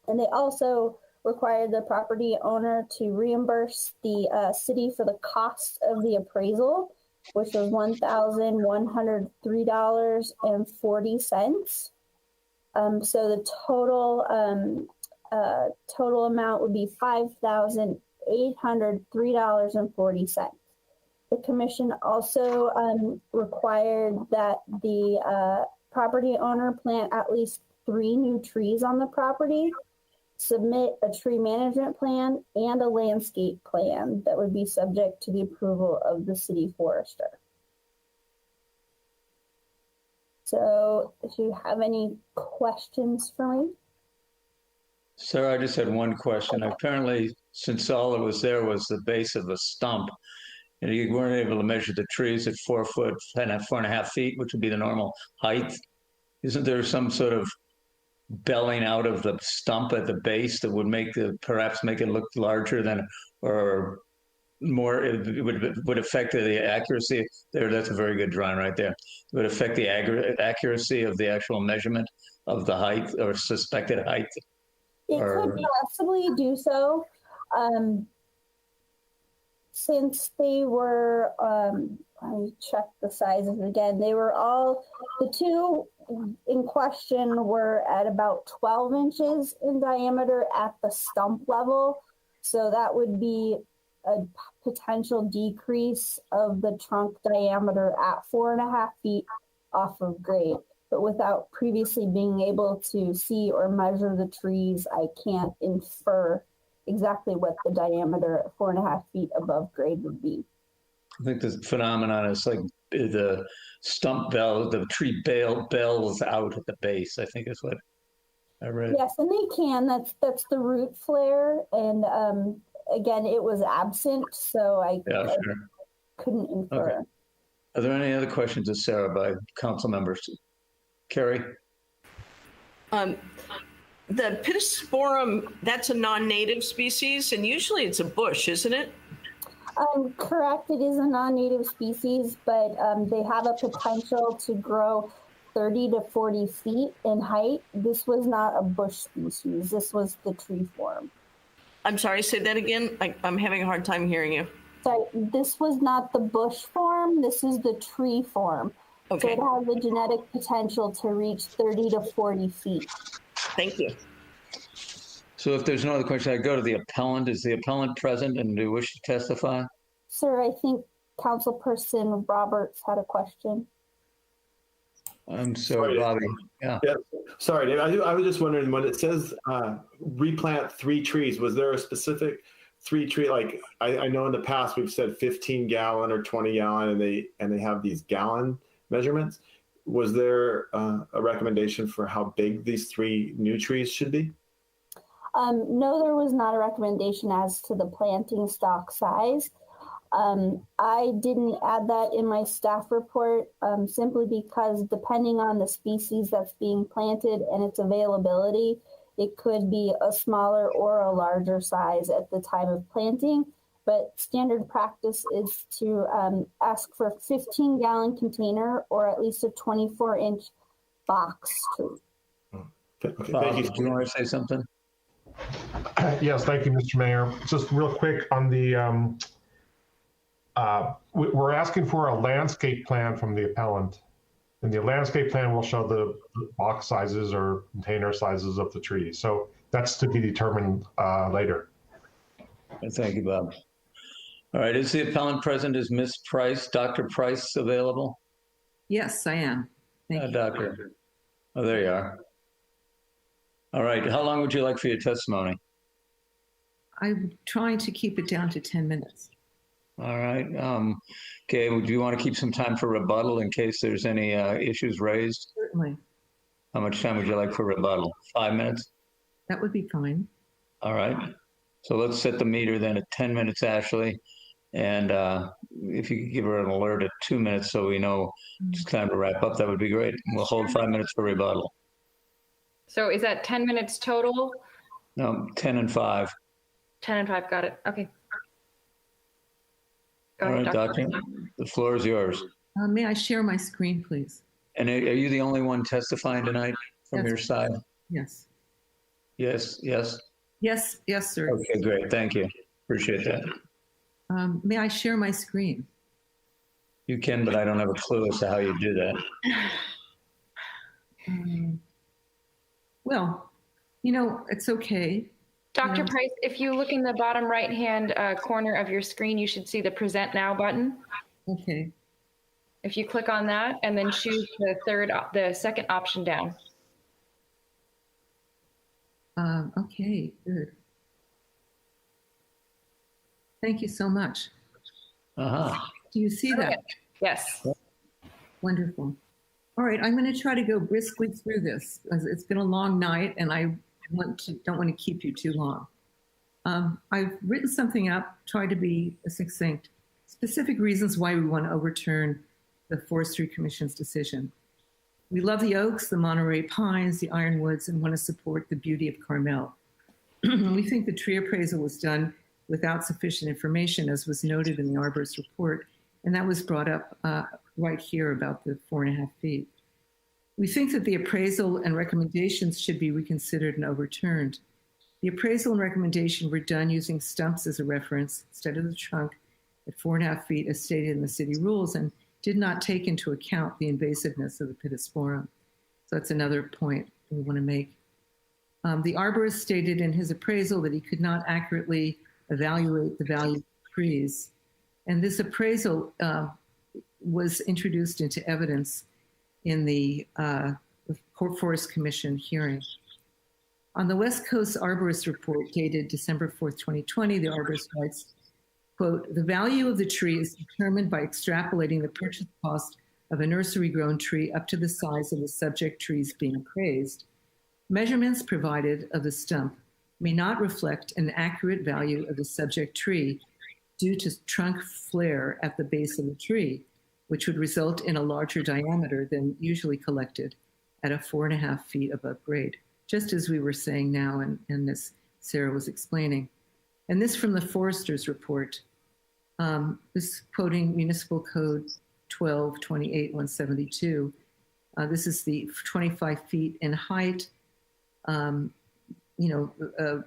And they also required the property owner to reimburse the city for the cost of the appraisal which was $1,103.40. So the total amount would be $5,803.40. The commission also required that the property owner plant at least 3 new trees on the property, submit a tree management plan and a landscape plan that would be subject to the approval of the city forester. So if you have any questions for me? Sir, I just had one question. Apparently, since all that was there was the base of a stump, and you weren't able to measure the trees at 4 foot, 4.5 feet, which would be the normal height. Isn't there some sort of belling out of the stump at the base that would perhaps make it look larger than, or more, it would affect the accuracy there? That's a very good drawing right there. It would affect the accuracy of the actual measurement of the height or suspected height. It could possibly do so. Since they were, let me check the sizes again. They were all, the two in question were at about 12 inches in diameter at the stump level. So that would be a potential decrease of the trunk diameter at 4.5 feet off of grade. But without previously being able to see or measure the trees, I can't infer exactly what the diameter at 4.5 feet above grade would be. I think the phenomenon is like the stump bell, the tree bells out at the base, I think is what I read. Yes, and they can. That's the root flare. And again, it was absent, so I couldn't infer. Okay. Are there any other questions of Sarah by council members? Carrie? The Pittosporum, that's a non-native species, and usually it's a bush, isn't it? Correct, it is a non-native species, but they have a potential to grow 30 to 40 feet in height. This was not a bush species. This was the tree form. I'm sorry, say that again. I'm having a hard time hearing you. Sorry, this was not the bush form. This is the tree form. Okay. So it has the genetic potential to reach 30 to 40 feet. Thank you. So if there's no other question, I go to the appellant. Is the appellant present and do you wish to testify? Sir, I think Councilperson Roberts had a question. I'm sorry, Bobby. Yeah. Sorry, Dave. I was just wondering, when it says replant 3 trees, was there a specific 3 tree? Like I know in the past we've said 15 gallon or 20 gallon, and they have these gallon measurements. Was there a recommendation for how big these 3 new trees should be? No, there was not a recommendation as to the planting stock size. I didn't add that in my staff report simply because depending on the species that's being planted and its availability, it could be a smaller or a larger size at the time of planting. But standard practice is to ask for a 15-gallon container or at least a 24-inch box tree. Okay, Bob, thank you. do you want to say something? Yes, thank you, Mr. Mayor. Just real quick on the, we're asking for a landscape plan from the appellant. And the landscape plan will show the box sizes or container sizes of the trees. So that's to be determined later. Thank you, Bob. All right, is the appellant present? Is Ms. Price, Dr. Price available? Yes, I am. Thank you. Doctor. Oh, there you are. All right, how long would you like for your testimony? I'm trying to keep it down to 10 minutes. All right. Okay, do you want to keep some time for rebuttal in case there's any issues raised? Certainly. How much time would you like for rebuttal? 5 minutes? That would be fine. All right. So let's set the meter then at 10 minutes, Ashley. And if you could give her an alert at 2 minutes so we know it's time to wrap up, that would be great. We'll hold 5 minutes for rebuttal. So is that 10 minutes total? No, 10 and 5. 10 and 5, got it. Okay. Go All ahead, right, Doctor. The floor is yours. May I share my screen, please? And are you the only one testifying tonight from Yes. your side? Yes. Yes, yes. Yes, yes, sir. Okay, great. Thank you. Appreciate that. May I share my screen? You can, but I don't have a clue as to how you do that. Well, it's okay. Dr. Price, if you look in the bottom right-hand corner of your screen, you should see the Present Now button. Okay. If you click on that and then choose the second option down. Okay, good. Thank you so much. Do you see that? Yes. Wonderful. All right, I'm going to try to go briskly through this because it's been a long night and I don't want to keep you too long. I've written something up, tried to be succinct, specific reasons why we want to overturn the Forestry Commission's decision. We love the oaks, the Monterey pines, the ironwoods, and want to support the beauty of Carmel. We think the tree appraisal was done without sufficient information, as was noted in the arborist report, and that was brought up right here about the 4.5 feet. We think that the appraisal and recommendations should be reconsidered and overturned. The appraisal and recommendation were done using stumps as a reference instead of the trunk at 4.5 feet as stated in the city rules, and did not take into account the invasiveness of the pittosporum. So that's another point we want to make. The arborist stated in his appraisal that he could not accurately evaluate the value of trees. And this appraisal was introduced into evidence in the Forest Commission hearing. On the West Coast Arborist Report dated December 4th, 2020, the arborist writes, quote, "The value of the tree is determined by extrapolating the purchase cost of a nursery-grown tree up to the size of the subject trees being appraised. Measurements provided of the stump may not reflect an accurate value of the subject tree due to trunk flare at the base of the tree, which would result in a larger diameter than usually collected at a 4.5 feet above grade," just as we were saying now and as Sarah was explaining. And this from the Forester's report, this quoting Municipal Code 12-28-172. This is the 25 feet in height,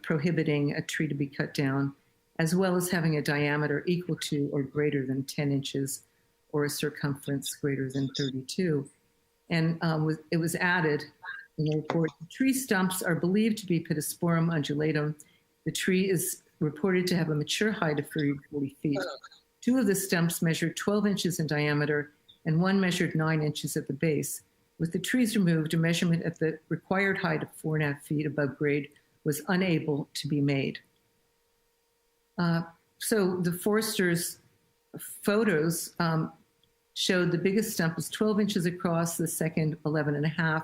prohibiting a tree to be cut down, as well as having a diameter equal to or greater than 10 inches or a circumference greater than 32. And it was added in the report, tree stumps are believed to be Pittosporum undulatum. The tree is reported to have a mature height of 40 feet. 2 of the stumps measured 12 inches in diameter and 1 measured 9 inches at the base. With the trees removed, a measurement at the required height of 4.5 feet above grade was unable to be made. So the Forester's photos showed the biggest stump was 12 inches across, the second 11.5.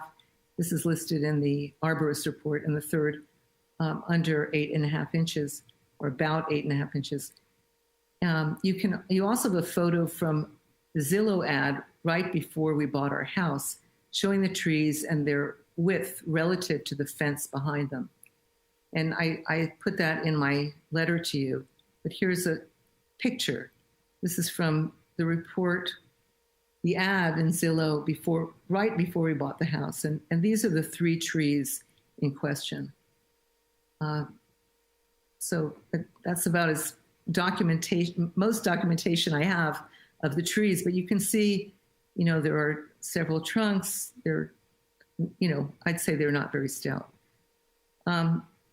This is listed in the arborist report, and the third under 8.5 inches, or about 8.5 inches. You also have a photo from the Zillow ad right before we bought our house, showing the trees and their width relative to the fence behind them. And I put that in my letter to you, but here's a picture. This is from the report, the ad in Zillow right before we bought the house. And these are the 3 trees in question. So that's about as most documentation I have of the trees, but you can see, there are several trunks. They're, I'd say they're not very stout.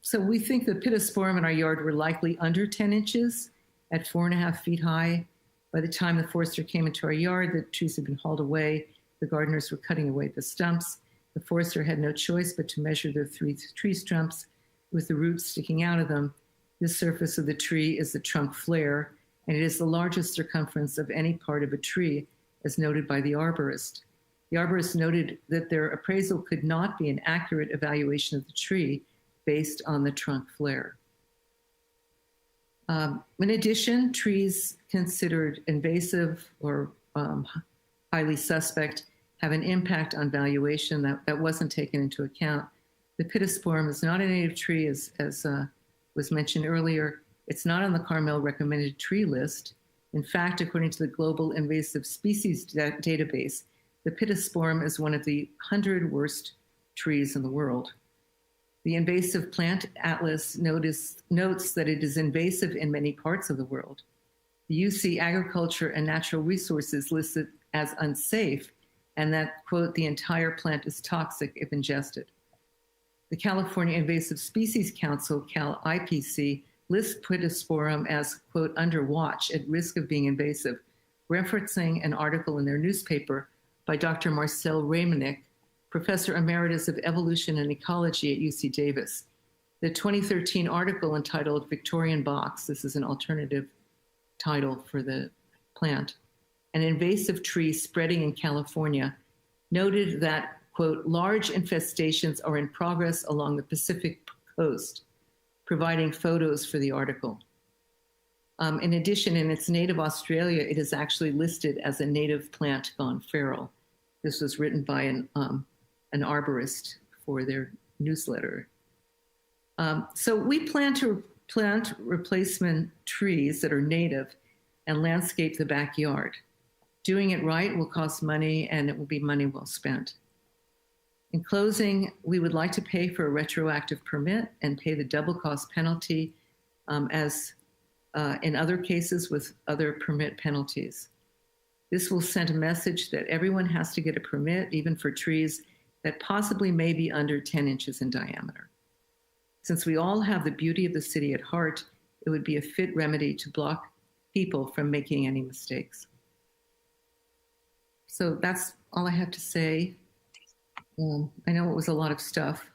So we think the pittosporum in our yard were likely under 10 inches at 4.5 feet high. By the time the forester came into our yard, the trees had been hauled away. The gardeners were cutting away the stumps. The forester had no choice but to measure the 3 tree stumps with the roots sticking out of them. The surface of the tree is the trunk flare, and it is the largest circumference of any part of a tree, as noted by the arborist. The arborist noted that their appraisal could not be an accurate evaluation of the tree based on the trunk flare. In addition, trees considered invasive or highly suspect have an impact on valuation that wasn't taken into account. The pittosporum is not a native tree, as was mentioned earlier. It's not on the Carmel recommended tree list. In fact, according to the Global Invasive Species Database, the pittosporum is one of the 100 worst trees in the world. The Invasive Plant Atlas notes that it is invasive in many parts of the world. The UC Agriculture and Natural Resources listed as unsafe, and that, quote, the entire plant is toxic if ingested. The California Invasive Species Council, Cal-IPC, lists Pittosporum as, quote, under watch at risk of being invasive, referencing an article in their newspaper by Dr. Marcel Ramonick, Professor Emeritus of Evolution and Ecology at UC Davis. The 2013 article entitled Victorian Box, this is an alternative title for the plant, an invasive tree spreading in California, noted that, quote, large infestations are in progress along the Pacific coast, providing photos for the article. In addition, in its native Australia, it is actually listed as a native plant gone feral. This was written by an arborist for their newsletter. So we plan to plant replacement trees that are native and landscape the backyard. Doing it right will cost money, and it will be money well spent. In closing, we would like to pay for a retroactive permit and pay the double cost penalty as in other cases with other permit penalties. This will send a message that everyone has to get a permit, even for trees that possibly may be under 10 inches in diameter. Since we all have the beauty of the city at heart, it would be a fit remedy to block people from making any mistakes. So that's all I have to say. I know it was a lot of stuff.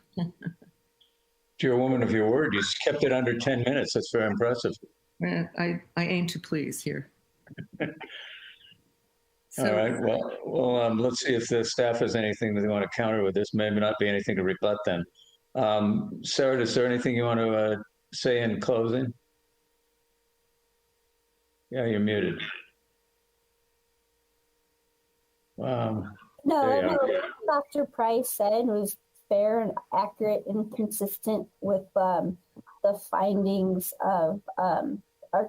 You're a woman of your word. You kept it under 10 minutes. That's very impressive. I aim to please here. All right. Well, let's see if the staff has anything that they want to counter with this. Maybe not be anything to rebut then. Sarah, is there anything you want to say in closing? Yeah, you're muted. No, what Dr. Price said was fair and accurate and consistent with the findings of our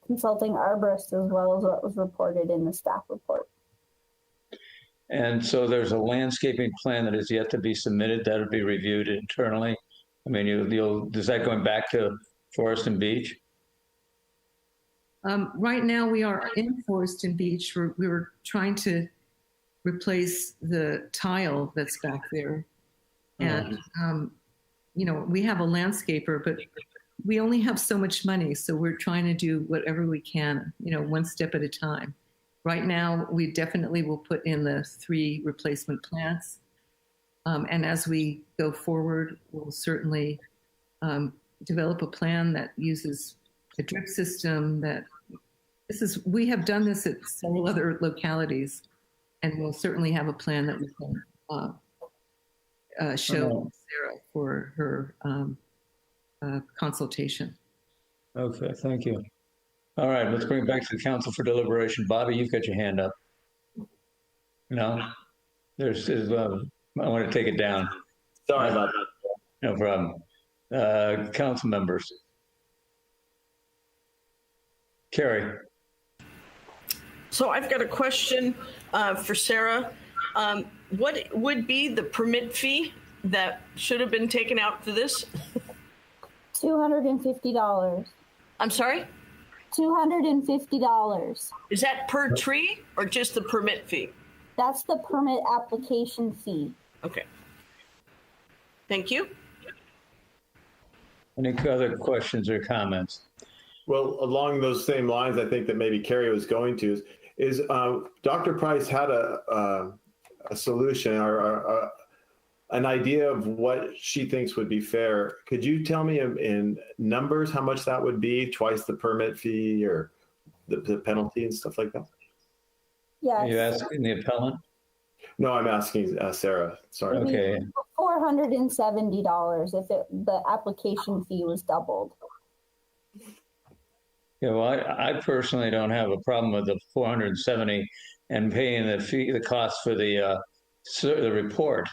consulting arborist, as well as what was reported in the staff report. And so there's a landscaping plan that is yet to be submitted. That'll be reviewed internally. I mean, is that going back to Forest and Beach? Right now, we are in Forest and Beach. We were trying to replace the tile that's back there. And, we have a landscaper, but we only have so much money. So we're trying to do whatever we can, one step at a time. Right now, we definitely will put in the 3 replacement plants. And as we go forward, we'll certainly develop a plan that uses a drip system we have done this at several other localities, and we'll certainly have a plan that we can show Sarah for her consultation. Okay, thank you. All right, let's bring it back to the council for deliberation. Bobby, you've got your hand up. No? I want to take it down. Sorry about that. No problem. Council members. Carrie. So I've got a question for Sarah. What would be the permit fee that should have been taken out for this? $250. I'm sorry? $250. Is that per tree or just the permit fee? That's the permit application fee. Okay. Thank you. Any other questions or comments? Well, along those same lines, I think that maybe Carrie was going to is Dr. Price had a solution or an idea of what she thinks would be fair. Could you tell me in numbers how much that would be? Twice the permit fee or the penalty and stuff like that? Yes. Are you asking the appellant? No, I'm asking Sarah. Sorry. Okay. $470 if the application fee was doubled. Yeah, well, I personally don't have a problem with the 470 and paying the cost for the report.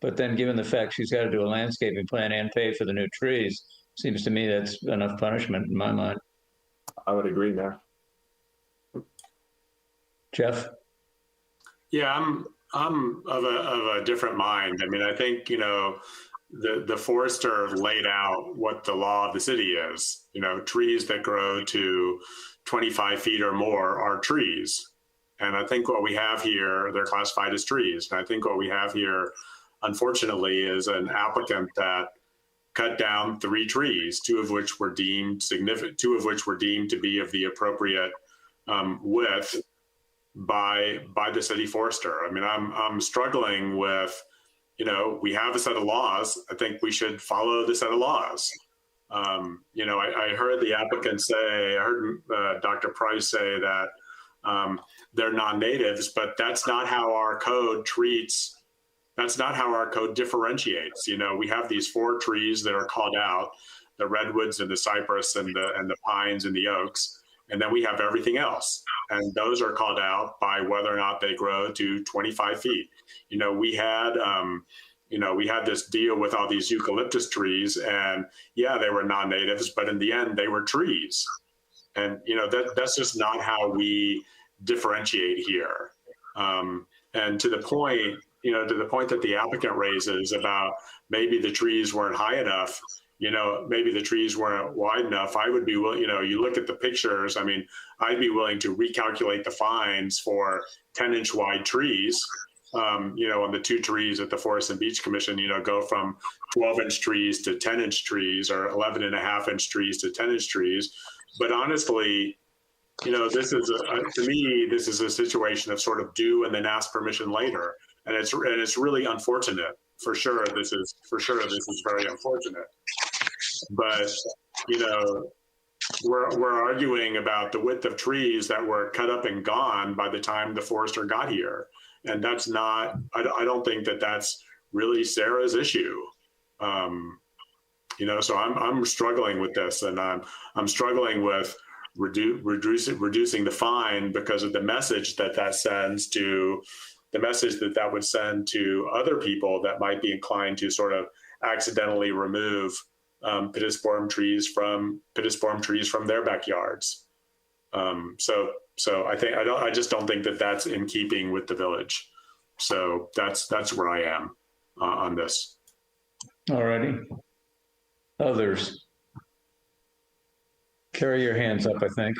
But then given the fact she's got to do a landscaping plan and pay for the new trees, seems to me that's enough punishment in my mind. I would agree, Mayor. Jeff? Yeah, I'm of a different mind. I mean, I think, the forester laid out what the law of the city is. You know, trees that grow to 25 feet or more are trees. And I think what we have here, they're classified as trees. And I think what we have here, unfortunately, is an applicant that cut down 3 trees, 2 of which were deemed significant, 2 of which were deemed to be of the appropriate width by the city forester. I mean, I'm struggling with, you know, we have a set of laws. I think we should follow the set of laws. You know, I heard the applicant say, I heard Dr. Price say that they're non-natives, but that's not how our code treats. That's not how our code differentiates. You know, we have these 4 trees that are called out, the redwoods and the cypress and the pines and the oaks. And then we have everything else. And those are called out by whether or not they grow to 25 feet. You know, we had this deal with all these eucalyptus trees, and yeah, they were non-natives, but in the end, they were trees. And, you know, that's just not how we differentiate here. And to the point, you know, to the point that the applicant raises about maybe the trees weren't high enough, you know, maybe the trees weren't wide enough, I would be willing, you know, you look at the pictures, I mean, I'd be willing to recalculate the fines for 10-inch wide trees, you know, on the 2 trees at the Forest and Beach Commission, you know, go from 12-inch trees to 10-inch trees or 11.5-inch trees to 10-inch trees. But honestly, you know, this is, to me, this is a situation of sort of do and then ask permission later. And it's really unfortunate. For sure, this is very unfortunate. But, you know, we're arguing about the width of trees that were cut up and gone by the time the forester got here. And that's not, I don't think that that's really Sarah's issue. You know, so I'm struggling with this, and I'm struggling with reducing the fine because of the message that sends to, the message that would send to other people that might be inclined to sort of accidentally remove pittosporum trees from their backyards. So I just don't think that that's in keeping with the village. So that's where I am on this. All righty. Others? Carry your hands up, I think.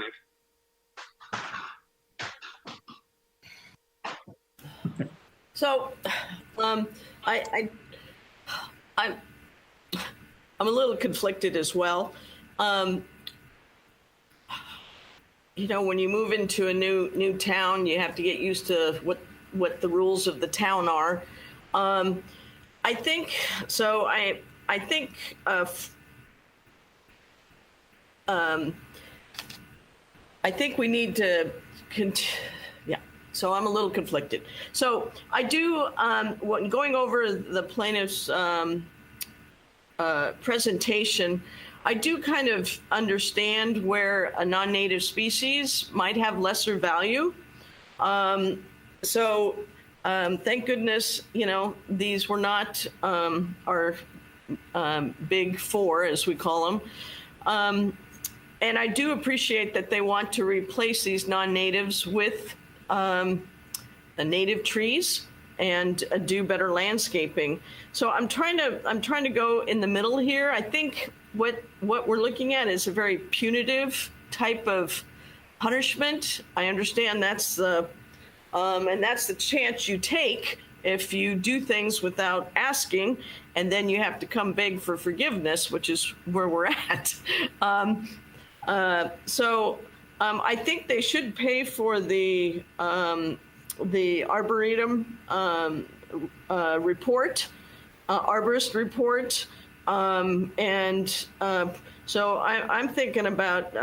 So, I'm a little conflicted as well. You know, when you move into a new town, you have to get used to what the rules of the town are. I think so. I think we need to yeah. So I'm a little conflicted. So I do, when going over the plaintiff's presentation, I do kind of understand where a non-native species might have lesser value. So thank goodness, you know, these were not our big 4, as we call them. And I do appreciate that they want to replace these non-natives with native trees and do better landscaping. So I'm trying to go in the middle here. I think what we're looking at is a very punitive type of punishment. I understand that's the and that's the chance you take if you do things without asking, and then you have to come beg for forgiveness, which is where we're at. So I think they should pay for the arboretum report, arborist report, and so I'm thinking about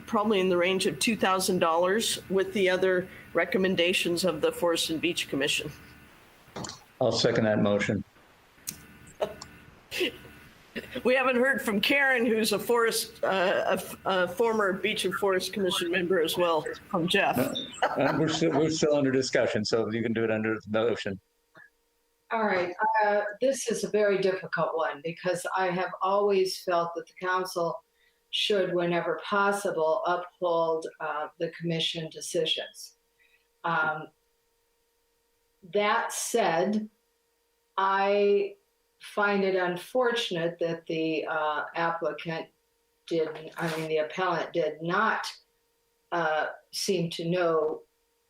probably in the range of $2,000 with the other recommendations of the Forest and Beach Commission. I'll second that motion. We haven't heard from Karen, who's a former Beach and Forest Commission member as well, from Jeff. We're still under discussion, so you can do it under the motion. All right. This is a very difficult one because I have always felt that the council should, whenever possible, uphold the commission decisions. That said, I find it unfortunate that the the appellant did not seem to know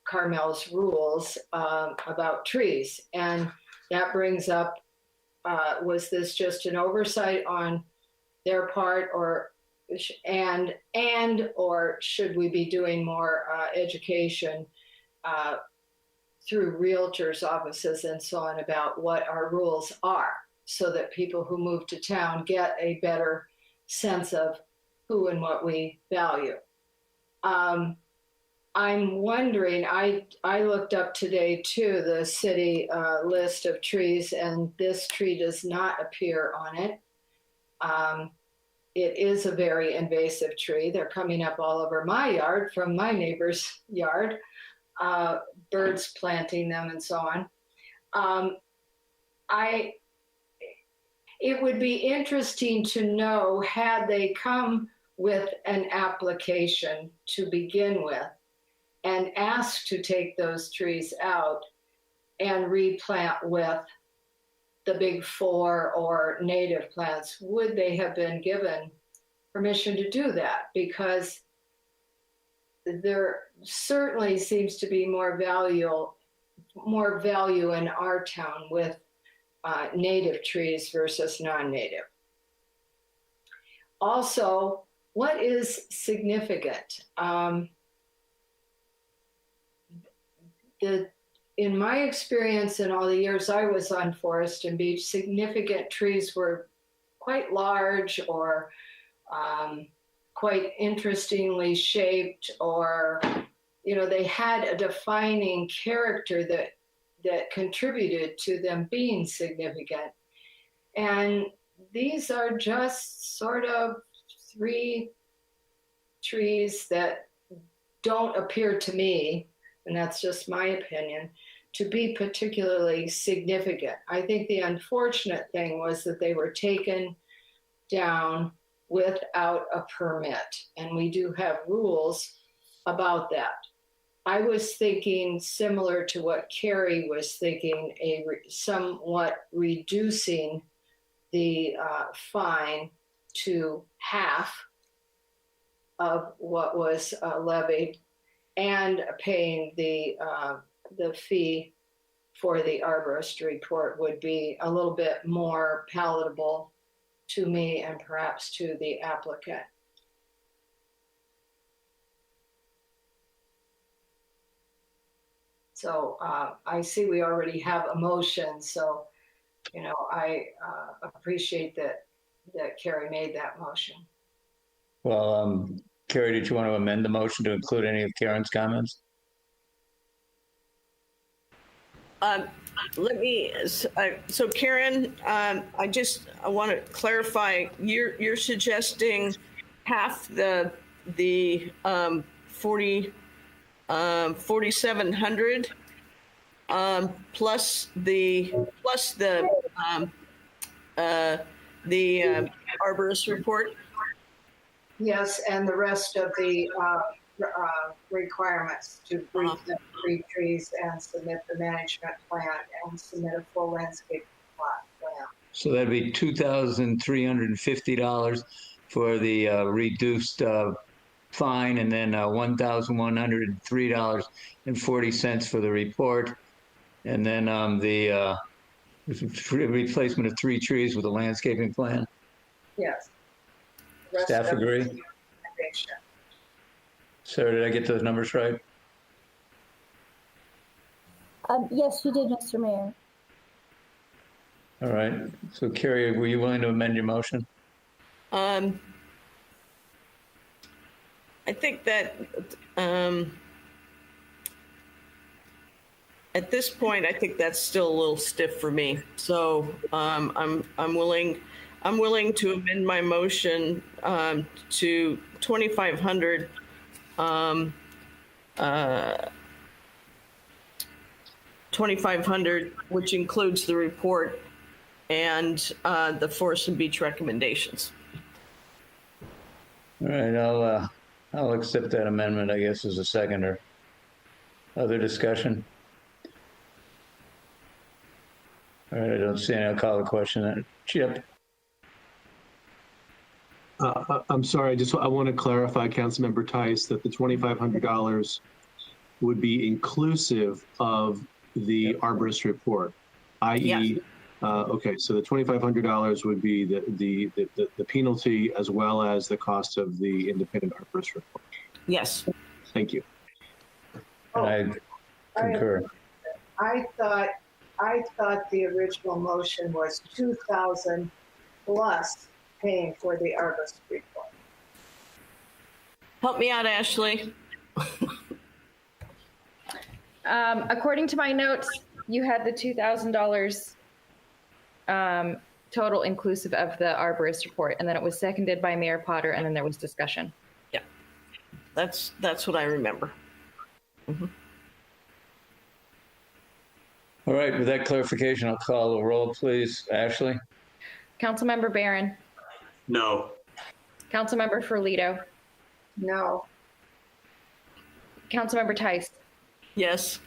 Carmel's rules about trees. And that brings up, was this just an oversight on their part, or should we be doing more education through realtors' offices and so on about what our rules are, so that people who move to town get a better sense of who and what we value. I'm wondering, I looked up today too, the city list of trees, and this tree does not appear on it. It is a very invasive tree. They're coming up all over my yard from my neighbor's yard, birds planting them and so on. It would be interesting to know, had they come with an application to begin with and asked to take those trees out and replant with the big four or native plants, would they have been given permission to do that? Because there certainly seems to be more value in our town with native trees versus non-native. Also, what is significant? In my experience in all the years I was on Forest and Beach, significant trees were quite large or quite interestingly shaped, or, they had a defining character that contributed to them being significant. And these are just sort of 3 trees that don't appear to me, and that's just my opinion, to be particularly significant. I think the unfortunate thing was that they were taken down without a permit, and we do have rules about that. I was thinking similar to what Carrie was thinking, somewhat reducing the fine to half of what was levied, and paying the fee for the arborist report would be a little bit more palatable to me and perhaps to the applicant. So I see we already have a motion, so I appreciate that Carrie made that motion. Well, Carrie, did you want to amend the motion to include any of Karen's comments? So Karen, I want to clarify, you're suggesting half the 4,700 plus the arborist report? Yes, and the rest of the requirements to replant 3 trees and submit the management plan and submit a full landscape plan. So that'd be $2,350 for the reduced fine, and then $1,103.40 for the report, and then the replacement of 3 trees with a landscaping plan. Yes. Staff agree? Sarah, did I get those numbers right? Yes, you did, Mr. Mayor. All right. So Carrie, were you willing to amend your motion? I think that at this point, I think that's still a little stiff for me. So I'm willing to amend my motion to 2,500. 2,500, which includes the report and the Forest and Beach recommendations. All right, I'll accept that amendment, I guess, as a seconder. All right, I don't see any. I'll call the question then. Chip? I'm sorry, I want to clarify, Councilmember Tice, that the $2,500 would be inclusive of the arborist report, i.e., okay, so the $2,500 would be the penalty as well as the cost of the independent arborist report. Yes. Thank you. And I concur. I thought the original motion was 2,000 plus paying for the arborist report. Help me out, Ashley. According to my notes, you had the $2,000 total inclusive of the arborist report, and then it was seconded by Mayor Potter, and then there was discussion. Yeah, that's what I remember. Mm-hmm. All right, with that clarification, I'll call the roll, please. Ashley? Councilmember Barron. No. Councilmember Ferlito. No. Councilmember Tice. Yes.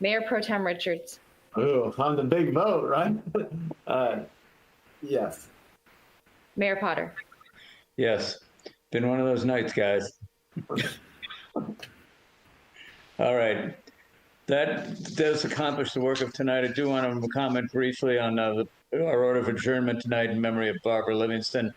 Mayor Pro Tem Richards. Oh, on the big vote, right? Yes. Mayor Potter. Yes. Been one of those nights, guys. All right. That does accomplish the work of tonight. I do want to comment briefly on our order of adjournment tonight in memory of Barbara Livingston.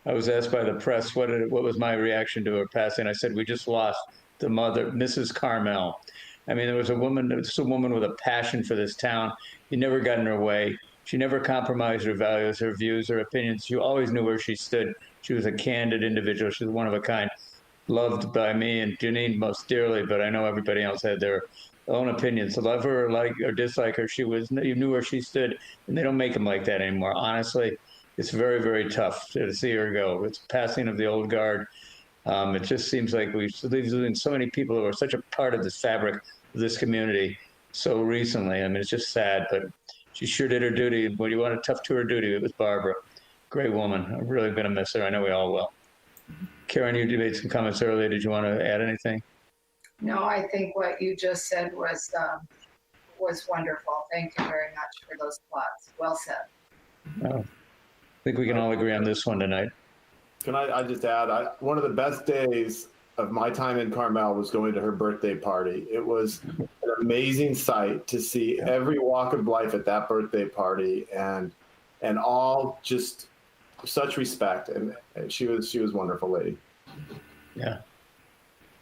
I was asked by the press what was my reaction to her passing. I said, we just lost the mother, Mrs. Carmel. I mean, there was a woman with a passion for this town. You never got in her way. She never compromised her values, her views, her opinions. You always knew where she stood. She was a candid individual. She was one of a kind, loved by me and Janine most dearly, but I know everybody else had their own opinions. To love her or like or dislike her, you knew where she stood, and they don't make them like that anymore. Honestly, it's very, very tough to see her go. It's passing of the old guard. It just seems like we're losing so many people who are such a part of the fabric of this community so recently. I mean, it's just sad, but she sure did her duty. And when you want a tough tour of duty, it was Barbara. Great woman. I'm really going to miss her. I know we all will. Karen, you made some comments earlier. Did you want to add anything? No, I think what you just said was wonderful. Thank you very much for those thoughts. Well said. Oh, I think we can all agree on this one tonight. Can I just add, one of the best days of my time in Carmel was going to her birthday party. It was an amazing sight to see every walk of life at that birthday party, and all just such respect. And she was a wonderful lady. Yeah,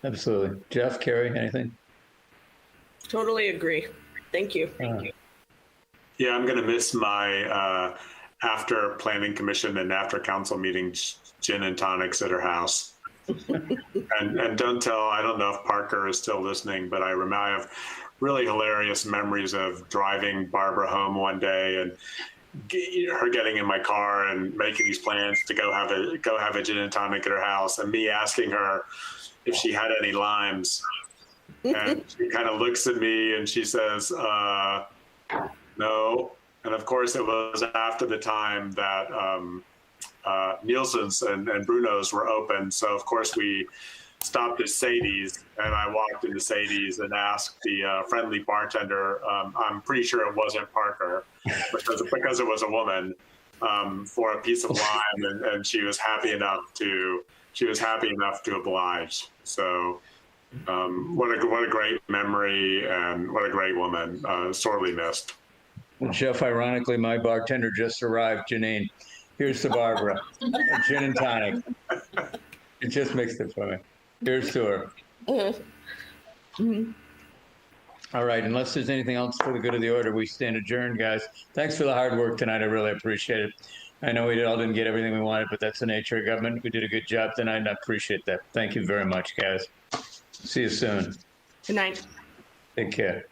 absolutely. Jeff, Carrie, anything? Totally agree. Thank you. Yeah, I'm going to miss my after planning commission and after council meetings, gin and tonics at her house. and don't tell, I don't know if Parker is still listening, but I have really hilarious memories of driving Barbara home one day and her getting in my car and making these plans to go have a gin and tonic at her house, and me asking her if she had any limes. And she kind of looks at me and she says, no. And of course, it was after the time that Nielsen's and Bruno's were open. So of course we stopped at Sadie's, and I walked into Sadie's and asked the friendly bartender, I'm pretty sure it wasn't Parker, because it was a woman, for a piece of lime, and she was happy enough to oblige. So what a great memory, and what a great woman. Sorely missed. Well, Jeff, ironically, my bartender just arrived, Janine. Here's to Barbara, a gin and tonic. It just mixed it for me. Here's to her. Mm-hmm. All right, unless there's anything else for the good of the order, we stand adjourned, guys. Thanks for the hard work tonight. I really appreciate it. I know we all didn't get everything we wanted, but that's the nature of government. We did a good job tonight, and I appreciate that. Thank you very much, guys. See you soon. Good night. Take care.